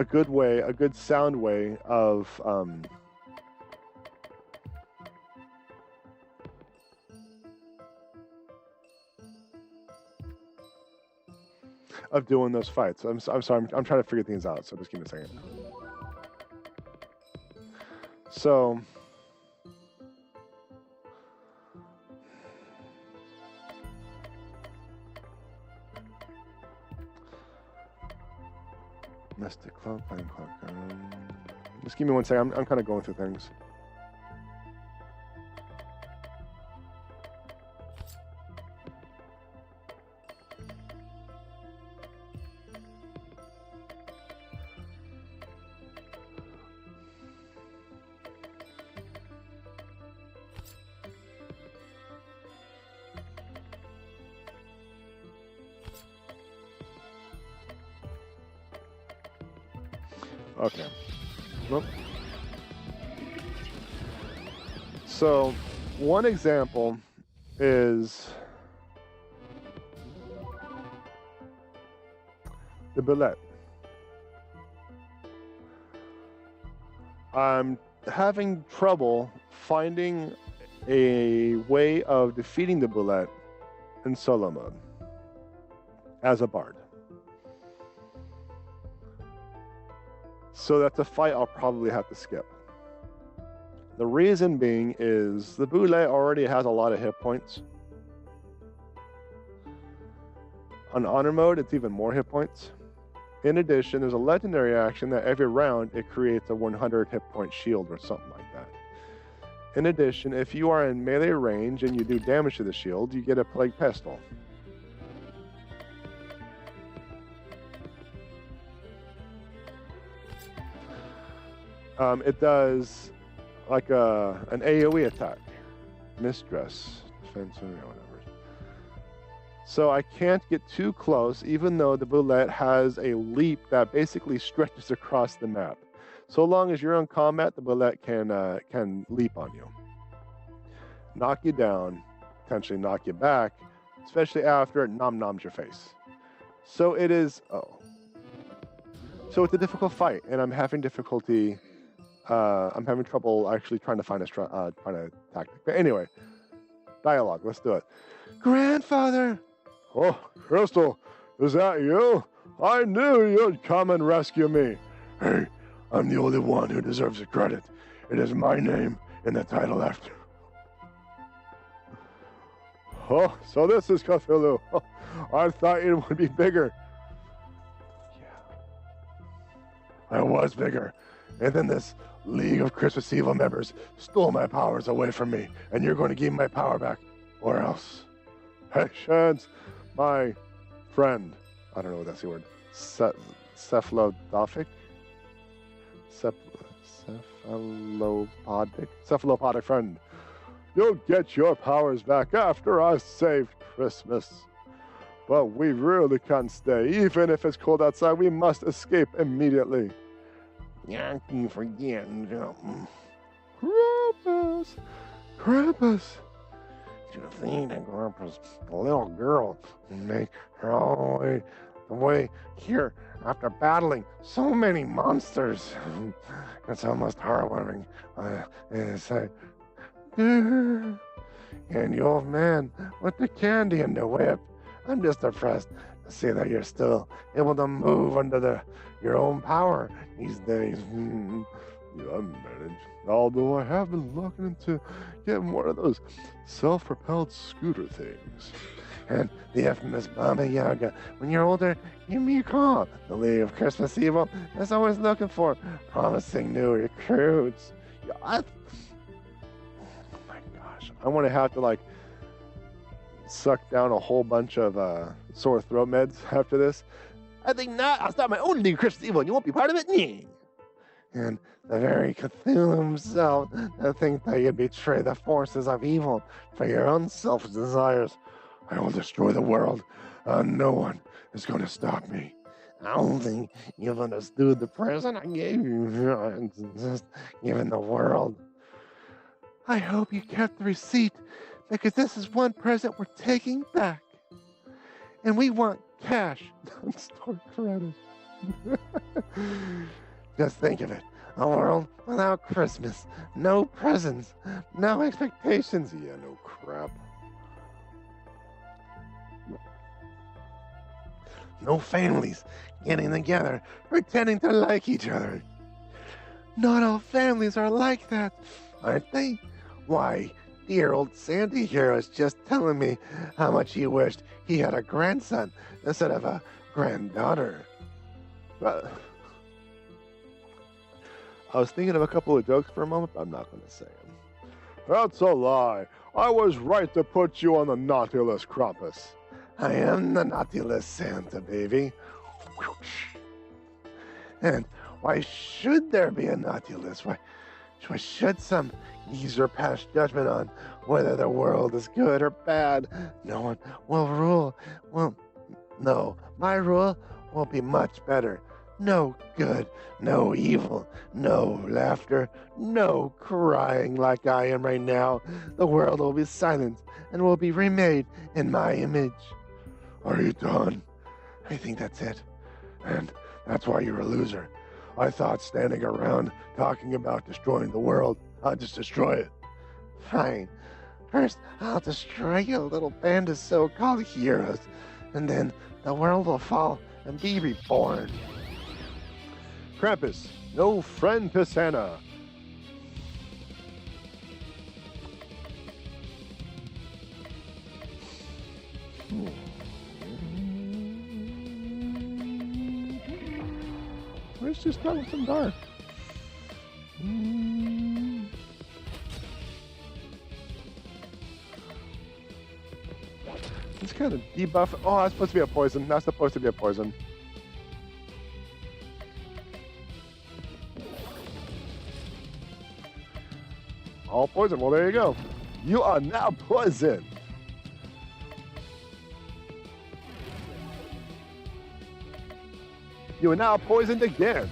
good way, a good sound way of doing those fights. I'm sorry, I'm trying to figure things out, so just give me a second. So, Mystic Cloak, Flame Cloak. Just give me one second. I'm kind of going through things. Okay. Nope. So, one example is the bullet. I'm having trouble finding a way of defeating the bullet in solo mode as a bard. So that's a fight I'll probably have to skip. The reason being is the Boulet already has a lot of hit points. On honor mode, it's even more hit points. In addition, there's a legendary action that every round it creates a 100 hit point shield or something like that. In addition, if you are in melee range and you do damage to the shield, you get a Plague Pestle. It does like an AoE attack, mistress, defense, or whatever. So I can't get too close, even though the bullet has a leap that basically stretches across the map. So long as you're in combat, the bullet can leap on you, knock you down, potentially knock you back, especially after it nom-noms your face. So it is. So it's a difficult fight, and I'm having difficulty. I'm having trouble actually trying to find a tactic. But anyway, dialogue. Let's do it. Grandfather. Oh, Crystal, is that you? I knew you'd come and rescue me. Hey, I'm the only one who deserves the credit. It is my name in the title after. Oh, so this is Cthulhu. Oh, I thought it would be bigger. Yeah. I was bigger. And then this League of Christmas Evil members stole my powers away from me, and you're going to give me my power back, or else. Patience, my friend. I don't know what that's the word. Cephalopodic? Cephalopodic friend. You'll get your powers back after I saved Christmas. But we really can't stay. Even if it's cold outside, we must escape immediately. Yeah, I keep forgetting something. Krampus! Krampus! You think that Grandpa's a little girl and make her all the way here after battling so many monsters? It's almost heartwarming. It's like, and the old man with the candy and the whip. I'm just impressed to see that you're still able to move under your own power these days. Yeah, I'm managed. Although I have been looking into getting one of those self-propelled scooter things. And the infamous Baba Yaga. When you're older, give me a call. The League of Christmas Evil is always looking for promising new recruits. Yeah, oh my gosh. I want to have to, like, suck down a whole bunch of sore throat meds after this. I think not. I'll start my own League of Christmas Evil and you won't be part of it. And the very Cthulhu himself, to think that you'd betray the forces of evil for your own selfish desires. I will destroy the world, and no one is going to stop me. I don't think you've understood the present I gave you. Just giving the world. I hope you kept the receipt, because this is one present we're taking back. And we want cash, not store credit. Just think of it. A world without Christmas. No presents. No expectations. Yeah, no crap. No families getting together, pretending to like each other. Not all families are like that, aren't they? Why, dear old Sandy here was just telling me how much he wished he had a grandson instead of a granddaughter. But I was thinking of a couple of jokes for a moment, but I'm not going to say them. That's a lie. I was right to put you on the naughty list, Krampus. I am the naughty list, Santa baby. And why should there be a naughty list? Why should some user pass judgment on whether the world is good or bad? No one will rule. Well, no, my rule will be much better. No good, no evil, no laughter, no crying like I am right now. The world will be silent and will be remade in my image. Are you done? I think that's it. And that's why you're a loser. I thought standing around talking about destroying the world, I'd just destroy it. Fine. First, I'll destroy your little band of so-called heroes, and then the world will fall and be reborn. Krampus, no friend to Santa. Let's just start with some dark. It's kind of debuff. Oh, that's supposed to be a poison. That's supposed to be a poison. All poison. Well, there you go. You are now poisoned. You are now poisoned again.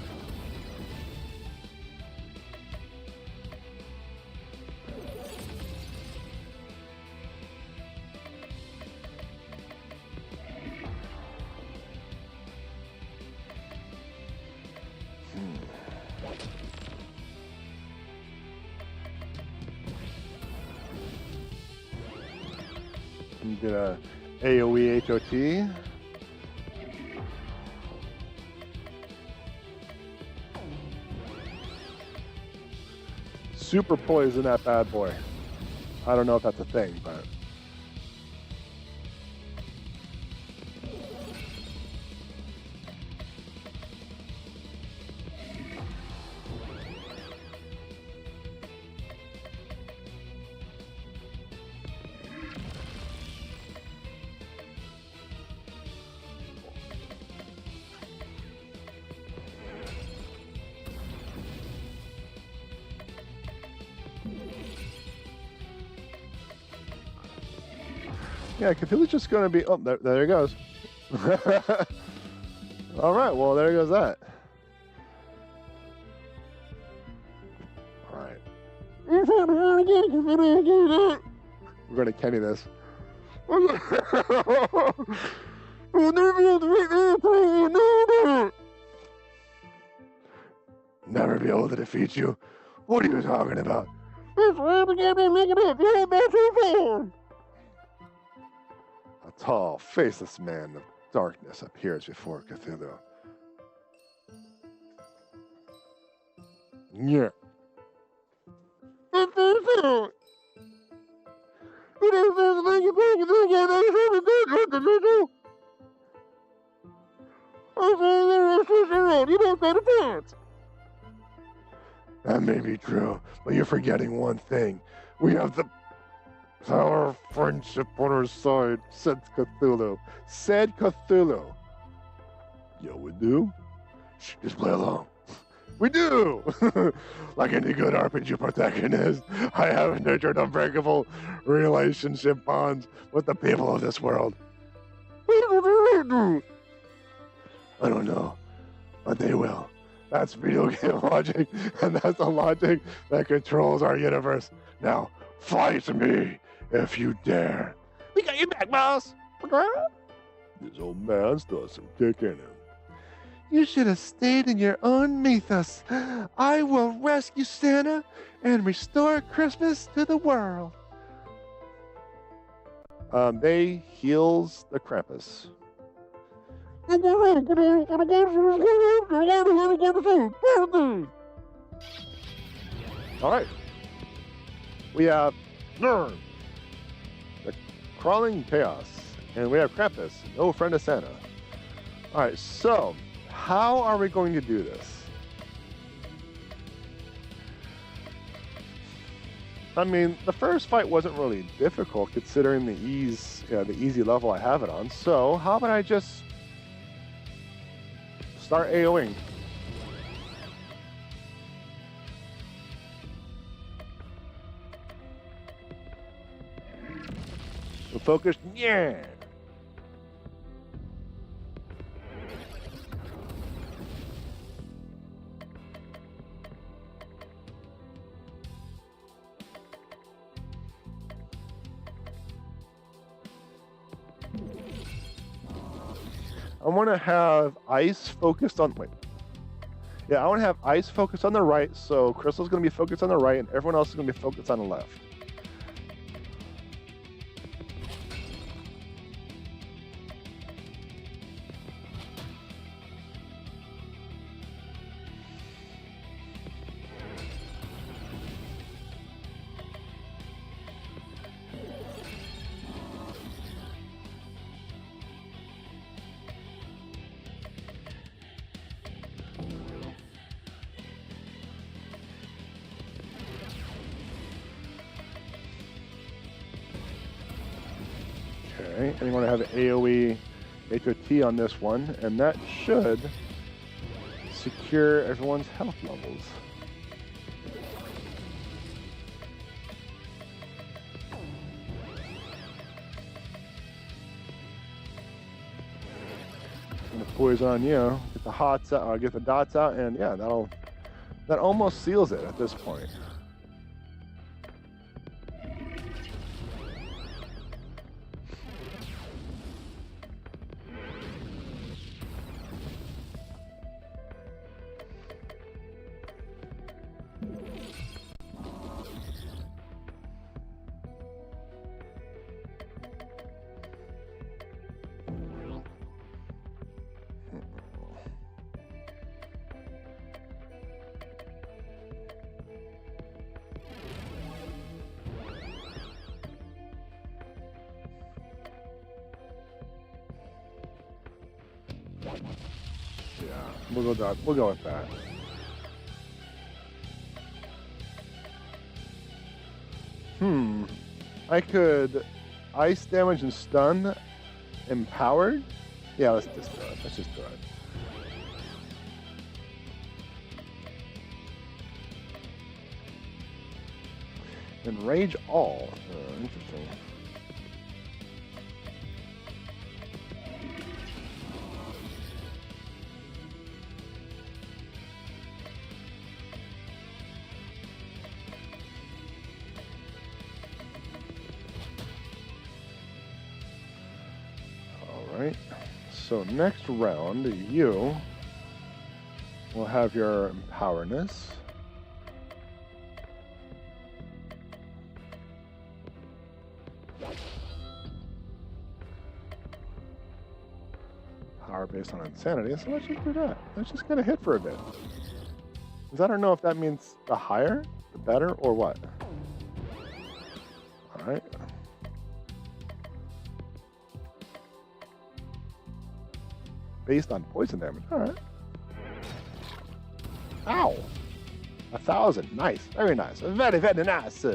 You did a AoE HOT. Super poison that bad boy. I don't know if that's a thing, but Yeah, Cthulhu's just going to be... Oh, there he goes. All right, well, there goes that. All right. We're going to Kenny this. Never be able to defeat you? What are you talking about? A tall, faceless man of darkness appears before Cthulhu. Yeah. That may be true, but you're forgetting one thing. We have the power of friendship on our side, Said Cthulhu. Said Cthulhu. Yeah, we do? Shh, just play along. We do! Like any good RPG protagonist, I have nurtured unbreakable relationship bonds with the people of this world. I don't know, but they will. That's video game logic, and that's the logic that controls our universe. Now, fight me if you dare. We got your back, boss! This old man's got some kick in him. You should have stayed in your own mythos. I will rescue Santa and restore Christmas to the world. They heals the Krampus. All right. We have Nern, the crawling chaos, and we have Krampus, no friend of Santa. All right, so how are we going to do this? I mean, the first fight wasn't really difficult considering the easy level I have it on. So how about I just start AOing? So focused, yeah. I want to have ice focused on, I want to have ice focused on the right, so Crystal's going to be focused on the right, and everyone else is going to be focused on the left. Okay, and you want to have an AoE HOT on this one, and that should secure everyone's health levels. And the poison on you, get the hots out, get the dots out, and yeah, that almost seals it at this point. Yeah, we'll go with that. I could ice damage and stun empowered. Yeah, let's just do it. Let's just do it. And rage all. Interesting. so next round, you will have your empowerness. Power based on insanity, so let's just do that. Let's just get a hit for a bit. Because I don't know if that means the higher, the better, or what. Alright. Based on poison damage. Alright. Ow! 1,000. Nice. Very nice. Very, very nice.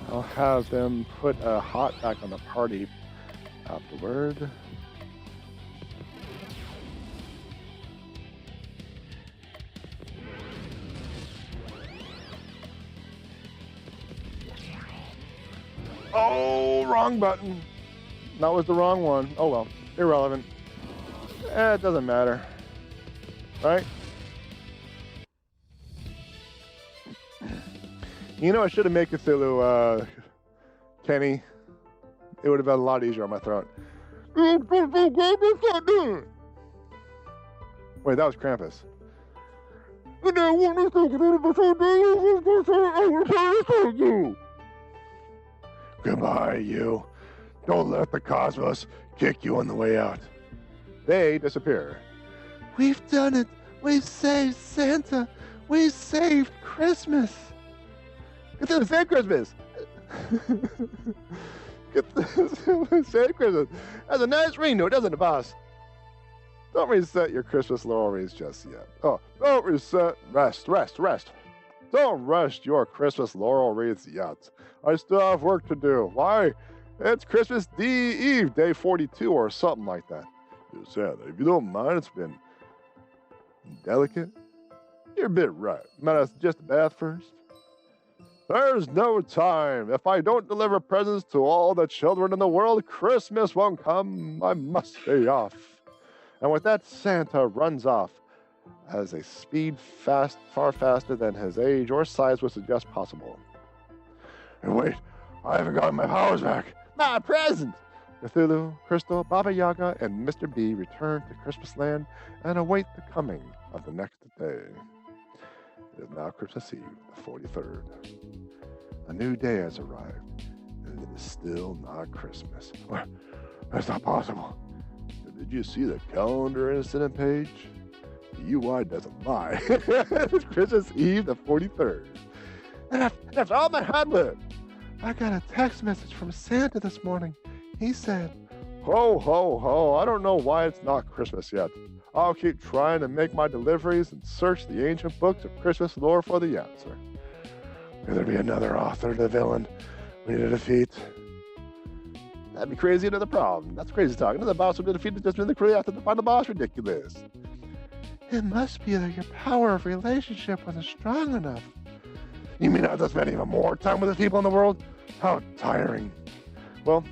I'll have them put a hot back on the party afterward. Oh, wrong button. That was the wrong one. Oh well, irrelevant. It doesn't matter. Right? You know, I should have made Cthulhu, Kenny. It would have been a lot easier on my throat. Wait, that was Krampus. Goodbye, you. Don't let the cosmos kick you on the way out. They disappear. We've done it. We've saved Santa. We've saved Christmas. Cthulhu Save Christmas. Cthulhu Save Christmas. That's a nice ring, though, doesn't it, boss? Don't reset your Christmas laurel wreaths just yet. Oh, don't reset. Rest. Don't rush your Christmas laurel wreaths yet. I still have work to do. Why? It's Christmas Eve, day 42 or something like that. Santa, if you don't mind, it's been delicate. You're a bit right. Might I suggest a bath first? There's no time. If I don't deliver presents to all the children in the world, Christmas won't come. I must be off. And with that, Santa runs off as a speed far faster than his age or size would suggest possible. And wait, I haven't gotten my powers back. My present! Cthulhu, Crystal, Baba Yaga, and Mr. B return to Christmas Land and await the coming of the next day. It is now Christmas Eve, the 43rd. A new day has arrived, and it is still not Christmas. That's not possible. Did you see the calendar incident page? The UI doesn't lie. It's Christmas Eve, the 43rd. And after all my hard work, I got a text message from Santa this morning. He said, ho, ho, ho, I don't know why it's not Christmas yet. I'll keep trying to make my deliveries and search the ancient books of Christmas lore for the answer. Could there be another author to the villain we need to defeat? That'd be crazy, another problem. That's crazy talk. Another boss will be defeated just really quickly after the final boss. Ridiculous. It must be that your power of relationship wasn't strong enough. You mean I'll just spend even more time with the people in the world? How tiring. Well,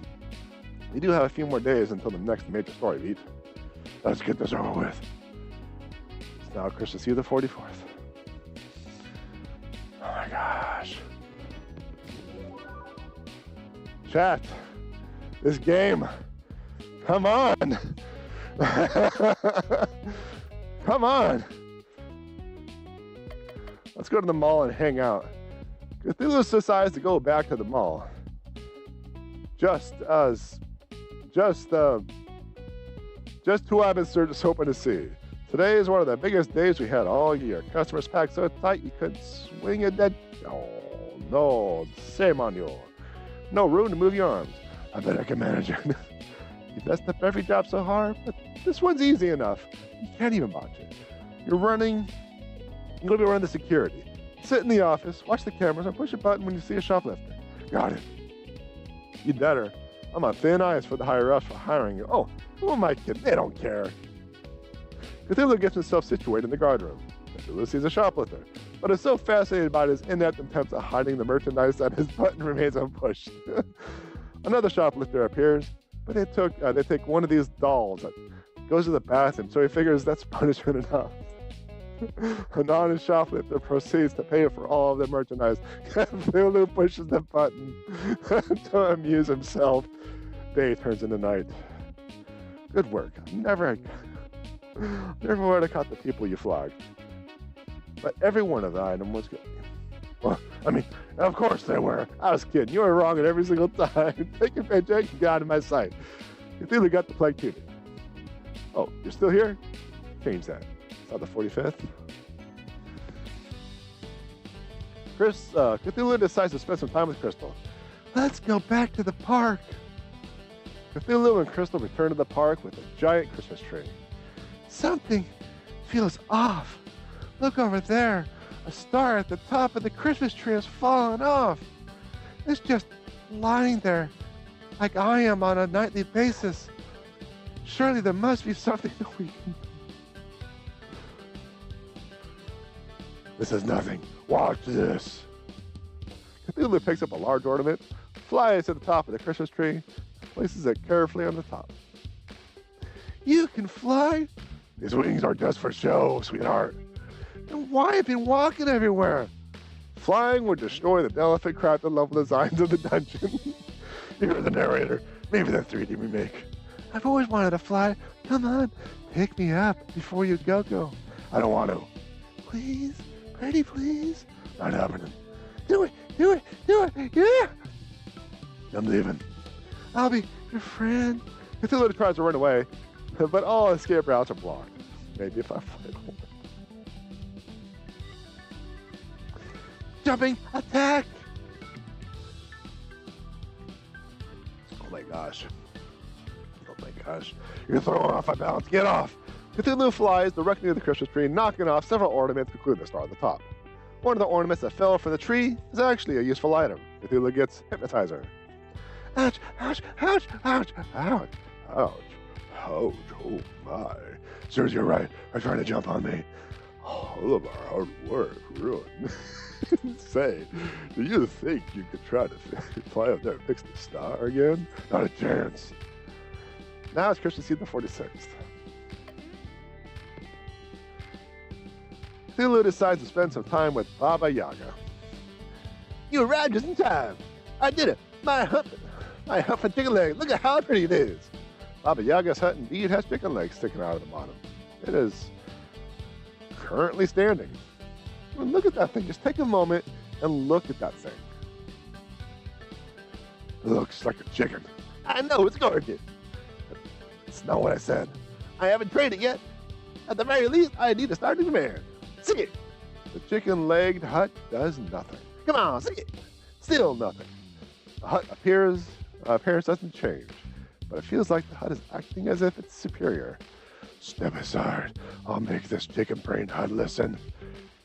we do have a few more days until the next major story beat. Let's get this over with. It's now Christmas Eve the 44th. Oh my gosh. Chat, this game, come on. Come on. Let's go to the mall and hang out. Cthulhu decides to go back to the mall. Just who I've been hoping to see. Today is one of the biggest days we had all year. Customers packed so tight you couldn't swing a dead. Oh no, shame on you. No room to move your arms. I bet I can manage it. You messed up every job so hard, but this one's easy enough. You can't even botch it. You're gonna be running the security. Sit in the office, watch the cameras, and push a button when you see a shoplifter. Got it. You better. I'm on thin ice for the higher-ups for hiring you. Oh, who am I kidding? They don't care. Cthulhu gets himself situated in the guard room. Cthulhu sees a shoplifter, but is so fascinated by his inept attempts at hiding the merchandise that his button remains unpushed. Another shoplifter appears, but they take one of these dolls that goes to the bathroom, so he figures that's punishment enough. An honest shoplifter proceeds to pay for all of the merchandise. Cthulhu pushes the button to amuse himself. Day turns into night. Good work. Never would have caught the people you flogged. But every one of the items was good. Well, I mean, of course they were. I was kidding. You were wrong at every single time. Take your paycheck and get out of my sight. Cthulhu got the plague too. Oh, you're still here? Change that. It's not the 45th. Cthulhu decides to spend some time with Crystal. Let's go back to the park. Cthulhu and Crystal return to the park with a giant Christmas tree. Something feels off. Look over there. A star at the top of the Christmas tree has fallen off. It's just lying there like I am on a nightly basis. Surely there must be something that we can do. This is nothing. Watch this. Cthulhu picks up a large ornament, flies to the top of the Christmas tree, places it carefully on the top. You can fly? These wings are just for show, sweetheart. Then why have you been walking everywhere? Flying would destroy the delicate crafted level designs of the dungeon. You're the narrator. Maybe the 3D remake. I've always wanted to fly. Come on, pick me up before you go. I don't want to. Please, pretty please. Not happening. Do it, yeah. I'm leaving. I'll be your friend. Cthulhu tries to run away, but all escape routes are blocked. Maybe if I fly home. Jumping attack! Oh my gosh. You're throwing off my balance. Get off! Cthulhu flies directly to the Christmas tree, knocking off several ornaments, including the star on the top. One of the ornaments that fell from the tree is actually a useful item. Cthulhu gets hypnotizer. Ouch, ouch, ouch, ouch, ouch, ouch, ouch, oh my. Sirs, you're right. They're trying to jump on me. All of our hard work ruined. Say, do you think you could try to fly up there and fix the star again? Not a chance. Now it's Christmas Eve the 46th. Cthulhu decides to spend some time with Baba Yaga. You arrived just in time. I did it. My hut and chicken leg. Look at how pretty it is. Baba Yaga's hut indeed has chicken legs sticking out of the bottom. It is currently standing. Well, look at that thing. Just take a moment and look at that thing. It looks like a chicken. I know, it's gorgeous. It's not what I said. I haven't trained it yet. At the very least, I need to start a command. Sing it. The chicken-legged hut does nothing. Come on, sing it. Still nothing. The hut appearance doesn't change, but it feels like the hut is acting as if it's superior. Step aside. I'll make this chicken-brained hut listen.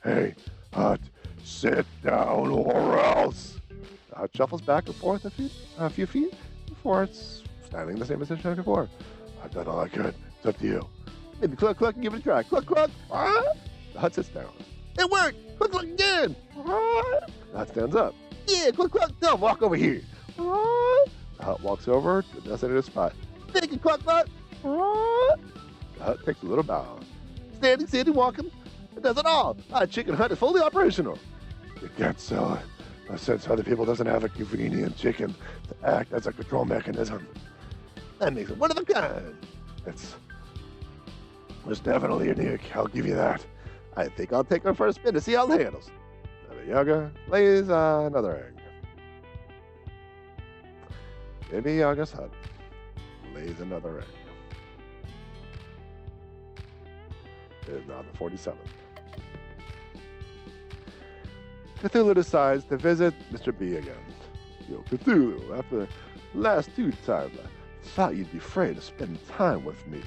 Hey, hut, sit down or else. The hut shuffles back and forth a few feet before it's standing in the same position as before. I've done all I could. It's up to you. Maybe cluck, cluck, and give it a try. Cluck, cluck. The hut sits down. It worked. Cluck, cluck again. The hut stands up. Yeah, cluck, cluck. Now walk over here. The hut walks over to the designated spot. Thank you, cluck, cluck. The hut takes a little bow. Standing, sitting, walking. It does it all. Our chicken hut is fully operational. You can't sell it. Since other people doesn't have a convenient chicken to act as a control mechanism. That makes it one of a kind. It's definitely unique. I'll give you that. I think I'll take her for a spin to see how it handles. Baba Yaga lays another egg. Baba Yaga's hut lays another egg. It is now the 47th. Cthulhu decides to visit Mr. B again. Yo, Cthulhu, after the last 2 times, I thought you'd be afraid to spend time with me.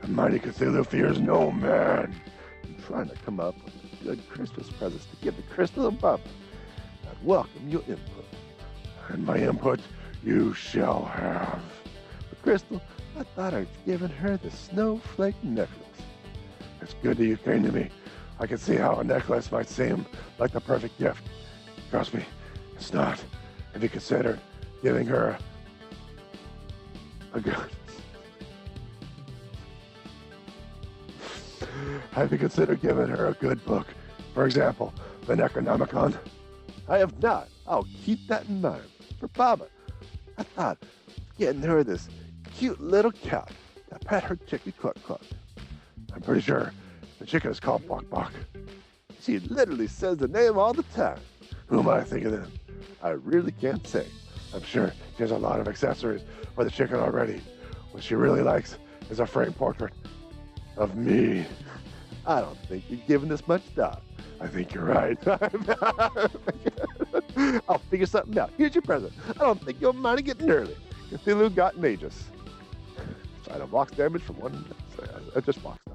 The mighty Cthulhu fears no man. I'm trying to come up with good Christmas presents to give the Crystal and Bubba. I'd welcome your input. And my input you shall have. But Crystal, I thought I'd given her the snowflake necklace. It's good that you came to me. I can see how a necklace might seem like the perfect gift. Trust me, it's not. If you consider giving her a good... Have you considered giving her a good book? For example, the Necronomicon? I have not. I'll keep that in mind. For Baba, I thought getting her this cute little cat to pet her chicken Cluck Cluck. I'm pretty sure the chicken is called Bok Bok. She literally says the name all the time. Who am I thinking of? I really can't say. I'm sure she has a lot of accessories for the chicken already. What she really likes is a framed portrait of me. I don't think you're giving this much thought. I think you're right. I'll figure something out. Here's your present. I don't think you'll mind getting early. Cthulhu got Magus. Side of box damage from one. Just box stuff.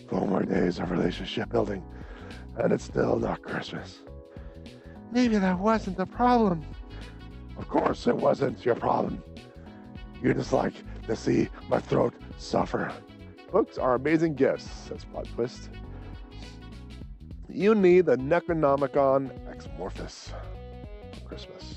4 more days of relationship building, and it's still not Christmas. Maybe that wasn't the problem. Of course it wasn't your problem. You just like to see my throat suffer. Books are amazing gifts, says Plot Twist. You need the Necronomicon Ex Morphis for Christmas.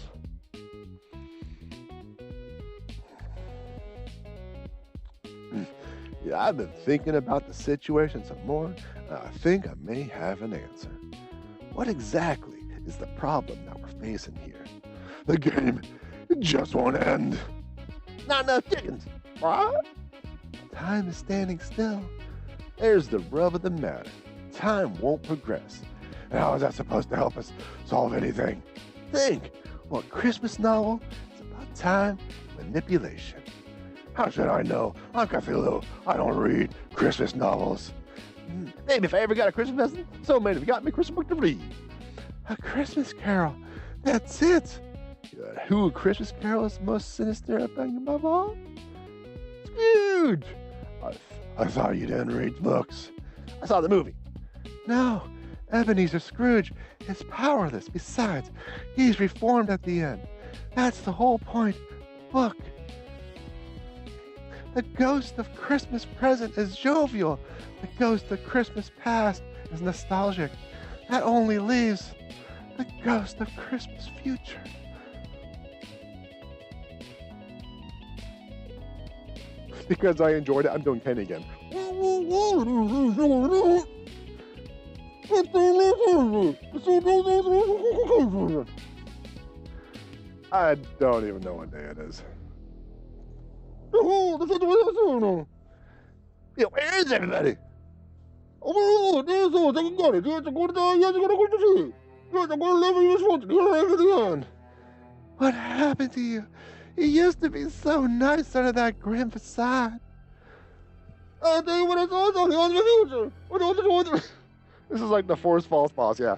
Yeah, I've been thinking about the situation some more, and I think I may have an answer. What exactly is the problem that we're facing here? The game just won't end. Not enough chickens. What? Time is standing still. There's the rub of the matter. Time won't progress. And how is that supposed to help us solve anything? Think. What Christmas novel is about time manipulation. How should I know? I'm Cthulhu. I don't read Christmas novels. Maybe if I ever got a Christmas present, so many have got me a Christmas book to read. A Christmas Carol. That's it. Who a Christmas Carol is most sinister above all? Scrooge. I thought you didn't read books. I saw the movie. No, Ebenezer Scrooge is powerless. Besides, he's reformed at the end. That's the whole point. Look. The ghost of Christmas present is jovial. The ghost of Christmas past is nostalgic. That only leaves the ghost of Christmas future. Because I enjoyed it, I'm doing Kenny again. I don't even know what day it is. Yeah, where is everybody? What happened to you? You used to be so nice under that grim facade. I'll tell you what I saw in the future. This is like the Force Falls boss, yeah.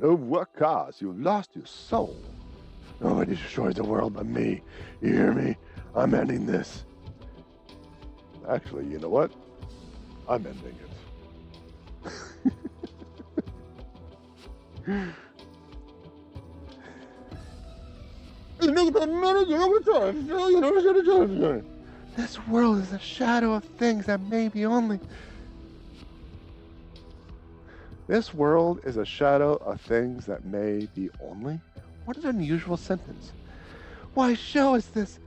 Of what cause you've lost your soul? Nobody destroys the world but me. You hear me? I'm ending this. Actually, you know what? I'm ending it. This world is a shadow of things that may be only. This world is a shadow of things that may be only. What an unusual sentence. Why show us this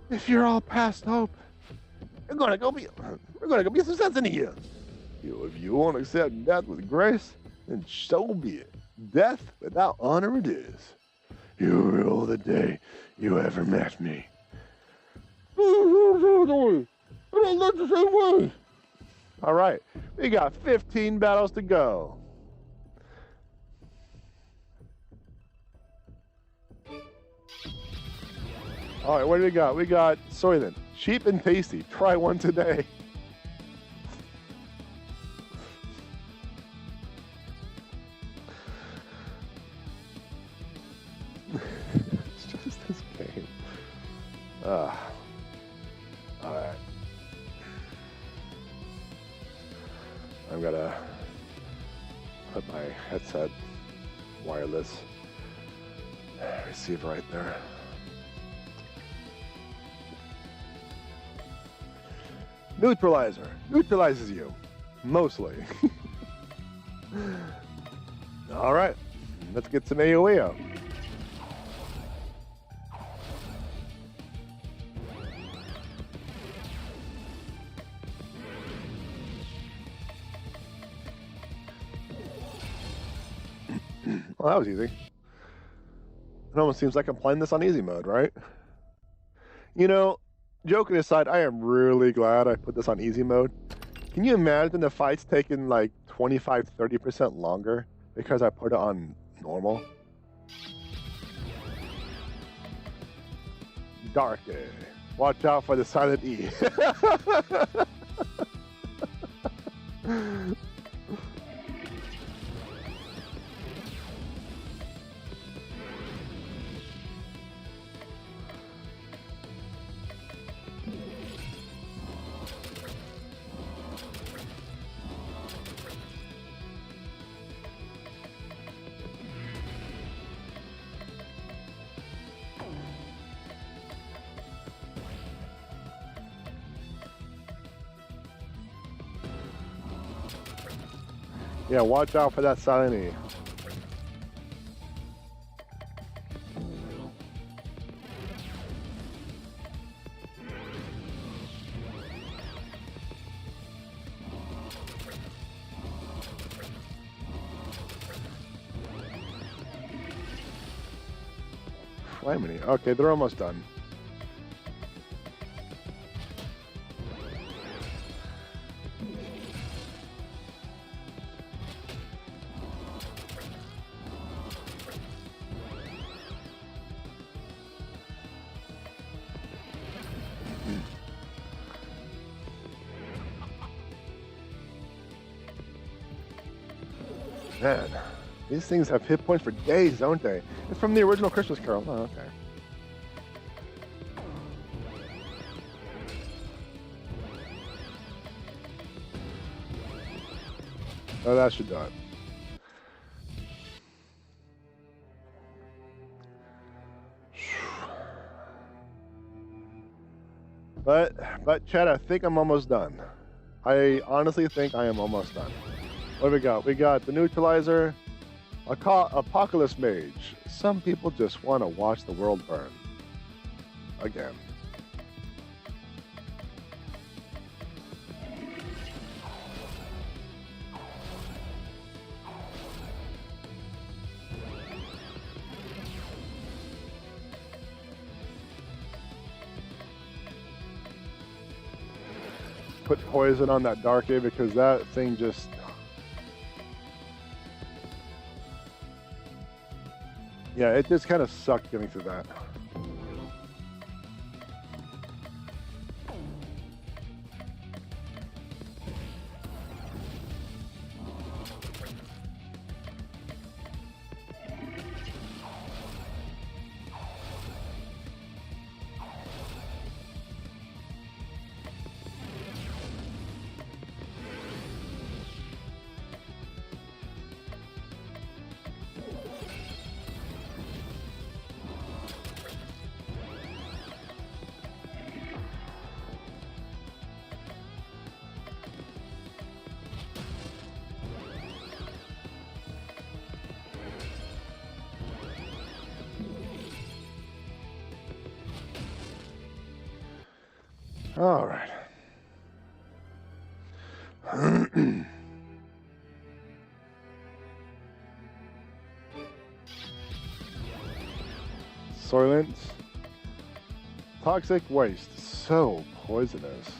if you're all past hope? We're gonna go be some sense in here. If you won't accept death with grace, then so be it. Death without honor it is. You rule the day you ever met me. All right, we got 15 battles to go. All right, what do we got? We got Soylent. Cheap and tasty. Try one today. It's just this game. All right. I'm gonna put my headset wireless receiver right there. Neutralizer. Neutralizes you. Mostly. Alright. Let's get some AoE out. Well, that was easy. It almost seems like I'm playing this on easy mode, right? You know, joking aside, I am really glad I put this on easy mode. Can you imagine the fight's taking like 25-30% longer because I put it on normal? Dark A. Watch out for the silent E. Yeah, watch out for that silent E. Flamini. Okay, they're almost done. Man, these things have hit points for days, don't they? It's from the original Christmas Carol. Oh, okay. Oh, that should do it. But Chad, I think I'm almost done. I honestly think I am almost done. What do we got? We got the Neutralizer, Apocalypse Mage. Some people just want to watch the world burn. Again. Put poison on that Dark A because that thing just... Yeah, it just kind of sucked getting through that. All right. Soylent. Toxic waste. So poisonous.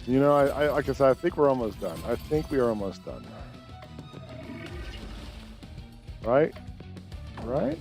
You know, I like I said, I think we're almost done. I think we are almost done. Right? Right?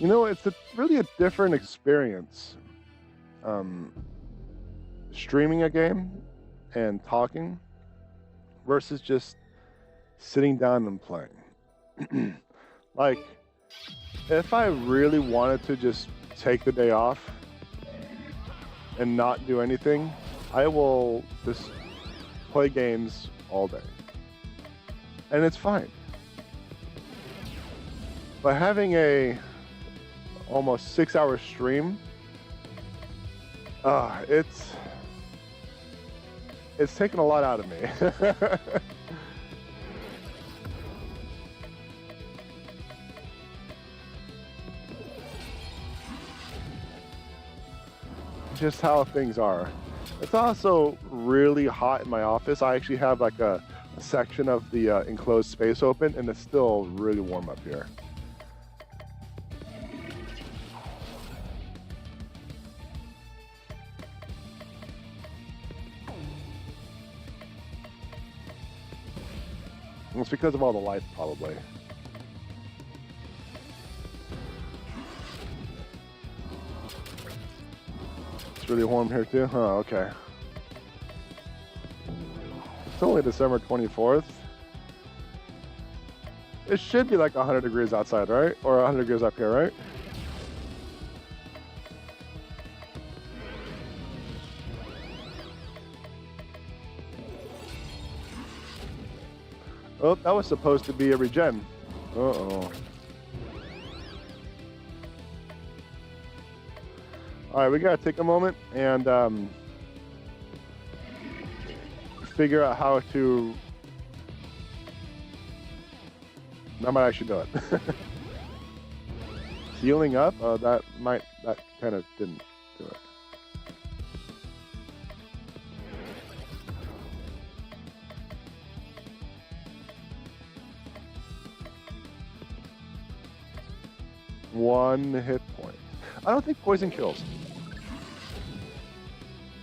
You know, it's really a different experience. Streaming a game and talking versus just sitting down and playing. Like, if I really wanted to just take the day off and not do anything, I will just play games all day. And it's fine. But having a almost 6-hour stream, it's taken a lot out of me. Just how things are. It's also really hot in my office. I actually have like a section of the enclosed space open, and it's still really warm up here. It's because of all the lights, probably. It's really warm here too? Oh, okay. It's only December 24th. It should be like 100 degrees outside, right? Or 100 degrees up here, right? Oh, that was supposed to be a regen. Uh-oh. All right, we gotta take a moment and figure out how to. I might actually do it. Healing up? That kind of didn't do it. One hit point. I don't think poison kills.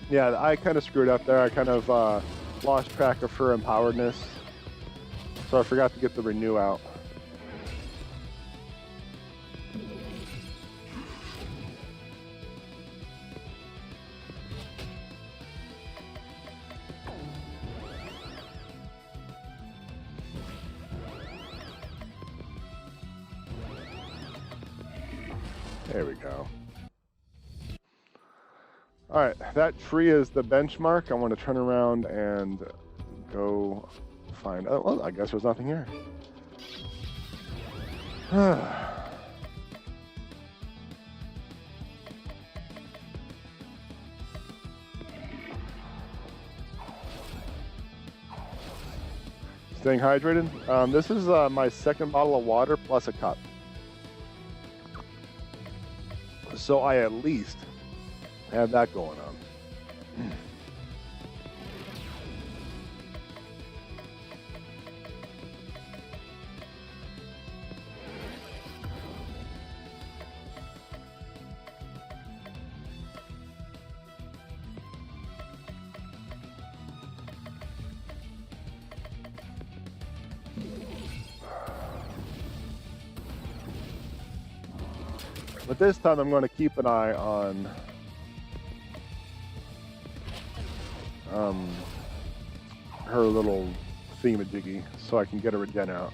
Yeah, I kind of screwed up there. I kind of lost track of her empoweredness. So I forgot to get the renew out. There we go. All right, that tree is the benchmark. I want to turn around and go find. Oh, well, I guess there's nothing here. Staying hydrated. This is my second bottle of water plus a cup. So I at least have that going on. But this time I'm going to keep an eye on her little thingamajiggy so I can get a regen out.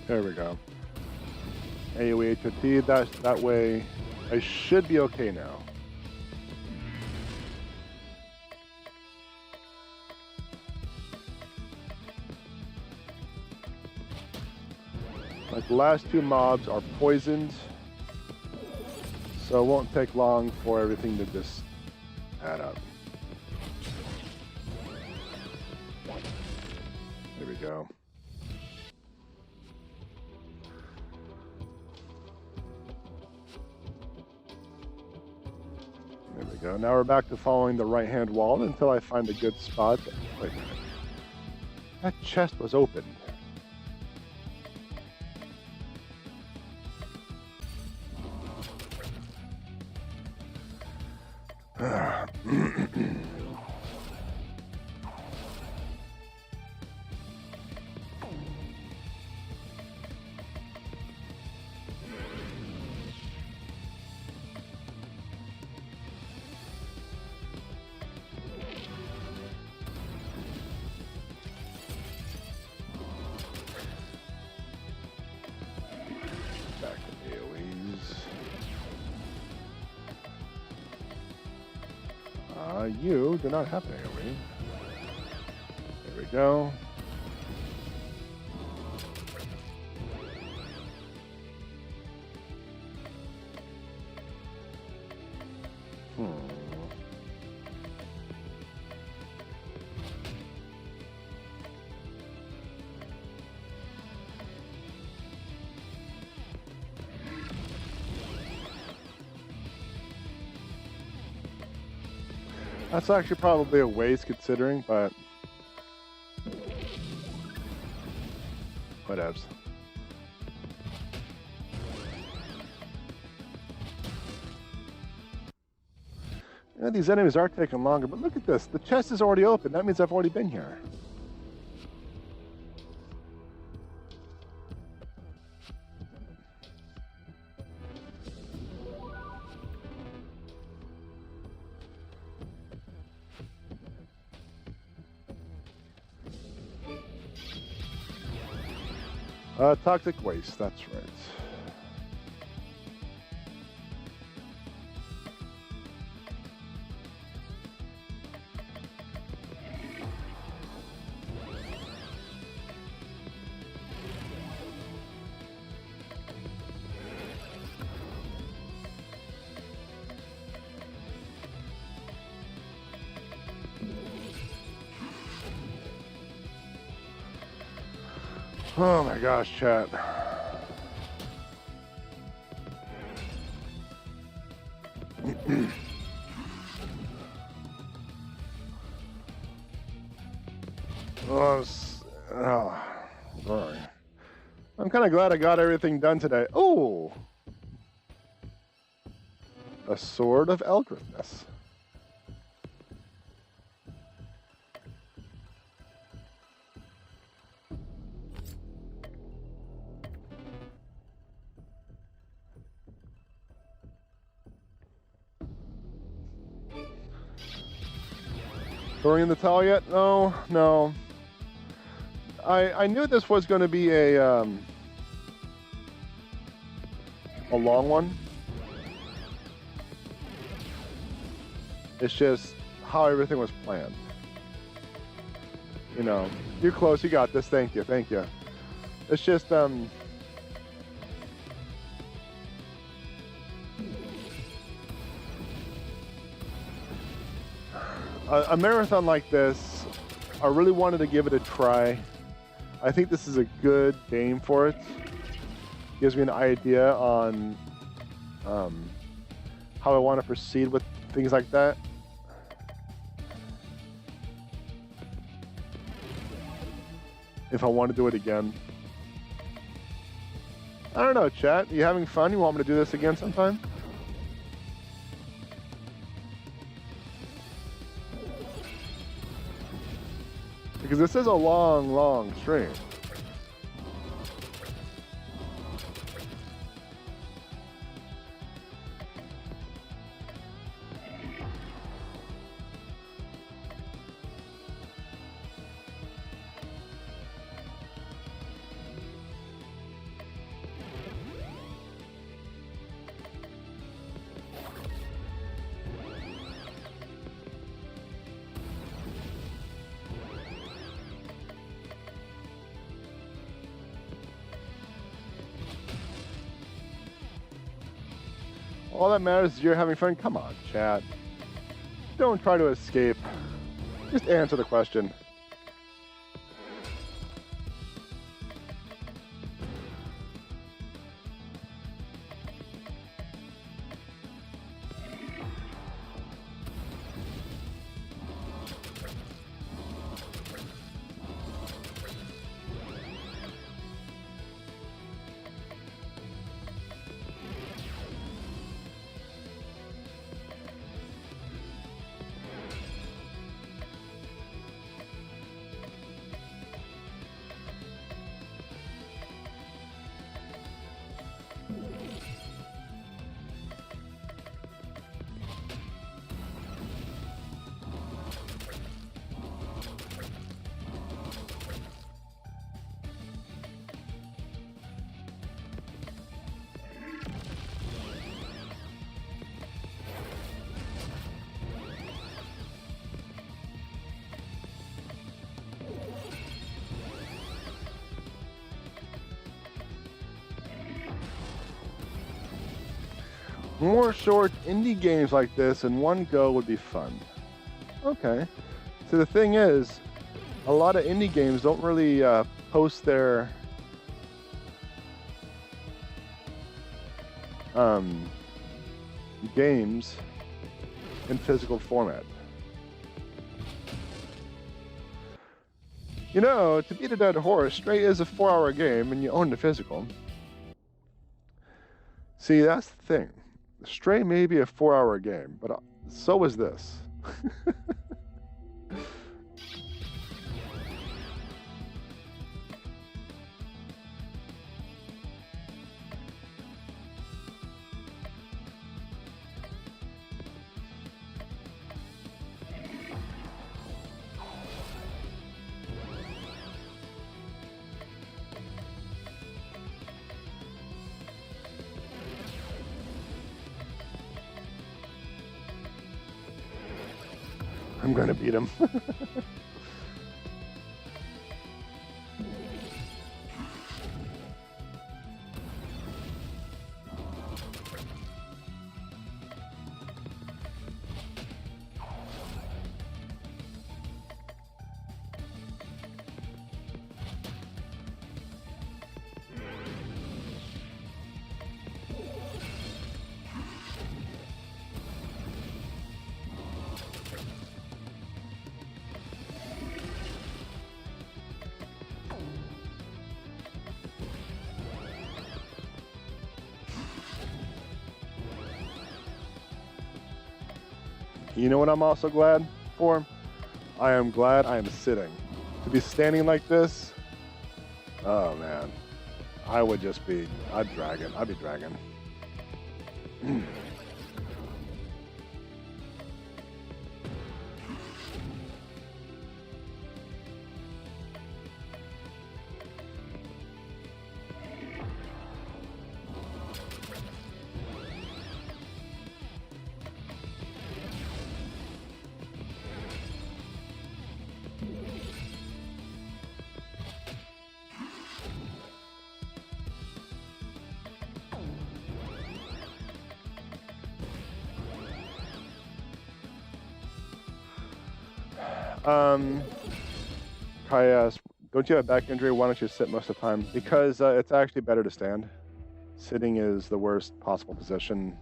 There we go. AoE HOT, that way I should be okay now. Like the last two mobs are poisoned, so it won't take long for everything to just add up. we go. There we go. Now we're back to following the right-hand wall until I find a good spot. Wait a minute. That chest was opened. You do not have an AoE. There we go. That's actually probably a waste considering, but whatevs. Yeah, these enemies are taking longer, but look at this. The chest is already open. That means I've already been here. Toxic waste, that's right. Oh my gosh, chat. Sorry. I'm kind of glad I got everything done today. Oh! A Sword of Eldrithness. Throwing in the towel yet? No, no. I knew this was going to be a long one. It's just how everything was planned. You know, you're close. You got this. Thank you. Thank you. It's just a marathon like this, I really wanted to give it a try. I think this is a good game for it. Gives me an idea on how I want to proceed with things like that. If I want to do it again. I don't know, chat. You having fun? You want me to do this again sometime? Because this is a long, long stream. All that matters is you're having fun. Come on, chat. Don't try to escape. Just answer the question. More short indie games like this in one go would be fun. Okay. So the thing is, a lot of indie games don't really post their games in physical format. You know, to beat a dead horse, Stray is a 4-hour game and you own the physical. See, that's the thing. Stray may be a 4-hour game, but so is this. I'm gonna beat him. You know what I'm also glad for? I am glad I am sitting. To be standing like this, oh man, I would just be, I'd be dragging. Kai asks, don't you have a back injury? Why don't you sit most of the time? Because it's actually better to stand. Sitting is the worst possible position,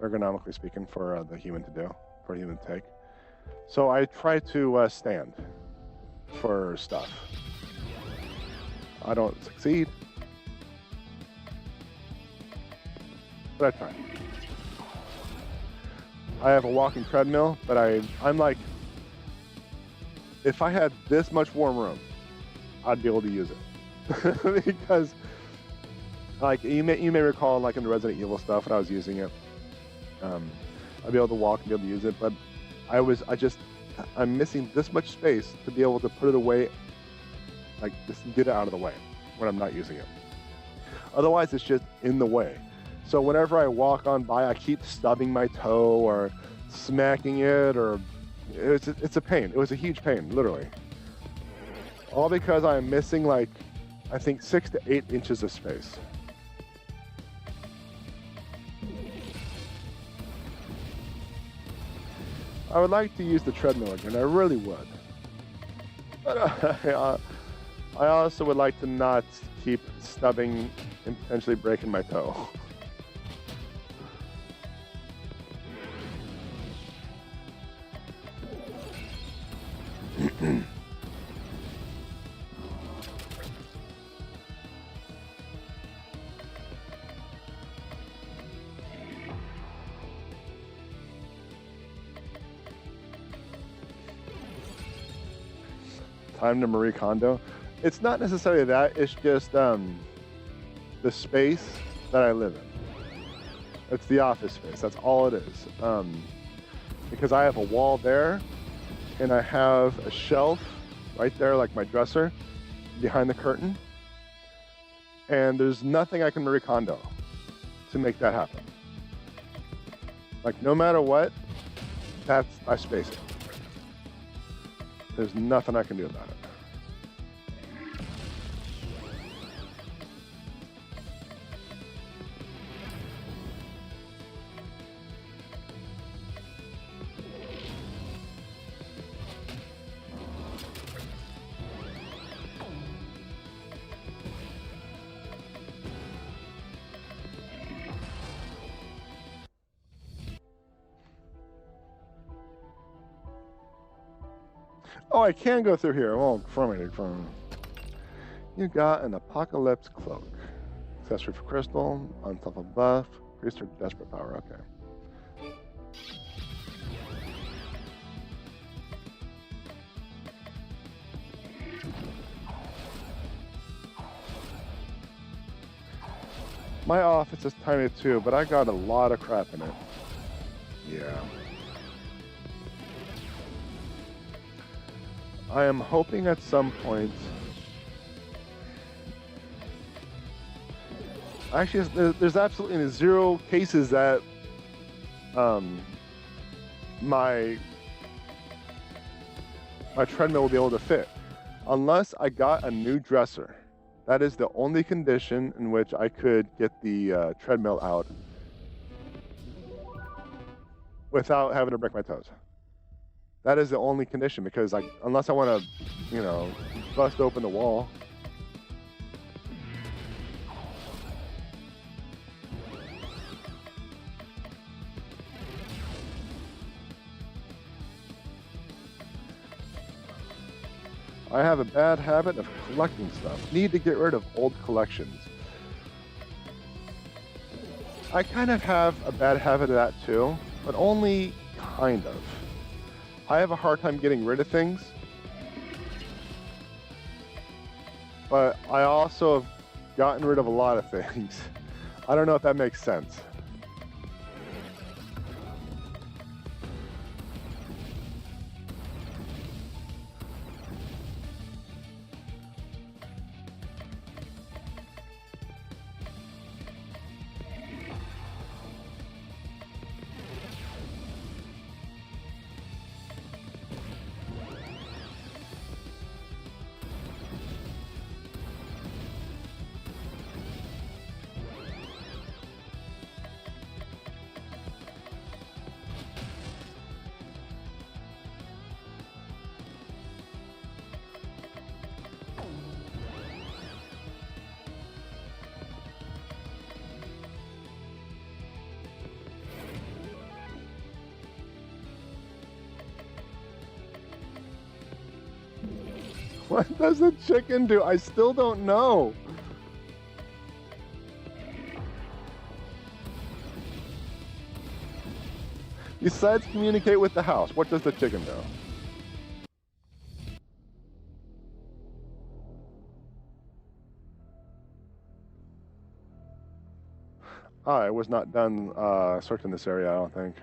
ergonomically speaking, for the human to do, for a human to take. So I try to stand for stuff. I don't succeed, but I try. I have a walking treadmill, but I'm like, if I had this much warm room, I'd be able to use it. Because, like, you may recall, like in the Resident Evil stuff, when I was using it, I'd be able to walk and be able to use it, but I'm missing this much space to be able to put it away, like, just get it out of the way when I'm not using it. Otherwise, it's just in the way. So whenever I walk on by, I keep stubbing my toe or smacking it, or it's a pain. It was a huge pain, literally. All because I'm missing, like, I think 6 to 8 inches of space. I would like to use the treadmill again. I really would. But I also would like to not keep stubbing and potentially breaking my toe. Time to Marie Kondo. It's not necessarily that, it's just the space that I live in. It's the office space, that's all it is. Because I have a wall there, and I have a shelf right there, like my dresser, behind the curtain. And there's nothing I can Marie Kondo to make that happen. Like, no matter what, I space it. There's nothing I can do about it. Oh, I can go through here. Oh, crummy. You got an Apocalypse Cloak. Accessory for Crystal, unstoppable buff, increase her desperate power. Okay. My office is tiny too, but I got a lot of crap in it. Yeah. I am hoping at some point. Actually, there's absolutely zero cases that my treadmill will be able to fit, unless I got a new dresser. That is the only condition in which I could get the treadmill out without having to break my toes. That is the only condition, because unless I want to, bust open the wall. I have a bad habit of collecting stuff. Need to get rid of old collections. I kind of have a bad habit of that too, but only kind of. I have a hard time getting rid of things, but I also have gotten rid of a lot of things. I don't know if that makes sense. What does the chicken do? I still don't know. Besides communicate with the house, what does the chicken do? I was not done searching this area, I don't think.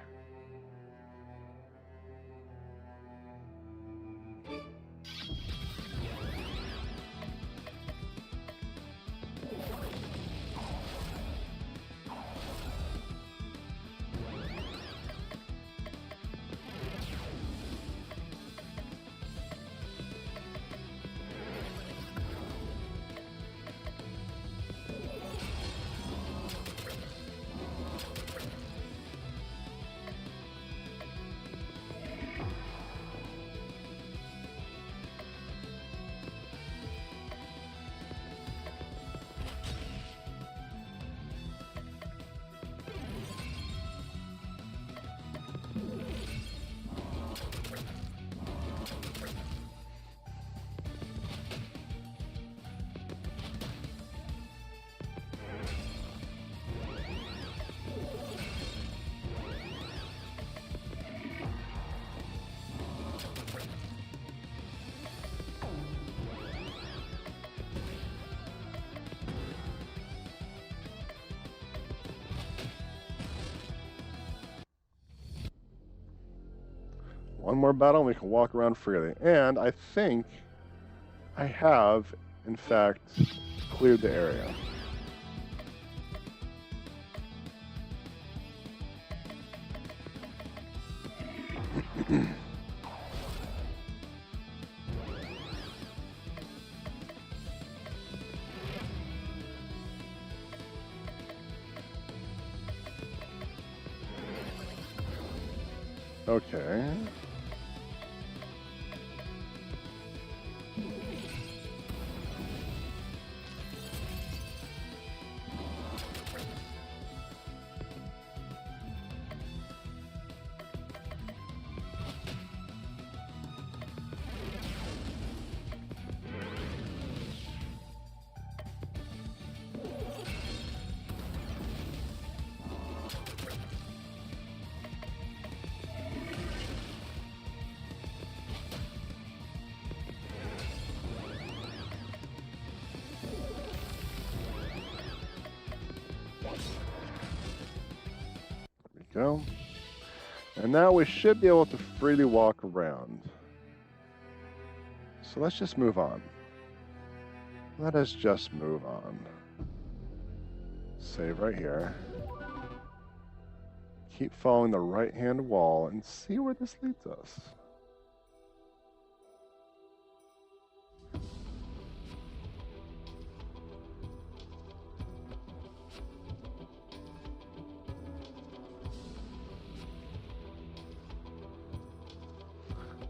One more battle and we can walk around freely. And I think I have, in fact, cleared the area. Okay. go. And now we should be able to freely walk around. So let's just move on. Let us just move on. Save right here. Keep following the right-hand wall and see where this leads us.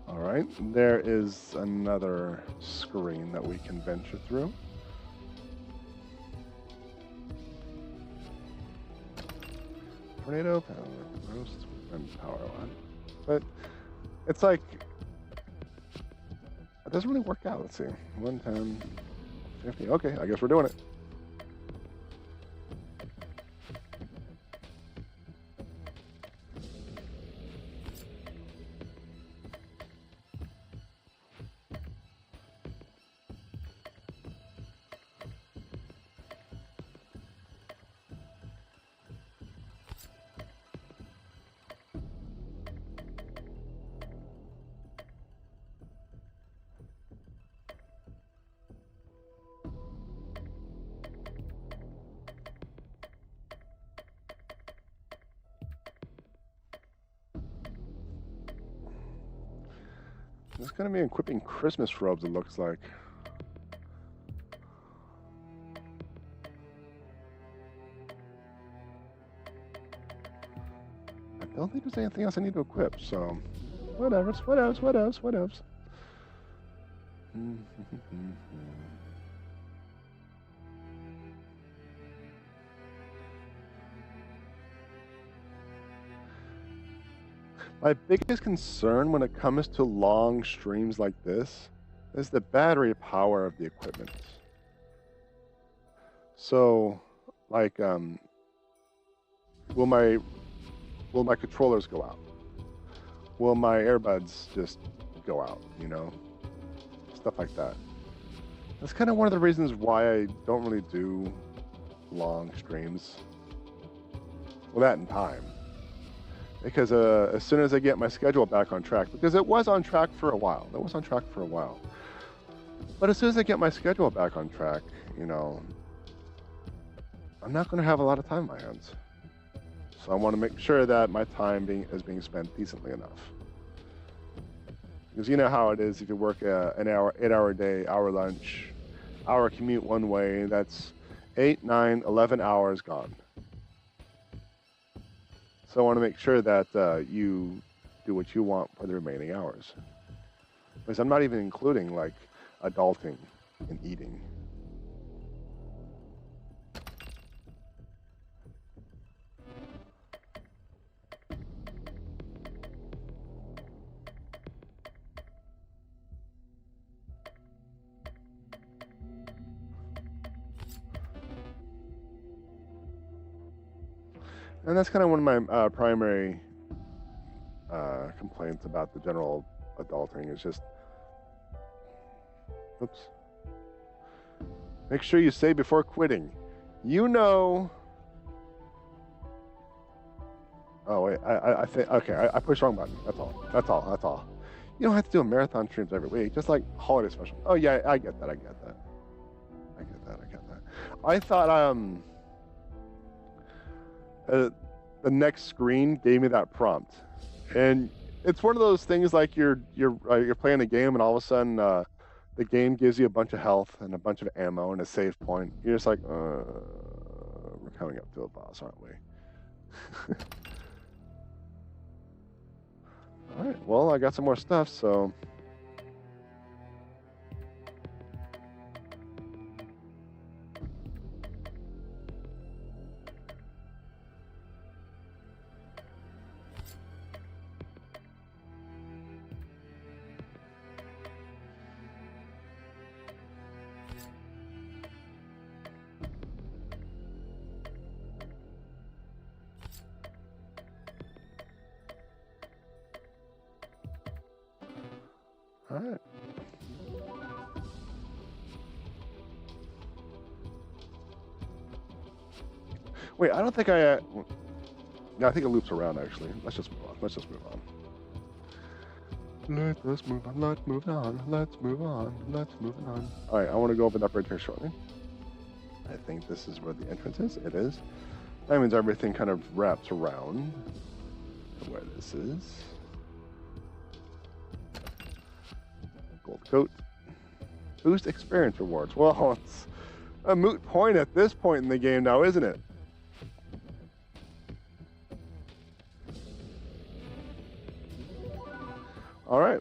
All right, there is another screen that we can venture through. Tornado power, roast, and power one. But it's like, it doesn't really work out. Let's see, 110, 50. Okay, I guess we're doing it. There's going to be equipping Christmas robes, it looks like. I don't think there's anything else I need to equip, so whatever, whatevs. My biggest concern when it comes to long streams like this is the battery power of the equipment. So, like, will my controllers go out? Will my earbuds just go out, you know? Stuff like that. That's kind of one of the reasons why I don't really do long streams. Well, that in time. Because as soon as I get my schedule back on track, because it was on track for a while. But as soon as I get my schedule back on track, you know, I'm not going to have a lot of time in my hands. So I want to make sure that my time is being spent decently enough. Because you know how it is if you work an 8-hour day, hour lunch, hour commute one way, that's 8, 9, 11 hours gone. So I want to make sure that you do what you want for the remaining hours. Because I'm not even including like adulting and eating. And that's kind of one of my primary complaints about the general adulting is just, oops. Make sure you save before quitting. You know. Oh wait, I think okay. I pushed the wrong button. That's all. You don't have to do a marathon streams every week, just like holiday special. Oh yeah, I get that. I thought the next screen gave me that prompt, and it's one of those things like you're playing a game and all of a sudden the game gives you a bunch of health and a bunch of ammo and a save point. You're just like, we're coming up to a boss, aren't we? All right. Well, I got some more stuff, so. All right. Wait, I don't think I... Yeah, I think it loops around actually. Let's just move on. Let's just move on. Let us move on. Let's move on. Let's move on. Let's move on. All right, I want to go over that bridge here shortly. I think this is where the entrance is. It is. That means everything kind of wraps around to where this is. Gold coat. Boost experience rewards. Well, it's a moot point at this point in the game now, isn't it? All right.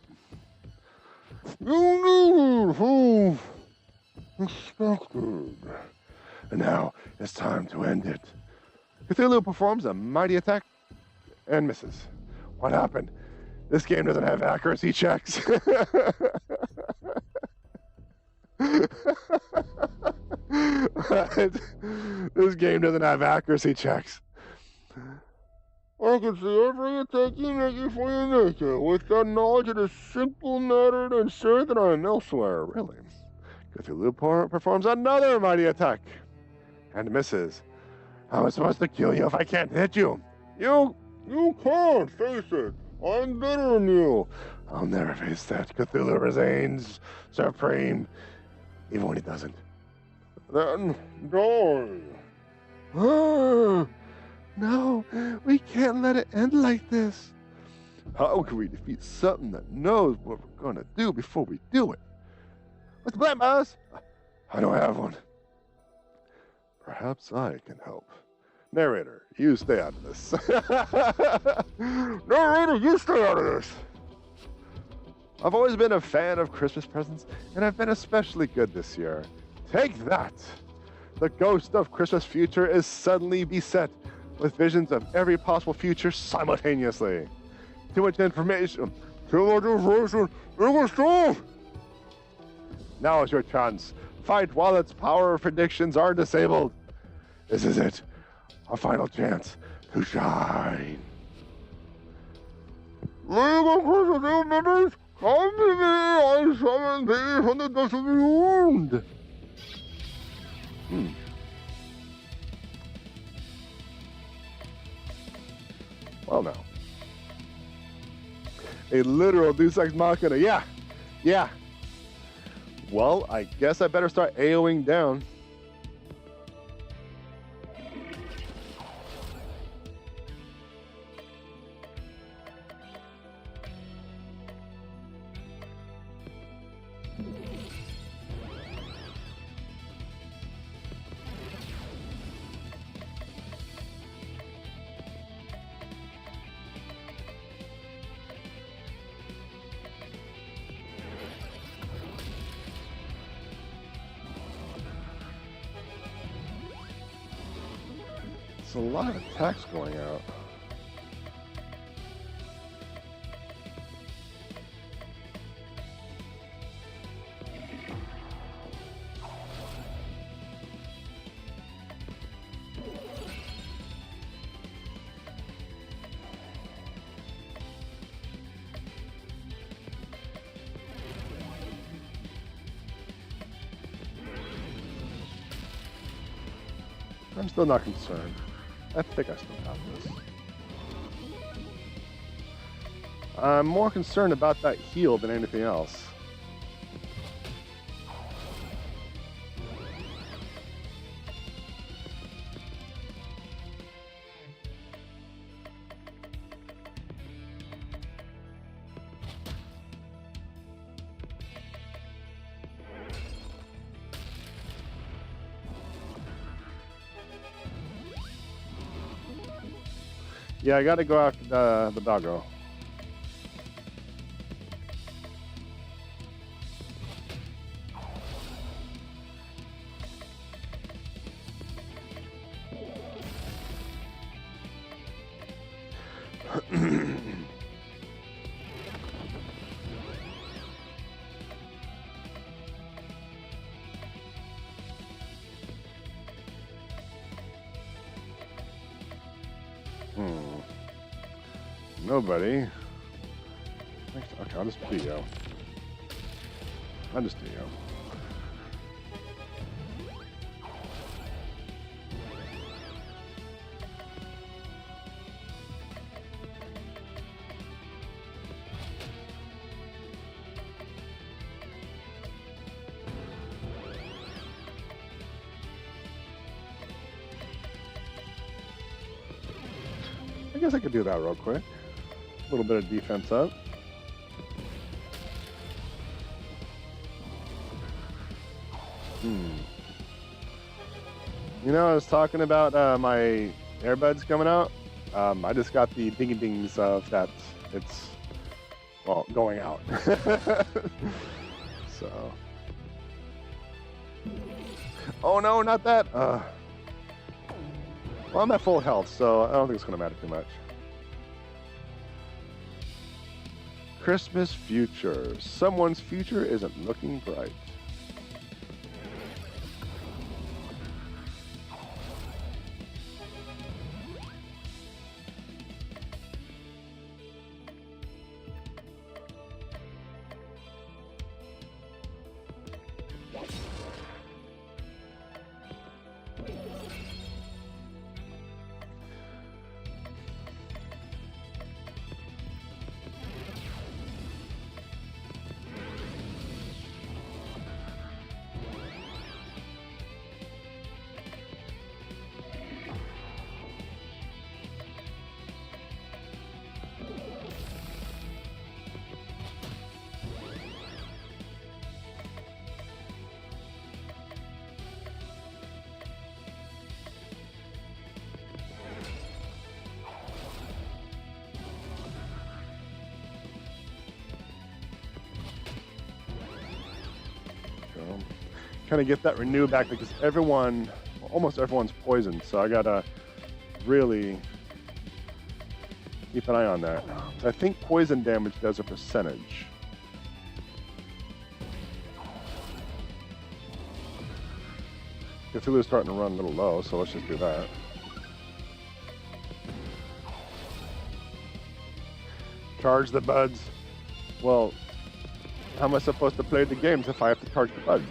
You knew expected. And now it's time to end it. Cthulhu performs a mighty attack and misses. What happened? This game doesn't have accuracy checks. This game doesn't have accuracy checks. I can see every attack you make before you make it. With that knowledge, it is simple matter to ensure that I am elsewhere. Really? Cthulhu performs another mighty attack and misses. How am I supposed to kill you if I can't hit you? You can't face it. I'm better than you. I'll never face that. Cthulhu reigns supreme, even when he doesn't. Then die. No, we can't let it end like this. How can we defeat something that knows what we're gonna do before we do it? What's the plan, boss? I don't have one. Perhaps I can help. Narrator, you stay out of this. Narrator, you stay out of this. I've always been a fan of Christmas presents, and I've been especially good this year. Take that! The ghost of Christmas future is suddenly beset with visions of every possible future simultaneously. Too much information. Too much information. Now is your chance. Fight while its power predictions are disabled. This is it. A final chance to shine. League of Christmas members, come to me. I summon thee from the dust of the wound. Well, now. A literal Deus Ex Machina. Yeah. Well, I guess I better start AOing down. A lot of attacks going out. I'm still not concerned. I think I still have this. I'm more concerned about that heal than anything else. Yeah, I gotta go after the doggo. Nobody. Okay, I'll just PO. I'll just PO. guess I could do that real quick. A little bit of defense up. You know, I was talking about my earbuds coming out. I just got the ding-dings of that it's, well, going out. So. Oh no, not that. Well, I'm at full health, so I don't think it's going to matter too much. Christmas future. Someone's future isn't looking bright. Kind of get that renew back because everyone, almost everyone's poisoned, so I gotta really keep an eye on that. I think poison damage does a percentage. Cthulhu's starting to run a little low, so let's just do that. Charge the buds. Well, how am I supposed to play the games if I have to charge the buds?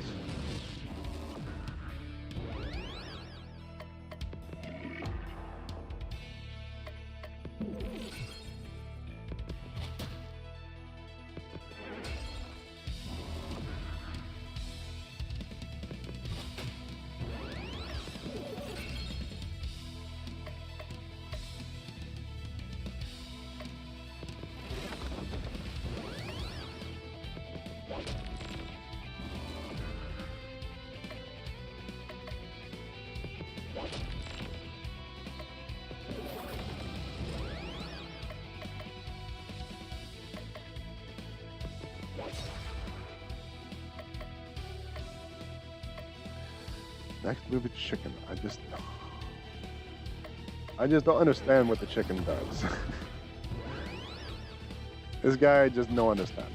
Next move is chicken. I just don't understand what the chicken does. This guy just no understand.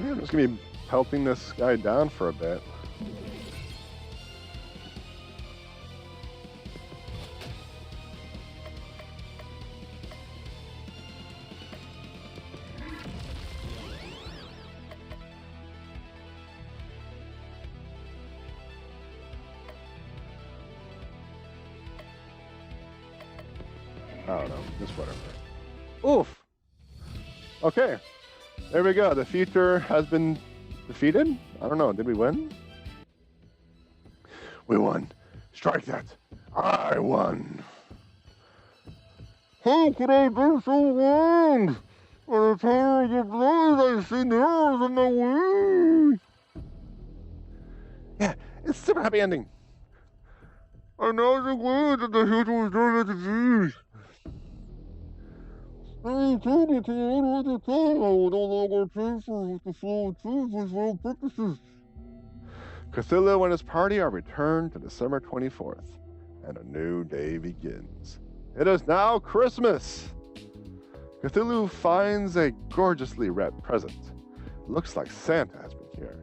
Yeah, I'm just gonna be pelting this guy down for a bit. I don't know, just whatever. Oof! Okay. There we go. The future has been defeated. I don't know. Did we win? We won. Strike that. I won. How could I be so wrong? By the time I get blows, I see the arrows on my way. Yeah, it's a super happy ending. I now declare that the future was done at the Jews. I told you to the end of the time I would no longer pay for the flow of truth for his own purposes. Cthulhu and his party are returned to December 24th, and a new day begins. It is now Christmas! Cthulhu finds a gorgeously wrapped present. It looks like Santa has been here.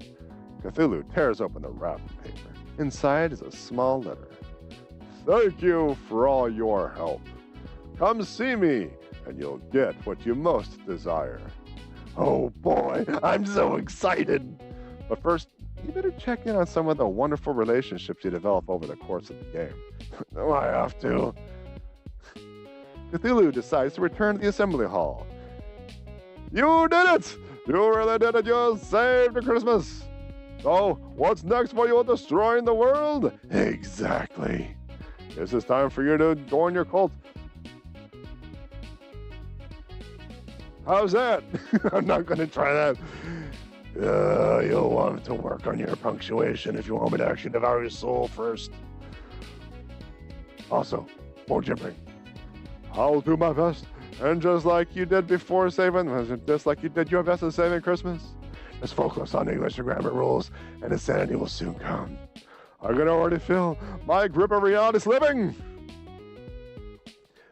Cthulhu tears open the wrapping paper. Inside is a small letter. Thank you for all your help. Come see me, and you'll get what you most desire. Oh boy, I'm so excited. But first, you better check in on some of the wonderful relationships you develop over the course of the game. Do I have to? Cthulhu decides to return to the assembly hall. You did it! You really did it! You saved Christmas! So, what's next for you destroying the world? Exactly. This is time for you to join your cult. How's that? I'm not going to try that. You'll want to work on your punctuation if you want me to actually devour your soul first. Also, more gibbering. I'll do my best. And just like you did before saving, just like you did your best at saving Christmas. Let's focus on English and grammar rules, and insanity will soon come. I can already feel my grip of reality slipping.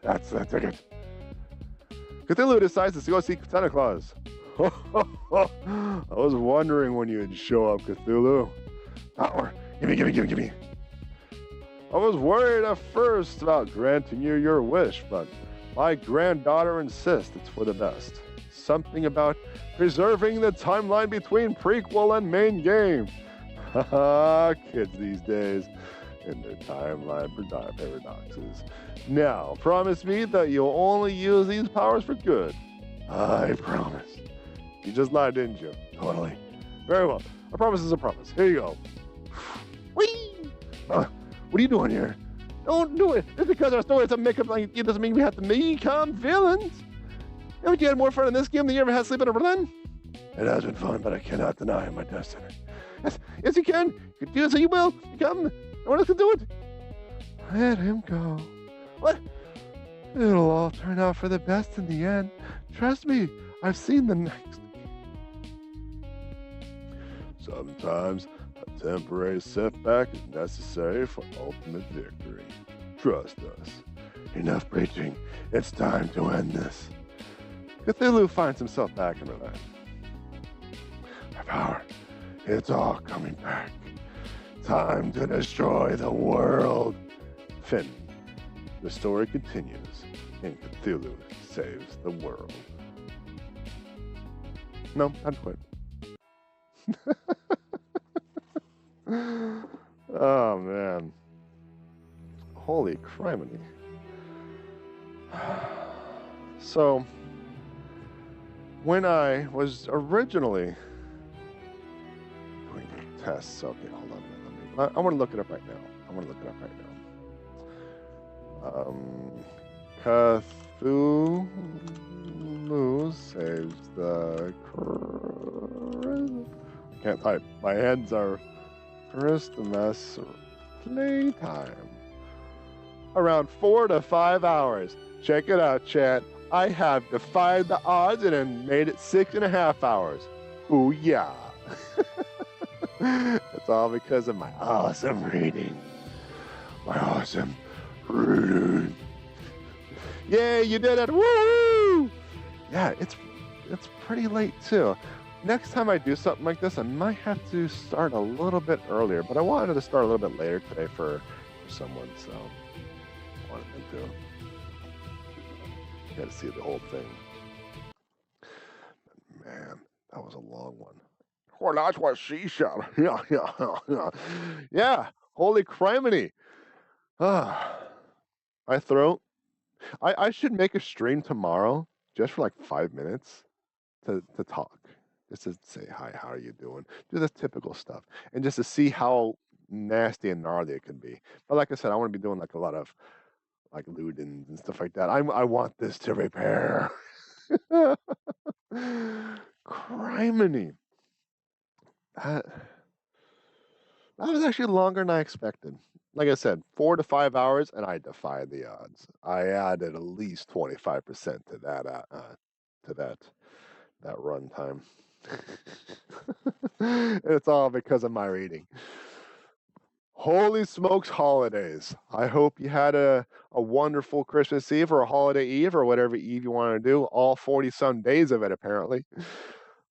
That's the ticket. Cthulhu decides to go see Santa Claus. I was wondering when you'd show up, Cthulhu. Power. Give me. I was worried at first about granting you your wish, but my granddaughter insists it's for the best. Something about preserving the timeline between prequel and main game. Haha, kids these days and their timeline paradoxes. Now, promise me that you'll only use these powers for good. I promise. You just lied, didn't you? Totally. Very well. A promise is a promise. Here you go. Whee! What are you doing here? Don't do it. Just because our story is a makeup like it doesn't mean we have to become villains. Haven't you had more fun in this game than you ever had sleeping in Berlin? It has been fun, but I cannot deny my destiny. Yes, you can. You can do it, so you will. Become. No one else can do it. Let him go. What? It'll all turn out for the best in the end. Trust me, I've seen the next. Sometimes a temporary setback is necessary for ultimate victory. Trust us. Enough preaching. It's time to end this. Cthulhu finds himself back in Merlin. My power. It's all coming back. Time to destroy the world. Finn. The story continues, and Cthulhu saves the world. No, I'd quit. Oh, man. Holy criminy. So, when I was originally doing the tests, okay, hold on. I want to look it up right now. Cthulhu saves the I can't type. My hands are Christmas playtime. Around 4 to 5 hours. Check it out, chat. I have defied the odds and then made it 6.5 hours. Ooh, yeah. It's all because of my awesome reading. My awesome reading. Yay, you did it! Woo! Yeah, it's pretty late too. Next time I do something like this, I might have to start a little bit earlier, but I wanted to start a little bit later today for someone, so I wanted them to. You got to see the whole thing. But man, that was a long one. Well, that's what she said. Yeah, holy criminy. My throat. I should make a stream tomorrow just for like 5 minutes to talk. Just to say, hi, how are you doing? Do the typical stuff. And just to see how nasty and gnarly it can be. But like I said, I want to be doing like a lot of like Ludens and stuff like that. I want this to repair. Criminy. That was actually longer than I expected. Like I said, 4 to 5 hours, and I defied the odds. I added at least 25% to that run time. It's all because of my reading. Holy smokes, holidays. I hope you had a wonderful Christmas Eve or a holiday Eve or whatever Eve you want to do. All 40-some days of it, apparently.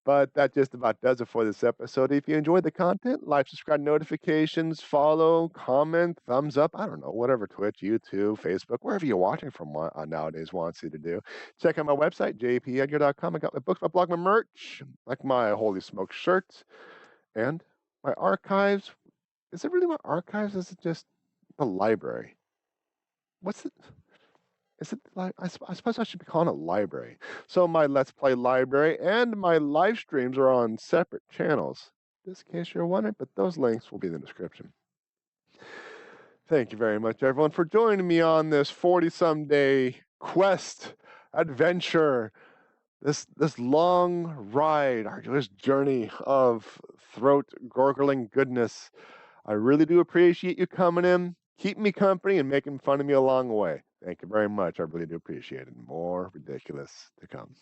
But that just about does it for this episode. If you enjoyed the content, like, subscribe, notifications, follow, comment, thumbs up. I don't know, whatever, Twitch, YouTube, Facebook, wherever you're watching from nowadays wants you to do. Check out my website, JPEdgar.com. I got my books, my blog, my merch, like my Holy Smoke shirt. And My archives, is it really my archives? Is it just the library? What's it? Is it like I suppose I should be calling it library. So my Let's Play library and my live streams are on separate channels. Just in case you're wondering, but those links will be in the description. Thank you very much, everyone, for joining me on this 40-some day quest, adventure, this long ride, arduous journey of throat gurgling goodness. I really do appreciate you coming in, keeping me company, and making fun of me along the way. Thank you very much. I really do appreciate it. More ridiculous to come.